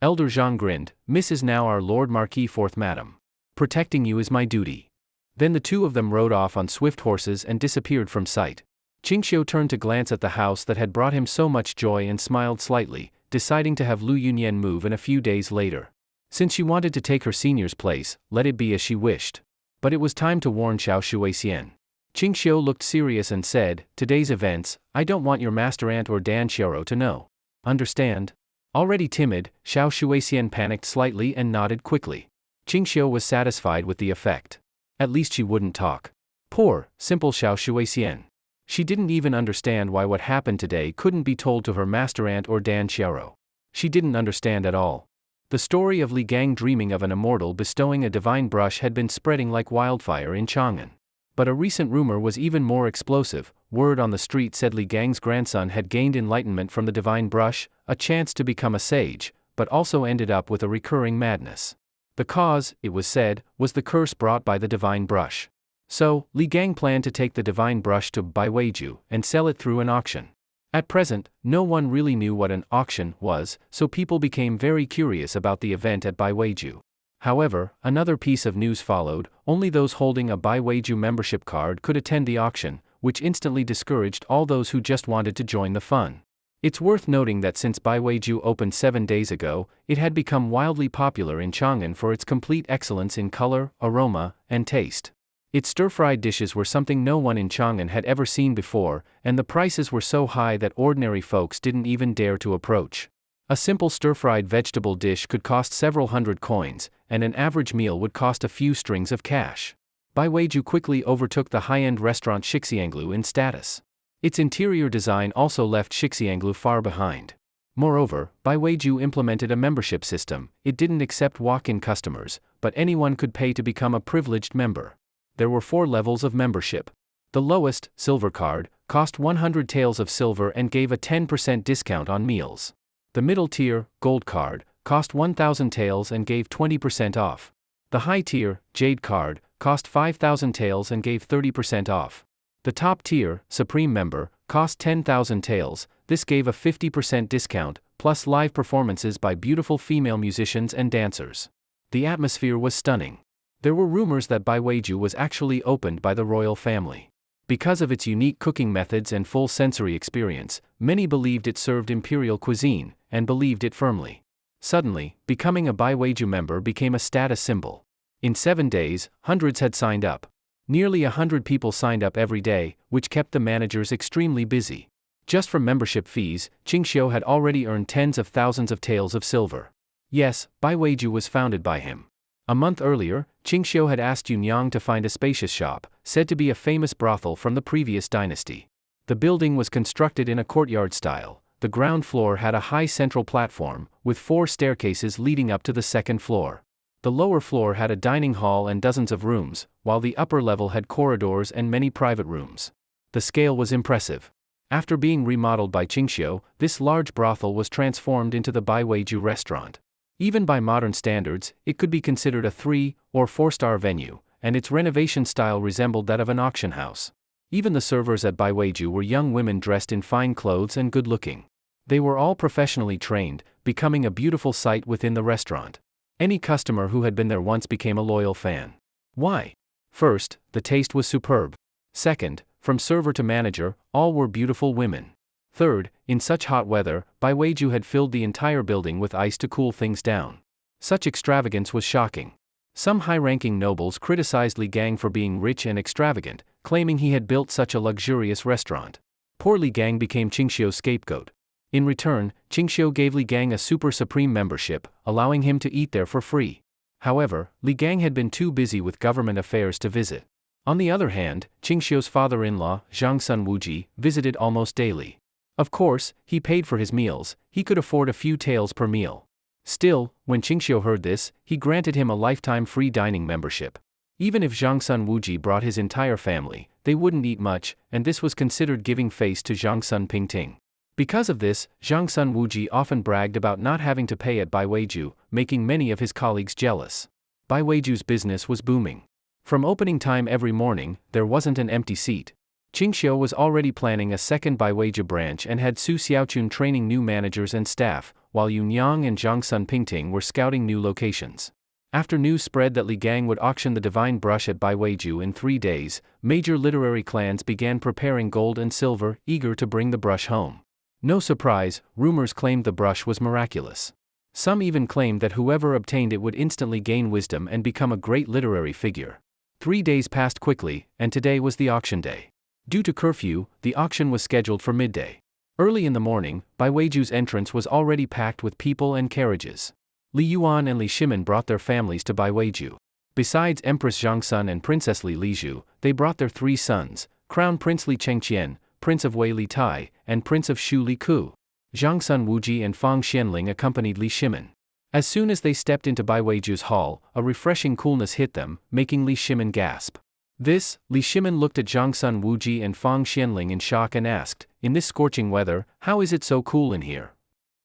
Elder Zhang grinned, Miss is now our Lord Marquis fourth madam. Protecting you is my duty. Then the two of them rode off on swift horses and disappeared from sight. Ching Shio turned to glance at the house that had brought him so much joy and smiled slightly, deciding to have Lu Yunyan move in a few days later. Since she wanted to take her senior's place, let it be as she wished. But it was time to warn Xiao Shuixian. Ching Shio looked serious and said, Today's events, I don't want your master aunt or Dan Xiaoro to know. Understand? Already timid, Xiao Shuixian panicked slightly and nodded quickly. Ching Shio was satisfied with the effect. At least she wouldn't talk. Poor, simple Xiao Shuixian. She didn't even understand why what happened today couldn't be told to her master aunt or Dan Xiaoro. She didn't understand at all. The story of Li Gang dreaming of an immortal bestowing a divine brush had been spreading like wildfire in Chang'an. But a recent rumor was even more explosive. Word on the street said Li Gang's grandson had gained enlightenment from the divine brush, a chance to become a sage, but also ended up with a recurring madness. The cause, it was said, was the curse brought by the divine brush. So, Li Gang planned to take the divine brush to Baiweiju and sell it through an auction. At present, no one really knew what an auction was, so people became very curious about the event at Baiweiju. However, another piece of news followed. Only those holding a Baiweiju membership card could attend the auction, which instantly discouraged all those who just wanted to join the fun. It's worth noting that since Baiweiju opened 7 days ago, it had become wildly popular in Chang'an for its complete excellence in color, aroma, and taste. Its stir-fried dishes were something no one in Chang'an had ever seen before, and the prices were so high that ordinary folks didn't even dare to approach. A simple stir-fried vegetable dish could cost several hundred coins, and an average meal would cost a few strings of cash. Baiweiju quickly overtook the high-end restaurant Shixianglu in status. Its interior design also left Shixianglu far behind. Moreover, Baiweiju implemented a membership system. It didn't accept walk-in customers, but anyone could pay to become a privileged member. There were 4 levels of membership. The lowest, silver card, cost 100 taels of silver and gave a 10% discount on meals. The middle tier, gold card, cost 1,000 taels and gave 20% off. The high tier, jade card, cost 5,000 taels and gave 30% off. The top tier, supreme member, cost 10,000 taels. This gave a 50% discount, plus live performances by beautiful female musicians and dancers. The atmosphere was stunning. There were rumors that Baiweiju was actually opened by the royal family. Because of its unique cooking methods and full sensory experience, many believed it served imperial cuisine, and believed it firmly. Suddenly, becoming a Baiweiju member became a status symbol. In 7 days, hundreds had signed up. Nearly 100 people signed up every day, which kept the managers extremely busy. Just from membership fees, Ching Shio had already earned tens of thousands of taels of silver. Yes, Baiweiju was founded by him. A month earlier, Ching Shio had asked Yunyang to find a spacious shop, said to be a famous brothel from the previous dynasty. The building was constructed in a courtyard style. The ground floor had a high central platform, with 4 staircases leading up to the second floor. The lower floor had a dining hall and dozens of rooms, while the upper level had corridors and many private rooms. The scale was impressive. After being remodeled by Ching Shio, this large brothel was transformed into the Baiweiju restaurant. Even by modern standards, it could be considered a 3- or 4-star venue, and its renovation style resembled that of an auction house. Even the servers at Baiweiju were young women dressed in fine clothes and good-looking. They were all professionally trained, becoming a beautiful sight within the restaurant. Any customer who had been there once became a loyal fan. Why? First, the taste was superb. Second, from server to manager, all were beautiful women. Third, in such hot weather, Baiweiju had filled the entire building with ice to cool things down. Such extravagance was shocking. Some high-ranking nobles criticized Li Gang for being rich and extravagant, claiming he had built such a luxurious restaurant. Poor Li Gang became Ching Shio's scapegoat. In return, Ching Shio gave Li Gang a super supreme membership, allowing him to eat there for free. However, Li Gang had been too busy with government affairs to visit. On the other hand, Ching Shio's father-in-law, Zhang Sun Wuji, visited almost daily. Of course, he paid for his meals. He could afford a few taels per meal. Still, when Ching Shio heard this, he granted him a lifetime free dining membership. Even if Zhang Sun Wuji brought his entire family, they wouldn't eat much, and this was considered giving face to Zhang Sun Pingting. Because of this, Zhang Sun Wuji often bragged about not having to pay at Baiweiju, making many of his colleagues jealous. Baiweiju's business was booming. From opening time every morning, there wasn't an empty seat. Ching Shio was already planning a second Baiweiju branch and had Su Xiaochun training new managers and staff, while Yunyang and Zhang Sun Pingting were scouting new locations. After news spread that Li Gang would auction the divine brush at Baiweiju in 3 days, major literary clans began preparing gold and silver, eager to bring the brush home. No surprise, rumors claimed the brush was miraculous. Some even claimed that whoever obtained it would instantly gain wisdom and become a great literary figure. 3 days passed quickly, and today was the auction day. Due to curfew, the auction was scheduled for midday. Early in the morning, Bai Weiju's entrance was already packed with people and carriages. Li Yuan and Li Shimin brought their families to Bai Weiju. Besides Empress Zhangsun and Princess Li Liju, they brought their 3 sons, Crown Prince Li Chengqian, Prince of Wei Li Tai, and Prince of Shu Li Ku. Zhangsun Wuji and Fang Xianling accompanied Li Shimin. As soon as they stepped into Bai Weiju's hall, a refreshing coolness hit them, making Li Shimin gasp. Li Shimin looked at Zhangsun Wuji and Fang Xianling in shock and asked, "In this scorching weather, how is it so cool in here?"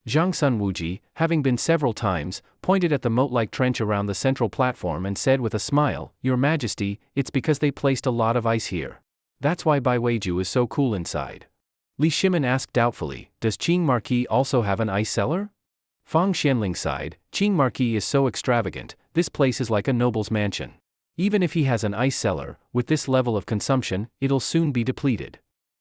Zhangsun Wuji, having been several times, pointed at the moat-like trench around the central platform and said with a smile, "Your Majesty, it's because they placed a lot of ice here. That's why Bai Weiju is so cool inside." Li Shimin asked doubtfully, "Does Qing Marquis also have an ice cellar?" Fang Xianling sighed, "Qing Marquis is so extravagant, this place is like a noble's mansion. Even if he has an ice cellar, with this level of consumption, it'll soon be depleted."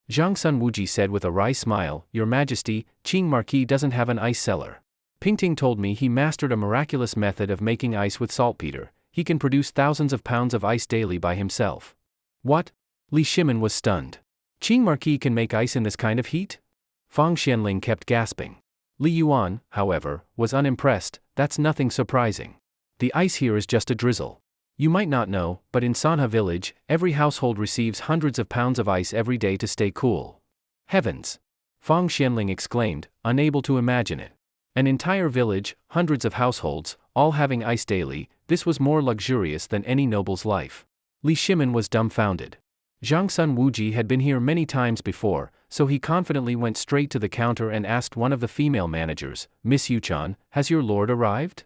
Zhangsun Wuji said with a wry smile, "Your Majesty, Qing Marquis doesn't have an ice cellar. Pingting told me he mastered a miraculous method of making ice with saltpeter. He can produce thousands of pounds of ice daily by himself." "What?" Li Shimin was stunned. "Qing Marquis can make ice in this kind of heat?" Fang Xianling kept gasping. Li Yuan, however, was unimpressed. "That's nothing surprising. The ice here is just a drizzle. You might not know, but in Sanha village, every household receives hundreds of pounds of ice every day to stay cool." "Heavens!" Fang Xianling exclaimed, unable to imagine it. An entire village, hundreds of households, all having ice daily, this was more luxurious than any noble's life. Li Shimin was dumbfounded. Zhangsun Wuji had been here many times before, so he confidently went straight to the counter and asked one of the female managers, "Miss Yuchan, has your lord arrived?"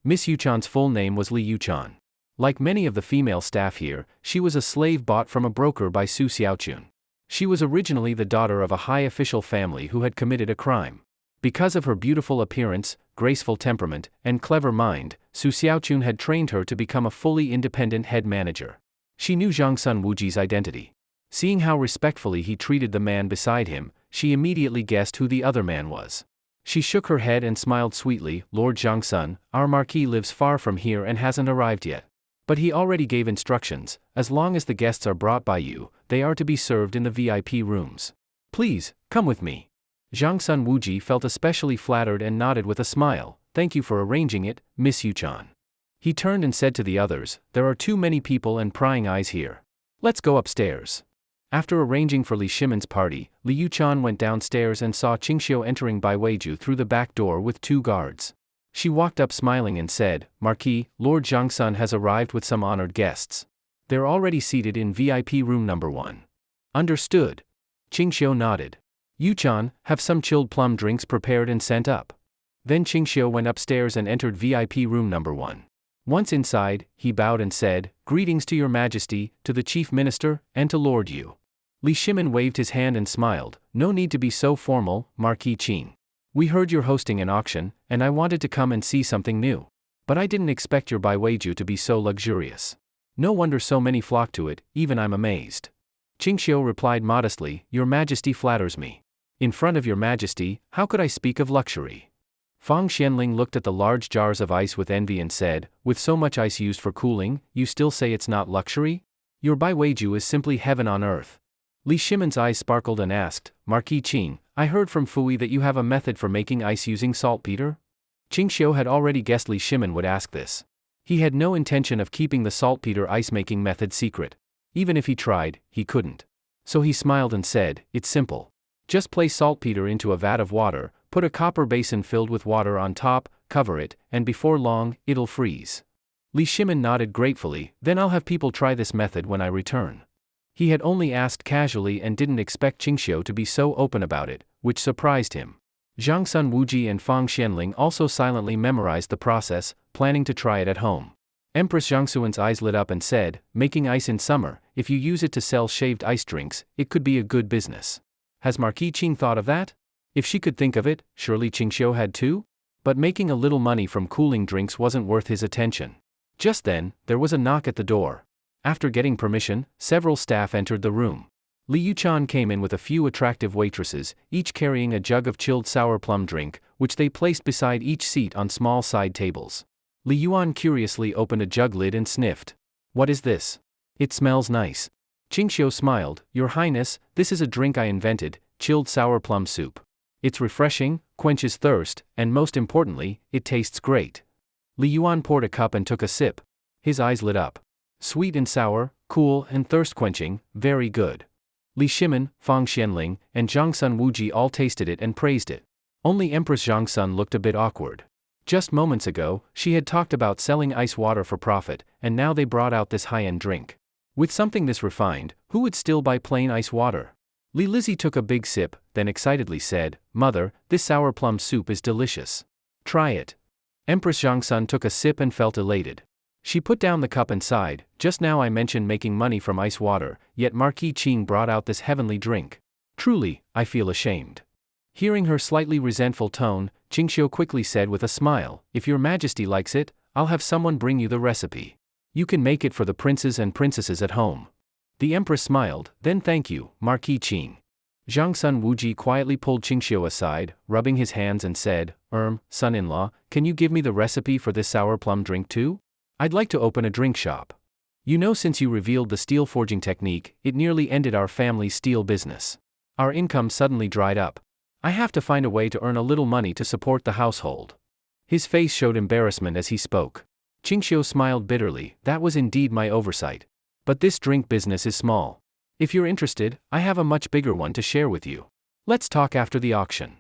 Miss Yuchan's full name was Li Yuchan. Like many of the female staff here, she was a slave bought from a broker by Su Xiaochun. She was originally the daughter of a high official family who had committed a crime. Because of her beautiful appearance, graceful temperament, and clever mind, Su Xiaochun had trained her to become a fully independent head manager. She knew Zhangsun Wuji's identity. Seeing how respectfully he treated the man beside him, she immediately guessed who the other man was. She shook her head and smiled sweetly, "Lord Zhangsun, our marquis lives far from here and hasn't arrived yet. But he already gave instructions, as long as the guests are brought by you, they are to be served in the VIP rooms. Please, come with me." Zhangsun Wuji felt especially flattered and nodded with a smile, "Thank you for arranging it, Miss Yuchan." He turned and said to the others, "There are too many people and prying eyes here. Let's go upstairs." After arranging for Li Shimin's party, Li Yuchan went downstairs and saw Ching Shio entering Bai Weiju through the back door with 2 guards. She walked up smiling and said, "Marquis, Lord Zhangsun has arrived with some honored guests. They're already seated in VIP room number 1. "Understood." Ching Shio nodded. "Yuchan, have some chilled plum drinks prepared and sent up." Then Ching Shio went upstairs and entered VIP room number 1. Once inside, he bowed and said, "Greetings to your Majesty, to the Chief Minister, and to Lord Yu." Li Shimin waved his hand and smiled, "No need to be so formal, Marquis Qing. We heard you're hosting an auction, and I wanted to come and see something new. But I didn't expect your Bai Weiju to be so luxurious. No wonder so many flock to it, even I'm amazed." Ching Shio replied modestly, "Your Majesty flatters me. In front of your Majesty, how could I speak of luxury?" Fang Xianling looked at the large jars of ice with envy and said, "With so much ice used for cooling, you still say it's not luxury? Your Bai Weiju is simply heaven on earth." Li Shimin's eyes sparkled and asked, "Marquis Qing, I heard from Fui that you have a method for making ice using saltpeter?" Ching Shio had already guessed Li Shimin would ask this. He had no intention of keeping the saltpeter ice-making method secret. Even if he tried, he couldn't. So he smiled and said, "It's simple. Just place saltpeter into a vat of water, put a copper basin filled with water on top, cover it, and before long, it'll freeze." Li Shimin nodded gratefully, "Then I'll have people try this method when I return." He had only asked casually and didn't expect Ching Shio to be so open about it, which surprised him. Zhangsun Wuji and Fang Xianling also silently memorized the process, planning to try it at home. Empress Zhangsuan's eyes lit up and said, "Making ice in summer, if you use it to sell shaved ice drinks, it could be a good business. Has Marquis Qing thought of that?" If she could think of it, surely Ching Shio had too? But making a little money from cooling drinks wasn't worth his attention. Just then, there was a knock at the door. After getting permission, several staff entered the room. Li Yuchan came in with a few attractive waitresses, each carrying a jug of chilled sour plum drink, which they placed beside each seat on small side tables. Li Yuan curiously opened a jug lid and sniffed. "What is this? It smells nice." Ching Shio smiled, "Your Highness, this is a drink I invented, chilled sour plum soup. It's refreshing, quenches thirst, and most importantly, it tastes great. Li Yuan poured a cup and took a sip. His eyes lit up. Sweet and sour, cool and thirst-quenching, very good. Li Shimin, Fang Xianling, and Zhangsun Wuji all tasted it and praised it. Only Empress Zhangsun looked a bit awkward. Just moments ago, she had talked about selling ice water for profit, and now they brought out this high-end drink. With something this refined, who would still buy plain ice water? Li Lizzie took a big sip, then excitedly said, "Mother, this sour plum soup is delicious. Try it." Empress Zhangsun took a sip and felt elated. She put down the cup and sighed, "Just now I mentioned making money from ice water, yet Marquis Ching brought out this heavenly drink. Truly, I feel ashamed." Hearing her slightly resentful tone, Ching Shio quickly said with a smile, "If your majesty likes it, I'll have someone bring you the recipe. You can make it for the princes and princesses at home." The empress smiled, "Then thank you, Marquis Ching." Zhangsun Wuji quietly pulled Ching Shio aside, rubbing his hands and said, "Son-in-law, can you give me the recipe for this sour plum drink too? I'd like to open a drink shop. You know, since you revealed the steel forging technique, it nearly ended our family's steel business. Our income suddenly dried up. I have to find a way to earn a little money to support the household." His face showed embarrassment as he spoke. Ching Shio smiled bitterly, "That was indeed my oversight. But this drink business is small. If you're interested, I have a much bigger one to share with you. Let's talk after the auction."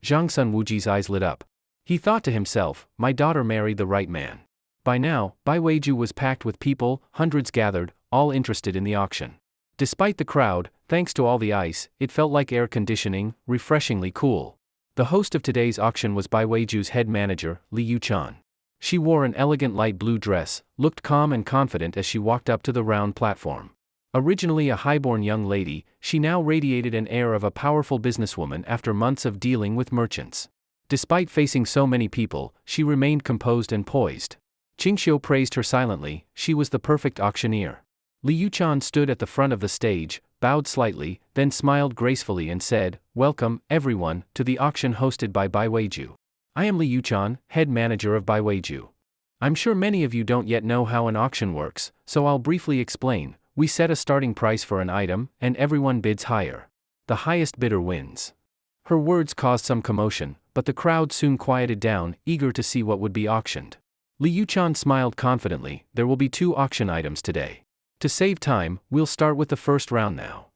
Zhangsun Wuji's eyes lit up. He thought to himself, "My daughter married the right man." By now, Bai Weiju was packed with people, hundreds gathered, all interested in the auction. Despite the crowd, thanks to all the ice, it felt like air conditioning, refreshingly cool. The host of today's auction was Bai Weiju's head manager, Li Yuchan. She wore an elegant light blue dress, looked calm and confident as she walked up to the round platform. Originally a highborn young lady, she now radiated an air of a powerful businesswoman after months of dealing with merchants. Despite facing so many people, she remained composed and poised. Ching Shio praised her silently, she was the perfect auctioneer. Li Yuchan stood at the front of the stage, bowed slightly, then smiled gracefully and said, "Welcome, everyone, to the auction hosted by Bai Weiju. I am Li Yuchan, head manager of Bai Weiju. I'm sure many of you don't yet know how an auction works, so I'll briefly explain. We set a starting price for an item, and everyone bids higher. The highest bidder wins." Her words caused some commotion, but the crowd soon quieted down, eager to see what would be auctioned. Li Yuchan smiled confidently, "There will be 2 auction items today. To save time, we'll start with the first round now."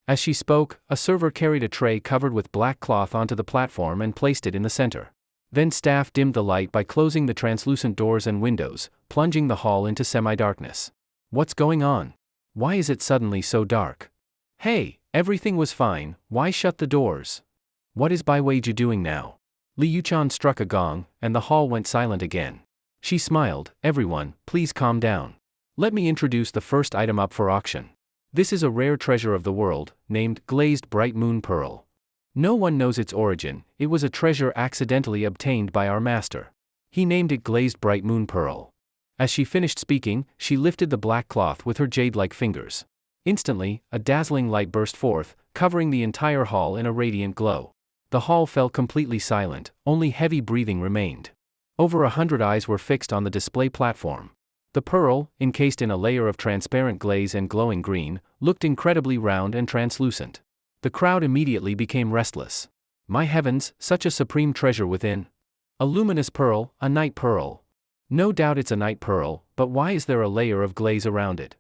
As she spoke, a server carried a tray covered with black cloth onto the platform and placed it in the center. Then staff dimmed the light by closing the translucent doors and windows, plunging the hall into semi-darkness. "What's going on? Why is it suddenly so dark? Hey, everything was fine, why shut the doors? What is Bai Weiju doing now?" Li Yuchan struck a gong, and the hall went silent again. She smiled, "Everyone, please calm down. Let me introduce the first item up for auction. This is a rare treasure of the world, named Glazed Bright Moon Pearl. No one knows its origin, it was a treasure accidentally obtained by our master. He named it Glazed Bright Moon Pearl." As she finished speaking, she lifted the black cloth with her jade-like fingers. Instantly, a dazzling light burst forth, covering the entire hall in a radiant glow. The hall fell completely silent, only heavy breathing remained. Over 100 eyes were fixed on the display platform. The pearl, encased in a layer of transparent glaze and glowing green, looked incredibly round and translucent. The crowd immediately became restless. My heavens, such a supreme treasure within. A luminous pearl, a night pearl. No doubt it's a night pearl, but why is there a layer of glaze around it?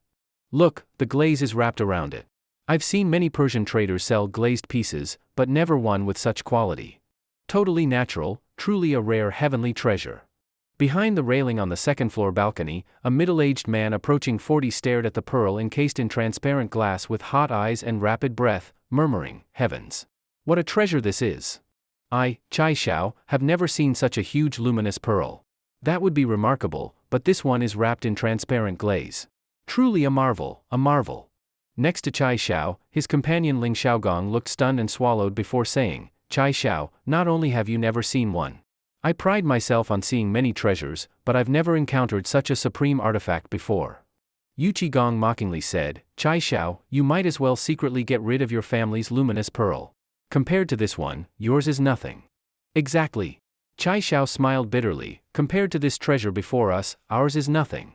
Look, the glaze is wrapped around it. I've seen many Persian traders sell glazed pieces, but never one with such quality. Totally natural, truly a rare heavenly treasure. Behind the railing on the second-floor balcony, a middle-aged man approaching 40 stared at the pearl encased in transparent glass with hot eyes and rapid breath, murmuring, "Heavens! What a treasure this is! I, Chai Xiao, have never seen such a huge luminous pearl. That would be remarkable, but this one is wrapped in transparent glaze. Truly a marvel, a marvel." Next to Chai Xiao, his companion Ling Xiaogong looked stunned and swallowed before saying, "Chai Xiao, not only have you never seen one. I pride myself on seeing many treasures, but I've never encountered such a supreme artifact before." Yu Qigong mockingly said, "Chai Xiao, you might as well secretly get rid of your family's luminous pearl. Compared to this one, yours is nothing." "Exactly." Chai Xiao smiled bitterly, "Compared to this treasure before us, ours is nothing."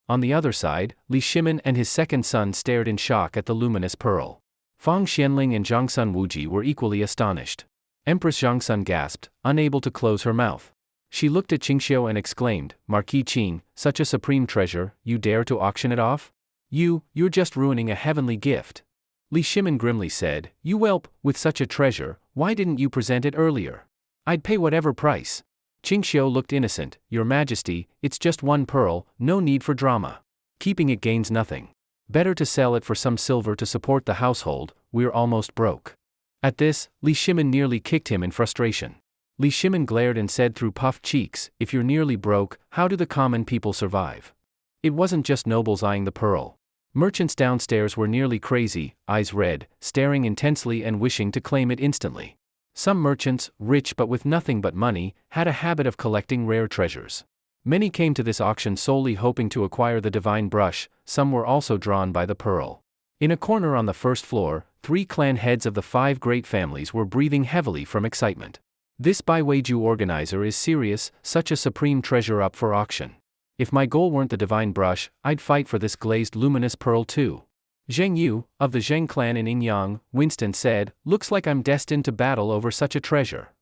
On the other side, Li Shimin and his second son stared in shock at the luminous pearl. Fang Xianling and Zhangsun Wuji were equally astonished. Empress Zhangsun gasped, unable to close her mouth. She looked at Ching Shio and exclaimed, Marquis Ching, such a supreme treasure, you dare to auction it off? You're just ruining a heavenly gift. Li Shimin grimly said, You whelp, with such a treasure, why didn't you present it earlier? I'd pay whatever price. Ching Shio looked innocent, Your Majesty, it's just one pearl, no need for drama. Keeping it gains nothing. Better to sell it for some silver to support the household, we're almost broke. At this, Li Shimin nearly kicked him in frustration. Li Shimin glared and said through puffed cheeks, If you're nearly broke, how do the common people survive? It wasn't just nobles eyeing the pearl. Merchants downstairs were nearly crazy, eyes red, staring intensely and wishing to claim it instantly. Some merchants, rich but with nothing but money, had a habit of collecting rare treasures. Many came to this auction solely hoping to acquire the divine brush, some were also drawn by the pearl. In a corner on the first floor, 3 clan heads of the 5 great families were breathing heavily from excitement. This Baiweiju organizer is serious, such a supreme treasure up for auction. If my goal weren't the divine brush, I'd fight for this glazed luminous pearl too. Zheng Yu, of the Zheng clan in Yingyang, Winston said, Looks like I'm destined to battle over such a treasure.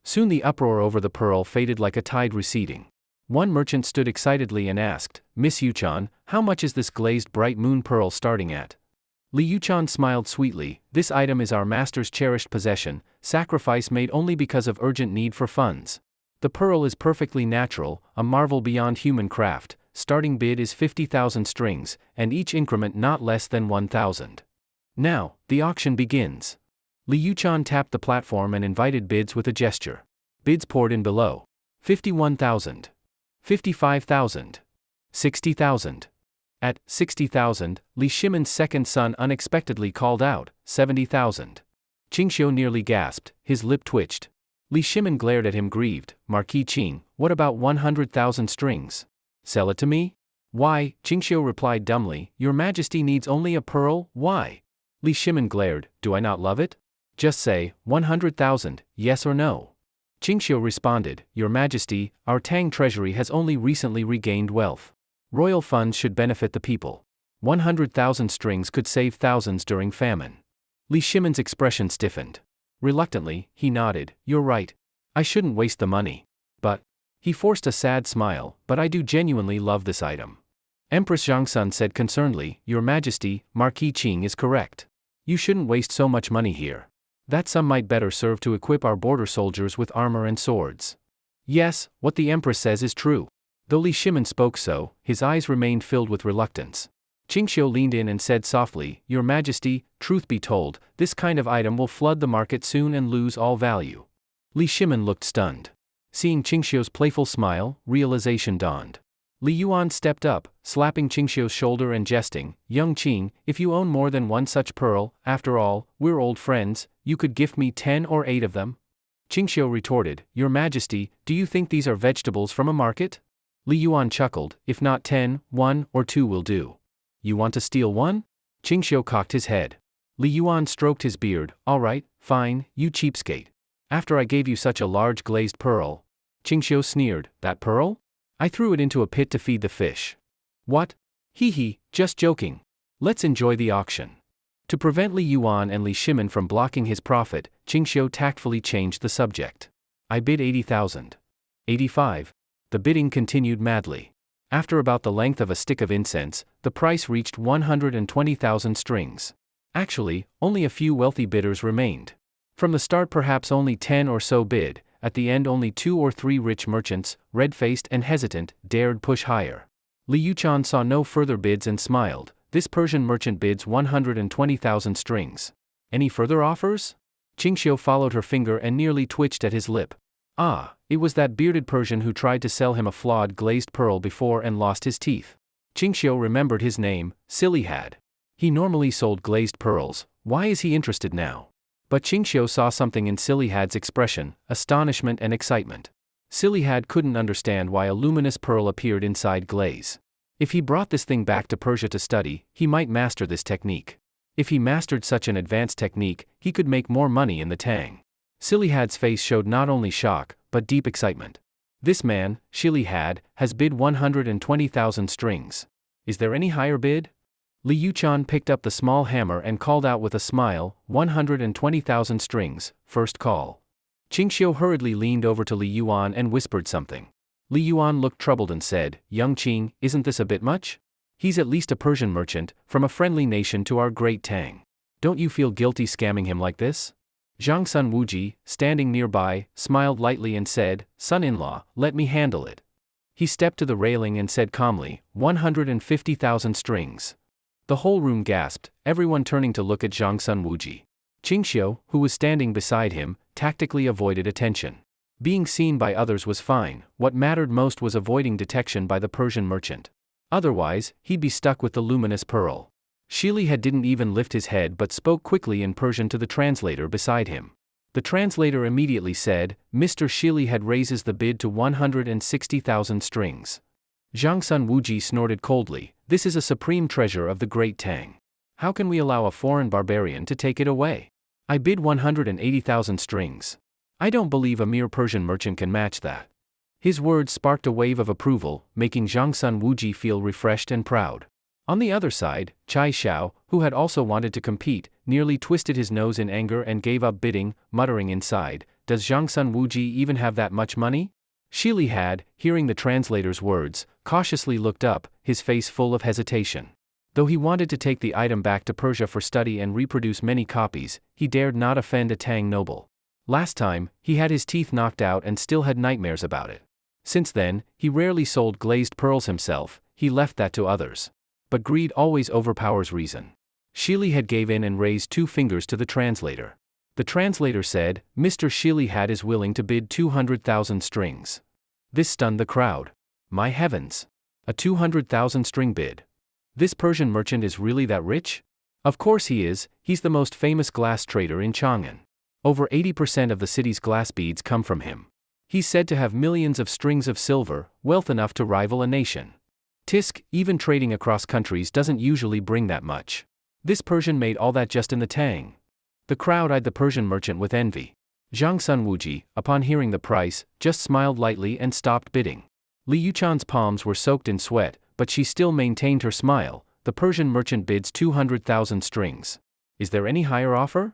Soon the uproar over the pearl faded like a tide receding. One merchant stood excitedly and asked, Miss Yuchan, how much is this glazed bright moon pearl starting at? Li Yuchan smiled sweetly, This item is our master's cherished possession, sacrifice made only because of urgent need for funds. The pearl is perfectly natural, a marvel beyond human craft, starting bid is 50,000 strings, and each increment not less than 1,000. Now, the auction begins. Li Yuchan tapped the platform and invited bids with a gesture. Bids poured in below. 51,000. 55,000. 60,000. At 60,000, Li Shimin's second son unexpectedly called out, 70,000. Ching Shio nearly gasped, his lip twitched. Li Shimin glared at him grieved, Marquis Ching, what about 100,000 strings? Sell it to me? Why, Ching Shio replied dumbly, Your Majesty needs only a pearl, why? Li Shimin glared, do I not love it? Just say, 100,000, yes or no. Ching Shio responded, Your Majesty, our Tang treasury has only recently regained wealth. Royal funds should benefit the people. 100,000 strings could save thousands during famine. Li Shimin's expression stiffened. Reluctantly, he nodded, You're right. I shouldn't waste the money. But, he forced a sad smile, but I do genuinely love this item. Empress Zhangsun said concernedly, Your Majesty, Marquis Ching is correct. You shouldn't waste so much money here. That sum might better serve to equip our border soldiers with armor and swords. Yes, what the Empress says is true. Though Li Shimin spoke so, his eyes remained filled with reluctance. Ching Shio leaned in and said softly, Your Majesty, truth be told, this kind of item will flood the market soon and lose all value. Li Shimin looked stunned. Seeing Ching Shio's playful smile, realization dawned. Li Yuan stepped up, slapping Ching Shio's shoulder and jesting, Young Ching, if you own more than one such pearl, after all, we're old friends, you could gift me 10 or 8 of them? Ching Shio retorted, Your Majesty, do you think these are vegetables from a market? Li Yuan chuckled, If not 10, 1 or 2 will do. You want to steal one? Ching Shio cocked his head. Li Yuan stroked his beard, All right, fine, you cheapskate. After I gave you such a large glazed pearl. Ching Shio sneered, That pearl? I threw it into a pit to feed the fish. What? Hee, just joking. Let's enjoy the auction. To prevent Li Yuan and Li Shimin from blocking his profit, Ching Shio tactfully changed the subject. I bid 80,000. 85. The bidding continued madly. After about the length of a stick of incense, the price reached 120,000 strings. Actually, only a few wealthy bidders remained. From the start perhaps only 10 or so bid, at the end only 2 or 3 rich merchants, red-faced and hesitant, dared push higher. Li Yuchan saw no further bids and smiled, This Persian merchant bids 120,000 strings. Any further offers? Ching Shio followed her finger and nearly twitched at his lip. Ah, it was that bearded Persian who tried to sell him a flawed glazed pearl before and lost his teeth. Ching Shio remembered his name, Sillyhad. He normally sold glazed pearls, why is he interested now? But Ching Shio saw something in Sillyhad's expression, astonishment and excitement. Sillyhad couldn't understand why a luminous pearl appeared inside glaze. If he brought this thing back to Persia to study, he might master this technique. If he mastered such an advanced technique, he could make more money in the Tang. Sillyhad's face showed not only shock, but deep excitement. This man, Sillyhad, has bid 120,000 strings. Is there any higher bid? Li Yuchan picked up the small hammer and called out with a smile, 120,000 strings, first call. Ching Shio hurriedly leaned over to Li Yuan and whispered something. Li Yuan looked troubled and said, "Young Ching, isn't this a bit much? He's at least a Persian merchant, from a friendly nation to our great Tang. Don't you feel guilty scamming him like this?" Zhang Sun Wuji, standing nearby, smiled lightly and said, "Son-in-law, let me handle it." He stepped to the railing and said calmly, 150,000 strings. The whole room gasped, everyone turning to look at Zhang Sun Wuji. Ching Shio, who was standing beside him, tactically avoided attention. Being seen by others was fine, what mattered most was avoiding detection by the Persian merchant. Otherwise, he'd be stuck with the luminous pearl. Shili didn't even lift his head but spoke quickly in Persian to the translator beside him. The translator immediately said, "Mr. Shili raises the bid to 160,000 strings." Zhang Sun Wuji snorted coldly, "This is a supreme treasure of the great Tang. How can we allow a foreign barbarian to take it away? I bid 180,000 strings. I don't believe a mere Persian merchant can match that." His words sparked a wave of approval, making Zhang Sun Wuji feel refreshed and proud. On the other side, Chai Xiao, who had also wanted to compete, nearly twisted his nose in anger and gave up bidding, muttering inside, "Does Zhang Sun Wuji even have that much money?" Shili had, hearing the translator's words, cautiously looked up, his face full of hesitation. Though he wanted to take the item back to Persia for study and reproduce many copies, he dared not offend a Tang noble. Last time, he had his teeth knocked out and still had nightmares about it. Since then, he rarely sold glazed pearls himself, he left that to others. But greed always overpowers reason. Shili gave in and raised 2 fingers to the translator. The translator said, "Mr. Shili is willing to bid 200,000 strings." This stunned the crowd. My heavens! A 200,000 string bid. This Persian merchant is really that rich? Of course he is, he's the most famous glass trader in Chang'an. Over 80% of the city's glass beads come from him. He's said to have millions of strings of silver, wealth enough to rival a nation. Tisk, even trading across countries doesn't usually bring that much. This Persian made all that just in the Tang. The crowd eyed the Persian merchant with envy. Zhang Sun Wuji, upon hearing the price, just smiled lightly and stopped bidding. Li Yuchan's palms were soaked in sweat, but she still maintained her smile. The Persian merchant bids 200,000 strings. Is there any higher offer?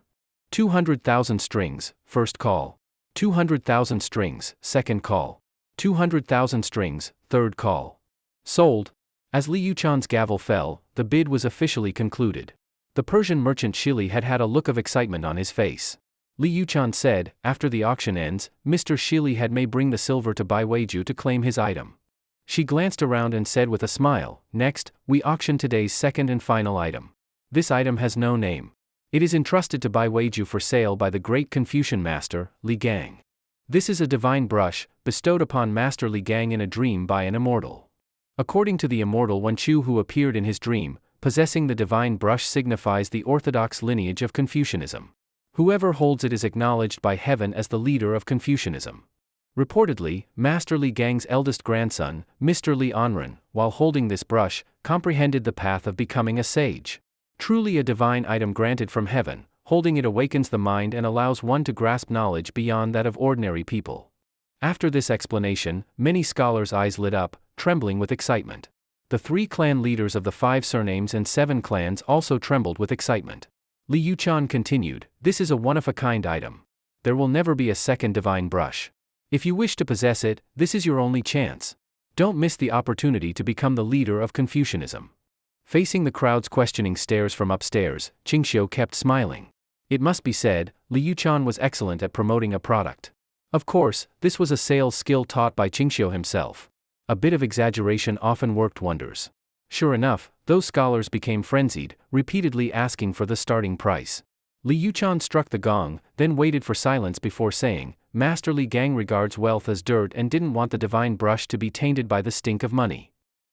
200,000 strings, first call. 200,000 strings, second call. 200,000 strings, third call. Sold. As Li Yuchan's gavel fell, the bid was officially concluded. The Persian merchant Shili had a look of excitement on his face. Li Yuchan said, "After the auction ends, Mr. Shili may bring the silver to Bai Weiju to claim his item." She glanced around and said with a smile, "Next, we auction today's second and final item. This item has no name. It is entrusted to Bai Weiju for sale by the great Confucian master, Li Gang. This is a divine brush, bestowed upon Master Li Gang in a dream by an immortal. According to the immortal Wen Chu who appeared in his dream, possessing the divine brush signifies the orthodox lineage of Confucianism. Whoever holds it is acknowledged by heaven as the leader of Confucianism. Reportedly, Master Li Gang's eldest grandson, Mr. Li Anren, while holding this brush, comprehended the path of becoming a sage. Truly a divine item granted from heaven, holding it awakens the mind and allows one to grasp knowledge beyond that of ordinary people." After this explanation, many scholars' eyes lit up, trembling with excitement. The 3 clan leaders of the 5 surnames and 7 clans also trembled with excitement. Li Yuchan continued, "This is a one-of-a-kind item. There will never be a second divine brush. If you wish to possess it, this is your only chance. Don't miss the opportunity to become the leader of Confucianism." Facing the crowd's questioning stares from upstairs, Ching Shio kept smiling. It must be said, Li Yuchan was excellent at promoting a product. Of course, this was a sales skill taught by Ching Shio himself. A bit of exaggeration often worked wonders. Sure enough, those scholars became frenzied, repeatedly asking for the starting price. Li Yuchan struck the gong, then waited for silence before saying, "Master Li Gang regards wealth as dirt and didn't want the divine brush to be tainted by the stink of money.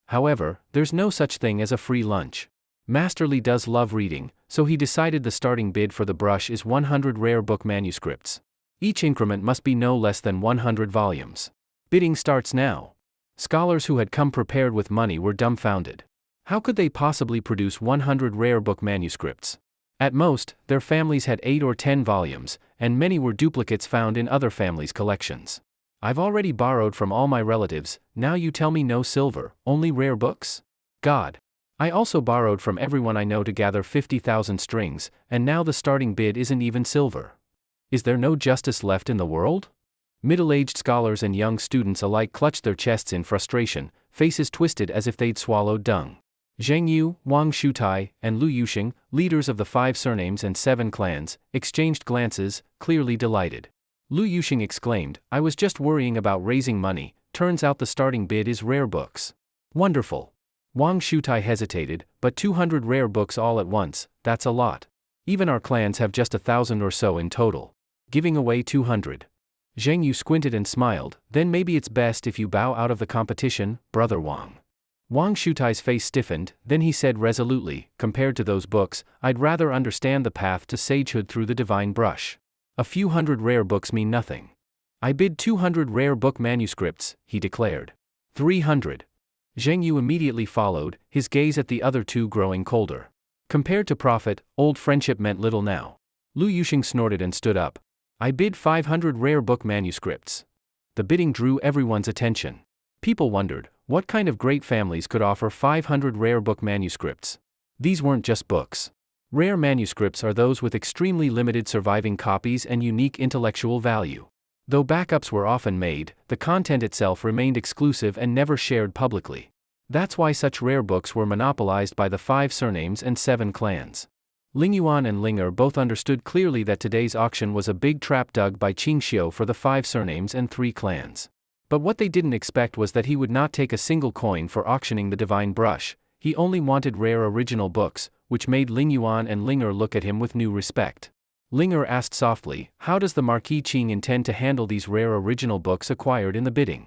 However, there's no such thing as a free lunch. Master Li does love reading, so he decided the starting bid for the brush is 100 rare book manuscripts. Each increment must be no less than 100 volumes. Bidding starts now." Scholars who had come prepared with money were dumbfounded. How could they possibly produce 100 rare book manuscripts? At most, their families had 8 or 10 volumes, and many were duplicates found in other families' collections. "I've already borrowed from all my relatives, now you tell me no silver, only rare books? God! I also borrowed from everyone I know to gather 50,000 strings, and now the starting bid isn't even silver. Is there no justice left in the world? Middle-aged scholars and young students alike clutched their chests in frustration, faces twisted as if they'd swallowed dung. Zheng Yu, Wang Shutai, and Lu Yuxing, leaders of the 5 surnames and 7 clans, exchanged glances, clearly delighted. Lu Yuxing exclaimed, "I was just worrying about raising money, turns out the starting bid is rare books." "Wonderful." Wang Shutai hesitated, "But 200 rare books all at once, that's a lot. Even our clans have just 1,000 or so in total. Giving away 200. Zheng Yu squinted and smiled, "Then maybe it's best if you bow out of the competition, Brother Wang." Wang Shutai's face stiffened, then he said resolutely, "Compared to those books, I'd rather understand the path to sagehood through the divine brush. A few hundred rare books mean nothing." "I bid 200 rare book manuscripts," he declared. 300. Zheng Yu immediately followed, his gaze at the other two growing colder. Compared to profit, old friendship meant little now. Lu Yuxing snorted and stood up. "I bid 500 rare book manuscripts." The bidding drew everyone's attention. People wondered, what kind of great families could offer 500 rare book manuscripts? These weren't just books. Rare manuscripts are those with extremely limited surviving copies and unique intellectual value. Though backups were often made, the content itself remained exclusive and never shared publicly. That's why such rare books were monopolized by the 5 surnames and 7 clans. Ling Yuan and Linger both understood clearly that today's auction was a big trap dug by Ching Shio for the 5 surnames and 3 clans. But what they didn't expect was that he would not take a single coin for auctioning the divine brush. He only wanted rare original books, which made Ling Yuan and Linger look at him with new respect. Linger asked softly, "How does the Marquis Qing intend to handle these rare original books acquired in the bidding?"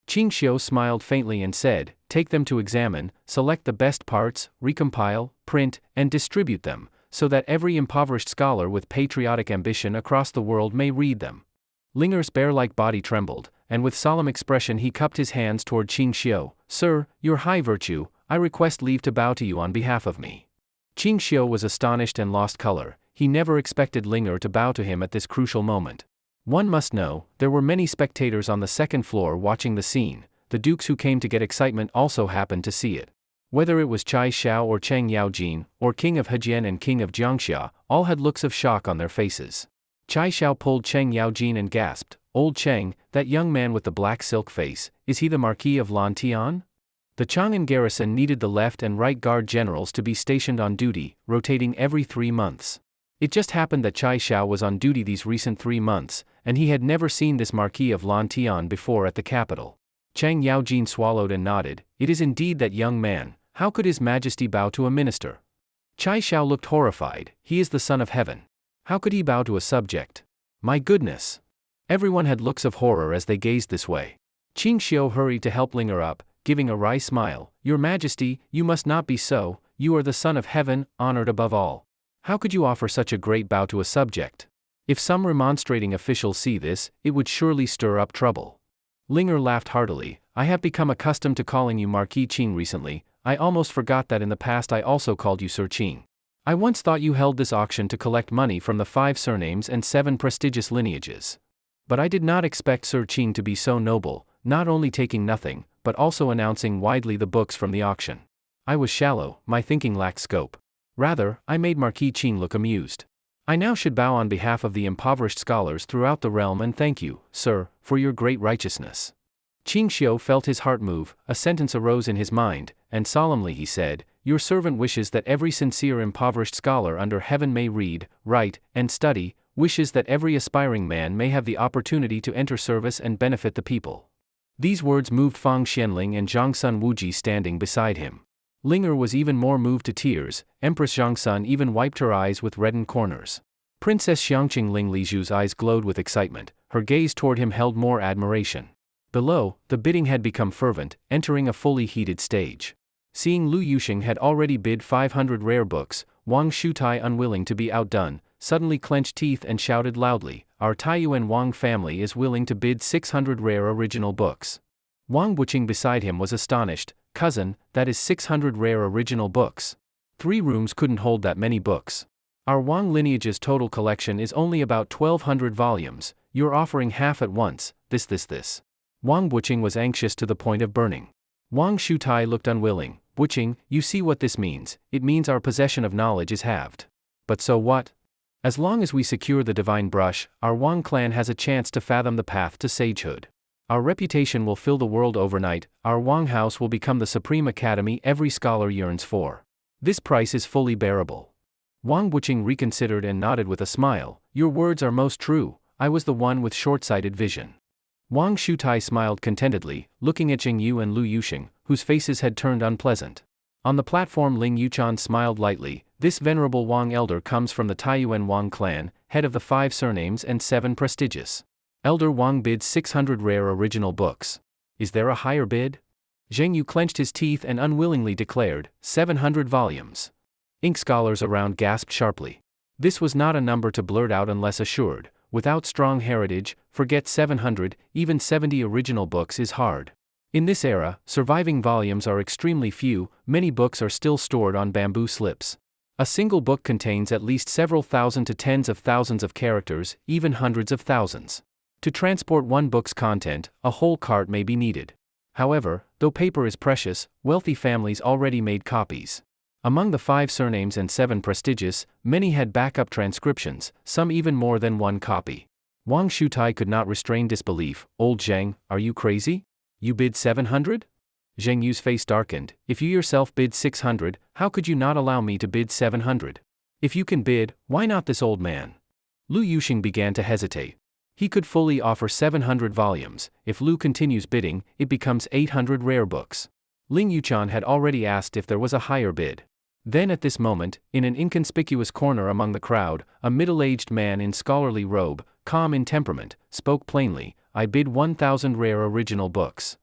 Ching Shio smiled faintly and said, "Take them to examine, select the best parts, recompile, print, and distribute them, so that every impoverished scholar with patriotic ambition across the world may read them." Linger's bear-like body trembled, and with solemn expression he cupped his hands toward Ching Shio. "Sir, your high virtue, I request leave to bow to you on behalf of me." Ching Shio was astonished and lost color. He never expected Linger to bow to him at this crucial moment. One must know, there were many spectators on the second floor watching the scene. The dukes who came to get excitement also happened to see it. Whether it was Chai Xiao or Cheng Yaojin, or King of Hejian and King of Jiangxia, all had looks of shock on their faces. Chai Xiao pulled Cheng Yaojin and gasped, "Old Cheng, that young man with the black silk face, is he the Marquis of Lan Tian?" The Chang'an garrison needed the left and right guard generals to be stationed on duty, rotating every 3 months. It just happened that Chai Xiao was on duty these recent 3 months, and he had never seen this Marquis of Lan Tian before at the capital. Cheng Yaojin swallowed and nodded. "It is indeed that young man. How could His Majesty bow to a minister?" Chai Xiao looked horrified. "He is the son of heaven. How could he bow to a subject? My goodness!" Everyone had looks of horror as they gazed this way. Ching Shio hurried to help Linger up, giving a wry smile. "Your Majesty, you must not be so. You are the son of heaven, honored above all. How could you offer such a great bow to a subject? If some remonstrating officials see this, it would surely stir up trouble." Linger laughed heartily. "I have become accustomed to calling you Marquis Qing recently. I almost forgot that in the past I also called you Sir Qing. I once thought you held this auction to collect money from the 5 surnames and 7 prestigious lineages. But I did not expect Sir Qing to be so noble, not only taking nothing, but also announcing widely the books from the auction. I was shallow, my thinking lacked scope. Rather, I made Marquis Qing look amused. I now should bow on behalf of the impoverished scholars throughout the realm and thank you, sir, for your great righteousness." Ching Shio felt his heart move. A sentence arose in his mind, and solemnly he said, "Your servant wishes that every sincere impoverished scholar under heaven may read, write, and study, wishes that every aspiring man may have the opportunity to enter service and benefit the people." These words moved Fang Xianling and Zhangsun Wuji standing beside him. Linger was even more moved to tears. Empress Zhangsun even wiped her eyes with reddened corners. Princess Xiangqing Ling Liju's eyes glowed with excitement. Her gaze toward him held more admiration. Below, the bidding had become fervent, entering a fully heated stage. Seeing Lu Yuxing had already bid 500 rare books, Wang Shutai, unwilling to be outdone, suddenly clenched teeth and shouted loudly, "Our Taiyuan Wang family is willing to bid 600 rare original books." Wang Buqing beside him was astonished. "Cousin, that is 600 rare original books. 3 rooms couldn't hold that many books. Our Wang lineage's total collection is only about 1,200 volumes, you're offering half at once, this. Wang Buqing was anxious to the point of burning. Wang Shutai looked unwilling. "Buqing, you see what this means. It means our possession of knowledge is halved." "But so what? As long as we secure the divine brush, our Wang clan has a chance to fathom the path to sagehood. Our reputation will fill the world overnight, our Wang house will become the supreme academy every scholar yearns for. This price is fully bearable. Wang Wuqing reconsidered and nodded with a smile. Your words are most true, I was the one with short-sighted vision. Wang Shutai smiled contentedly, looking at Jing Yu and Lu Yuxing, whose faces had turned unpleasant. On the platform Ling Yuchan smiled lightly. This venerable Wang elder comes from the Taiyuan Wang clan, head of the 5 surnames and 7 prestigious. Elder Wang bids 600 rare original books. Is there a higher bid? Zheng Yu clenched his teeth and unwillingly declared, 700 volumes. Ink scholars around gasped sharply. This was not a number to blurt out unless assured. Without strong heritage, forget 700, even 70 original books is hard. In this era, surviving volumes are extremely few, many books are still stored on bamboo slips. A single book contains at least several thousand to tens of thousands of characters, even hundreds of thousands. To transport one book's content, a whole cart may be needed. However, though paper is precious, wealthy families already made copies. Among the 5 surnames and 7 prestigious, many had backup transcriptions, some even more than one copy. Wang Shutai could not restrain disbelief. Old Zheng, are you crazy? You bid 700? Zheng Yu's face darkened. If you yourself bid 600, how could you not allow me to bid 700? If you can bid, why not this old man? Lu Yuxing began to hesitate. He could fully offer 700 volumes. If Lu continues bidding, it becomes 800 rare books. Ling Yuchan had already asked if there was a higher bid. Then at this moment, in an inconspicuous corner among the crowd, a middle-aged man in scholarly robe, calm in temperament, spoke plainly, I bid 1,000 rare original books.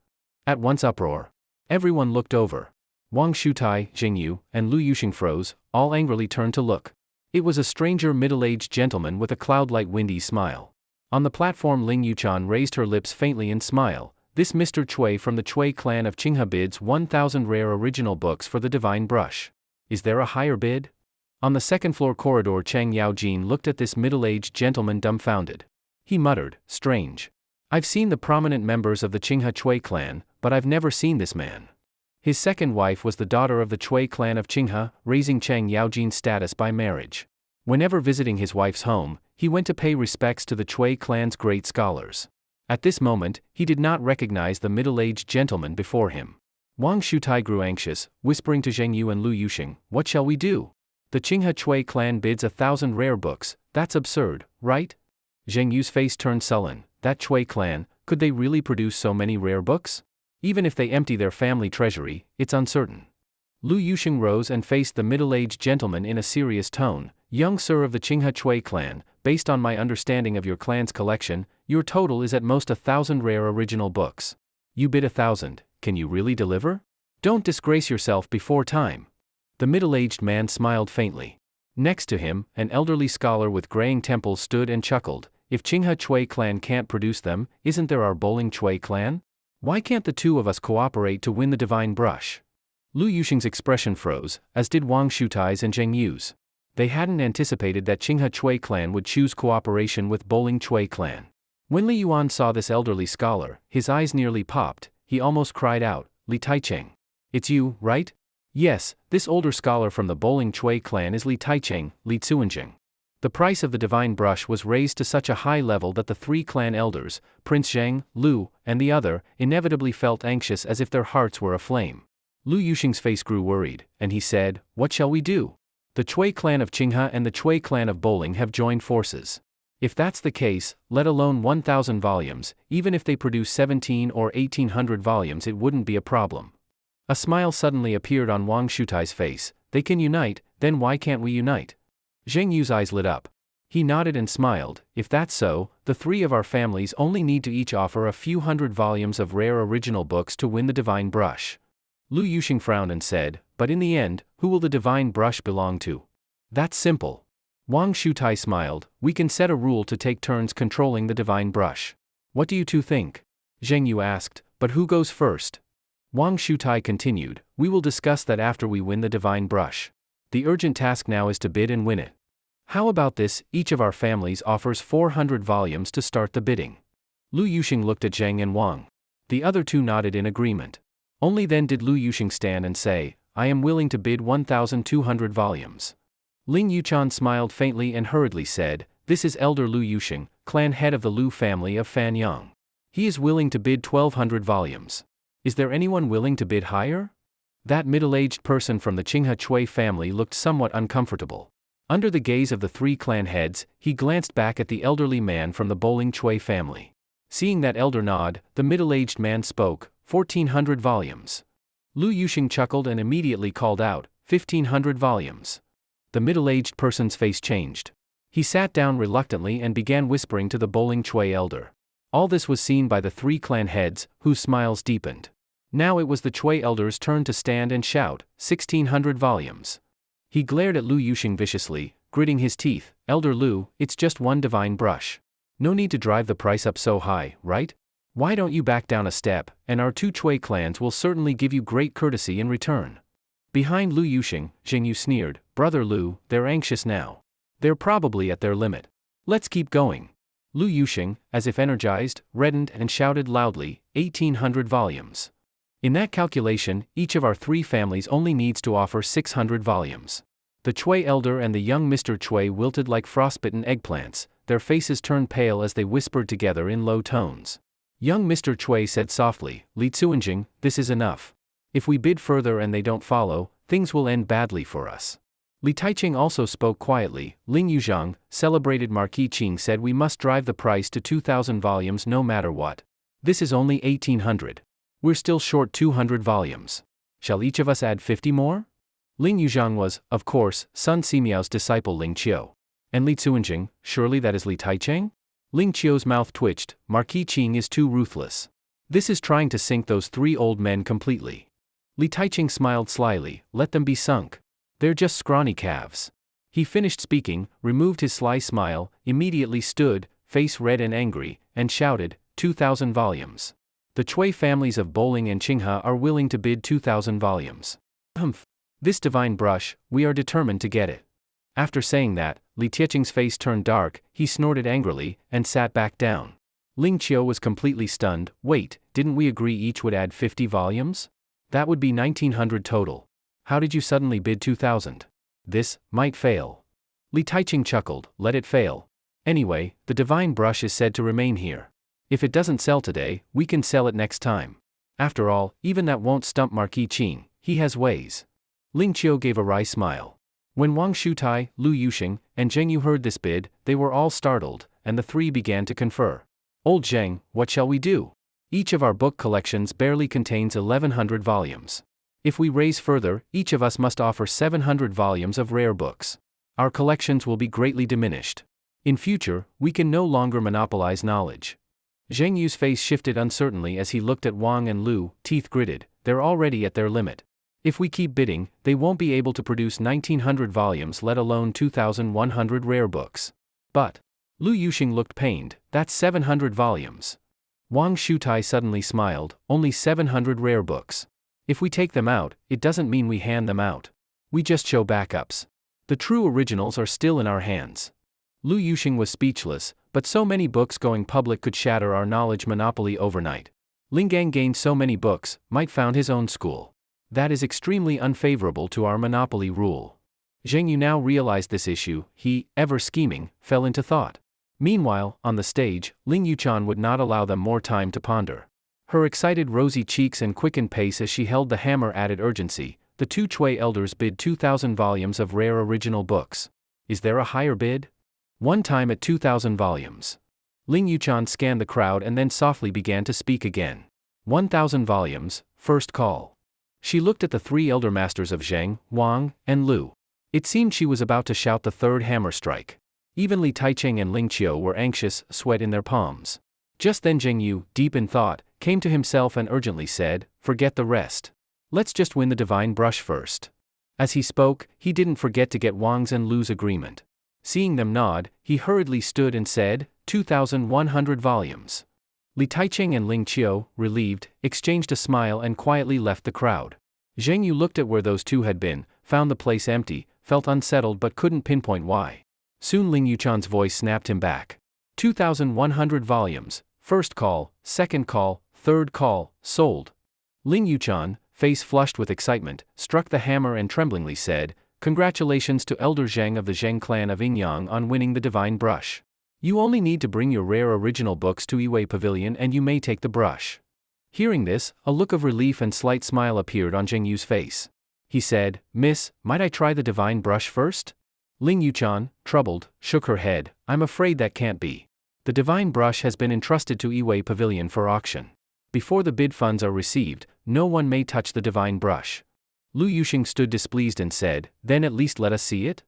At once uproar. Everyone looked over. Wang Shutai, Jing Yu, and Lu Yuxing froze, all angrily turned to look. It was a stranger middle-aged gentleman with a cloud-like windy smile. On the platform Ling Yuchan raised her lips faintly in smile. This Mr. Cui from the Cui clan of Qinghe bids 1,000 rare original books for the divine brush. Is there a higher bid? On the second-floor corridor Chang Yaojin looked at this middle-aged gentleman dumbfounded. He muttered, strange. I've seen the prominent members of the Qinghe Cui clan, but I've never seen this man. His second wife was the daughter of the Cui clan of Qinghe, raising Chang Yaojin's status by marriage. Whenever visiting his wife's home, he went to pay respects to the Cui clan's great scholars. At this moment, he did not recognize the middle-aged gentleman before him. Wang Shutai grew anxious, whispering to Zheng Yu and Lu Yuxing, what shall we do? The Qinghe Cui clan bids 1,000 rare books, that's absurd, right? Zheng Yu's face turned sullen. That Cui clan, could they really produce so many rare books? Even if they empty their family treasury, it's uncertain. Lu Yuxing rose and faced the middle-aged gentleman in a serious tone. Young sir of the Qinghe Cui clan, based on my understanding of your clan's collection, your total is at most 1,000 rare original books. You bid 1,000, can you really deliver? Don't disgrace yourself before time. The middle-aged man smiled faintly. Next to him, an elderly scholar with graying temples stood and chuckled. If Qinghe Cui clan can't produce them, isn't there our bowling Cui clan? Why can't the two of us cooperate to win the divine brush? Lu Yuxing's expression froze, as did Wang Shutai's and Zheng Yu's. They hadn't anticipated that Qinghe Cui clan would choose cooperation with bowling Cui clan. When Li Yuan saw this elderly scholar, his eyes nearly popped. He almost cried out, Li Taicheng. It's you, right? Yes, this older scholar from the bowling Cui clan is Li Taicheng, Li Tsuanjing. The price of the divine brush was raised to such a high level that the 3 clan elders, Prince Zheng, Lu, and the other, inevitably felt anxious as if their hearts were aflame. Lu Yuxing's face grew worried, and he said, what shall we do? The Cui clan of Qinghe and the Cui clan of bowling have joined forces. If that's the case, let alone 1,000 volumes, even if they produce 17 or 1,800 volumes it wouldn't be a problem. A smile suddenly appeared on Wang Shutai's face. They can unite, then why can't we unite? Zheng Yu's eyes lit up. He nodded and smiled. If that's so, the 3 of our families only need to each offer a few hundred volumes of rare original books to win the divine brush. Lu Yuxing frowned and said, but in the end, who will the divine brush belong to? That's simple. Wang Shutai smiled. We can set a rule to take turns controlling the divine brush. What do you two think? Zheng Yu asked, but who goes first? Wang Shutai continued, we will discuss that after we win the divine brush. The urgent task now is to bid and win it. How about this, each of our families offers 400 volumes to start the bidding. Lu Yuxing looked at Zheng and Wang. The other 2 nodded in agreement. Only then did Lu Yuxing stand and say, I am willing to bid 1,200 volumes. Ling Yuchan smiled faintly and hurriedly said, "This is Elder Lu Yusheng, clan head of the Lu family of Fanyang. He is willing to bid 1,200 volumes. Is there anyone willing to bid higher?" That middle-aged person from the Qinghe Chui family looked somewhat uncomfortable. Under the gaze of the three clan heads, he glanced back at the elderly man from the Bowling Chui family. Seeing that elder nod, the middle-aged man spoke, 1,400 volumes. Lu Yusheng chuckled and immediately called out, 1,500 volumes. The middle-aged person's face changed. He sat down reluctantly and began whispering to the Bowling Chui elder. All this was seen by the three clan heads, whose smiles deepened. Now it was the Chui elder's turn to stand and shout, 1,600 volumes. He glared at Lu Yusheng viciously, gritting his teeth, "Elder Lu, it's just one divine brush. No need to drive the price up so high, right? Why don't you back down a step, and our two Chui clans will certainly give you great courtesy in return." Behind Lu Yusheng, Jing Yu sneered, "Brother Lu, they're anxious now. They're probably at their limit. Let's keep going." Lu Yusheng, as if energized, reddened and shouted loudly, 1,800 volumes. In that calculation, each of our three families only needs to offer 600 volumes. The Chui elder and the young Mr. Chui wilted like frostbitten eggplants, their faces turned pale as they whispered together in low tones. Young Mr. Chui said softly, "Li Tsuanjing, this is enough. If we bid further and they don't follow, things will end badly for us." Li Taiching also spoke quietly. "Ling Yuzhang, celebrated Marquis Qing said we must drive the price to 2,000 volumes no matter what. This is only 1,800. We're still short 200 volumes. Shall each of us add 50 more?" Ling Yuzhang was, of course, Sun Simiao's disciple Ling Qiu. And Li Tsuanjing, surely that is Li Taiching? Ling Qiu's mouth twitched. Marquis Qing is too ruthless. This is trying to sink those three old men completely. Li Taiching smiled slyly, "Let them be sunk. They're just scrawny calves." He finished speaking, removed his sly smile, immediately stood, face red and angry, and shouted, 2,000 volumes. The Chui families of Bowling and Qinghe are willing to bid 2,000 volumes. Humph. This divine brush, we are determined to get it. After saying that, Li Tieching's face turned dark, he snorted angrily, and sat back down. Ling Qiu was completely stunned. "Wait, didn't we agree each would add 50 volumes? That would be 1,900 total. How did you suddenly bid 2,000? This might fail." Li Taiching chuckled, "Let it fail. Anyway, the divine brush is said to remain here. If it doesn't sell today, we can sell it next time. After all, even that won't stump Marquis Qing, he has ways." Ling Qiu gave a wry smile. When Wang Shutai, Lu Yusheng, and Zheng Yu heard this bid, they were all startled, and the three began to confer. "Old Zheng, what shall we do? Each of our book collections barely contains 1,100 volumes. If we raise further, each of us must offer 700 volumes of rare books. Our collections will be greatly diminished. In future, we can no longer monopolize knowledge." Zheng Yu's face shifted uncertainly as he looked at Wang and Lu, teeth gritted. "They're already at their limit. If we keep bidding, they won't be able to produce 1,900 volumes, let alone 2,100 rare books." "But," Lu Yusheng looked pained, "that's 700 volumes." Wang Shutai suddenly smiled, "Only 700 rare books. If we take them out, it doesn't mean we hand them out. We just show backups. The true originals are still in our hands." Lu Yusheng was speechless, but so many books going public could shatter our knowledge monopoly overnight. Lingang gained so many books, might found his own school. That is extremely unfavorable to our monopoly rule. Zheng Yu now realized this issue. He, ever scheming, fell into thought. Meanwhile, on the stage, Ling Yuchan would not allow them more time to ponder. Her excited rosy cheeks and quickened pace as she held the hammer added urgency. The two Chui elders bid 2,000 volumes of rare original books. Is there a higher bid? One time at 2,000 volumes. Ling Yuchan scanned the crowd and then softly began to speak again. 1,000 volumes, first call. She looked at the three elder masters of Zheng, Wang, and Lu. It seemed she was about to shout the third hammer strike. Even Li Taiching and Ling Qiu were anxious, sweat in their palms. Just then Zheng Yu, deep in thought, came to himself and urgently said, "Forget the rest. Let's just win the divine brush first." As he spoke, he didn't forget to get Wang's and Lu's agreement. Seeing them nod, he hurriedly stood and said, 2,100 volumes. Li Taiching and Ling Qiu, relieved, exchanged a smile and quietly left the crowd. Zheng Yu looked at where those two had been, found the place empty, felt unsettled but couldn't pinpoint why. Soon Ling Yuchan's voice snapped him back. 2,100 volumes, first call, second call, third call, sold. Ling Yuchan, face flushed with excitement, struck the hammer and tremblingly said, congratulations to Elder Zheng of the Zheng clan of Yingyang on winning the divine brush. You only need to bring your rare original books to Iwei Pavilion and you may take the brush. Hearing this, a look of relief and slight smile appeared on Zheng Yu's face. He said, Miss, might I try the divine brush first? Ling Yuchan, troubled, shook her head. I'm afraid that can't be. The divine brush has been entrusted to Iwei Pavilion for auction. Before the bid funds are received, no one may touch the divine brush. Lu Yuxing stood displeased and said, Then at least let us see it?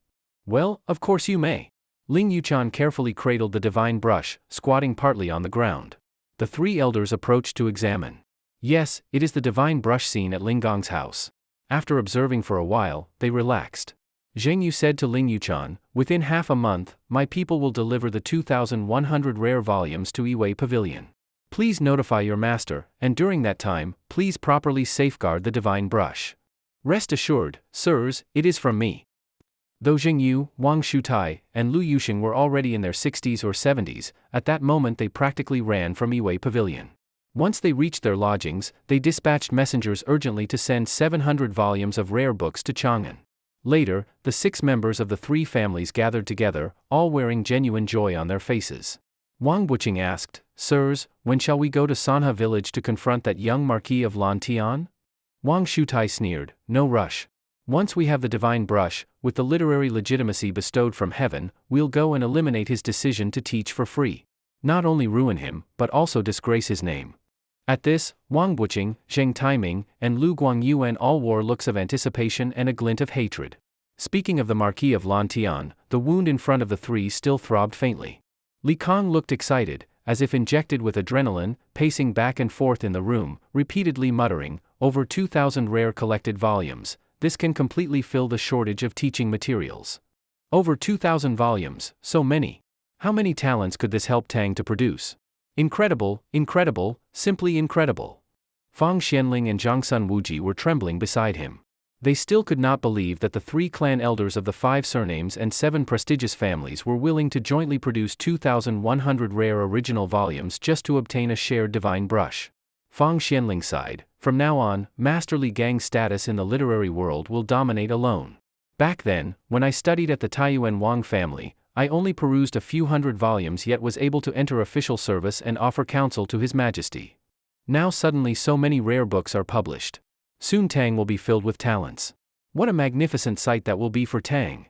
Well, of course you may. Ling Yuchan carefully cradled the divine brush, squatting partly on the ground. The three elders approached to examine. Yes, it is the divine brush seen at Ling Gong's house. After observing for a while, they relaxed. Zheng Yu said to Ling Yuchan, Within half a month, my people will deliver the 2,100 rare volumes to Iwei Pavilion. Please notify your master, and during that time, please properly safeguard the divine brush. Rest assured, sirs, it is from me. Though Zheng Yu, Wang Shutai, and Lu Yuxing were already in their 60s or 70s, at that moment they practically ran from Iwei Pavilion. Once they reached their lodgings, they dispatched messengers urgently to send 700 volumes of rare books to Chang'an. Later, the 6 members of the 3 families gathered together, all wearing genuine joy on their faces. Wang Buqing asked, Sirs, when shall we go to Sanha village to confront that young Marquis of Lan Tian? Wang Shutai sneered, No rush. Once we have the divine brush, with the literary legitimacy bestowed from heaven, we'll go and eliminate his decision to teach for free. Not only ruin him, but also disgrace his name. At this, Wang Buqing, Zheng Taiming, and Lu Guangyuan all wore looks of anticipation and a glint of hatred. Speaking of the Marquis of Lan Tian, the wound in front of the 3 still throbbed faintly. Li Kong looked excited, as if injected with adrenaline, pacing back and forth in the room, repeatedly muttering, Over 2,000 rare collected volumes. This can completely fill the shortage of teaching materials. Over 2,000 volumes, so many. How many talents could this help Tang to produce? Incredible, incredible, simply incredible. Fang Xianling and Zhangsun Wuji were trembling beside him. They still could not believe that the 3 clan elders of the 5 surnames and 7 prestigious families were willing to jointly produce 2,100 rare original volumes just to obtain a shared divine brush. Fang Xianling sighed, From now on, Masterly Gang's status in the literary world will dominate alone. Back then, when I studied at the Taiyuan Wang family, I only perused a few hundred volumes yet was able to enter official service and offer counsel to His Majesty. Now suddenly so many rare books are published. Soon Tang will be filled with talents. What a magnificent sight that will be for Tang.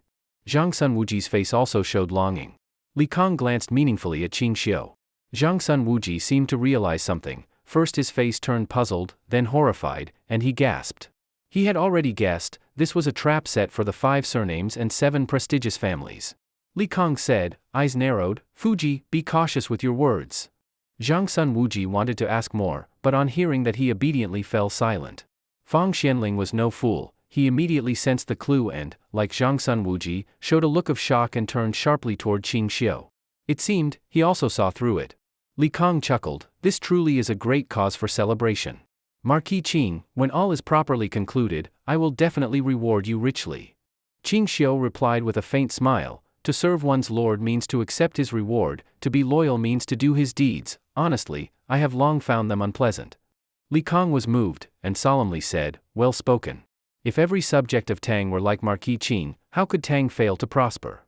Zhangsun Wuji's face also showed longing. Li Kong glanced meaningfully at Ching Shio. Zhangsun Wuji seemed to realize something. First his face turned puzzled, then horrified, and he gasped. He had already guessed, this was a trap set for the 5 surnames and 7 prestigious families. Li Kong said, eyes narrowed, Fuji, be cautious with your words. Zhangsun Wuji wanted to ask more, but on hearing that he obediently fell silent. Fang Xianling was no fool, he immediately sensed the clue and, like Zhangsun Wuji, showed a look of shock and turned sharply toward Ching Shio. It seemed, he also saw through it. Li Kong chuckled, this truly is a great cause for celebration. Marquis Qing, when all is properly concluded, I will definitely reward you richly. Ching Shio replied with a faint smile, to serve one's lord means to accept his reward, to be loyal means to do his deeds, honestly, I have long found them unpleasant. Li Kong was moved, and solemnly said, well spoken. If every subject of Tang were like Marquis Qing, how could Tang fail to prosper?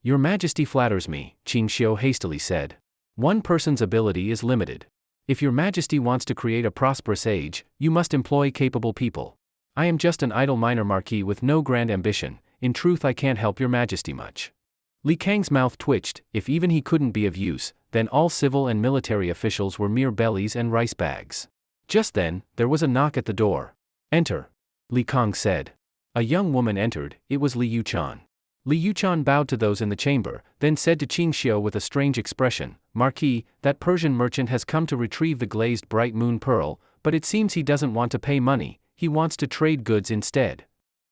Your Majesty flatters me, Ching Shio hastily said. One person's ability is limited. If your Majesty wants to create a prosperous age, you must employ capable people. I am just an idle minor marquis with no grand ambition, in truth I can't help your Majesty much. Li Kang's mouth twitched, if even he couldn't be of use, then all civil and military officials were mere bellies and rice bags. Just then, there was a knock at the door. Enter. Li Kang said. A young woman entered, it was Li Yuchan. Li Yuchan bowed to those in the chamber, then said to Ching Shio with a strange expression, Marquis, that Persian merchant has come to retrieve the glazed bright moon pearl, but it seems he doesn't want to pay money, he wants to trade goods instead.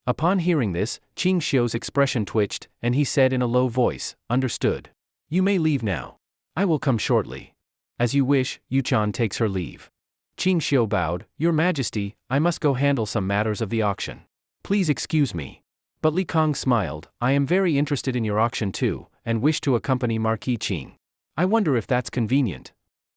Upon hearing this, Ching Shio's expression twitched, and he said in a low voice, understood. You may leave now. I will come shortly. As you wish, Yuchan takes her leave. Ching Shio bowed, Your Majesty, I must go handle some matters of the auction. Please excuse me. But Li Kong smiled, I am very interested in your auction too, and wish to accompany Marquis Qing. I wonder if that's convenient.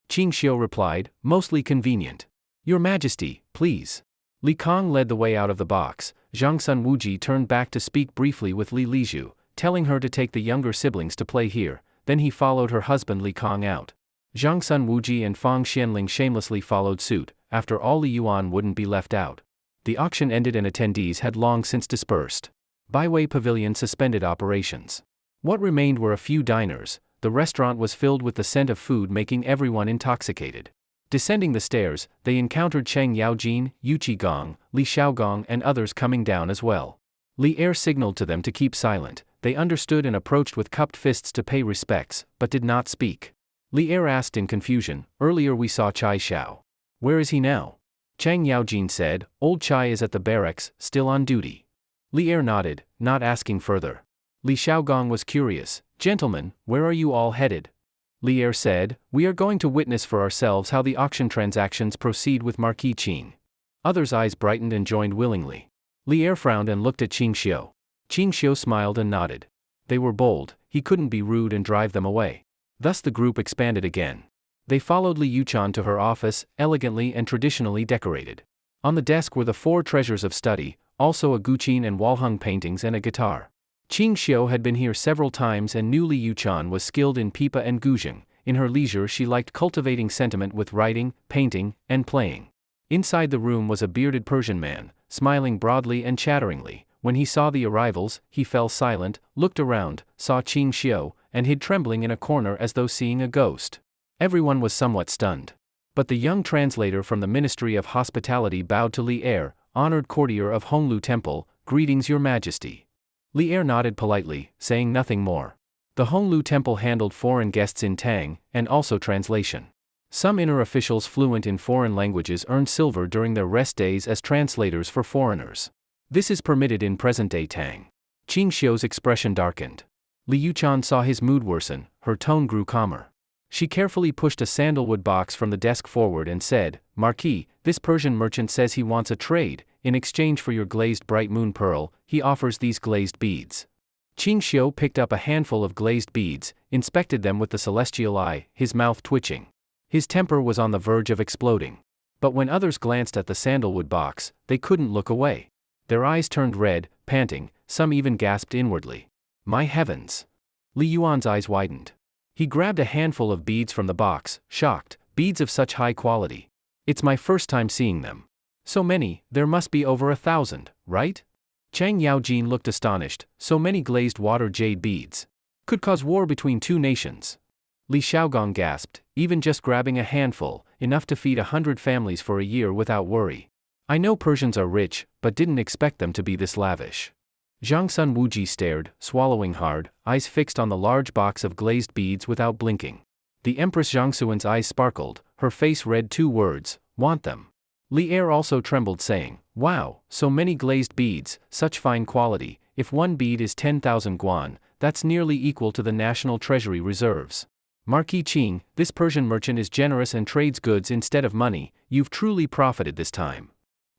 Ching Shio replied, mostly convenient. Your Majesty, please. Li Kong led the way out of the box, Zhang Sun Wuji turned back to speak briefly with Li Liju, telling her to take the younger siblings to play here, then he followed her husband Li Kong out. Zhang Sun Wuji and Fang Xianling shamelessly followed suit. After all, Li Yuan wouldn't be left out. The auction ended and attendees had long since dispersed. Byway Pavilion suspended operations. What remained were a few diners. The restaurant was filled with the scent of food, making everyone intoxicated. Descending the stairs, they encountered Cheng Yaojin, Yu Qigong, Li Xiaogong and others coming down as well. Li Er signaled to them to keep silent. They understood and approached with cupped fists to pay respects, but did not speak. Li Er asked in confusion, "Earlier we saw Chai Xiao. Where is he now?" Cheng Yaojin said, "Old Chai is at the barracks, still on duty." Li Er nodded, not asking further. Li Xiaogong was curious, "Gentlemen, where are you all headed?" Li Er said, "We are going to witness for ourselves how the auction transactions proceed with Marquis Qing." Others' eyes brightened and joined willingly. Li Er frowned and looked at Ching Shio. Ching Shio smiled and nodded. They were bold, he couldn't be rude and drive them away. Thus the group expanded again. They followed Li Yuchan to her office, elegantly and traditionally decorated. On the desk were the 4 treasures of study, also a Guqin and Walhung paintings and a guitar. Ching Shio had been here several times and knew Li Yuchan was skilled in pipa and guzheng. In her leisure she liked cultivating sentiment with writing, painting, and playing. Inside the room was a bearded Persian man, smiling broadly and chatteringly. When he saw the arrivals, he fell silent, looked around, saw Ching Shio, and hid trembling in a corner as though seeing a ghost. Everyone was somewhat stunned. But the young translator from the Ministry of Hospitality bowed to Li Er, "Honored courtier of Honglu Temple, greetings Your Majesty." Li Er nodded politely, saying nothing more. The Honglu Temple handled foreign guests in Tang, and also translation. Some inner officials fluent in foreign languages earned silver during their rest days as translators for foreigners. This is permitted in present-day Tang. Ching Shio's expression darkened. Li Yuchan saw his mood worsen, her tone grew calmer. She carefully pushed a sandalwood box from the desk forward and said, "Marquis, this Persian merchant says he wants a trade. In exchange for your glazed bright moon pearl, he offers these glazed beads." Ching Shio picked up a handful of glazed beads, inspected them with the celestial eye, his mouth twitching. His temper was on the verge of exploding. But when others glanced at the sandalwood box, they couldn't look away. Their eyes turned red, panting, some even gasped inwardly. "My heavens!" Li Yuan's eyes widened. He grabbed a handful of beads from the box, shocked, beads of such high quality. "It's my first time seeing them. So many, there must be over 1,000, right?" Cheng Yaojin looked astonished, so many glazed water jade beads. Could cause war between 2 nations. Li Xiaogong gasped, "Even just grabbing a handful, enough to feed 100 families for a year without worry. I know Persians are rich, but didn't expect them to be this lavish." Zhang Sun Wuji stared, swallowing hard, eyes fixed on the large box of glazed beads without blinking. The Empress Zhangsuan's eyes sparkled, her face read 2 words, "Want them." Li Er also trembled, saying, "Wow, so many glazed beads, such fine quality. If one bead is 10,000 guan, that's nearly equal to the national treasury reserves. Marquis Qing, this Persian merchant is generous and trades goods instead of money. You've truly profited this time."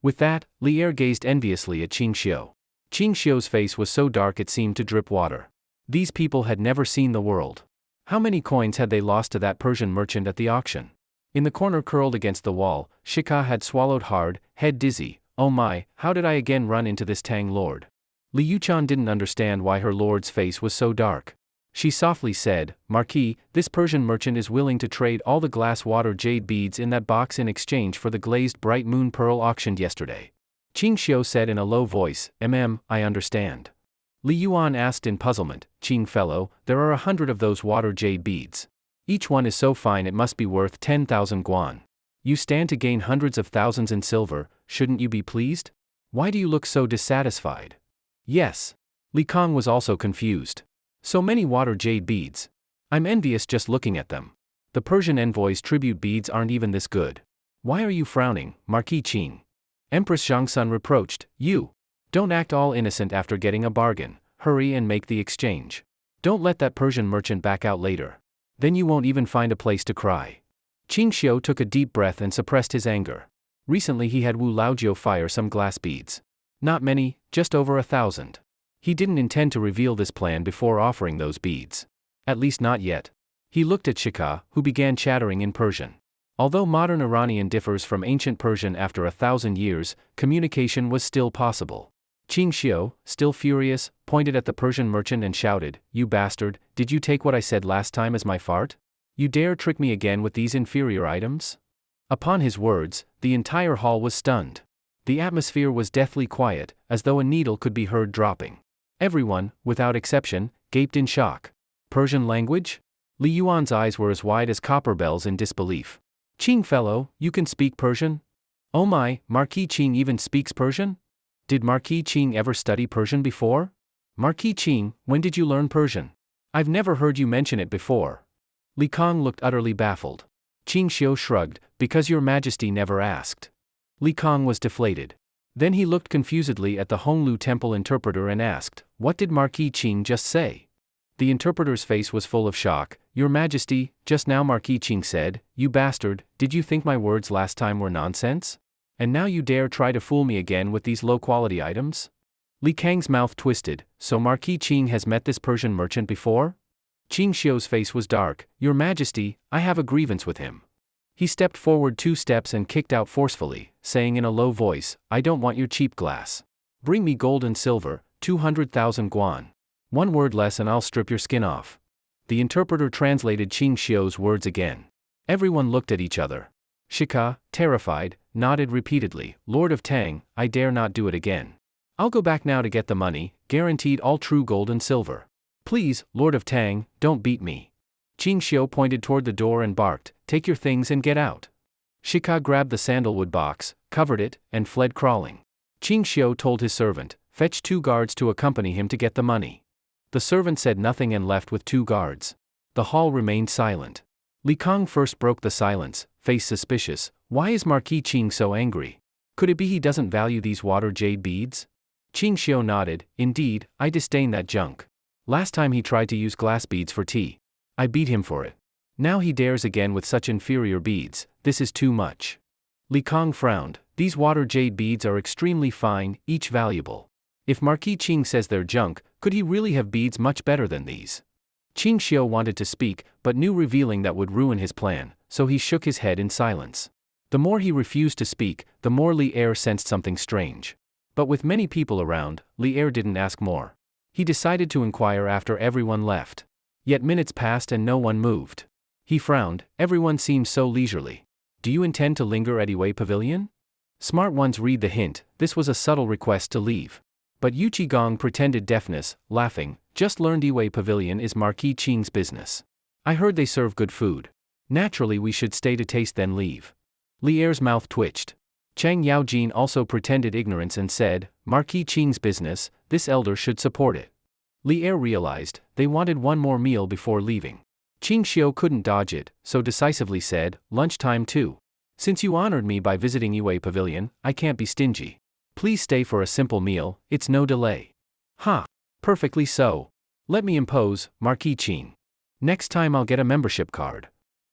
With that, Li Er gazed enviously at Ching Shio. Ching Shio's face was so dark it seemed to drip water. These people had never seen the world. How many coins had they lost to that Persian merchant at the auction? In the corner curled against the wall, Shika had swallowed hard, head dizzy. "Oh my, how did I again run into this Tang lord?" Li Yuchan didn't understand why her lord's face was so dark. She softly said, "Marquis, this Persian merchant is willing to trade all the glass water jade beads in that box in exchange for the glazed bright moon pearl auctioned yesterday." Ching Shio said in a low voice, I understand." Li Yuan asked in puzzlement, "Ching fellow, there are 100 of those water jade beads. Each one is so fine it must be worth 10,000 guan. You stand to gain hundreds of thousands in silver, shouldn't you be pleased? Why do you look so dissatisfied?" "Yes." Li Kong was also confused. "So many water jade beads. I'm envious just looking at them. The Persian envoy's tribute beads aren't even this good. Why are you frowning, Marquis Qing?" Empress Zhangsun reproached, "You. Don't act all innocent after getting a bargain. Hurry and make the exchange. Don't let that Persian merchant back out later. Then you won't even find a place to cry." Ching Shio took a deep breath and suppressed his anger. Recently he had Wu Laojiu fire some glass beads. Not many, just over 1,000. He didn't intend to reveal this plan before offering those beads. At least not yet. He looked at Shika, who began chattering in Persian. Although modern Iranian differs from ancient Persian after 1,000 years, communication was still possible. Ching Shio, still furious, pointed at the Persian merchant and shouted, "You bastard, did you take what I said last time as my fart? You dare trick me again with these inferior items?" Upon his words, the entire hall was stunned. The atmosphere was deathly quiet, as though a needle could be heard dropping. Everyone, without exception, gaped in shock. Persian language? Li Yuan's eyes were as wide as copper bells in disbelief. "Ching fellow, you can speak Persian? Oh my, Marquis Ching even speaks Persian? Did Marquis Ching ever study Persian before? Marquis Ching, when did you learn Persian? I've never heard you mention it before." Li Kong looked utterly baffled. Ching Shio shrugged, "Because your majesty never asked." Li Kong was deflated. Then he looked confusedly at the Honglu temple interpreter and asked, "What did Marquis Ching just say?" The interpreter's face was full of shock. "Your Majesty, just now Marquis Ching said, 'You bastard, did you think my words last time were nonsense? And now you dare try to fool me again with these low-quality items?" Li Kang's mouth twisted. "So Marquis Ching has met this Persian merchant before?" Ching Shio's face was dark. "Your Majesty, I have a grievance with him." He stepped forward 2 steps and kicked out forcefully, saying in a low voice, "I don't want your cheap glass. Bring me gold and silver, 200,000 guan. 1 word less and I'll strip your skin off." The interpreter translated Ching Shio's words again. Everyone looked at each other. Shika, terrified, nodded repeatedly. "Lord of Tang, I dare not do it again. I'll go back now to get the money, guaranteed all true gold and silver. Please, Lord of Tang, don't beat me." Ching Shio pointed toward the door and barked, "Take your things and get out." Shika grabbed the sandalwood box, covered it, and fled crawling. Ching Shio told his servant, "Fetch 2 guards to accompany him to get the money." The servant said nothing and left with 2 guards. The hall remained silent. Li Kong first broke the silence, face suspicious. "Why is Marquis Ching so angry? Could it be he doesn't value these water jade beads?" Ching Shio nodded, "Indeed, I disdain that junk. Last time he tried to use glass beads for tea. I beat him for it. Now he dares again with such inferior beads. This is too much." Li Kong frowned. "These water jade beads are extremely fine, each valuable. If Marquis Ching says they're junk, could he really have beads much better than these?" Ching Shio wanted to speak, but knew revealing that would ruin his plan, so he shook his head in silence. The more he refused to speak, the more Li Er sensed something strange. But with many people around, Li Er didn't ask more. He decided to inquire after everyone left. Yet minutes passed and no one moved. He frowned. Everyone seemed so leisurely. "Do you intend to linger at Iway Pavilion?" Smart ones read the hint. This was a subtle request to leave. But Yu Qigong pretended deafness, laughing. "Just learned Iway Pavilion is Marquis Ching's business. I heard they serve good food. Naturally we should stay to taste then leave." Li Er's mouth twitched. Chang Yaojin also pretended ignorance and said, "Marquis Ching's business, this elder should support it." Li Er realized, they wanted one more meal before leaving. Ching Shio couldn't dodge it, so decisively said, "Lunchtime too. Since you honored me by visiting Iway Pavilion, I can't be stingy. Please stay for a simple meal, it's no delay." "Ha! Perfectly so. Let me impose, Marquis Ching. Next time I'll get a membership card."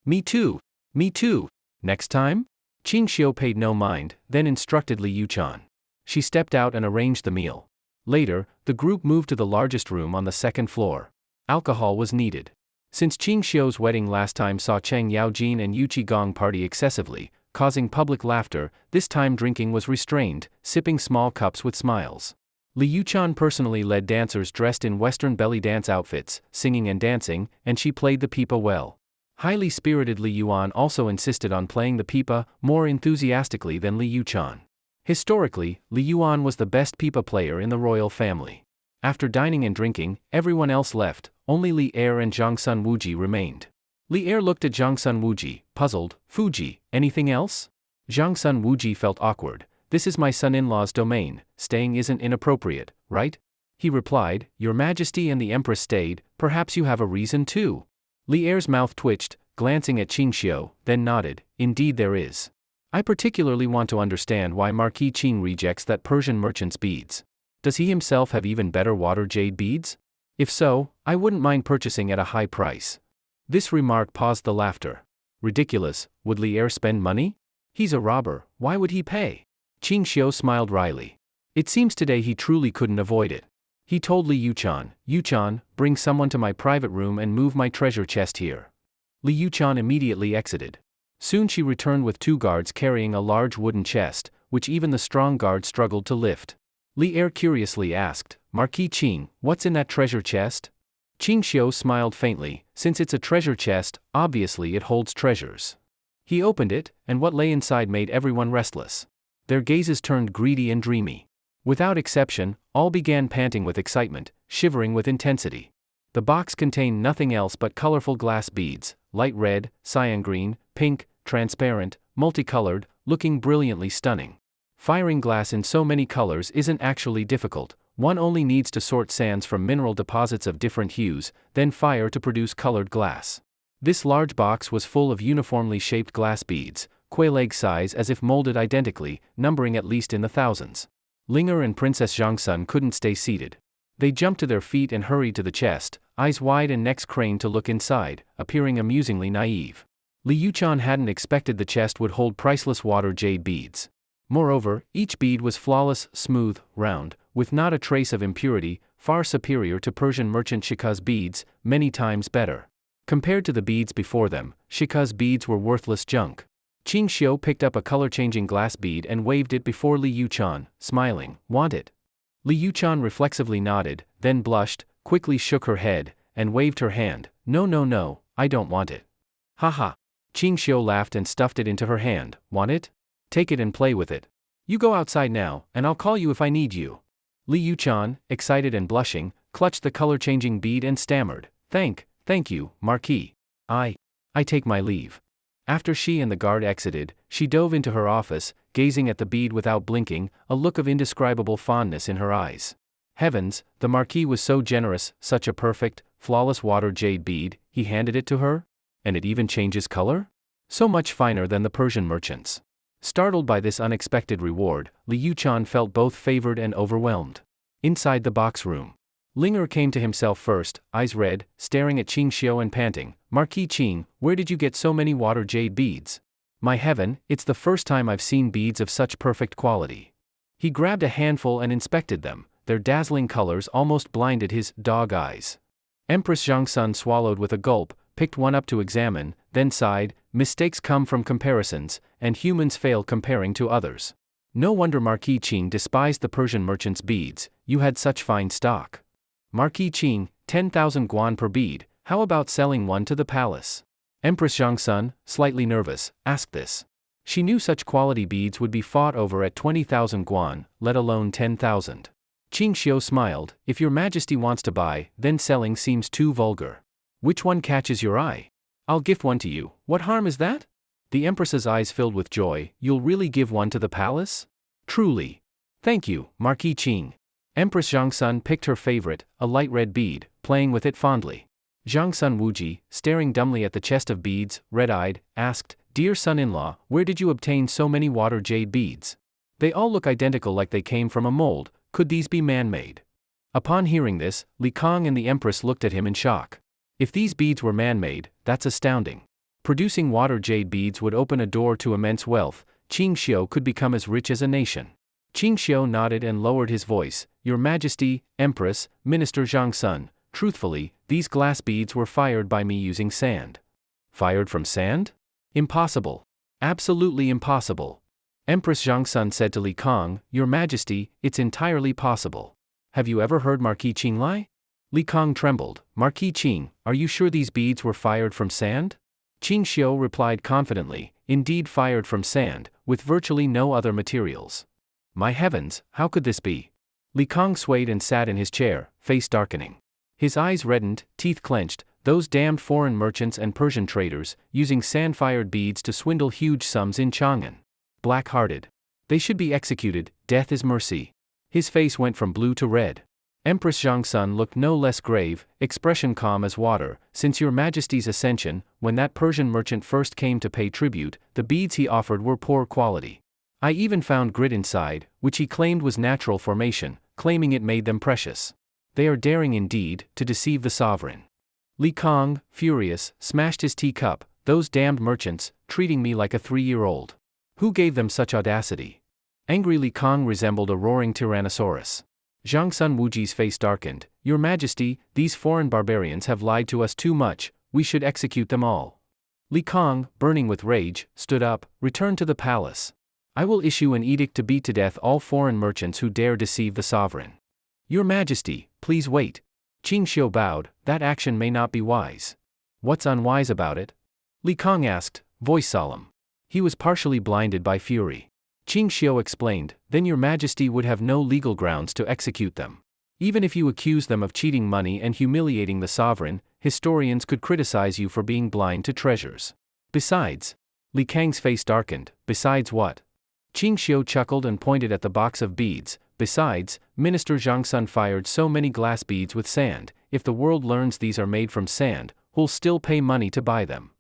"Me too. Me too. Next time?" Ching Shio paid no mind, then instructed Li Yuchan. She stepped out and arranged the meal. Later, the group moved to the largest room on the 2nd floor. Alcohol was needed. Since Ching Shio's wedding last time saw Chang Yaojin and Yu Qigong party excessively, causing public laughter, this time drinking was restrained, sipping small cups with smiles. Li Yuchan personally led dancers dressed in Western belly dance outfits, singing and dancing, and she played the pipa well. Highly spirited Li Yuan also insisted on playing the pipa more enthusiastically than Li Yuchan. Historically, Li Yuan was the best pipa player in the royal family. After dining and drinking, everyone else left, only Li Er and Zhang Sun Wuji remained. Li Er looked at Zhang Sun Wuji, puzzled. "Fuji, anything else?" Zhang Sun Wuji felt awkward. "This is my son-in-law's domain, staying isn't inappropriate, right?" He replied, "Your Majesty and the Empress stayed, perhaps you have a reason too." Li Er's mouth twitched, glancing at Ching Shio, then nodded, "Indeed there is. I particularly want to understand why Marquis Ching rejects that Persian merchant's beads. Does he himself have even better water jade beads? If so, I wouldn't mind purchasing at a high price." This remark paused the laughter. Ridiculous, would Li Er spend money? He's a robber, why would he pay? Ching Shio smiled wryly. It seems today he truly couldn't avoid it. He told Li Yuchan, "Yuchan, bring someone to my private room and move my treasure chest here." Li Yuchan immediately exited. Soon she returned with 2 guards carrying a large wooden chest, which even the strong guard struggled to lift. Li Er curiously asked, Marquis Ching, what's in that treasure chest? Ching Shio smiled faintly, since it's a treasure chest, obviously it holds treasures. He opened it, and what lay inside made everyone restless. Their gazes turned greedy and dreamy. Without exception, all began panting with excitement, shivering with intensity. The box contained nothing else but colorful glass beads, light red, cyan green, pink, transparent, multicolored, looking brilliantly stunning. Firing glass in so many colors isn't actually difficult. One only needs to sort sands from mineral deposits of different hues, then fire to produce colored glass. This large box was full of uniformly shaped glass beads, quail-egg size as if molded identically, numbering at least in the thousands. Linger and Princess Zhangsun couldn't stay seated. They jumped to their feet and hurried to the chest, eyes wide and necks craned to look inside, appearing amusingly naive. Li Yuchan hadn't expected the chest would hold priceless water jade beads. Moreover, each bead was flawless, smooth, round, with not a trace of impurity, far superior to Persian merchant Shika's beads, many times better. Compared to the beads before them, Shika's beads were worthless junk. Ching Shio picked up a color-changing glass bead and waved it before Li Yuchan, smiling, "Want it?" Li Yuchan reflexively nodded, then blushed, quickly shook her head, and waved her hand, "No no no, I don't want it." "Haha." Ching Shio laughed and stuffed it into her hand, "Want it? Take it and play with it. You go outside now, and I'll call you if I need you." Li Yuchan, excited and blushing, clutched the color-changing bead and stammered, Thank you, Marquis. I take my leave." After she and the guard exited, she dove into her office, gazing at the bead without blinking, a look of indescribable fondness in her eyes. Heavens, the Marquis was so generous, such a perfect, flawless water jade bead, he handed it to her? And it even changes color? So much finer than the Persian merchants. Startled by this unexpected reward, Li Yuchan felt both favored and overwhelmed. Inside the box room, Linger came to himself first, eyes red, staring at Ching Shio and panting, "Marquis Ching, where did you get so many water jade beads? My heaven, it's the first time I've seen beads of such perfect quality." He grabbed a handful and inspected them, their dazzling colors almost blinded his dog eyes. Empress Zhangsun swallowed with a gulp, picked one up to examine, then sighed, "Mistakes come from comparisons, and humans fail comparing to others. No wonder Marquis Ching despised the Persian merchant's beads, you had such fine stock. Marquis Ching, 10,000 guan per bead, how about selling one to the palace?" Empress Zhangsun, slightly nervous, asked this. She knew such quality beads would be fought over at 20,000 guan, let alone 10,000. Ching Shio smiled, "If your majesty wants to buy, then selling seems too vulgar. Which one catches your eye? I'll gift one to you, what harm is that?" The empress's eyes filled with joy, "You'll really give one to the palace?" "Truly. Thank you, Marquis Ching." Empress Zhangsun picked her favorite, a light red bead, playing with it fondly. Zhangsun Wuji, staring dumbly at the chest of beads, red-eyed, asked, "Dear son-in-law, where did you obtain so many water jade beads? They all look identical like they came from a mold, could these be man-made?" Upon hearing this, Li Kong and the empress looked at him in shock. If these beads were man-made, that's astounding. Producing water jade beads would open a door to immense wealth, Ching Shio could become as rich as a nation. Ching Shio nodded and lowered his voice, "Your Majesty, Empress, Minister Zhangsun, truthfully, these glass beads were fired by me using sand." "Fired from sand? Impossible. Absolutely impossible." Empress Zhangsun said to Li Kong, "Your Majesty, it's entirely possible. Have you ever heard Marquis Ching lie?" Li Kong trembled, "Marquis Ching, are you sure these beads were fired from sand?" Ching Shio replied confidently, "Indeed fired from sand, with virtually no other materials." "My heavens, how could this be?" Li Kong swayed and sat in his chair, face darkening. His eyes reddened, teeth clenched, those damned foreign merchants and Persian traders, using sand-fired beads to swindle huge sums in Chang'an. Black-hearted. They should be executed, death is mercy. His face went from blue to red. Empress Zhangsun looked no less grave, expression calm as water, "Since your majesty's ascension, when that Persian merchant first came to pay tribute, the beads he offered were poor quality. I even found grit inside, which he claimed was natural formation, claiming it made them precious. They are daring indeed, to deceive the sovereign." Li Kong, furious, smashed his teacup, "Those damned merchants, treating me like a 3-year-old. Who gave them such audacity?" Angry Li Kong resembled a roaring tyrannosaurus. Zhangsun Wuji's face darkened, "Your Majesty, these foreign barbarians have lied to us too much, we should execute them all." Li Kong, burning with rage, stood up, returned to the palace. I will issue an edict to beat to death all foreign merchants who dare deceive the sovereign. Your Majesty, please wait. Ching Shio bowed. That action may not be wise. What's unwise about it? Li Kong asked, voice solemn. He was partially blinded by fury. Ching Shio explained, then your Majesty would have no legal grounds to execute them. Even if you accuse them of cheating money and humiliating the sovereign, historians could criticize you for being blind to treasures. Besides, Li Kang's face darkened. Besides what? Ching Shio chuckled and pointed at the box of beads. Besides, Minister Zhang Sun fired so many glass beads with sand. If the world learns these are made from sand, who'll still pay money to buy them?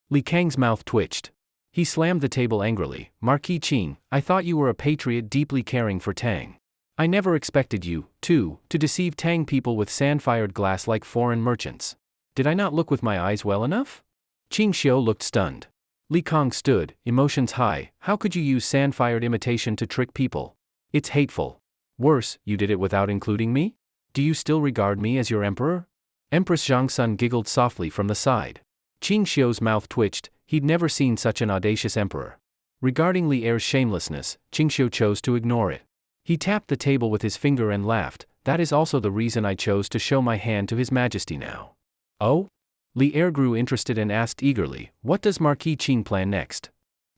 Li Kang's mouth twitched. He slammed the table angrily. Marquis Ching, I thought you were a patriot deeply caring for Tang. I never expected you, too, to deceive Tang people with sand-fired glass like foreign merchants. Did I not look with my eyes well enough? Ching Shio looked stunned. Li Kong stood, emotions high. How could you use sand-fired imitation to trick people? It's hateful. Worse, you did it without including me? Do you still regard me as your emperor? Empress Zhang Sun giggled softly from the side. Ching Shio's mouth twitched. He'd never seen such an audacious emperor. Regarding Li Er's shamelessness, Ching Shio chose to ignore it. He tapped the table with his finger and laughed. That is also the reason I chose to show my hand to His Majesty now. Oh? Li Er grew interested and asked eagerly, what does Marquis Ching plan next?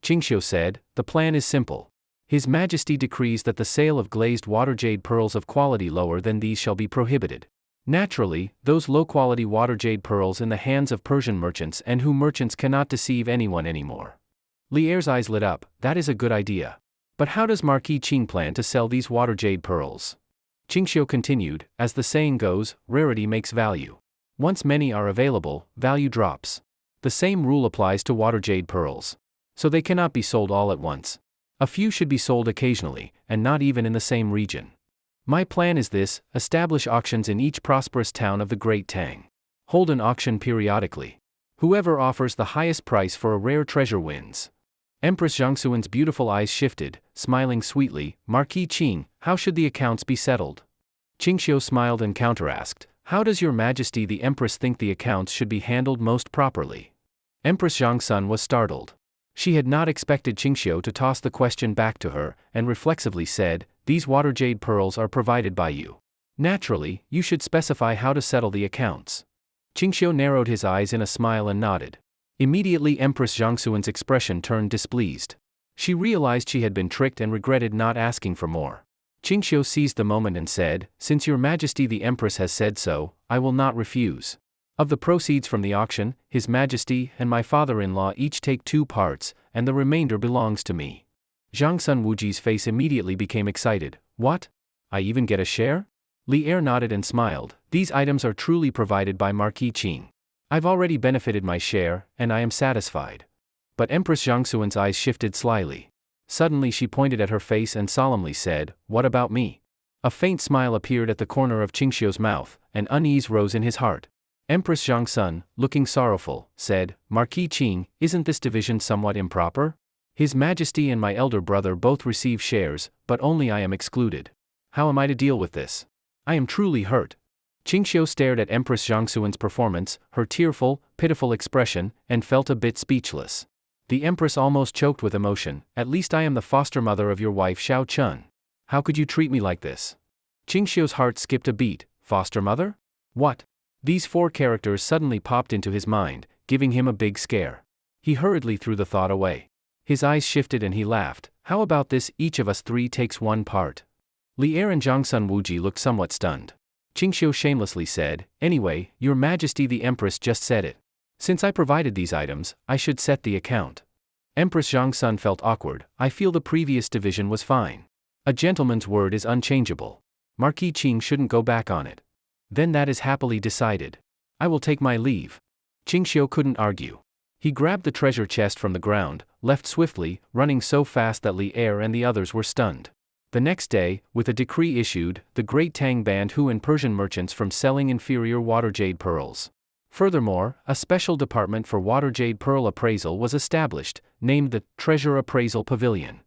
Ching Shio said, the plan is simple. His Majesty decrees that the sale of glazed water jade pearls of quality lower than these shall be prohibited. Naturally, those low-quality water jade pearls in the hands of Persian merchants and who merchants cannot deceive anyone anymore. Li Er's eyes lit up. That is a good idea. But how does Marquis Ching plan to sell these water jade pearls? Ching Shio continued, as the saying goes, rarity makes value. Once many are available, value drops. The same rule applies to water jade pearls. So they cannot be sold all at once. A few should be sold occasionally, and not even in the same region. My plan is this: establish auctions in each prosperous town of the Great Tang. Hold an auction periodically. Whoever offers the highest price for a rare treasure wins. Empress Zhangsuan's beautiful eyes shifted, smiling sweetly. Marquis Ching, how should the accounts be settled? Ching Shio smiled and counter-asked, how does your Majesty the Empress think the accounts should be handled most properly? Empress Zhangsun was startled. She had not expected Ching Shio to toss the question back to her, and reflexively said, these water jade pearls are provided by you. Naturally, you should specify how to settle the accounts. Ching Shio narrowed his eyes in a smile and nodded. Immediately Empress Zhangsuan's expression turned displeased. She realized she had been tricked and regretted not asking for more. Ching Shio seized the moment and said, since your Majesty the Empress has said so, I will not refuse. Of the proceeds from the auction, His Majesty and my father-in-law each take 2 parts, and the remainder belongs to me. Zhang Sun Wuji's face immediately became excited. What? I even get a share? Li Er nodded and smiled. These items are truly provided by Marquis Ching. I've already benefited my share, and I am satisfied. But Empress Zhangsuan's eyes shifted slyly. Suddenly she pointed at her face and solemnly said, what about me? A faint smile appeared at the corner of Ching Shio's mouth, and unease rose in his heart. Empress Zhangsun, looking sorrowful, said, Marquis Ching, isn't this division somewhat improper? His Majesty and my elder brother both receive shares, but only I am excluded. How am I to deal with this? I am truly hurt. Ching Shio stared at Empress Zhangsuan's performance, her tearful, pitiful expression, and felt a bit speechless. The Empress almost choked with emotion. At least I am the foster mother of your wife Xiao Chun. How could you treat me like this? Ching Shio's heart skipped a beat. Foster mother? What? These 4 characters suddenly popped into his mind, giving him a big scare. He hurriedly threw the thought away. His eyes shifted and he laughed. How about this, each of us 3 takes 1 part? Li Er and Zhang Sun Wuji looked somewhat stunned. Ching Shio shamelessly said, anyway, your Majesty the Empress just said it. Since I provided these items, I should set the account. Empress Zhang Sun felt awkward. I feel the previous division was fine. A gentleman's word is unchangeable. Marquis Ching shouldn't go back on it. Then that is happily decided. I will take my leave. Ching Shio couldn't argue. He grabbed the treasure chest from the ground, left swiftly, running so fast that Li Er and the others were stunned. The next day, with a decree issued, the Great Tang banned Hu and Persian merchants from selling inferior water jade pearls. Furthermore, a special department for water jade pearl appraisal was established, named the Treasure Appraisal Pavilion.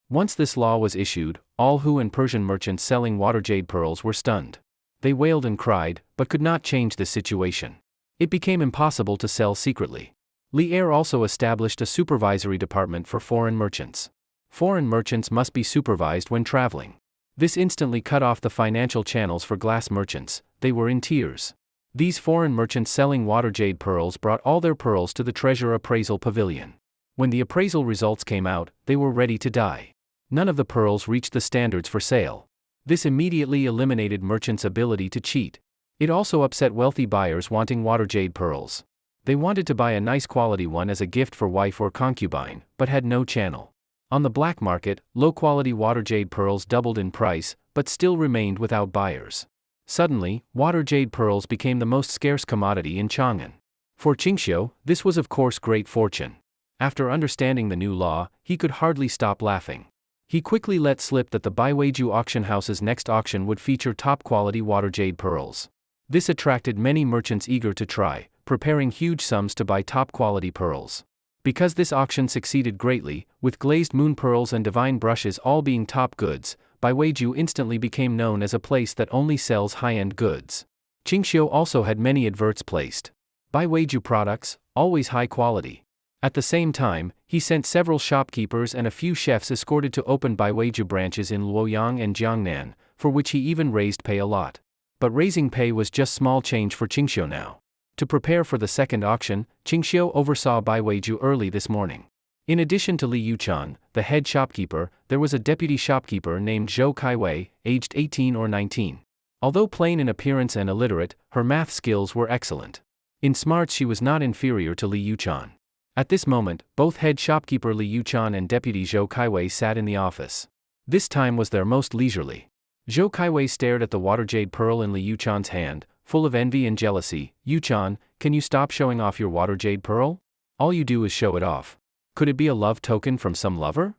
Once this law was issued, all Hu and Persian merchants selling water jade pearls were stunned. They wailed and cried, but could not change the situation. It became impossible to sell secretly. Li Er also established a supervisory department for foreign merchants. Foreign merchants must be supervised when traveling. This instantly cut off the financial channels for glass merchants. They were in tears. These foreign merchants selling water jade pearls brought all their pearls to the treasure appraisal pavilion. When the appraisal results came out, they were ready to die. None of the pearls reached the standards for sale. This immediately eliminated merchants' ability to cheat. It also upset wealthy buyers wanting water jade pearls. They wanted to buy a nice quality one as a gift for wife or concubine, but had no channel. On the black market, low-quality water jade pearls doubled in price, but still remained without buyers. Suddenly, water jade pearls became the most scarce commodity in Chang'an. For Ching Shio, this was of course great fortune. After understanding the new law, he could hardly stop laughing. He quickly let slip that the Baiweiju auction house's next auction would feature top-quality water jade pearls. This attracted many merchants eager to try, preparing huge sums to buy top-quality pearls. Because this auction succeeded greatly, with glazed moon pearls and divine brushes all being top goods, Baiweiju instantly became known as a place that only sells high-end goods. Ching Shio also had many adverts placed. Baiweiju products, always high quality. At the same time, he sent several shopkeepers and a few chefs escorted to open Baiweiju branches in Luoyang and Jiangnan, for which he even raised pay a lot. But raising pay was just small change for Ching Shio now. To prepare for the second auction, Ching Shio oversaw Baiweiju early this morning. In addition to Li Yuchan, the head shopkeeper, there was a deputy shopkeeper named Zhou Kaiwei, aged 18 or 19. Although plain in appearance and illiterate, her math skills were excellent. In smarts she was not inferior to Li Yuchan. At this moment, both head shopkeeper Li Yuchan and deputy Zhou Kaiwei sat in the office. This time was their most leisurely. Zhou Kaiwei stared at the water jade pearl in Li Yuchan's hand, full of envy and jealousy. Yuchan, can you stop showing off your water jade pearl? All you do is show it off. Could it be a love token from some lover?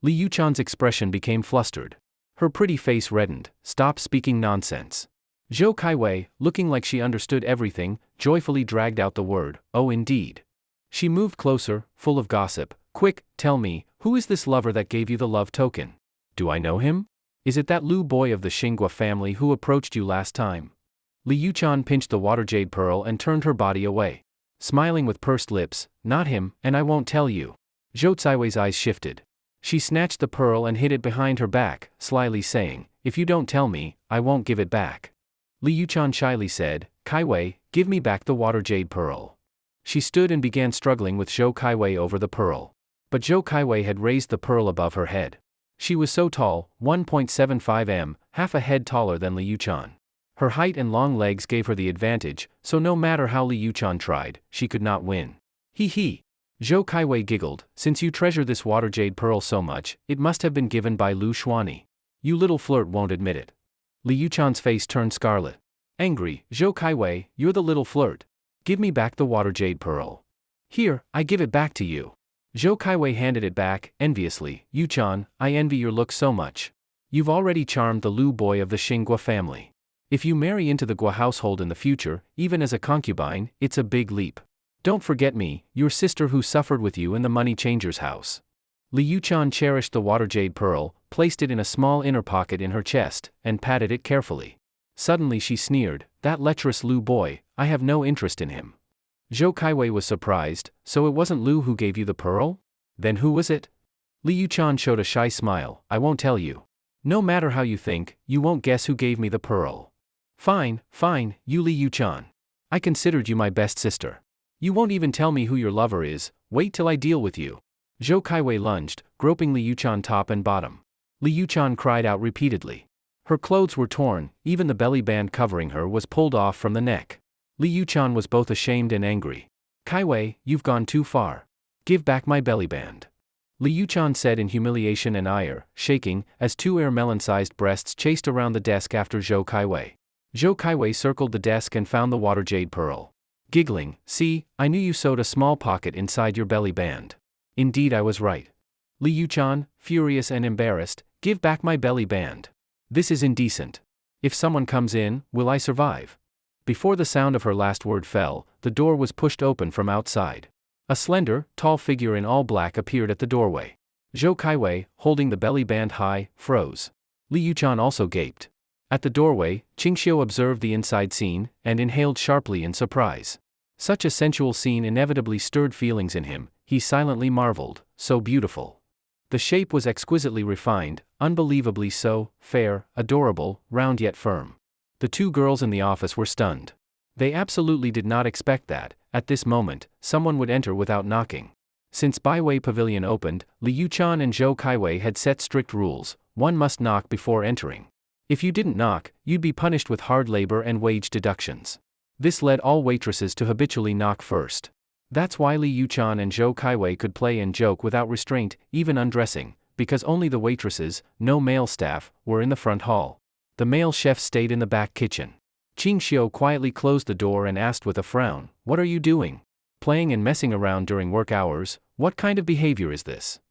Li Yuchan's expression became flustered. Her pretty face reddened. Stop speaking nonsense. Zhou Kaiwei, looking like she understood everything, joyfully dragged out the word, oh indeed. She moved closer, full of gossip. Quick, tell me, who is this lover that gave you the love token? Do I know him? Is it that Lu boy of the Xinghua family who approached you last time? Li Yuchan pinched the water jade pearl and turned her body away. Smiling with pursed lips, not him, and I won't tell you. Zhou Kaiwei's eyes shifted. She snatched the pearl and hid it behind her back, slyly saying, if you don't tell me, I won't give it back. Li Yuchan shyly said, Kaiwei, give me back the water jade pearl. She stood and began struggling with Zhou Kaiwei over the pearl. But Zhou Kaiwei had raised the pearl above her head. She was so tall, 1.75 m, half a head taller than Li Yuchan. Her height and long legs gave her the advantage, so no matter how Li Yuchan tried, she could not win. Hee hee. Zhou Kaiwei giggled, since you treasure this water jade pearl so much, it must have been given by Lu Xuani. You little flirt won't admit it. Li Yuchan's face turned scarlet. Angry, Zhou Kaiwei, you're the little flirt. Give me back the water jade pearl. Here, I give it back to you. Zhou Kaiwei handed it back, enviously. Yuchan, I envy your look so much. You've already charmed the Lu boy of the Xinghua family. If you marry into the Gua household in the future, even as a concubine, it's a big leap. Don't forget me, your sister who suffered with you in the money changer's house. Li Yuchan cherished the water jade pearl, placed it in a small inner pocket in her chest, and patted it carefully. Suddenly she sneered, that lecherous Lu boy, I have no interest in him. Zhou Kaiwei was surprised, so it wasn't Lu who gave you the pearl? Then who was it? Li Yuchan showed a shy smile, I won't tell you. No matter how you think, you won't guess who gave me the pearl. Fine, fine, you Li Yuchan. I considered you my best sister. You won't even tell me who your lover is, wait till I deal with you. Zhou Kaiwei lunged, groping Li Yuchan top and bottom. Li Yuchan cried out repeatedly. Her clothes were torn, even the belly band covering her was pulled off from the neck. Li Yuchan was both ashamed and angry. Kaiwei, you've gone too far. Give back my belly band. Li Yuchan said in humiliation and ire, shaking, as two melon-sized breasts chased around the desk after Zhou Kaiwei. Zhou Kaiwei circled the desk and found the water jade pearl. Giggling, see, I knew you sewed a small pocket inside your belly band. Indeed I was right. Li Yuchan, furious and embarrassed, give back my belly band. This is indecent. If someone comes in, will I survive? Before the sound of her last word fell, the door was pushed open from outside. A slender, tall figure in all black appeared at the doorway. Zhou Kaiwei, holding the belly band high, froze. Li Yuchan also gaped. At the doorway, Ching Shio observed the inside scene, and inhaled sharply in surprise. Such a sensual scene inevitably stirred feelings in him, he silently marveled, so beautiful. The shape was exquisitely refined, unbelievably so, fair, adorable, round yet firm. The two girls in the office were stunned. They absolutely did not expect that, at this moment, someone would enter without knocking. Since Baiwei Pavilion opened, Li Yuchan and Zhou Kaiwei had set strict rules: one must knock before entering. If you didn't knock, you'd be punished with hard labor and wage deductions. This led all waitresses to habitually knock first. That's why Li Yuchan and Zhou Kaiwei could play and joke without restraint, even undressing, because only the waitresses, no male staff, were in the front hall. The male chef stayed in the back kitchen. Ching Shio quietly closed the door and asked with a frown, "What are you doing? Playing and messing around during work hours? What kind of behavior is this?"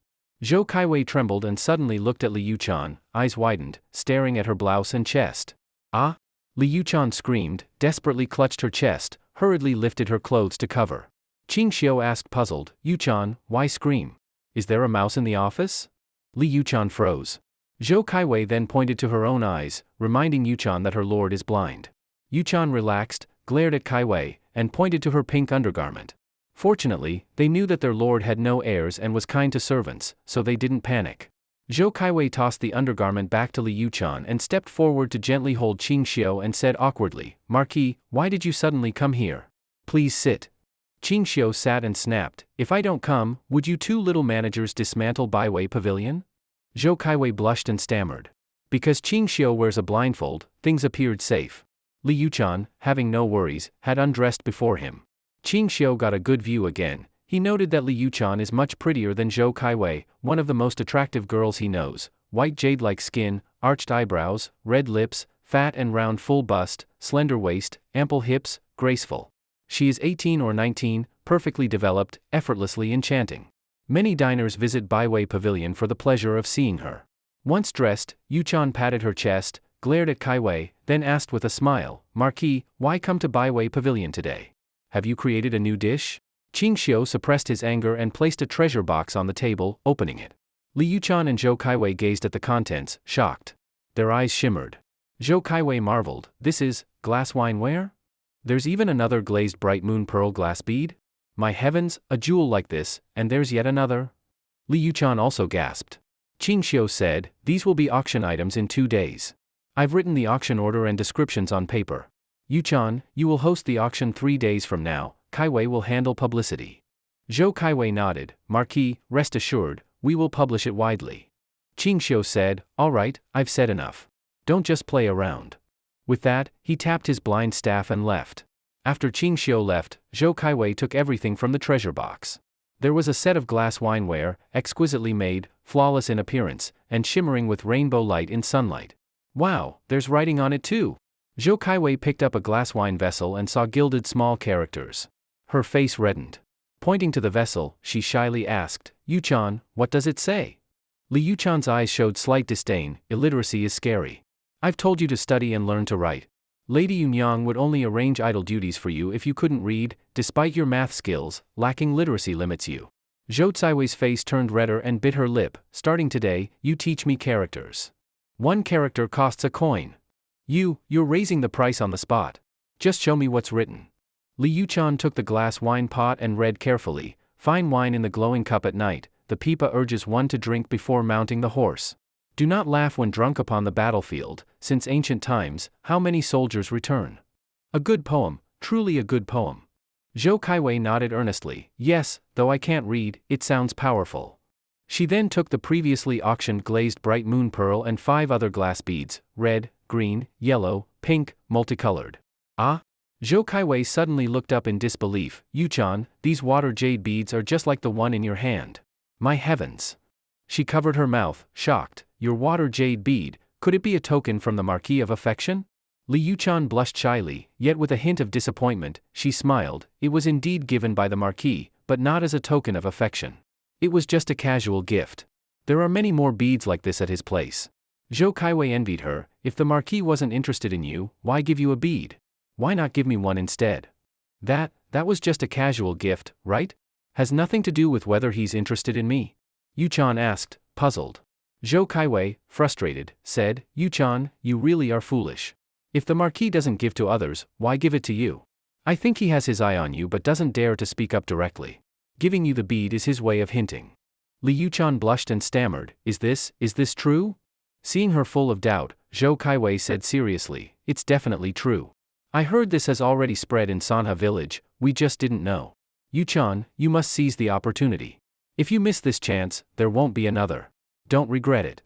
Zhou Kaiwei trembled and suddenly looked at Li Yuchan, eyes widened, staring at her blouse and chest. "Ah!" Li Yuchan screamed, desperately clutched her chest, hurriedly lifted her clothes to cover. Ching Shio asked puzzled, "Yuchan, why scream? Is there a mouse in the office?" Li Yuchan froze. Zhou Kaiwei then pointed to her own eyes, reminding Yuchan that her lord is blind. Yuchan relaxed, glared at Kaiwei, and pointed to her pink undergarment. Fortunately, they knew that their lord had no heirs and was kind to servants, so they didn't panic. Zhou Kaiwei tossed the undergarment back to Li Yuchan and stepped forward to gently hold Ching Shio and said awkwardly, "Marquis, why did you suddenly come here? Please sit." Ching Shio sat and snapped, "If I don't come, would you two little managers dismantle Baiwei Pavilion?" Zhou Kaiwei blushed and stammered. Because Ching Shio wears a blindfold, things appeared safe. Li Yuchan, having no worries, had undressed before him. Ching Shio got a good view again. He noted that Li Yuchan is much prettier than Zhou Kaiwei, one of the most attractive girls he knows: white jade-like skin, arched eyebrows, red lips, fat and round full bust, slender waist, ample hips, graceful. She is 18 or 19, perfectly developed, effortlessly enchanting. Many diners visit Baiwei Pavilion for the pleasure of seeing her. Once dressed, Yuchan patted her chest, glared at Kaiwei, then asked with a smile, "Marquis, why come to Baiwei Pavilion today? Have you created a new dish?" Ching Shio suppressed his anger and placed a treasure box on the table, opening it. Li Yuchan and Zhou Kaiwei gazed at the contents, shocked. Their eyes shimmered. Zhou Kaiwei marveled, "This is glass wineware? There's even another glazed bright moon pearl glass bead? My heavens, a jewel like this, and there's yet another?" Li Yuchan also gasped. Ching Shio said, "These will be auction items in 2 days. I've written the auction order and descriptions on paper. Yuchan, you will host the auction 3 days from now. Kaiwei will handle publicity." Zhou Kaiwei nodded, "Marquis, rest assured, we will publish it widely." Ching Shio said, "All right, I've said enough. Don't just play around." With that, he tapped his blind staff and left. After Ching Shio left, Zhou Kaiwei took everything from the treasure box. There was a set of glass wineware, exquisitely made, flawless in appearance, and shimmering with rainbow light in sunlight. "Wow, there's writing on it too." Zhou Kaiwei picked up a glass wine vessel and saw gilded small characters. Her face reddened. Pointing to the vessel, she shyly asked, "Yuchan, what does it say?" Li Yuchan's eyes showed slight disdain. "Illiteracy is scary. I've told you to study and learn to write. Lady Yunyang would only arrange idle duties for you if you couldn't read. Despite your math skills, lacking literacy limits you." Zhou Kaiwei's face turned redder and bit her lip. "Starting today, you teach me characters. 1 character costs a coin. You're raising the price on the spot. Just show me what's written." Li Yuchan took the glass wine pot and read carefully, "Fine wine in the glowing cup at night, the pipa urges one to drink before mounting the horse. Do not laugh when drunk upon the battlefield, since ancient times, how many soldiers return." A good poem, truly a good poem. Zhou Kaiwei nodded earnestly, "Yes, though I can't read, it sounds powerful." She then took the previously auctioned glazed bright moon pearl and 5 other glass beads, red, green, yellow, pink, multicolored. "Ah?" Zhou Kaiwei suddenly looked up in disbelief. "Yuchan, these water jade beads are just like the one in your hand. My heavens." She covered her mouth, shocked. "Your water jade bead, could it be a token from the Marquis of Affection?" Li Yuchan blushed shyly, yet with a hint of disappointment, she smiled. It was indeed given by the Marquis, but not as a token of affection. It was just a casual gift. There are many more beads like this at his place. Zhou Kaiwei envied her. "If the Marquis wasn't interested in you, why give you a bead? Why not give me one instead? That was just a casual gift, right? Has nothing to do with whether he's interested in me?" Yuchan asked, puzzled. Zhou Kaiwei, frustrated, said, "Yuchan, you really are foolish. If the Marquis doesn't give to others, why give it to you? I think he has his eye on you but doesn't dare to speak up directly. Giving you the bead is his way of hinting." Li Yuchan blushed and stammered, is this true? Seeing her full of doubt, Zhou Kaiwei said seriously, it's definitely true. I heard this has already spread in Sanha village, we just didn't know. Yuchan, you must seize the opportunity. If you miss this chance, there won't be another. Don't regret it.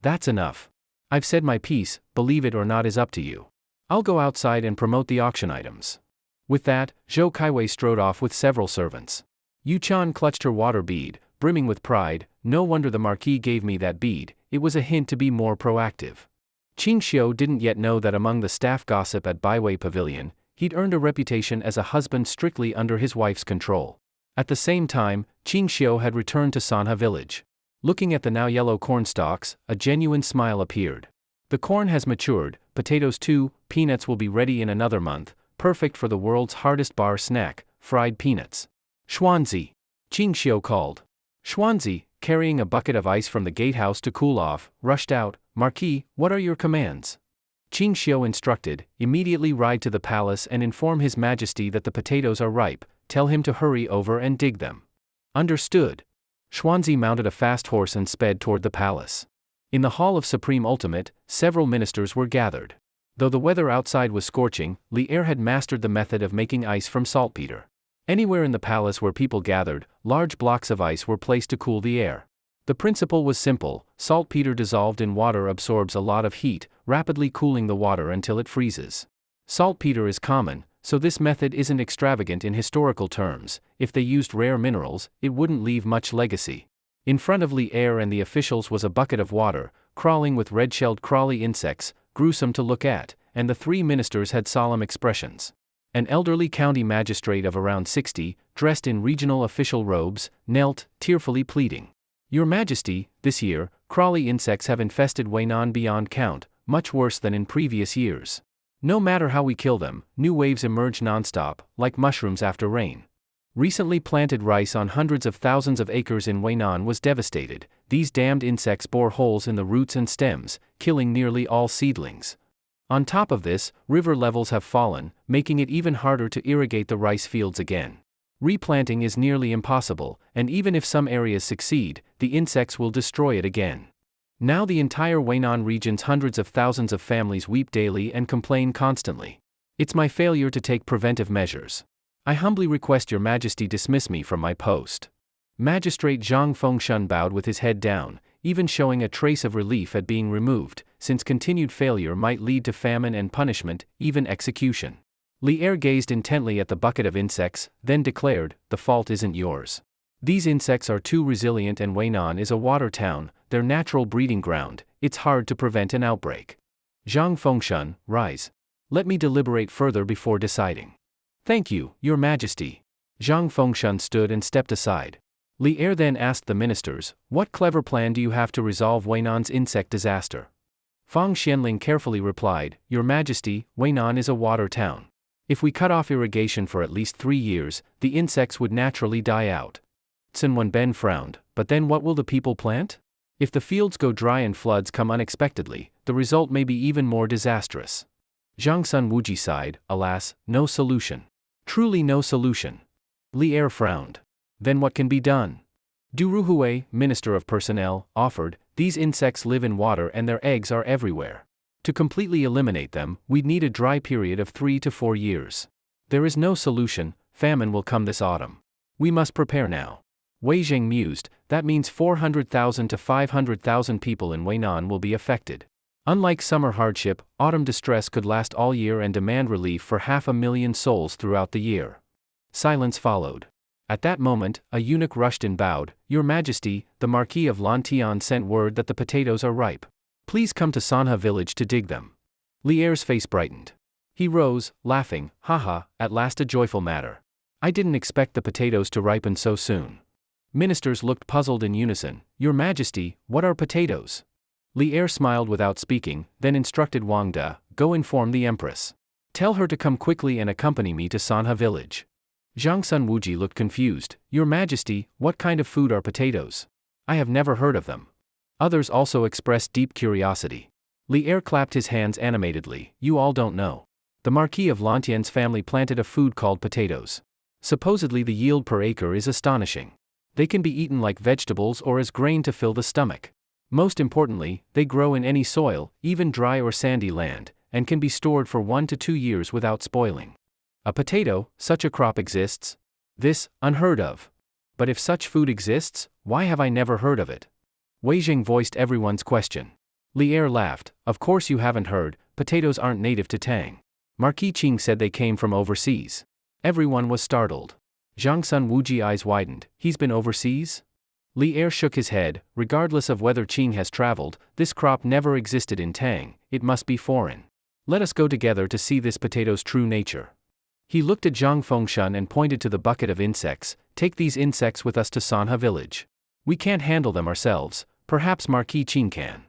That's enough. I've said my piece, believe it or not is up to you. I'll go outside and promote the auction items. With that, Zhou Kaiwei strode off with several servants. Yuchan clutched her water bead, brimming with pride, no wonder the Marquis gave me that bead, it was a hint to be more proactive. Ching Shio didn't yet know that among the staff gossip at Baiwei Pavilion, he'd earned a reputation as a husband strictly under his wife's control. At the same time, Ching Shio had returned to Sanha village. Looking at the now yellow corn stalks, a genuine smile appeared. The corn has matured, potatoes too, peanuts will be ready in another month, perfect for the world's hardest bar snack, fried peanuts. Xuanzi! Ching Shio called. Xuanzi, carrying a bucket of ice from the gatehouse to cool off, rushed out, Marquis, what are your commands? Ching Shio instructed, immediately ride to the palace and inform His Majesty that the potatoes are ripe, tell him to hurry over and dig them. Understood. Xuanzi mounted a fast horse and sped toward the palace. In the Hall of Supreme Ultimate, several ministers were gathered. Though the weather outside was scorching, Li Er had mastered the method of making ice from saltpeter. Anywhere in the palace where people gathered, large blocks of ice were placed to cool the air. The principle was simple, saltpeter dissolved in water absorbs a lot of heat, rapidly cooling the water until it freezes. Saltpeter is common, so this method isn't extravagant in historical terms. If they used rare minerals, it wouldn't leave much legacy. In front of Li Er and the officials was a bucket of water, crawling with red-shelled crawly insects, gruesome to look at, and the three ministers had solemn expressions. An elderly county magistrate of around 60, dressed in regional official robes, knelt, tearfully pleading. Your Majesty, this year, crawly insects have infested Weinan beyond count, much worse than in previous years. No matter how we kill them, new waves emerge nonstop, like mushrooms after rain. Recently planted rice on hundreds of thousands of acres in Weinan was devastated. These damned insects bore holes in the roots and stems, killing nearly all seedlings. On top of this, river levels have fallen, making it even harder to irrigate the rice fields again. Replanting is nearly impossible, and even if some areas succeed, the insects will destroy it again. Now the entire Weinan region's hundreds of thousands of families weep daily and complain constantly. It's my failure to take preventive measures. I humbly request Your Majesty dismiss me from my post. Magistrate Zhang Fengshan bowed with his head down, even showing a trace of relief at being removed, since continued failure might lead to famine and punishment, even execution. Li Er gazed intently at the bucket of insects, then declared, the fault isn't yours. These insects are too resilient and Weinan is a water town, their natural breeding ground, it's hard to prevent an outbreak. Zhang Fengshan, rise. Let me deliberate further before deciding. Thank you, Your Majesty. Zhang Fengshan stood and stepped aside. Li Er then asked the ministers, what clever plan do you have to resolve Weinan's insect disaster? Fang Xianling carefully replied, Your Majesty, Weinan is a water town. If we cut off irrigation for at least 3 years, the insects would naturally die out. Sun Wenben frowned, but then what will the people plant? If the fields go dry and floods come unexpectedly, the result may be even more disastrous. Zhang Sun Wuji sighed, alas, no solution. Truly no solution. Li Er frowned. Then what can be done? Du Ruhui, Minister of Personnel, offered, these insects live in water and their eggs are everywhere. To completely eliminate them, we'd need a dry period of 3 to 4 years. There is no solution, famine will come this autumn. We must prepare now. Wei Zheng mused, that means 400,000 to 500,000 people in Weinan will be affected. Unlike summer hardship, autumn distress could last all year and demand relief for 500,000 souls throughout the year. Silence followed. At that moment, a eunuch rushed and bowed, Your Majesty, the Marquis of Lantian sent word that the potatoes are ripe. Please come to Sanha village to dig them. Li Er's face brightened. He rose, laughing, haha, at last a joyful matter. I didn't expect the potatoes to ripen so soon. Ministers looked puzzled in unison, Your Majesty, what are potatoes? Li Er smiled without speaking, then instructed Wang De, go inform the Empress. Tell her to come quickly and accompany me to Sanha village. Zhang Sun Wuji looked confused, Your Majesty, what kind of food are potatoes? I have never heard of them. Others also expressed deep curiosity. Li Er clapped his hands animatedly, you all don't know. The Marquis of Lantian's family planted a food called potatoes. Supposedly the yield per acre is astonishing. They can be eaten like vegetables or as grain to fill the stomach. Most importantly, they grow in any soil, even dry or sandy land, and can be stored for 1 to 2 years without spoiling. A potato, such a crop exists? This, unheard of. But if such food exists, why have I never heard of it? Wei Jing voiced everyone's question. Li Er laughed, of course you haven't heard, potatoes aren't native to Tang. Marquis Ching said they came from overseas. Everyone was startled. Zhang Sun Wuji eyes widened, he's been overseas? Li Er shook his head, regardless of whether Ching has traveled, this crop never existed in Tang, it must be foreign. Let us go together to see this potato's true nature. He looked at Zhang Fengshan and pointed to the bucket of insects, take these insects with us to Sanha village. We can't handle them ourselves, perhaps Marquis Ching can.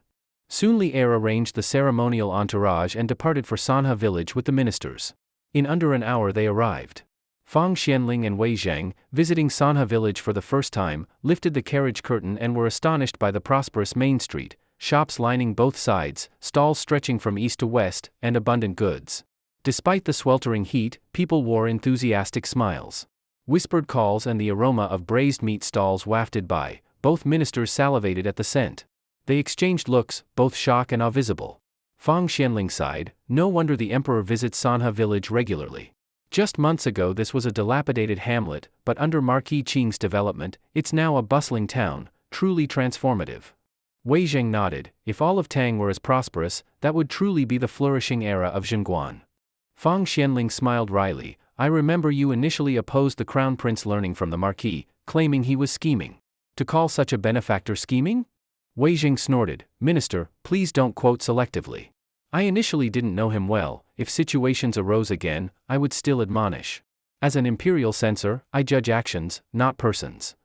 Soon Li Er arranged the ceremonial entourage and departed for Sanha village with the ministers. In under an hour they arrived. Fang Xianling and Wei Zhang, visiting Sanha village for the first time, lifted the carriage curtain and were astonished by the prosperous main street, shops lining both sides, stalls stretching from east to west, and abundant goods. Despite the sweltering heat, people wore enthusiastic smiles. Whispered calls and the aroma of braised meat stalls wafted by, both ministers salivated at the scent. They exchanged looks, both shock and awe visible. Fang Xianling sighed, no wonder the emperor visits Sanha village regularly. Just months ago this was a dilapidated hamlet, but under Marquis Qing's development, it's now a bustling town, truly transformative. Wei Zheng nodded, if all of Tang were as prosperous, that would truly be the flourishing era of Zhenguan. Fang Xianling smiled wryly, I remember you initially opposed the crown prince learning from the marquis, claiming he was scheming. To call such a benefactor scheming? Wei Zheng snorted, Minister, please don't quote selectively. I initially didn't know him well, if situations arose again, I would still admonish. As an imperial censor, I judge actions, not persons.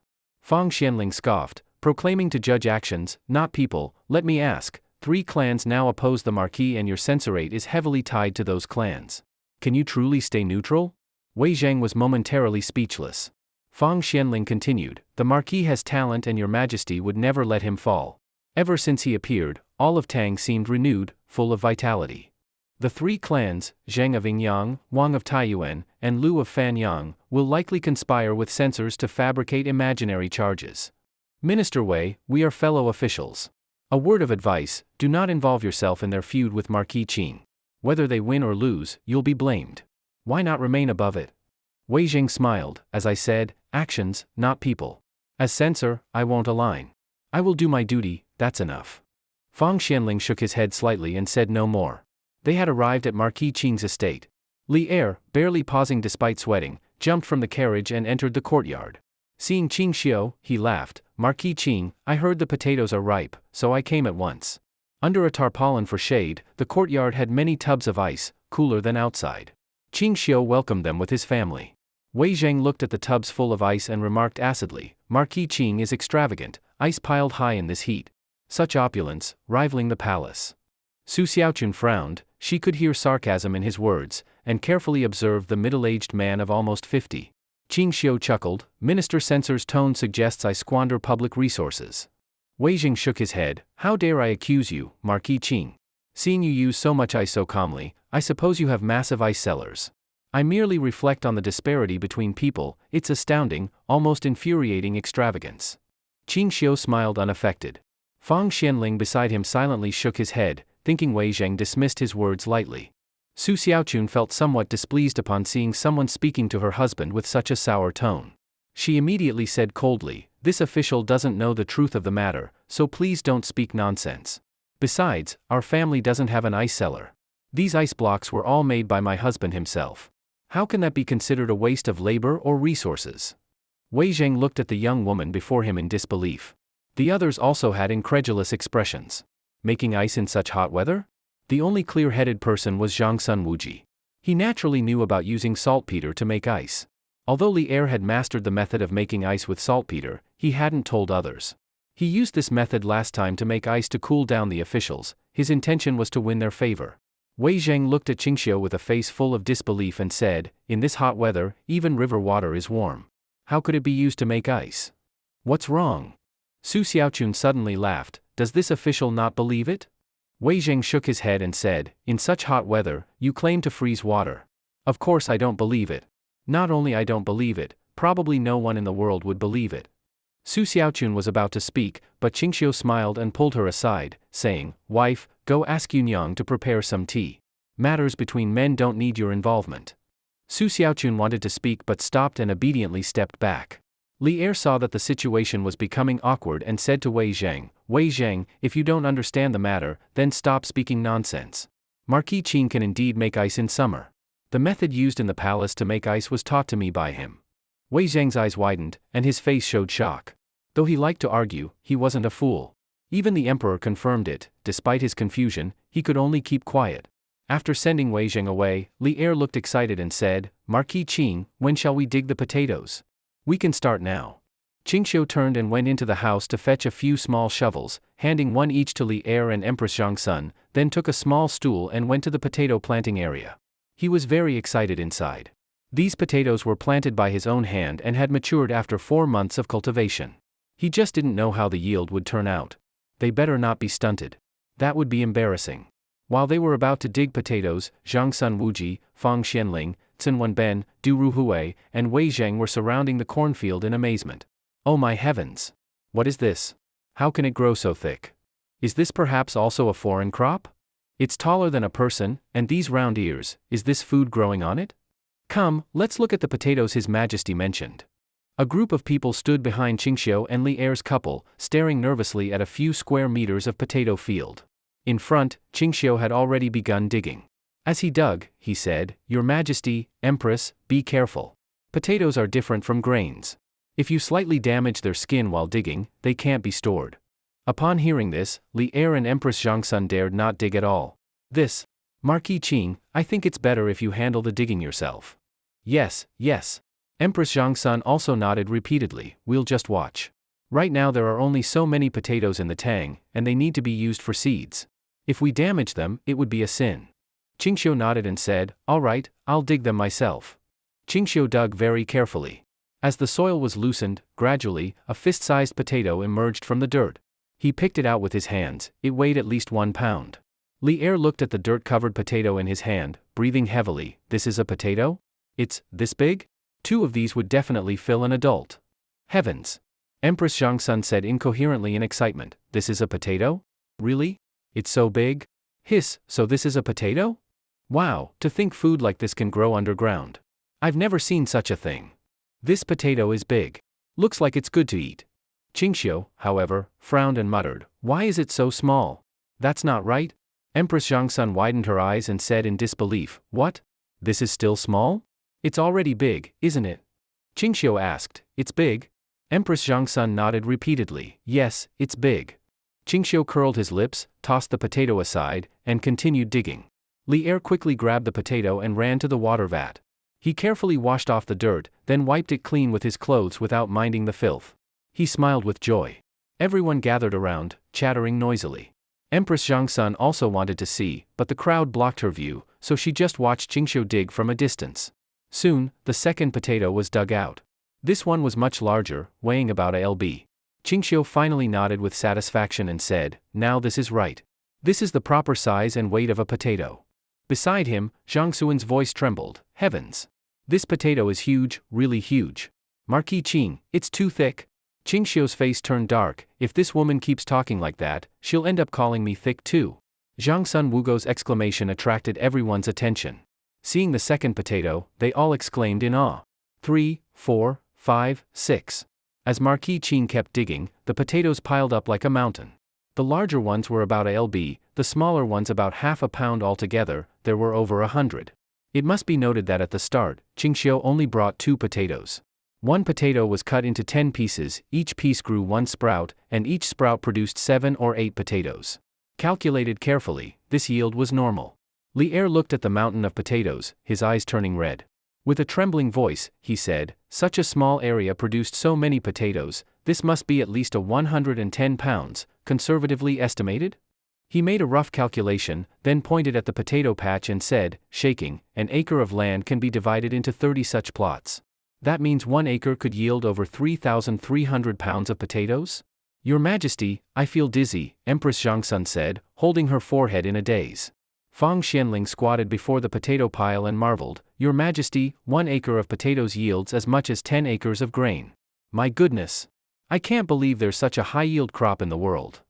Fang Xianling scoffed, proclaiming to judge actions, not people, let me ask, 3 clans now oppose the marquis and your censorate is heavily tied to those clans. Can you truly stay neutral? Wei Zheng was momentarily speechless. Fang Xianling continued, the marquis has talent and your majesty would never let him fall. Ever since he appeared, all of Tang seemed renewed, full of vitality. The 3 clans, Zheng of Yingyang, Wang of Taiyuan, and Lu of Fanyang, will likely conspire with censors to fabricate imaginary charges. Minister Wei, we are fellow officials. A word of advice, do not involve yourself in their feud with Marquis Qing. Whether they win or lose, you'll be blamed. Why not remain above it? Wei Jing smiled, as I said, actions, not people. As censor, I won't align. I will do my duty, that's enough. Fang Xianling shook his head slightly and said no more. They had arrived at Marquis Qing's estate. Li Er, barely pausing despite sweating, jumped from the carriage and entered the courtyard. Seeing Ching Shio, he laughed, Marquis Qing, I heard the potatoes are ripe, so I came at once. Under a tarpaulin for shade, the courtyard had many tubs of ice, cooler than outside. Ching Shio welcomed them with his family. Wei Zheng looked at the tubs full of ice and remarked acidly, Marquis Qing is extravagant, ice piled high in this heat. Such opulence, rivaling the palace. Su Xiaochun frowned, she could hear sarcasm in his words, and carefully observed the middle-aged man of almost 50. Ching Shio chuckled, Minister Censor's tone suggests I squander public resources. Wei Jing shook his head, how dare I accuse you, Marquis Qing? Seeing you use so much ice so calmly, I suppose you have massive ice cellars. I merely reflect on the disparity between people, its astounding, almost infuriating extravagance. Ching Shio smiled unaffected. Fang Xianling beside him silently shook his head, thinking Wei Zheng dismissed his words lightly. Su Xiaochun felt somewhat displeased upon seeing someone speaking to her husband with such a sour tone. She immediately said coldly, this official doesn't know the truth of the matter, so please don't speak nonsense. Besides, our family doesn't have an ice cellar. These ice blocks were all made by my husband himself. How can that be considered a waste of labor or resources? Wei Zheng looked at the young woman before him in disbelief. The others also had incredulous expressions. Making ice in such hot weather? The only clear-headed person was Zhang Sun Wuji. He naturally knew about using saltpeter to make ice. Although Li Er had mastered the method of making ice with saltpeter, he hadn't told others. He used this method last time to make ice to cool down the officials, his intention was to win their favor. Wei Zheng looked at Ching Shio with a face full of disbelief and said, in this hot weather, even river water is warm. How could it be used to make ice? What's wrong? Su Xiaochun suddenly laughed, does this official not believe it? Wei Zheng shook his head and said, in such hot weather, you claim to freeze water. Of course I don't believe it. Not only I don't believe it, probably no one in the world would believe it. Su Xiaochun was about to speak, but Ching Shio smiled and pulled her aside, saying, "Wife, go ask Yunyang to prepare some tea. Matters between men don't need your involvement." Su Xiaochun wanted to speak but stopped and obediently stepped back. Li Er saw that the situation was becoming awkward and said to Wei Zhang, "Wei Zhang, if you don't understand the matter, then stop speaking nonsense. Marquis Qin can indeed make ice in summer. The method used in the palace to make ice was taught to me by him." Wei Zhang's eyes widened, and his face showed shock. Though he liked to argue, he wasn't a fool. Even the emperor confirmed it. Despite his confusion, he could only keep quiet. After sending Wei Zhang away, Li Er looked excited and said, "Marquis Qin, when shall we dig the potatoes? We can start now." Ching Shio turned and went into the house to fetch a few small shovels, handing one each to Li Er and Empress Zhangsun, then took a small stool and went to the potato planting area. He was very excited inside. These potatoes were planted by his own hand and had matured after 4 months of cultivation. He just didn't know how the yield would turn out. They better not be stunted. That would be embarrassing. While they were about to dig potatoes, Zhang Sun Wuji, Fang Xianling, Cin Wenben, Du Ruhui, and Wei Zhang were surrounding the cornfield in amazement. "Oh my heavens! What is this? How can it grow so thick? Is this perhaps also a foreign crop? It's taller than a person, and these round ears, is this food growing on it? Come, let's look at the potatoes His Majesty mentioned." A group of people stood behind Ching Shio and Li Er's couple, staring nervously at a few square meters of potato field. In front, Ching Shio had already begun digging. As he dug, he said, "Your Majesty, Empress, be careful. Potatoes are different from grains. If you slightly damage their skin while digging, they can't be stored." Upon hearing this, Li Er and Empress Zhangsun dared not dig at all. "This, Marquis Qin, I think it's better if you handle the digging yourself." "Yes, yes." Empress Zhangsun also nodded repeatedly, "We'll just watch. Right now there are only so many potatoes in the tang, and they need to be used for seeds. If we damage them, it would be a sin." Ching Shio nodded and said, "All right, I'll dig them myself." Ching Shio dug very carefully. As the soil was loosened, gradually, a fist-sized potato emerged from the dirt. He picked it out with his hands. It weighed at least 1 pound. Li Er looked at the dirt-covered potato in his hand, breathing heavily. "This is a potato? It's this big? 2 of these would definitely fill an adult." "Heavens!" Empress Zhangsun said incoherently in excitement. "This is a potato? Really? It's so big? Hiss, so this is a potato? Wow, to think food like this can grow underground. I've never seen such a thing. This potato is big. Looks like it's good to eat." Ching Shio, however, frowned and muttered, "Why is it so small? That's not right." Empress Zhangsun widened her eyes and said in disbelief, "What? This is still small? It's already big, isn't it?" Ching Shio asked, "It's big?" Empress Zhangsun nodded repeatedly, "Yes, it's big." Ching Shio curled his lips, tossed the potato aside, and continued digging. Li Er quickly grabbed the potato and ran to the water vat. He carefully washed off the dirt, then wiped it clean with his clothes without minding the filth. He smiled with joy. Everyone gathered around, chattering noisily. Empress Zhangsun also wanted to see, but the crowd blocked her view, so she just watched Ching Shio dig from a distance. Soon, the second potato was dug out. This one was much larger, weighing about a lb. Ching Shio finally nodded with satisfaction and said, "Now this is right. This is the proper size and weight of a potato." Beside him, Zhang Suan's voice trembled. "Heavens! This potato is huge, really huge. Marquis Qin, it's too thick." Ching Shio's face turned dark. "If this woman keeps talking like that, she'll end up calling me thick too." Zhang Sun Wugo's exclamation attracted everyone's attention. Seeing the second potato, they all exclaimed in awe. 3, 4, 5, 6. As Marquis Qin kept digging, the potatoes piled up like a mountain. The larger ones were about a lb, the smaller ones about half a pound altogether. There were over 100. It must be noted that at the start, Ching Shio only brought 2 potatoes. 1 potato was cut into 10 pieces, each piece grew 1 sprout, and each sprout produced 7 or 8 potatoes. Calculated carefully, this yield was normal. Li Er looked at the mountain of potatoes, his eyes turning red. With a trembling voice, he said, "Such a small area produced so many potatoes, this must be at least a 110 pounds, conservatively estimated?" He made a rough calculation, then pointed at the potato patch and said, shaking, "An acre of land can be divided into 30 such plots. That means 1 acre could yield over 3,300 pounds of potatoes?" "Your Majesty, I feel dizzy," Empress Zhangsun said, holding her forehead in a daze. Fang Xianling squatted before the potato pile and marveled, "Your Majesty, 1 acre of potatoes yields as much as 10 acres of grain. My goodness! I can't believe there's such a high-yield crop in the world.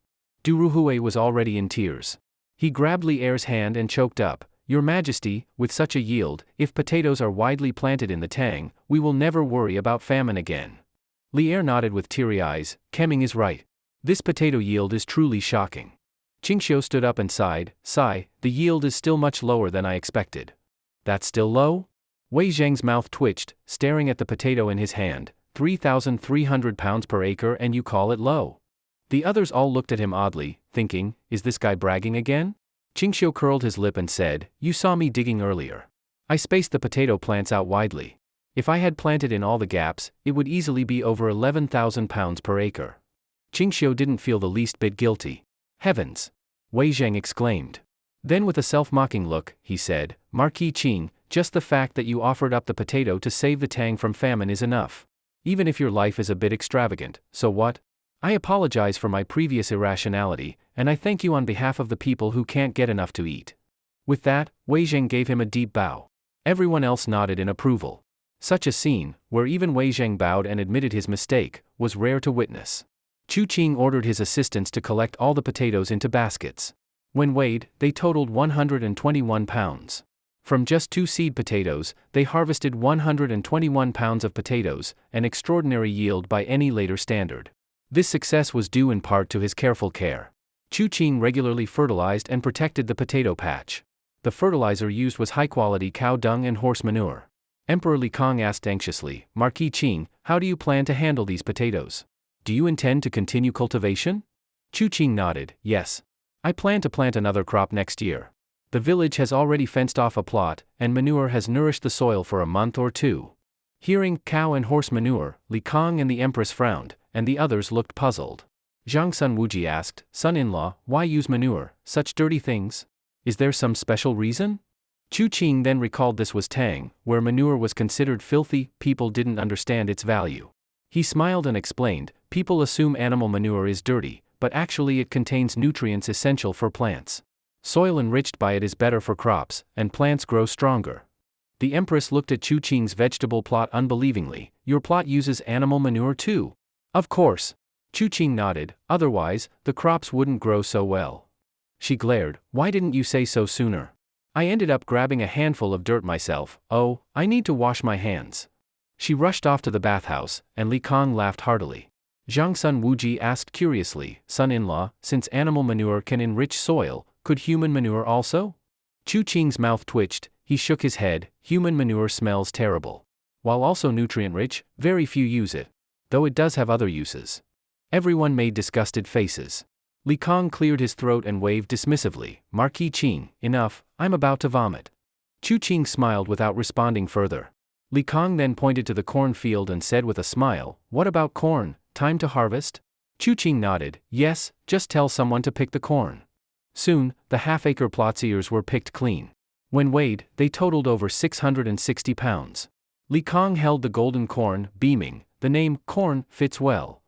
Duruhui was already in tears. He grabbed Li Er's hand and choked up. Your Majesty, with such a yield, if potatoes are widely planted in the Tang, we will never worry about famine again. Li Er nodded with teary eyes. Kemming is right. This potato yield is truly shocking. Ching Shio stood up and sighed. Sigh, the yield is still much lower than I expected. That's still low? Wei Zheng's mouth twitched, staring at the potato in his hand. 3,300 pounds per acre and you call it low? The others all looked at him oddly, thinking, is this guy bragging again? Ching Shio curled his lip and said, you saw me digging earlier. I spaced the potato plants out widely. If I had planted in all the gaps, it would easily be over 11,000 pounds per acre. Ching Shio didn't feel the least bit guilty. Heavens! Wei Zheng exclaimed. Then with a self-mocking look, he said, Marquis Qing, just the fact that you offered up the potato to save the Tang from famine is enough. Even if your life is a bit extravagant, so what? I apologize for my previous irrationality, and I thank you on behalf of the people who can't get enough to eat. With that, Wei Zheng gave him a deep bow. Everyone else nodded in approval. Such a scene, where even Wei Zheng bowed and admitted his mistake, was rare to witness. Chu Qing ordered his assistants to collect all the potatoes into baskets. When weighed, they totaled 121 pounds. From just 2 seed potatoes, they harvested 121 pounds of potatoes, an extraordinary yield by any later standard. This success was due in part to his careful care. Chu Qing regularly fertilized and protected the potato patch. The fertilizer used was high-quality cow dung and horse manure. Emperor Li Kong asked anxiously, Marquis Qing, how do you plan to handle these potatoes? Do you intend to continue cultivation? Chu Qing nodded, yes. I plan to plant another crop next year. The village has already fenced off a plot, and manure has nourished the soil for a month or 2. Hearing cow and horse manure, Li Kong and the Empress frowned, and the others looked puzzled. Zhang Sun Wuji asked, son-in-law, why use manure, such dirty things? Is there some special reason? Chu Qing then recalled this was Tang, where manure was considered filthy, people didn't understand its value. He smiled and explained, people assume animal manure is dirty, but actually it contains nutrients essential for plants. Soil enriched by it is better for crops, and plants grow stronger. The Empress looked at Chu Qing's vegetable plot unbelievingly. Your plot uses animal manure too? Of course. Chu Qing nodded, otherwise, the crops wouldn't grow so well. She glared, why didn't you say so sooner? I ended up grabbing a handful of dirt myself. Oh, I need to wash my hands. She rushed off to the bathhouse, and Li Kong laughed heartily. Zhang Sun Wuji asked curiously, son-in-law, since animal manure can enrich soil, could human manure also? Chu Qing's mouth twitched, he shook his head, human manure smells terrible. While also nutrient-rich, very few use it. Though it does have other uses. Everyone made disgusted faces. Li Kong cleared his throat and waved dismissively, Marquis Qing, enough, I'm about to vomit. Chu Qing smiled without responding further. Li Kong then pointed to the cornfield and said with a smile, what about corn, time to harvest? Chu Qing nodded, yes, just tell someone to pick the corn. Soon, the half-acre plot's ears were picked clean. When weighed, they totaled over 660 pounds. Li Kong held the golden corn, beaming, the name, corn, fits well.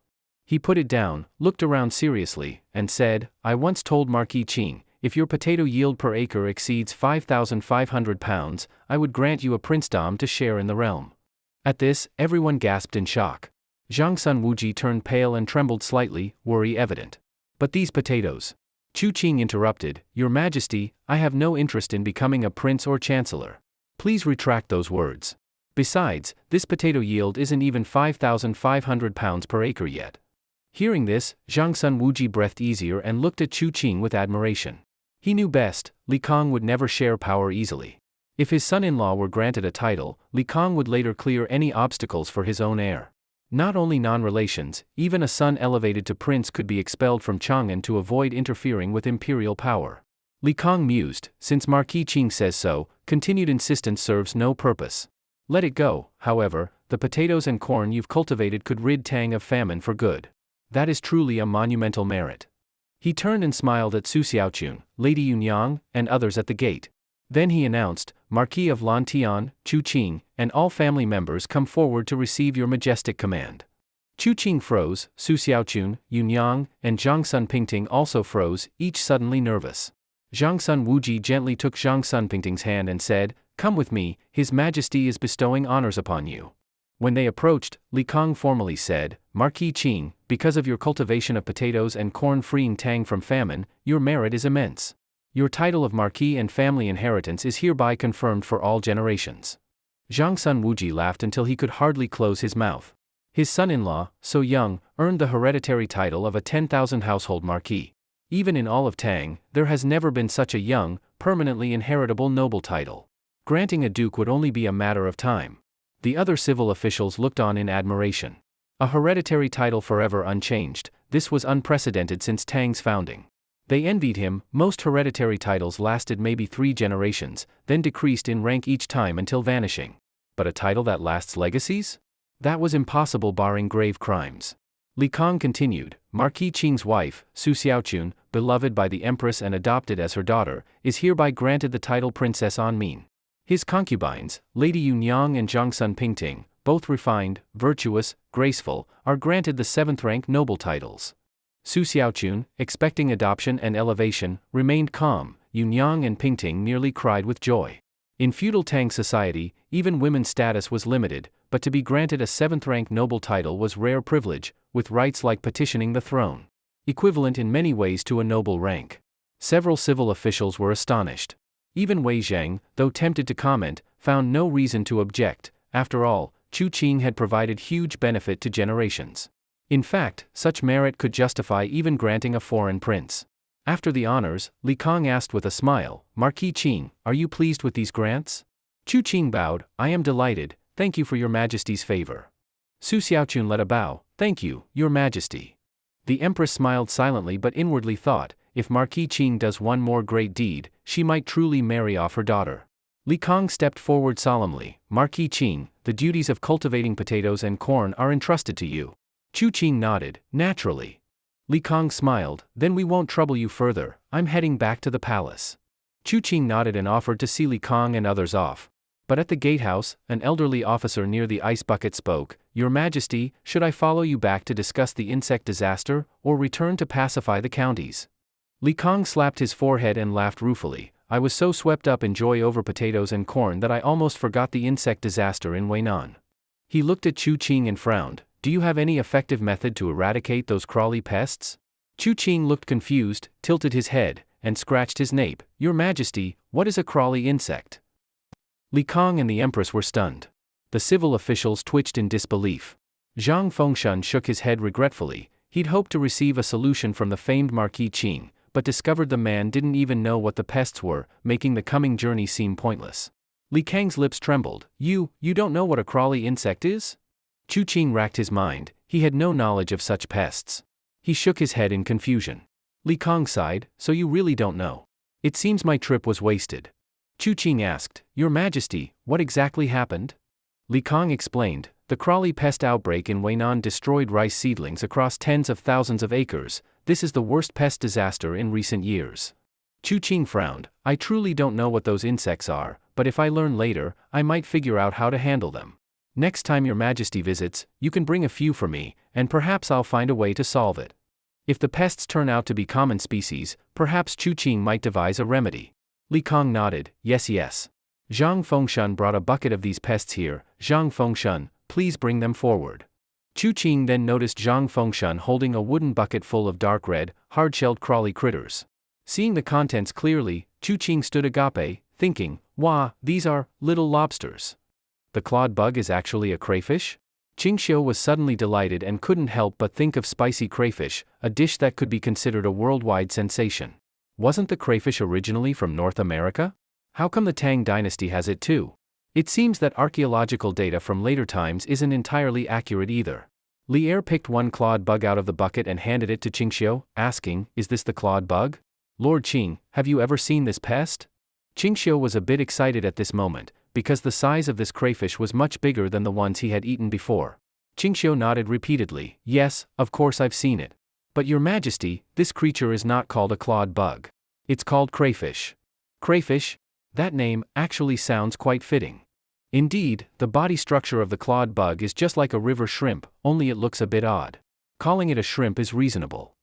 He put it down, looked around seriously, and said, I once told Marquis Qing, if your potato yield per acre exceeds 5,500 pounds, I would grant you a princedom to share in the realm. At this, everyone gasped in shock. Zhang Sun Wuji turned pale and trembled slightly, worry evident. But these potatoes. Chu Qing interrupted, Your Majesty, I have no interest in becoming a prince or chancellor. Please retract those words. Besides, this potato yield isn't even 5,500 pounds per acre yet. Hearing this, Zhang Sun Wuji breathed easier and looked at Chu Qing with admiration. He knew best, Li Kong would never share power easily. If his son-in-law were granted a title, Li Kong would later clear any obstacles for his own heir. Not only non-relations, even a son elevated to prince could be expelled from Chang'an to avoid interfering with imperial power. Li Kong mused, since Marquis Qing says so, continued insistence serves no purpose. Let it go, however, the potatoes and corn you've cultivated could rid Tang of famine for good. That is truly a monumental merit. He turned and smiled at Su Xiaochun, Lady Yunyang, and others at the gate. Then he announced, Marquis of Lantian, Chu Qing, and all family members come forward to receive your majestic command. Chu Qing froze, Su Xiaochun, Yunyang, and Zhang Sun Pingting also froze, each suddenly nervous. Zhang Sun Wuji gently took Zhang Sun Pingting's hand and said, Come with me, His Majesty is bestowing honors upon you. When they approached, Li Kong formally said, Marquis Ching, because of your cultivation of potatoes and corn freeing Tang from famine, your merit is immense. Your title of Marquis and family inheritance is hereby confirmed for all generations. Zhang Sun Wuji laughed until he could hardly close his mouth. His son-in-law, so young, earned the hereditary title of a 10,000 household marquis. Even in all of Tang, there has never been such a young, permanently inheritable noble title. Granting a duke would only be a matter of time. The other civil officials looked on in admiration. A hereditary title forever unchanged, this was unprecedented since Tang's founding. They envied him. Most hereditary titles lasted maybe 3 generations, then decreased in rank each time until vanishing. But a title that lasts legacies? That was impossible barring grave crimes. Li Kong continued, Marquis Qing's wife, Su Xiaochun, beloved by the empress and adopted as her daughter, is hereby granted the title Princess Anmin. His concubines, Lady Yunyang and Zhangsun Pingting, both refined, virtuous, graceful, are granted the 7th rank noble titles. Su Xiaochun, expecting adoption and elevation, remained calm. Yunyang and Pingting nearly cried with joy. In feudal Tang society, even women's status was limited, but to be granted a 7th rank noble title was rare privilege, with rights like petitioning the throne. Equivalent in many ways to a noble rank. Several civil officials were astonished. Even Wei Zhang, though tempted to comment, found no reason to object. After all, Chu Qing had provided huge benefit to generations. In fact, such merit could justify even granting a foreign prince. After the honors, Li Kong asked with a smile, Marquis Qing, are you pleased with these grants? Chu Qing bowed, I am delighted, thank you for your majesty's favor. Su Xiaochun let a bow, thank you, your majesty. The empress smiled silently but inwardly thought, if Marquis Qing does one more great deed, she might truly marry off her daughter. Li Kong stepped forward solemnly, Marquis Qing, the duties of cultivating potatoes and corn are entrusted to you. Chu Qing nodded, naturally. Li Kong smiled, then we won't trouble you further, I'm heading back to the palace. Chu Qing nodded and offered to see Li Kong and others off. But at the gatehouse, an elderly officer near the ice bucket spoke, Your Majesty, should I follow you back to discuss the insect disaster, or return to pacify the counties? Li Kong slapped his forehead and laughed ruefully, I was so swept up in joy over potatoes and corn that I almost forgot the insect disaster in Weinan. He looked at Chu Qing and frowned, Do you have any effective method to eradicate those crawly pests? Chu Qing looked confused, tilted his head, and scratched his nape, Your Majesty, what is a crawly insect? Li Kong and the Empress were stunned. The civil officials twitched in disbelief. Zhang Fengshan shook his head regretfully, he'd hoped to receive a solution from the famed Marquis Qing, but discovered the man didn't even know what the pests were, making the coming journey seem pointless. Li Kang's lips trembled, You don't know what a crawly insect is? Chu Qing racked his mind, he had no knowledge of such pests. He shook his head in confusion. Li Kong sighed, So you really don't know. It seems my trip was wasted. Chu Qing asked, Your Majesty, what exactly happened? Li Kong explained, the crawly pest outbreak in Weinan destroyed rice seedlings across tens of thousands of acres. This is the worst pest disaster in recent years. Chu Qing frowned, I truly don't know what those insects are, but if I learn later, I might figure out how to handle them. Next time Your Majesty visits, you can bring a few for me, and perhaps I'll find a way to solve it. If the pests turn out to be common species, perhaps Chu Qing might devise a remedy. Li Kong nodded, Yes. Zhang Fengshan brought a bucket of these pests here, Zhang Fengshan, please bring them forward. Chu Qing then noticed Zhang Fengshan holding a wooden bucket full of dark red, hard-shelled crawly critters. Seeing the contents clearly, Chu Qing stood agape, thinking, Wah, these are little lobsters. The clawed bug is actually a crayfish? Ching Shio was suddenly delighted and couldn't help but think of spicy crayfish, a dish that could be considered a worldwide sensation. Wasn't the crayfish originally from North America? How come the Tang dynasty has it too? It seems that archaeological data from later times isn't entirely accurate either. Li Er picked one clawed bug out of the bucket and handed it to Ching Shio, asking, Is this the clawed bug? Lord Qing, have you ever seen this pest? Ching Shio was a bit excited at this moment, because the size of this crayfish was much bigger than the ones he had eaten before. Ching Shio nodded repeatedly, Yes, of course I've seen it. But Your Majesty, this creature is not called a clawed bug. It's called crayfish. Crayfish? That name actually sounds quite fitting. Indeed, the body structure of the clawed bug is just like a river shrimp, only it looks a bit odd. Calling it a shrimp is reasonable.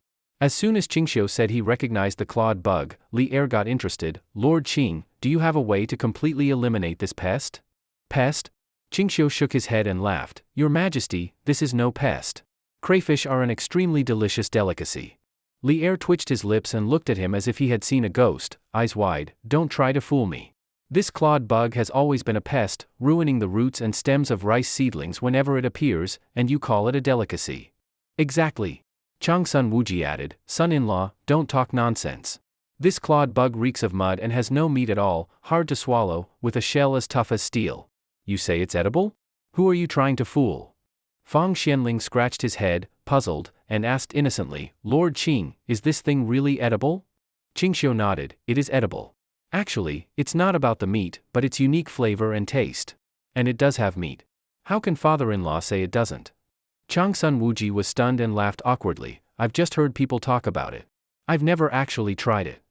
As soon as Ching Shio said he recognized the clawed bug, Li Er got interested, Lord Qing, do you have a way to completely eliminate this pest? Pest? Ching Shio shook his head and laughed. Your Majesty, this is no pest. Crayfish are an extremely delicious delicacy. Li Er twitched his lips and looked at him as if he had seen a ghost, eyes wide. Don't try to fool me. This clawed bug has always been a pest, ruining the roots and stems of rice seedlings whenever it appears, and you call it a delicacy. Exactly. Chang Sun Wuji added, son-in-law, don't talk nonsense. This clawed bug reeks of mud and has no meat at all, hard to swallow, with a shell as tough as steel. You say it's edible? Who are you trying to fool? Fang Xianling scratched his head, puzzled, and asked innocently, Lord Qing, is this thing really edible? Ching Shio nodded, it is edible. Actually, it's not about the meat, but its unique flavor and taste. And it does have meat. How can father-in-law say it doesn't? Chang Sun Wuji was stunned and laughed awkwardly. I've just heard people talk about it. I've never actually tried it.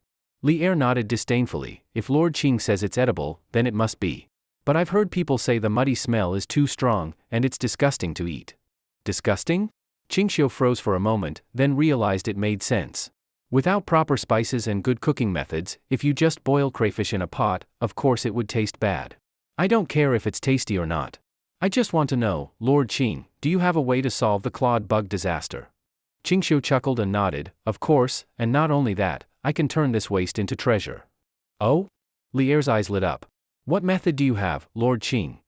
Li Er nodded disdainfully. If Lord Qing says it's edible, then it must be. But I've heard people say the muddy smell is too strong, and it's disgusting to eat. Disgusting? Ching Shio froze for a moment, then realized it made sense. Without proper spices and good cooking methods, if you just boil crayfish in a pot, of course it would taste bad. I don't care if it's tasty or not. I just want to know, Lord Qing, do you have a way to solve the clawed bug disaster? Ching Shio chuckled and nodded, of course, and not only that, I can turn this waste into treasure. Oh? Li Er's eyes lit up. What method do you have, Lord Qing?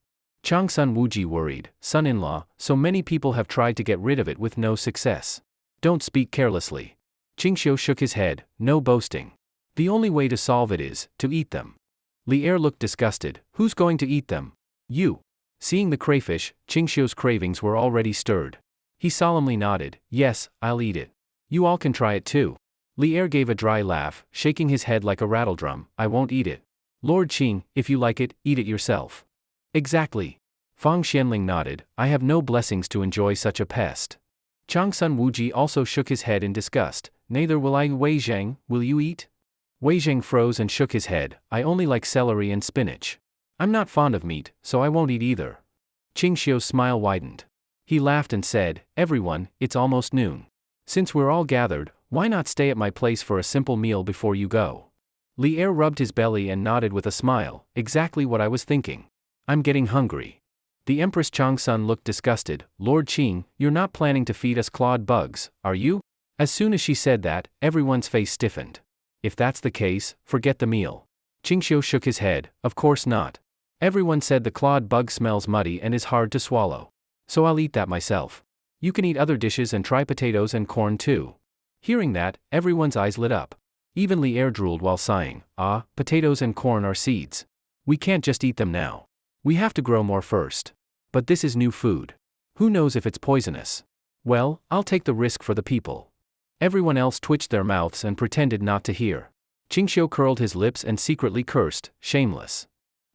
Chang Sun Wuji worried, son-in-law, so many people have tried to get rid of it with no success. Don't speak carelessly. Ching Shio shook his head, no boasting. The only way to solve it is to eat them. Li Er looked disgusted, who's going to eat them? You. Seeing the crayfish, Ching Shio's cravings were already stirred. He solemnly nodded, yes, I'll eat it. You all can try it too. Li Er gave a dry laugh, shaking his head like a rattledrum, I won't eat it. Lord Qing, if you like it, eat it yourself. Exactly. Fang Xianling nodded, I have no blessings to enjoy such a pest. Chang Sun Wuji also shook his head in disgust, neither will I. Wei Zhang, will you eat? Wei Zhang froze and shook his head, I only like celery and spinach. I'm not fond of meat, so I won't eat either. Ching Shio's smile widened. He laughed and said, everyone, it's almost noon. Since we're all gathered, why not stay at my place for a simple meal before you go? Li Er rubbed his belly and nodded with a smile, exactly what I was thinking. I'm getting hungry. The Empress Chang Sun looked disgusted, Lord Qing, you're not planning to feed us clawed bugs, are you? As soon as she said that, everyone's face stiffened. If that's the case, forget the meal. Ching Shio shook his head, of course not. Everyone said the clawed bug smells muddy and is hard to swallow. So I'll eat that myself. You can eat other dishes and try potatoes and corn too. Hearing that, everyone's eyes lit up. Even Li Er drooled while sighing, potatoes and corn are seeds. We can't just eat them now. We have to grow more first. But this is new food. Who knows if it's poisonous? Well, I'll take the risk for the people. Everyone else twitched their mouths and pretended not to hear. Ching Shio curled his lips and secretly cursed, shameless.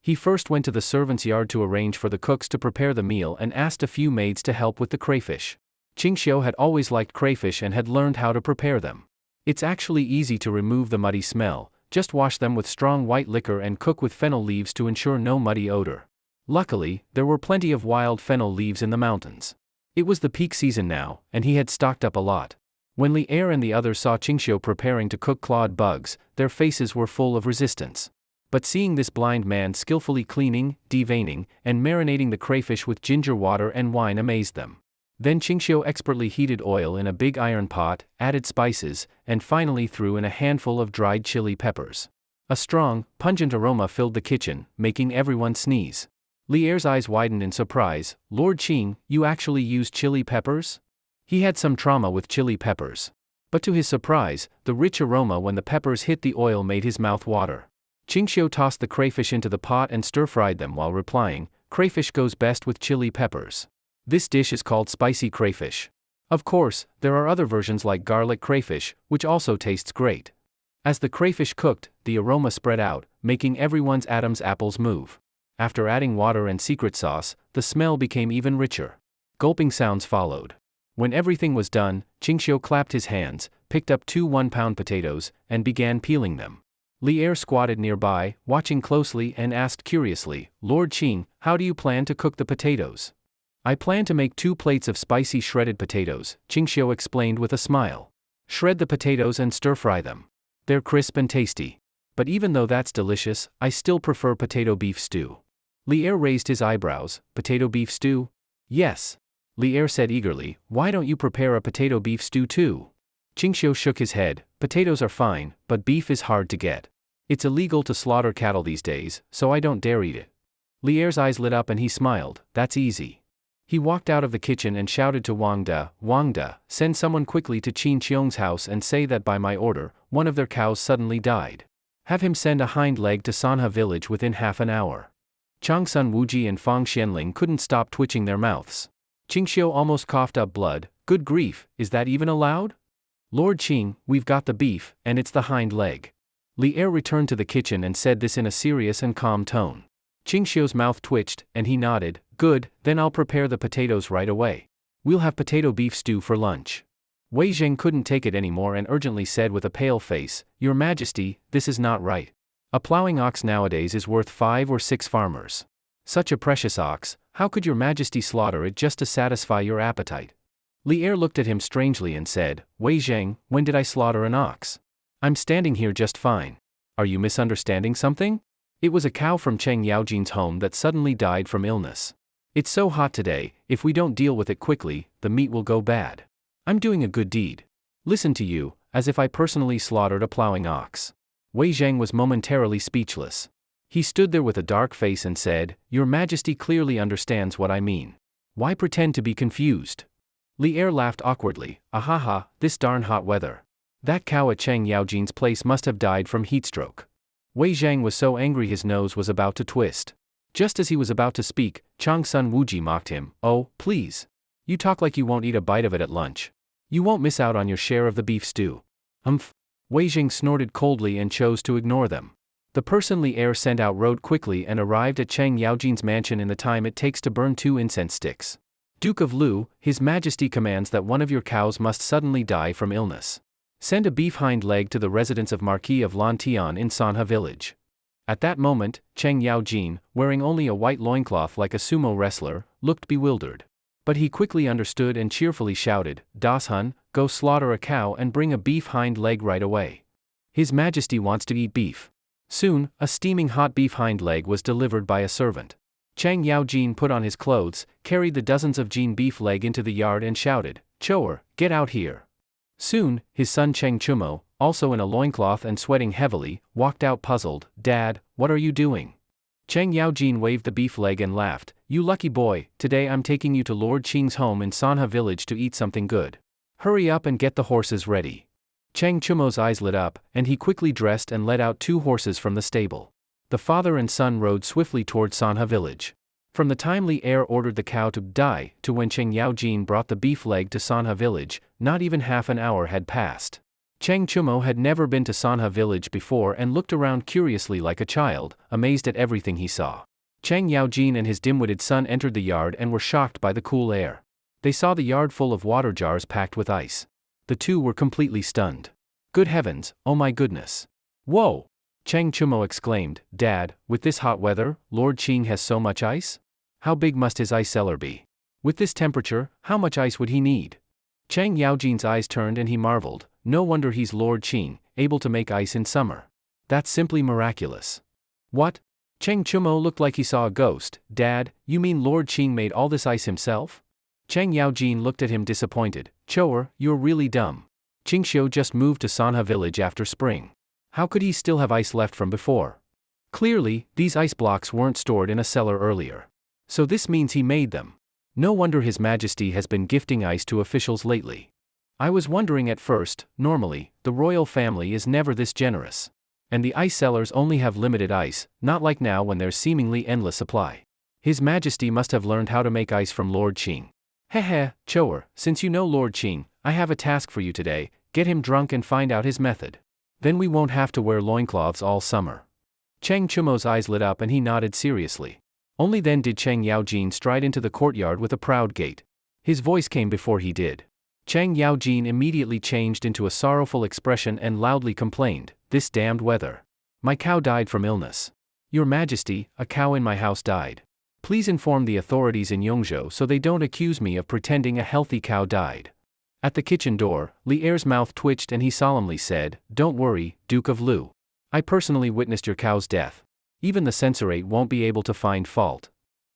He first went to the servants' yard to arrange for the cooks to prepare the meal and asked a few maids to help with the crayfish. Ching Shio had always liked crayfish and had learned how to prepare them. It's actually easy to remove the muddy smell, just wash them with strong white liquor and cook with fennel leaves to ensure no muddy odor. Luckily, there were plenty of wild fennel leaves in the mountains. It was the peak season now, and he had stocked up a lot. When Li Er and the others saw Ching Shio preparing to cook clawed bugs, their faces were full of resistance. But seeing this blind man skillfully cleaning, deveining, and marinating the crayfish with ginger water and wine amazed them. Then Ching Shio expertly heated oil in a big iron pot, added spices, and finally threw in a handful of dried chili peppers. A strong, pungent aroma filled the kitchen, making everyone sneeze. Li Er's eyes widened in surprise, Lord Qing, you actually used chili peppers? He had some trauma with chili peppers. But to his surprise, the rich aroma when the peppers hit the oil made his mouth water. Ching Shio tossed the crayfish into the pot and stir-fried them while replying, crayfish goes best with chili peppers. This dish is called spicy crayfish. Of course, there are other versions like garlic crayfish, which also tastes great. As the crayfish cooked, the aroma spread out, making everyone's Adam's apples move. After adding water and secret sauce, the smell became even richer. Gulping sounds followed. When everything was done, Ching Shio clapped his hands, picked up 2 one-pound potatoes, and began peeling them. Li Er squatted nearby, watching closely and asked curiously, Lord Qing, how do you plan to cook the potatoes? I plan to make 2 plates of spicy shredded potatoes, Ching Shio explained with a smile. Shred the potatoes and stir-fry them. They're crisp and tasty. But even though that's delicious, I still prefer potato beef stew. Li'er raised his eyebrows. Potato beef stew? Yes. Li'er said eagerly, why don't you prepare a potato beef stew too? Ching Shio shook his head. Potatoes are fine, but beef is hard to get. It's illegal to slaughter cattle these days, so I don't dare eat it. Li'er's eyes lit up and he smiled. That's easy. He walked out of the kitchen and shouted to Wangda, send someone quickly to Ching Xiong's house and say that by my order, one of their cows suddenly died. Have him send a hind leg to Sanha village within half an hour. Changsun Wuji and Fang Xianling couldn't stop twitching their mouths. Ching Shio almost coughed up blood. Good grief, is that even allowed? Lord Ching, we've got the beef, and it's the hind leg. Li'er returned to the kitchen and said this in a serious and calm tone. Ching Shio's mouth twitched, and he nodded. Good, then I'll prepare the potatoes right away. We'll have potato beef stew for lunch. Wei Zheng couldn't take it anymore and urgently said with a pale face, Your Majesty, this is not right. A plowing ox nowadays is worth 5 or 6 farmers. Such a precious ox, how could Your Majesty slaughter it just to satisfy your appetite? Li'er looked at him strangely and said, Wei Zheng, when did I slaughter an ox? I'm standing here just fine. Are you misunderstanding something? It was a cow from Cheng Yaojin's home that suddenly died from illness. It's so hot today, if we don't deal with it quickly, the meat will go bad. I'm doing a good deed. Listen to you, as if I personally slaughtered a plowing ox. Wei Zheng was momentarily speechless. He stood there with a dark face and said, Your Majesty clearly understands what I mean. Why pretend to be confused? Li'er laughed awkwardly. Ahaha, this darn hot weather. That cow at Cheng Yaojin's place must have died from heatstroke. Wei Zheng was so angry his nose was about to twist. Just as he was about to speak, Changsun Wuji mocked him. Oh, please. You talk like you won't eat a bite of it at lunch. You won't miss out on your share of the beef stew. Wei Zheng snorted coldly and chose to ignore them. The person Li'er sent out rode quickly and arrived at Cheng Yaojin's mansion in the time it takes to burn 2 incense sticks. Duke of Lu, His Majesty commands that one of your cows must suddenly die from illness. Send a beef hind leg to the residence of Marquis of Lantian in Sanha village. At that moment, Cheng Yaojin, wearing only a white loincloth like a sumo wrestler, looked bewildered. But he quickly understood and cheerfully shouted, Das Hun, go slaughter a cow and bring a beef hind leg right away. His Majesty wants to eat beef. Soon, a steaming hot beef hind leg was delivered by a servant. Cheng Yaojin put on his clothes, carried the dozens of Jin beef leg into the yard and shouted, Chower, get out here. Soon, his son Cheng Chumo, also in a loincloth and sweating heavily, walked out puzzled. Dad, what are you doing? Cheng Yaojin waved the beef leg and laughed. You lucky boy, today I'm taking you to Lord Qing's home in Sanha village to eat something good. Hurry up and get the horses ready. Cheng Chumo's eyes lit up, and he quickly dressed and led out 2 horses from the stable. The father and son rode swiftly toward Sanha village. From the time Li'er ordered the cow to die to when Cheng Yaojin brought the beef leg to Sanha village, not even half an hour had passed. Cheng Chumo had never been to Sanha village before and looked around curiously like a child, amazed at everything he saw. Cheng Yaojin and his dim-witted son entered the yard and were shocked by the cool air. They saw the yard full of water jars packed with ice. The two were completely stunned. Good heavens, oh my goodness. Whoa! Cheng Chumo exclaimed, Dad, with this hot weather, Lord Qing has so much ice? How big must his ice cellar be? With this temperature, how much ice would he need? Cheng Yaojin's eyes turned and he marveled, no wonder he's Lord Qing, able to make ice in summer. That's simply miraculous. What? Cheng Chumo looked like he saw a ghost. Dad, you mean Lord Qing made all this ice himself? Cheng Yaojin looked at him disappointed. Chower, you're really dumb. Ching Shio just moved to Sanha village after spring. How could he still have ice left from before? Clearly, these ice blocks weren't stored in a cellar earlier. So this means he made them. No wonder His Majesty has been gifting ice to officials lately. I was wondering at first, normally, the royal family is never this generous. And the ice cellars only have limited ice, not like now when there's seemingly endless supply. His Majesty must have learned how to make ice from Lord Qing. Heh, Chower, since you know Lord Qing, I have a task for you today, get him drunk and find out his method. Then we won't have to wear loincloths all summer. Cheng Chumo's eyes lit up and he nodded seriously. Only then did Cheng Yaojin stride into the courtyard with a proud gait. His voice came before he did. Cheng Yaojin immediately changed into a sorrowful expression and loudly complained, this damned weather. My cow died from illness. Your Majesty, a cow in my house died. Please inform the authorities in Yongzhou so they don't accuse me of pretending a healthy cow died. At the kitchen door, Li'er's mouth twitched and he solemnly said, Don't worry, Duke of Lu. I personally witnessed your cow's death. Even the censorate won't be able to find fault.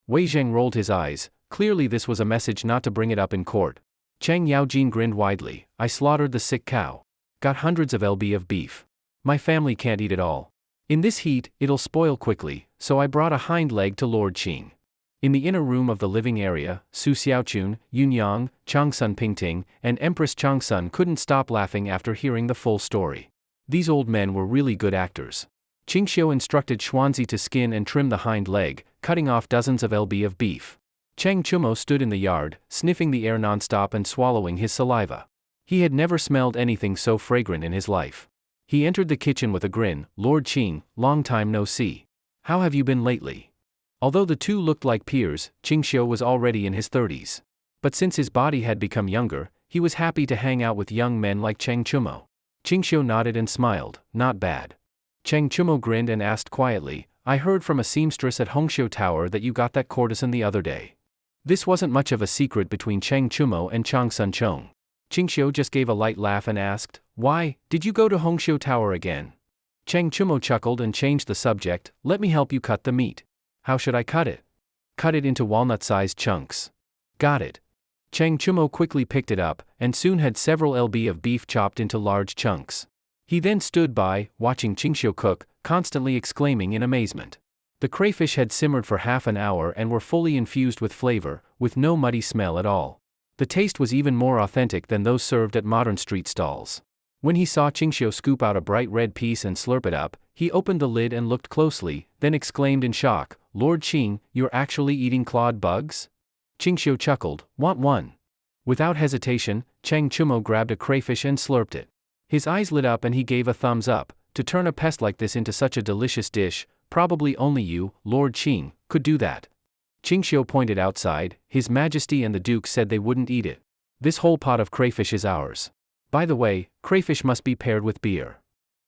Wei Zheng rolled his eyes. Clearly this was a message not to bring it up in court. Chang Yaojin grinned widely. I slaughtered the sick cow. Got hundreds of lb of beef. My family can't eat it all. In this heat, it'll spoil quickly, so I brought a hind leg to Lord Qing. In the inner room of the living area, Su Xiaochun, Yunyang, Changsun Pingting, and Empress Changsun couldn't stop laughing after hearing the full story. These old men were really good actors. Ching Shio instructed Xuanzi to skin and trim the hind leg, cutting off dozens of lb of beef. Cheng Chumo stood in the yard, sniffing the air nonstop and swallowing his saliva. He had never smelled anything so fragrant in his life. He entered the kitchen with a grin. Lord Qing, long time no see. How have you been lately? Although the two looked like peers, Ching Shio was already in his 30s. But since his body had become younger, he was happy to hang out with young men like Cheng Chumo. Ching Shio nodded and smiled. Not bad. Cheng Chumo grinned and asked quietly, I heard from a seamstress at Hongqiu Tower that you got that courtesan the other day. This wasn't much of a secret between Cheng Chumo and Chang Sun Chong. Ching Shio just gave a light laugh and asked, Why, did you go to Hongqiu Tower again? Cheng Chumo chuckled and changed the subject. Let me help you cut the meat. How should I cut it? Cut it into walnut-sized chunks. Got it. Cheng Chumo quickly picked it up, and soon had several lb of beef chopped into large chunks. He then stood by, watching Ching Shio cook, constantly exclaiming in amazement. The crayfish had simmered for half an hour and were fully infused with flavor, with no muddy smell at all. The taste was even more authentic than those served at modern street stalls. When he saw Ching Shio scoop out a bright red piece and slurp it up, he opened the lid and looked closely, then exclaimed in shock, Lord Qing, you're actually eating clawed bugs? Ching Shio chuckled, Want one? Without hesitation, Cheng Chumo grabbed a crayfish and slurped it. His eyes lit up and he gave a thumbs up. To turn a pest like this into such a delicious dish, probably only you, Lord Qing, could do that. Ching Shio pointed outside. His Majesty and the Duke said they wouldn't eat it. This whole pot of crayfish is ours. By the way, crayfish must be paired with beer.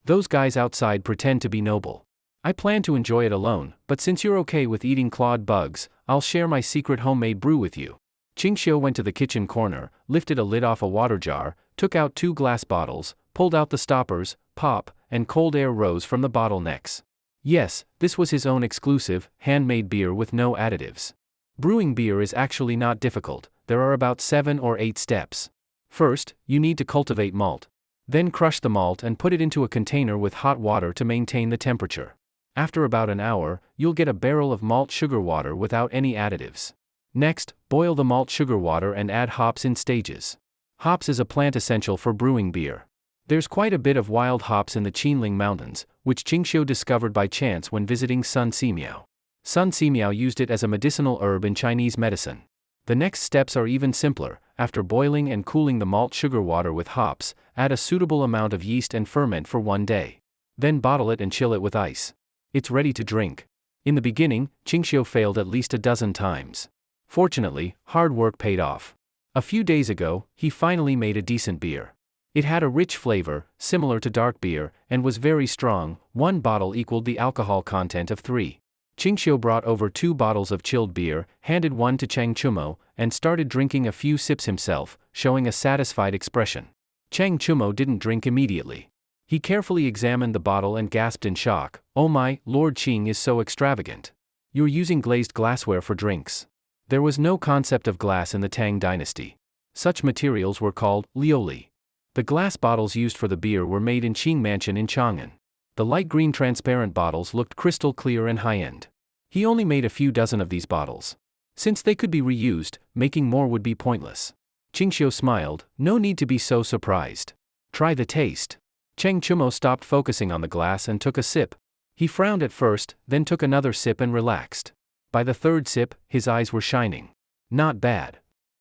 Those guys outside pretend to be noble. I plan to enjoy it alone, but since you're okay with eating clawed bugs, I'll share my secret homemade brew with you. Ching Shio went to the kitchen corner, lifted a lid off a water jar, took out 2 glass bottles, pulled out the stoppers, pop, and cold air rose from the bottle necks. Yes, this was his own exclusive, handmade beer with no additives. Brewing beer is actually not difficult. There are about 7 or 8 steps. First, you need to cultivate malt. Then crush the malt and put it into a container with hot water to maintain the temperature. After about an hour, you'll get a barrel of malt sugar water without any additives. Next, boil the malt sugar water and add hops in stages. Hops is a plant essential for brewing beer. There's quite a bit of wild hops in the Qinling Mountains, which Ching Shio discovered by chance when visiting Sun Simiao. Sun Simiao used it as a medicinal herb in Chinese medicine. The next steps are even simpler. After boiling and cooling the malt sugar water with hops, add a suitable amount of yeast and ferment for 1 day. Then bottle it and chill it with ice. It's ready to drink. In the beginning, Ching Shio failed at least a dozen times. Fortunately, hard work paid off. A few days ago, he finally made a decent beer. It had a rich flavor, similar to dark beer, and was very strong. 1 bottle equaled the alcohol content of 3. Ching Shio brought over 2 bottles of chilled beer, handed one to Cheng Chumo, and started drinking a few sips himself, showing a satisfied expression. Cheng Chumo didn't drink immediately. He carefully examined the bottle and gasped in shock, Oh my, Lord Qing is so extravagant. You're using glazed glassware for drinks. There was no concept of glass in the Tang dynasty. Such materials were called lioli. The glass bottles used for the beer were made in Qing Mansion in Chang'an. The light green transparent bottles looked crystal clear and high-end. He only made a few dozen of these bottles. Since they could be reused, making more would be pointless. Ching Shio smiled, no need to be so surprised. Try the taste. Cheng Chumo stopped focusing on the glass and took a sip. He frowned at first, then took another sip and relaxed. By the 3rd sip, his eyes were shining. Not bad.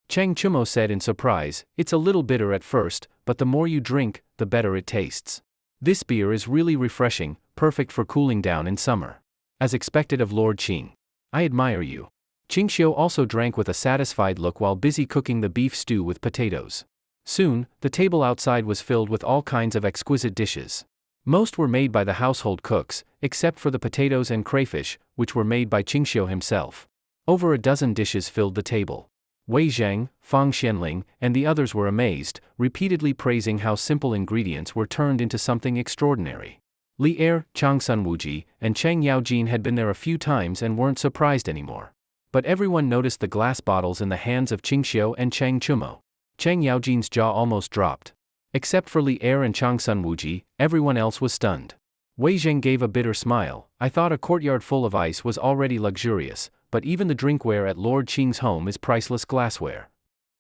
Cheng Chumo said in surprise, It's a little bitter at first, but the more you drink, the better it tastes. This beer is really refreshing, perfect for cooling down in summer. As expected of Lord Qing. I admire you. Ching Shio also drank with a satisfied look while busy cooking the beef stew with potatoes. Soon, the table outside was filled with all kinds of exquisite dishes. Most were made by the household cooks, except for the potatoes and crayfish, which were made by Ching Shio himself. Over a dozen dishes filled the table. Wei Zheng, Fang Xianling, and the others were amazed, repeatedly praising how simple ingredients were turned into something extraordinary. Li Er, Chang Sunwuji, and Chang Yaojin had been there a few times and weren't surprised anymore. But everyone noticed the glass bottles in the hands of Ching Shio and Chang Chumo. Chang Yaojin's jaw almost dropped. Except for Li Er and Chang Sunwuji, everyone else was stunned. Wei Zheng gave a bitter smile. I thought a courtyard full of ice was already luxurious, but even the drinkware at Lord Qing's home is priceless glassware.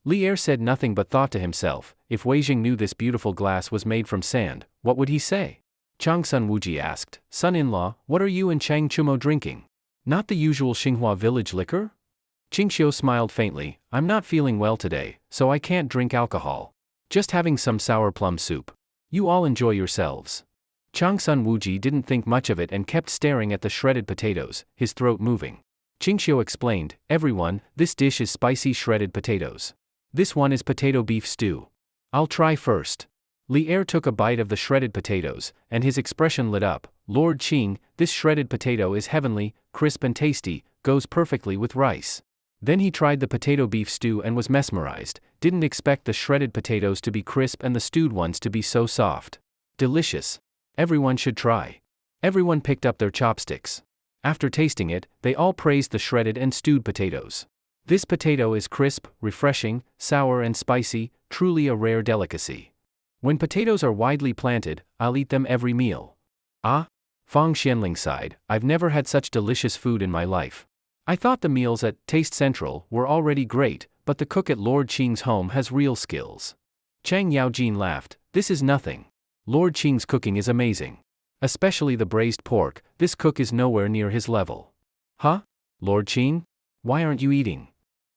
Li Er said nothing but thought to himself, if Wei Zheng knew this beautiful glass was made from sand, what would he say? Chang Sunwuji asked, son-in-law, what are you and Chang Chumo drinking? Not the usual Xinhua village liquor? Ching Shio smiled faintly, I'm not feeling well today, so I can't drink alcohol. Just having some sour plum soup. You all enjoy yourselves. Chang Sunwuji didn't think much of it and kept staring at the shredded potatoes, his throat moving. Ching Shio explained, everyone, this dish is spicy shredded potatoes. This one is potato beef stew. I'll try first. Li Er took a bite of the shredded potatoes, and his expression lit up. Lord Qing, this shredded potato is heavenly, crisp and tasty, goes perfectly with rice. Then he tried the potato beef stew and was mesmerized, didn't expect the shredded potatoes to be crisp and the stewed ones to be so soft. Delicious. Everyone should try. Everyone picked up their chopsticks. After tasting it, they all praised the shredded and stewed potatoes. This potato is crisp, refreshing, sour and spicy, truly a rare delicacy. When potatoes are widely planted, I'll eat them every meal. Ah? Fang Xianling sighed, I've never had such delicious food in my life. I thought the meals at Taste Central were already great, but the cook at Lord Qing's home has real skills. Chang Yaojin laughed, this is nothing. Lord Qing's cooking is amazing. Especially the braised pork, this cook is nowhere near his level. Huh? Lord Qing? Why aren't you eating?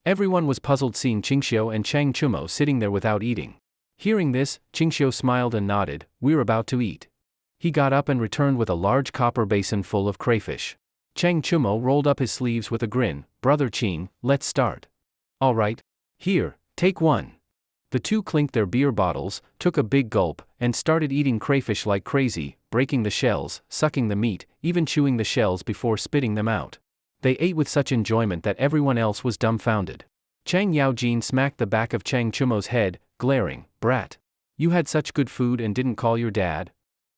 Everyone was puzzled seeing Ching Shio and Chang Chumo sitting there without eating. Hearing this, Ching Shio smiled and nodded, we're about to eat. He got up and returned with a large copper basin full of crayfish. Chang Chumo rolled up his sleeves with a grin, Brother Qing, let's start. All right. Here, take one. The two clinked their beer bottles, took a big gulp, and started eating crayfish like crazy, breaking the shells, sucking the meat, even chewing the shells before spitting them out. They ate with such enjoyment that everyone else was dumbfounded. Chang Yaojin smacked the back of Chang Chumo's head, glaring, brat. You had such good food and didn't call your dad?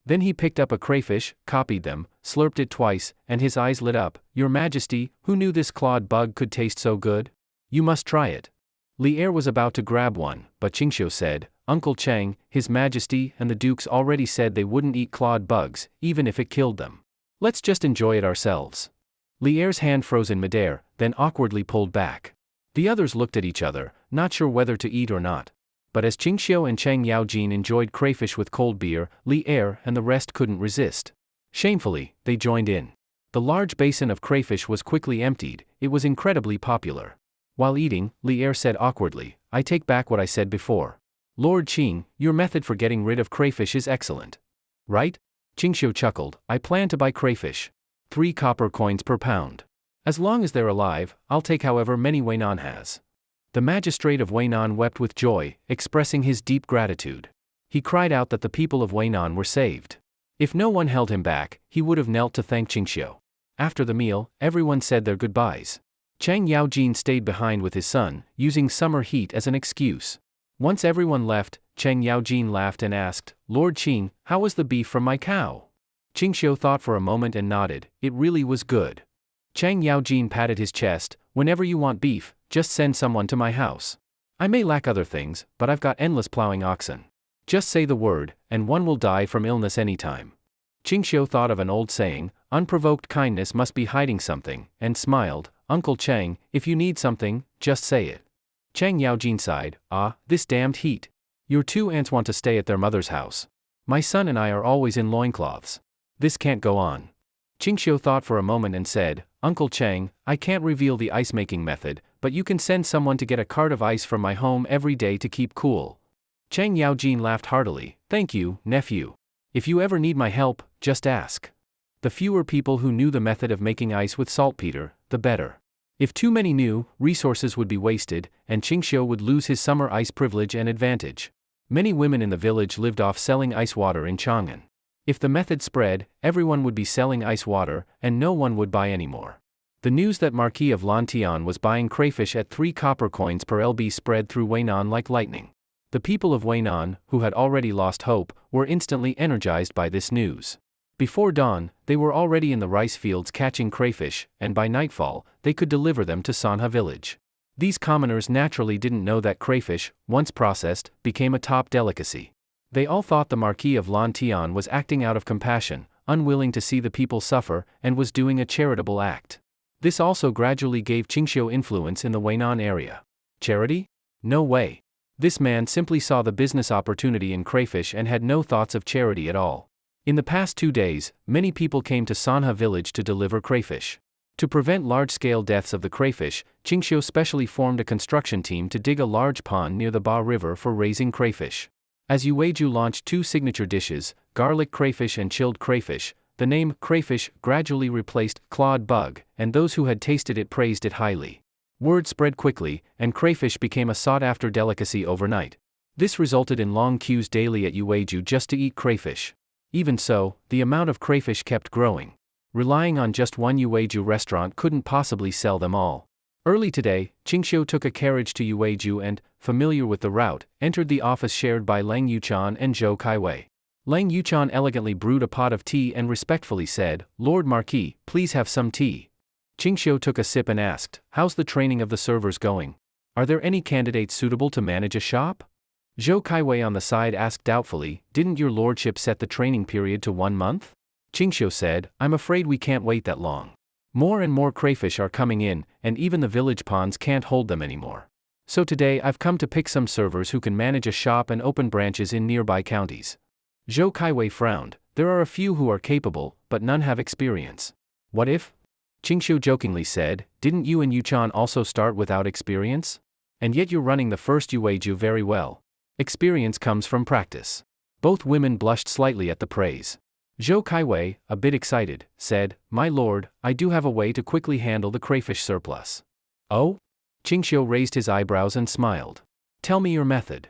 Then he picked up a crayfish, copied them, slurped it twice, and his eyes lit up. Your Majesty, who knew this clawed bug could taste so good? You must try it. Li Er was about to grab one, but Ching Shio said, Uncle Chang, His Majesty and the Dukes already said they wouldn't eat clawed bugs, even if it killed them. Let's just enjoy it ourselves. Li Er's hand froze in midair, then awkwardly pulled back. The others looked at each other, not sure whether to eat or not. But as Ching Shio and Chang Yaojin enjoyed crayfish with cold beer, Li Er and the rest couldn't resist. Shamefully, they joined in. The large basin of crayfish was quickly emptied, it was incredibly popular. While eating, Li Er said awkwardly, I take back what I said before. Lord Qing, your method for getting rid of crayfish is excellent. Right? Ching Shio chuckled, I plan to buy crayfish. 3 copper coins per pound. As long as they're alive, I'll take however many Weinan has. The magistrate of Weinan wept with joy, expressing his deep gratitude. He cried out that the people of Weinan were saved. If no one held him back, he would have knelt to thank Ching Shio. After the meal, everyone said their goodbyes. Chang Yaojin stayed behind with his son, using summer heat as an excuse. Once everyone left, Chang Yaojin laughed and asked, Lord Qing, how was the beef from my cow? Ching Shio thought for a moment and nodded, it really was good. Chang Yaojin patted his chest, whenever you want beef, just send someone to my house. I may lack other things, but I've got endless plowing oxen. Just say the word, and one will die from illness anytime. Ching Shio thought of an old saying, unprovoked kindness must be hiding something, and smiled, Uncle Chang, if you need something, just say it. Chang Yaojin sighed, this damned heat. Your 2 aunts want to stay at their mother's house. My son and I are always in loincloths. This can't go on. Ching Shio thought for a moment and said, Uncle Chang, I can't reveal the ice-making method, but you can send someone to get a cart of ice from my home every day to keep cool. Chang Yaojin laughed heartily, thank you, nephew. If you ever need my help, just ask. The fewer people who knew the method of making ice with saltpeter, the better. If too many knew, resources would be wasted, and Ching Shio would lose his summer ice privilege and advantage. Many women in the village lived off selling ice water in Chang'an. If the method spread, everyone would be selling ice water, and no one would buy anymore. The news that Marquis of Lantian was buying crayfish at 3 copper coins per lb spread through Weinan like lightning. The people of Weinan, who had already lost hope, were instantly energized by this news. Before dawn, they were already in the rice fields catching crayfish, and by nightfall, they could deliver them to Manhwa village. These commoners naturally didn't know that crayfish, once processed, became a top delicacy. They all thought the Marquis of Lantian was acting out of compassion, unwilling to see the people suffer, and was doing a charitable act. This also gradually gave Ching Shio influence in the Weinan area. Charity? No way. This man simply saw the business opportunity in crayfish and had no thoughts of charity at all. In the past 2 days, many people came to Manhwa village to deliver crayfish. To prevent large-scale deaths of the crayfish, Ching Shio specially formed a construction team to dig a large pond near the Ba River for raising crayfish. As Yueju launched 2 signature dishes, garlic crayfish and chilled crayfish, the name crayfish gradually replaced clawed bug, and those who had tasted it praised it highly. Word spread quickly, and crayfish became a sought-after delicacy overnight. This resulted in long queues daily at Yueju just to eat crayfish. Even so, the amount of crayfish kept growing. Relying on just one Yueju restaurant couldn't possibly sell them all. Early today, Ching Shio took a carriage to Yueju and, familiar with the route, entered the office shared by Lang Yuchan and Zhou Kaiwei. Lang Yuchan elegantly brewed a pot of tea and respectfully said, "Lord Marquis, please have some tea." Ching Shio took a sip and asked, "How's the training of the servers going? Are there any candidates suitable to manage a shop?" Zhou Kaiwei on the side asked doubtfully, "Didn't your lordship set the training period to 1 month?" Ching Shio said, "I'm afraid we can't wait that long. More and more crayfish are coming in, and even the village ponds can't hold them anymore. So today I've come to pick some servers who can manage a shop and open branches in nearby counties." Zhou Kaiwei frowned. "There are a few who are capable, but none have experience." "What if?" Ching Shio jokingly said, "Didn't you and Yuchan also start without experience? And yet you're running the first Yueju very well. Experience comes from practice." Both women blushed slightly at the praise. Zhou Kaiwei, a bit excited, said, "My lord, I do have a way to quickly handle the crayfish surplus." "Oh?" Ching Shio raised his eyebrows and smiled. "Tell me your method."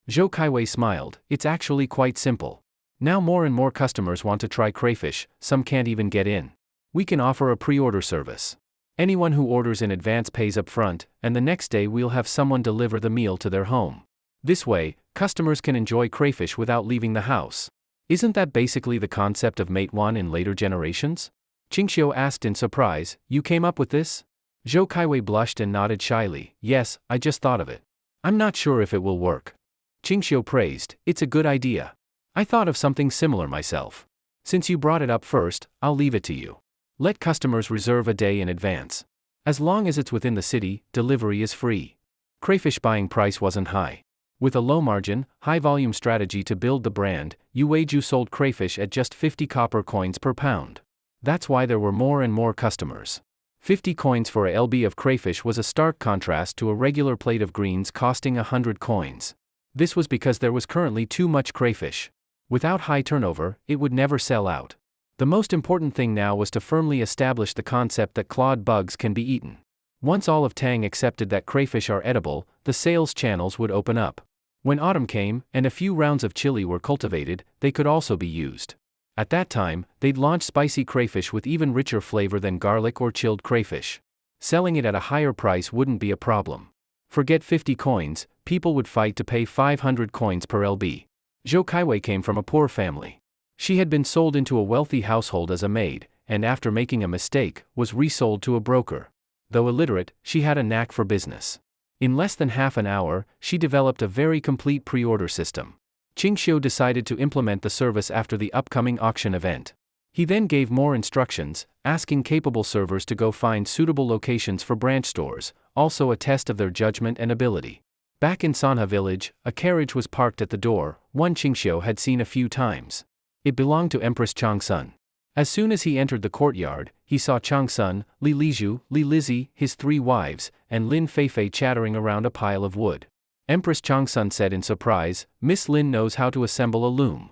Zhou Kaiwei smiled, "It's actually quite simple. Now more and more customers want to try crayfish, some can't even get in. We can offer a pre-order service. Anyone who orders in advance pays up front, and the next day we'll have someone deliver the meal to their home. This way, customers can enjoy crayfish without leaving the house. Isn't that basically the concept of Manhwa in later generations?" Ching Shio asked in surprise, "You came up with this?" Zhou Kaiwei blushed and nodded shyly, "Yes, I just thought of it. I'm not sure if it will work." Ching Shio praised, "It's a good idea. I thought of something similar myself. Since you brought it up first, I'll leave it to you. Let customers reserve a day in advance. As long as it's within the city, delivery is free." Crayfish buying price wasn't high. With a low-margin, high-volume strategy to build the brand, Yueju sold crayfish at just 50 copper coins per pound. That's why there were more and more customers. 50 coins for a lb of crayfish was a stark contrast to a regular plate of greens costing 100 coins. This was because there was currently too much crayfish. Without high turnover, it would never sell out. The most important thing now was to firmly establish the concept that clawed bugs can be eaten. Once all of Tang accepted that crayfish are edible, the sales channels would open up. When autumn came, and a few rounds of chili were cultivated, they could also be used. At that time, they'd launch spicy crayfish with even richer flavor than garlic or chilled crayfish. Selling it at a higher price wouldn't be a problem. Forget 50 coins, people would fight to pay 500 coins per lb. Zhou Kaiwei came from a poor family. She had been sold into a wealthy household as a maid, and after making a mistake, was resold to a broker. Though illiterate, she had a knack for business. In less than half an hour, she developed a very complete pre-order system. Ching Shio decided to implement the service after the upcoming auction event. He then gave more instructions, asking capable servers to go find suitable locations for branch stores, also a test of their judgment and ability. Back in Manhwa village, a carriage was parked at the door, one Ching Shio had seen a few times. It belonged to Empress Changsun. As soon as he entered the courtyard, he saw Changsun, Li Lizhu, Li Lizzy, his 3 wives, and Lin Feifei chattering around a pile of wood. Empress Changsun said in surprise, "Miss Lin knows how to assemble a loom."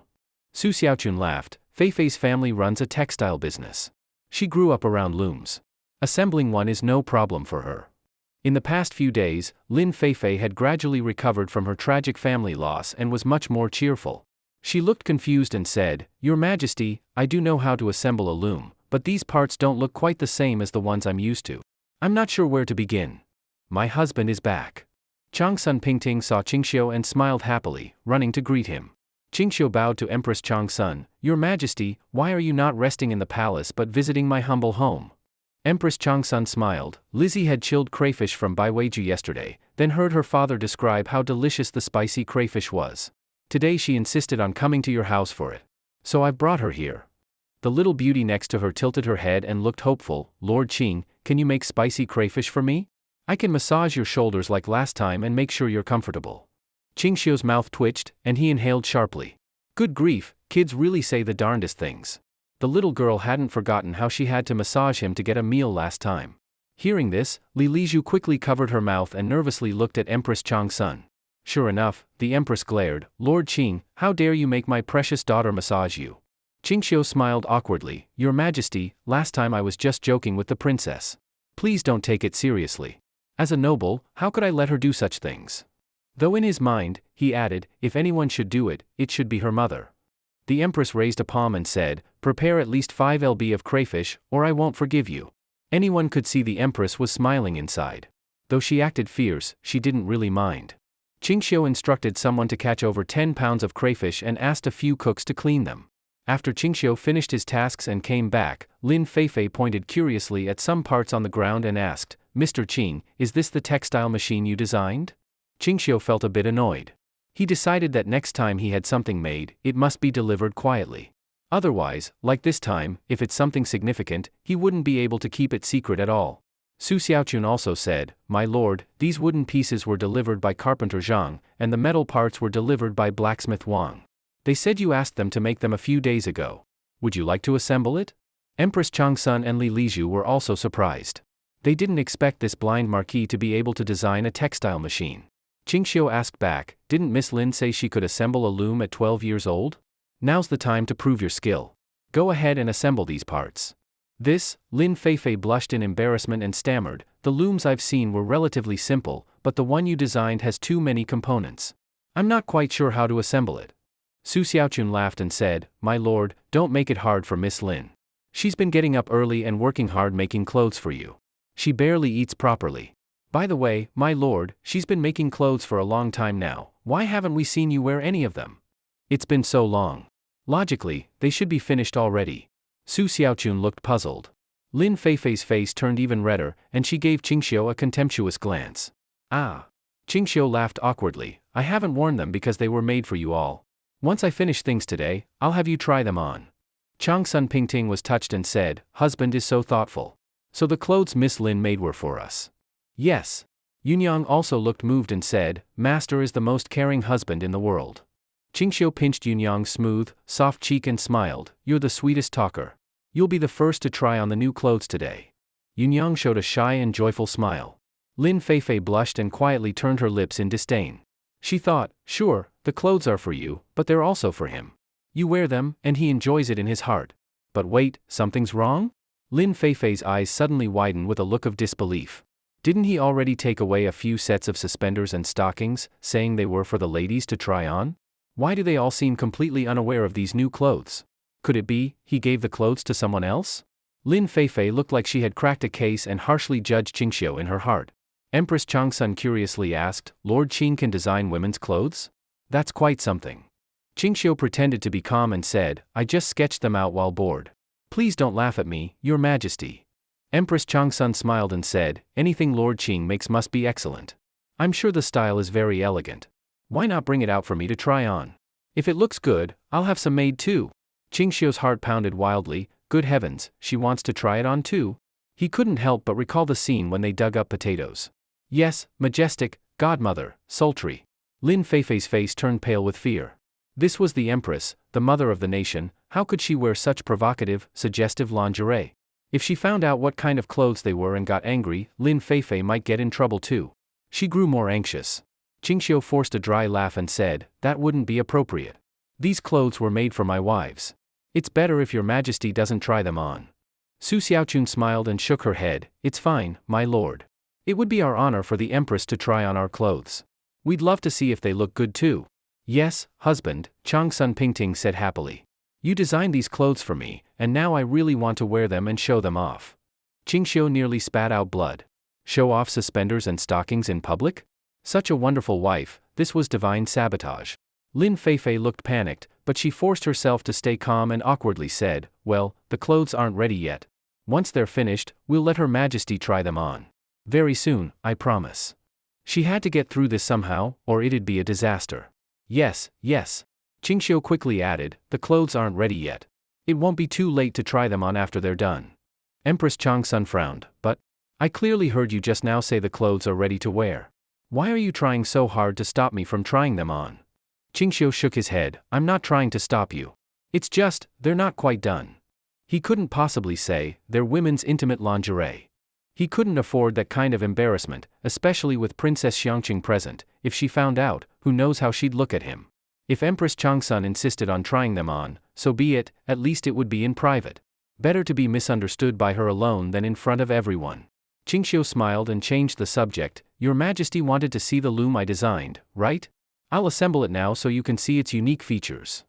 Su Xiaochun laughed, "Feifei's family runs a textile business. She grew up around looms. Assembling one is no problem for her." In the past few days, Lin Feifei had gradually recovered from her tragic family loss and was much more cheerful. She looked confused and said, "Your Majesty, I do know how to assemble a loom, but these parts don't look quite the same as the ones I'm used to. I'm not sure where to begin. My husband is back." Changsun Pingting saw Ching Shio and smiled happily, running to greet him. Ching Shio bowed to Empress Chang Sun. Your Majesty, why are you not resting in the palace but visiting my humble home? Empress Chang Sun smiled. Lizzie had chilled crayfish from Baiweiju yesterday, then heard her father describe how delicious the spicy crayfish was. Today she insisted on coming to your house for it. So I've brought her here. The little beauty next to her tilted her head and looked hopeful. Lord Ching, can you make spicy crayfish for me? I can massage your shoulders like last time and make sure you're comfortable. Ching Shio's mouth twitched, and he inhaled sharply. Good grief, kids really say the darndest things. The little girl hadn't forgotten how she had to massage him to get a meal last time. Hearing this, Li Liju quickly covered her mouth and nervously looked at Empress Chang Sun. Sure enough, the Empress glared. Lord Qing, how dare you make my precious daughter massage you? Ching Shio smiled awkwardly. Your Majesty, last time I was just joking with the princess. Please don't take it seriously. As a noble, how could I let her do such things? Though in his mind, he added, if anyone should do it, it should be her mother. The Empress raised a palm and said, prepare at least 5 lb of crayfish, or I won't forgive you. Anyone could see the Empress was smiling inside. Though she acted fierce, she didn't really mind. Ching Shio instructed someone to catch over 10 pounds of crayfish and asked a few cooks to clean them. After Ching Shio finished his tasks and came back, Lin Feifei pointed curiously at some parts on the ground and asked, Mr. Qing, is this the textile machine you designed? Ching Shio felt a bit annoyed. He decided that next time he had something made, it must be delivered quietly. Otherwise, like this time, if it's something significant, he wouldn't be able to keep it secret at all. Su Xiaochun also said, My lord, these wooden pieces were delivered by Carpenter Zhang, and the metal parts were delivered by Blacksmith Wang. They said you asked them to make them a few days ago. Would you like to assemble it? Empress Chang Sun and Li Liju were also surprised. They didn't expect this blind marquis to be able to design a textile machine. Ching Shio asked back, didn't Miss Lin say she could assemble a loom at 12 years old? Now's the time to prove your skill. Go ahead and assemble these parts. This, Lin Feifei blushed in embarrassment and stammered, the looms I've seen were relatively simple, but the one you designed has too many components. I'm not quite sure how to assemble it. Su Xiaochun laughed and said, My lord, don't make it hard for Miss Lin. She's been getting up early and working hard making clothes for you. She barely eats properly. By the way, my lord, she's been making clothes for a long time now. Why haven't we seen you wear any of them? It's been so long. Logically, they should be finished already. Su Xiaochun looked puzzled. Lin Feifei's face turned even redder, and she gave Ching Shio a contemptuous glance. Ah. Ching Shio laughed awkwardly. I haven't worn them because they were made for you all. Once I finish things today, I'll have you try them on. Chang Sun Pingting was touched and said, Husband is so thoughtful. So the clothes Miss Lin made were for us. Yes. Yunyang also looked moved and said, Master is the most caring husband in the world. Ching Shio pinched Yunyang's smooth, soft cheek and smiled, You're the sweetest talker. You'll be the first to try on the new clothes today. Yunyang showed a shy and joyful smile. Lin Feifei blushed and quietly turned her lips in disdain. She thought, sure, the clothes are for you, but they're also for him. You wear them, and he enjoys it in his heart. But wait, something's wrong? Lin Feifei's eyes suddenly widened with a look of disbelief. Didn't he already take away a few sets of suspenders and stockings, saying they were for the ladies to try on? Why do they all seem completely unaware of these new clothes? Could it be, he gave the clothes to someone else? Lin Feifei looked like she had cracked a case and harshly judged Ching Shio in her heart. Empress Chang Sun curiously asked, Lord Qing can design women's clothes? That's quite something. Ching Shio pretended to be calm and said, I just sketched them out while bored. Please don't laugh at me, Your Majesty. Empress Chang Sun smiled and said, Anything Lord Qing makes must be excellent. I'm sure the style is very elegant. Why not bring it out for me to try on? If it looks good, I'll have some made too. Ching Shio's heart pounded wildly. Good heavens, she wants to try it on too? He couldn't help but recall the scene when they dug up potatoes. Yes, majestic, godmother, sultry. Lin Feifei's face turned pale with fear. This was the Empress, the mother of the nation. How could she wear such provocative, suggestive lingerie? If she found out what kind of clothes they were and got angry, Lin Feifei might get in trouble too. She grew more anxious. Ching Shio forced a dry laugh and said, That wouldn't be appropriate. These clothes were made for my wives. It's better if Your Majesty doesn't try them on. Su Xiaochun smiled and shook her head. It's fine, my lord. It would be our honor for the Empress to try on our clothes. We'd love to see if they look good too. Yes, husband, Chang Sun Pingting said happily. You designed these clothes for me, and now I really want to wear them and show them off. Ching Shio nearly spat out blood. Show off suspenders and stockings in public? Such a wonderful wife, this was divine sabotage. Lin Feifei looked panicked, but she forced herself to stay calm and awkwardly said, "Well, the clothes aren't ready yet. Once they're finished, we'll let Her Majesty try them on. Very soon, I promise." She had to get through this somehow, or it'd be a disaster. Yes, yes. Ching Shio quickly added, "The clothes aren't ready yet. It won't be too late to try them on after they're done." Empress Changsun frowned, "But I clearly heard you just now say the clothes are ready to wear. Why are you trying so hard to stop me from trying them on?" Ching Shio shook his head, "I'm not trying to stop you. It's just, they're not quite done." He couldn't possibly say, "They're women's intimate lingerie." He couldn't afford that kind of embarrassment, especially with Princess Xiangqing present. If she found out, who knows how she'd look at him. If Empress Changsun insisted on trying them on, so be it, at least it would be in private. Better to be misunderstood by her alone than in front of everyone. Ching Shio smiled and changed the subject. "Your Majesty wanted to see the loom I designed, right? I'll assemble it now so you can see its unique features."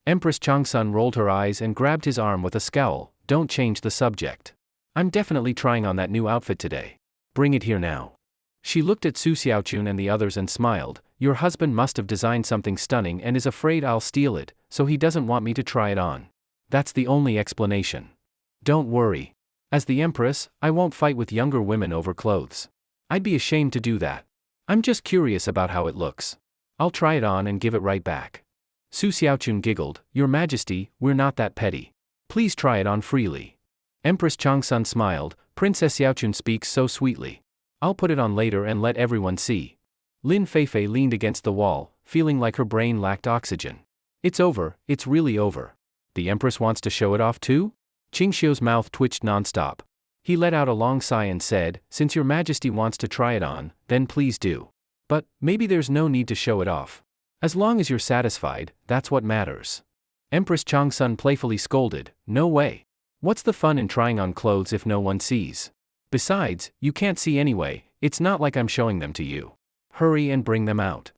Empress Changsun rolled her eyes and grabbed his arm with a scowl. "Don't change the subject. I'm definitely trying on that new outfit today. Bring it here now." She looked at Su Xiaochun and the others and smiled. "Your husband must have designed something stunning and is afraid I'll steal it, so he doesn't want me to try it on. That's the only explanation. Don't worry. As the Empress, I won't fight with younger women over clothes. I'd be ashamed to do that. I'm just curious about how it looks. I'll try it on and give it right back." Su Xiaochun giggled. "Your Majesty, we're not that petty. Please try it on freely." Empress Changsun smiled. "Princess Xiaochun speaks so sweetly. I'll put it on later and let everyone see." Lin Feifei leaned against the wall, feeling like her brain lacked oxygen. "It's over, it's really over. The Empress wants to show it off too?" Ching Shio's mouth twitched nonstop. He let out a long sigh and said, "Since Your Majesty wants to try it on, then please do. But maybe there's no need to show it off. As long as you're satisfied, that's what matters." Empress Changsun playfully scolded, "No way. What's the fun in trying on clothes if no one sees? Besides, you can't see anyway, it's not like I'm showing them to you. Hurry and bring them out."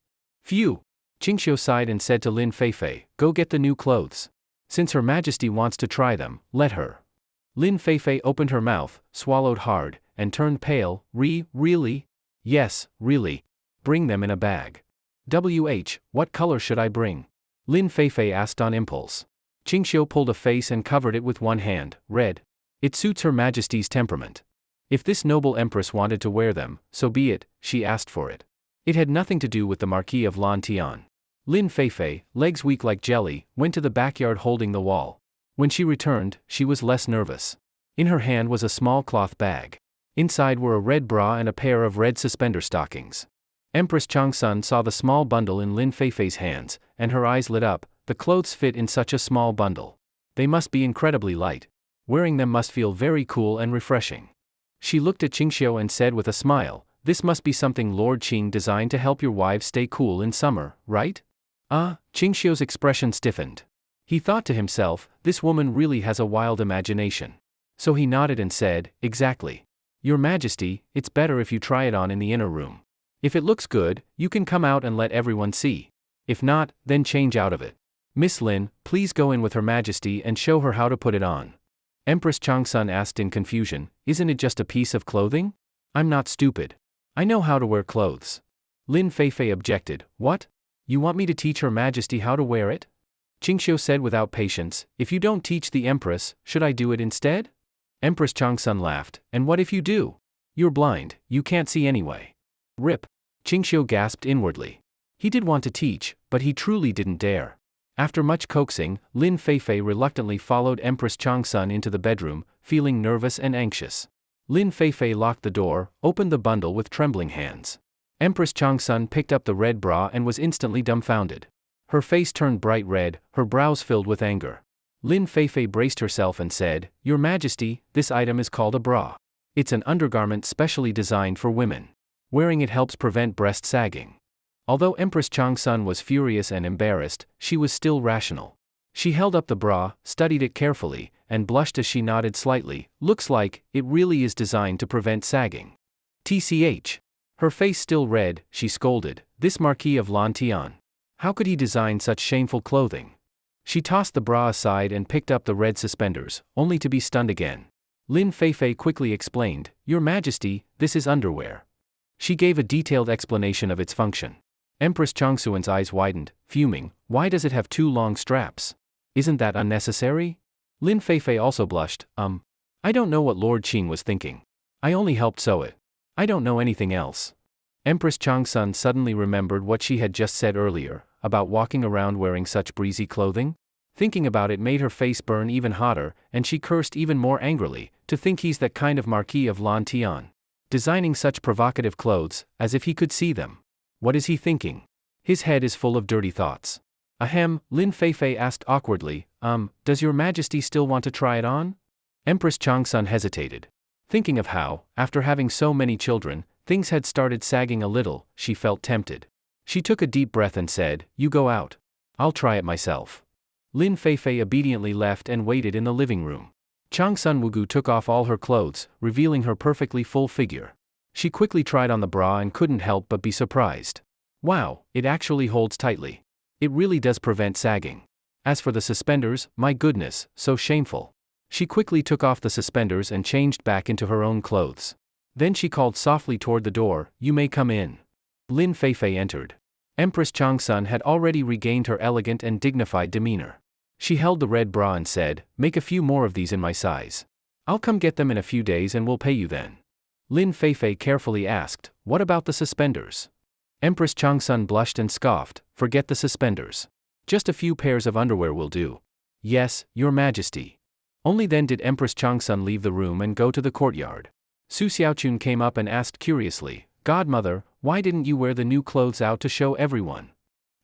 "Phew." Ching Shio sighed and said to Lin Feifei, "Go get the new clothes. Since Her Majesty wants to try them, let her." Lin Feifei opened her mouth, swallowed hard, and turned pale. Really? Yes, really. Bring them in a bag." What color should I bring?" Lin Feifei asked on impulse. Ching Shio pulled a face and covered it with one hand. "Red. It suits Her Majesty's temperament. If this noble empress wanted to wear them, so be it, she asked for it. It had nothing to do with the Marquis of Lan Tian." Lin Feifei, legs weak like jelly, went to the backyard holding the wall. When she returned, she was less nervous. In her hand was a small cloth bag. Inside were a red bra and a pair of red suspender stockings. Empress Changsun saw the small bundle in Lin Feifei's hands, and her eyes lit up. The clothes fit in such a small bundle. They must be incredibly light. Wearing them must feel very cool and refreshing. She looked at Ching Shio and said with a smile, "This must be something Lord Qing designed to help your wives stay cool in summer, right?" Ching Shio's expression stiffened. He thought to himself, this woman really has a wild imagination. So he nodded and said, "Exactly. Your Majesty, it's better if you try it on in the inner room. If it looks good, you can come out and let everyone see. If not, then change out of it. Miss Lin, please go in with Her Majesty and show her how to put it on." Empress Changsun asked in confusion, "Isn't it just a piece of clothing? I'm not stupid. I know how to wear clothes." Lin Feifei objected, "What? You want me to teach Her Majesty how to wear it?" Ching Shio said without patience, "If you don't teach the Empress, should I do it instead?" Empress Changsun laughed, "And what if you do? You're blind, you can't see anyway." "Rip." Ching Shio gasped inwardly. He did want to teach, but he truly didn't dare. After much coaxing, Lin Feifei reluctantly followed Empress Changsun into the bedroom, feeling nervous and anxious. Lin Feifei locked the door, opened the bundle with trembling hands. Empress Changsun picked up the red bra and was instantly dumbfounded. Her face turned bright red, her brows filled with anger. Lin Feifei braced herself and said, "Your Majesty, this item is called a bra. It's an undergarment specially designed for women. Wearing it helps prevent breast sagging." Although Empress Changsun was furious and embarrassed, she was still rational. She held up the bra, studied it carefully, and blushed as she nodded slightly. "Looks like, it really is designed to prevent sagging." TCH. Her face still red, she scolded, "This Marquis of Lan Tian. How could he design such shameful clothing?" She tossed the bra aside and picked up the red suspenders, only to be stunned again. Lin Feifei quickly explained, "Your Majesty, this is underwear." She gave a detailed explanation of its function. Empress Changsuan's eyes widened, fuming. Why does it have 2 long straps? Isn't that unnecessary? Lin Feifei also blushed. I don't know what Lord Qing was thinking. I only helped sew it. I don't know anything else. Empress Changsun suddenly remembered what she had just said earlier, about walking around wearing such breezy clothing. Thinking about it made her face burn even hotter, and she cursed even more angrily, to think he's that kind of Marquis of Lan Tian. Designing such provocative clothes, as if he could see them. What is he thinking? His head is full of dirty thoughts. Ahem, Lin Feifei asked awkwardly, does your majesty still want to try it on? Empress Changsun hesitated. Thinking of how, after having so many children, things had started sagging a little, she felt tempted. She took a deep breath and said, you go out. I'll try it myself. Lin Feifei obediently left and waited in the living room. Changsun Wugu took off all her clothes, revealing her perfectly full figure. She quickly tried on the bra and couldn't help but be surprised. Wow, it actually holds tightly. It really does prevent sagging. As for the suspenders, my goodness, so shameful. She quickly took off the suspenders and changed back into her own clothes. Then she called softly toward the door, you may come in. Lin Feifei entered. Empress Changsun had already regained her elegant and dignified demeanor. She held the red bra and said, make a few more of these in my size. I'll come get them in a few days and we'll pay you then. Lin Feifei carefully asked, what about the suspenders? Empress Changsun blushed and scoffed, forget the suspenders. Just a few pairs of underwear will do. Yes, your majesty. Only then did Empress Changsun leave the room and go to the courtyard. Su Xiaochun came up and asked curiously, Godmother, why didn't you wear the new clothes out to show everyone?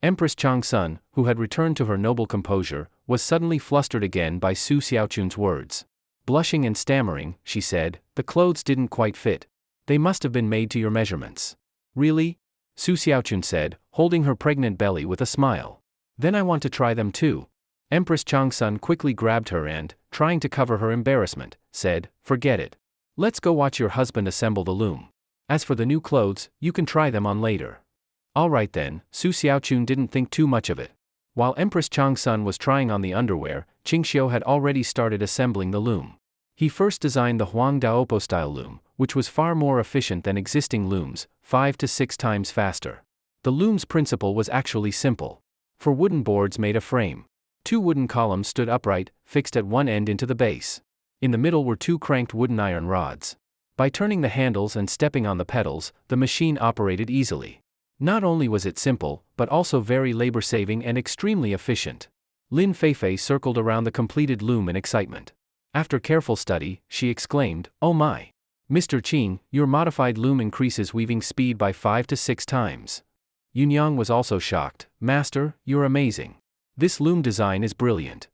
Empress Changsun, who had returned to her noble composure, was suddenly flustered again by Su Xiaochun's words. Blushing and stammering, she said, the clothes didn't quite fit. They must have been made to your measurements. Really? Su Xiaochun said, holding her pregnant belly with a smile. Then I want to try them too. Empress Changsun quickly grabbed her and, trying to cover her embarrassment, said, forget it. Let's go watch your husband assemble the loom. As for the new clothes, you can try them on later. All right then, Su Xiaochun didn't think too much of it. While Empress Changsun was trying on the underwear, Ching Shio had already started assembling the loom. He first designed the Huang Daopo style loom, which was far more efficient than existing looms, 5 to 6 times faster. The loom's principle was actually simple. 4 wooden boards made a frame. 2 wooden columns stood upright, fixed at one end into the base. In the middle were 2 cranked wooden iron rods. By turning the handles and stepping on the pedals, the machine operated easily. Not only was it simple, but also very labor-saving and extremely efficient. Lin Feifei circled around the completed loom in excitement. After careful study, she exclaimed, oh my! Mr. Qing, your modified loom increases weaving speed by 5 to 6 times. Yunyang was also shocked. Master, you're amazing. This loom design is brilliant.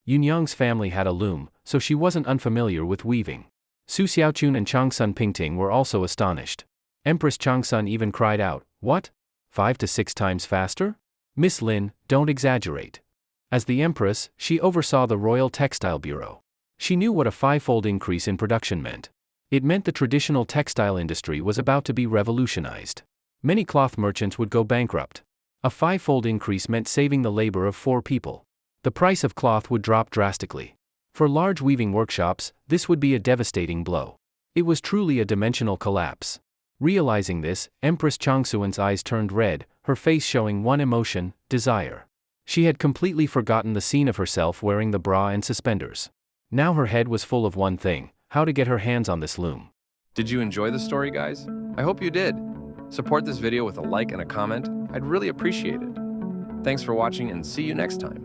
Yunyang's family had a loom, so she wasn't unfamiliar with weaving. Su Xiaochun and Changsun Pingting were also astonished. Empress Changsun even cried out, what? 5 to 6 times faster? Miss Lin, don't exaggerate. As the Empress, she oversaw the Royal Textile Bureau. She knew what a 5-fold increase in production meant. It meant the traditional textile industry was about to be revolutionized. Many cloth merchants would go bankrupt. A 5-fold increase meant saving the labor of 4 people. The price of cloth would drop drastically. For large weaving workshops, this would be a devastating blow. It was truly a dimensional collapse. Realizing this, Empress Changsuan's eyes turned red, her face showing one emotion, desire. She had completely forgotten the scene of herself wearing the bra and suspenders. Now her head was full of one thing, how to get her hands on this loom. Did you enjoy the story, guys? I hope you did. Support this video with a like and a comment. I'd really appreciate it. Thanks for watching and see you next time.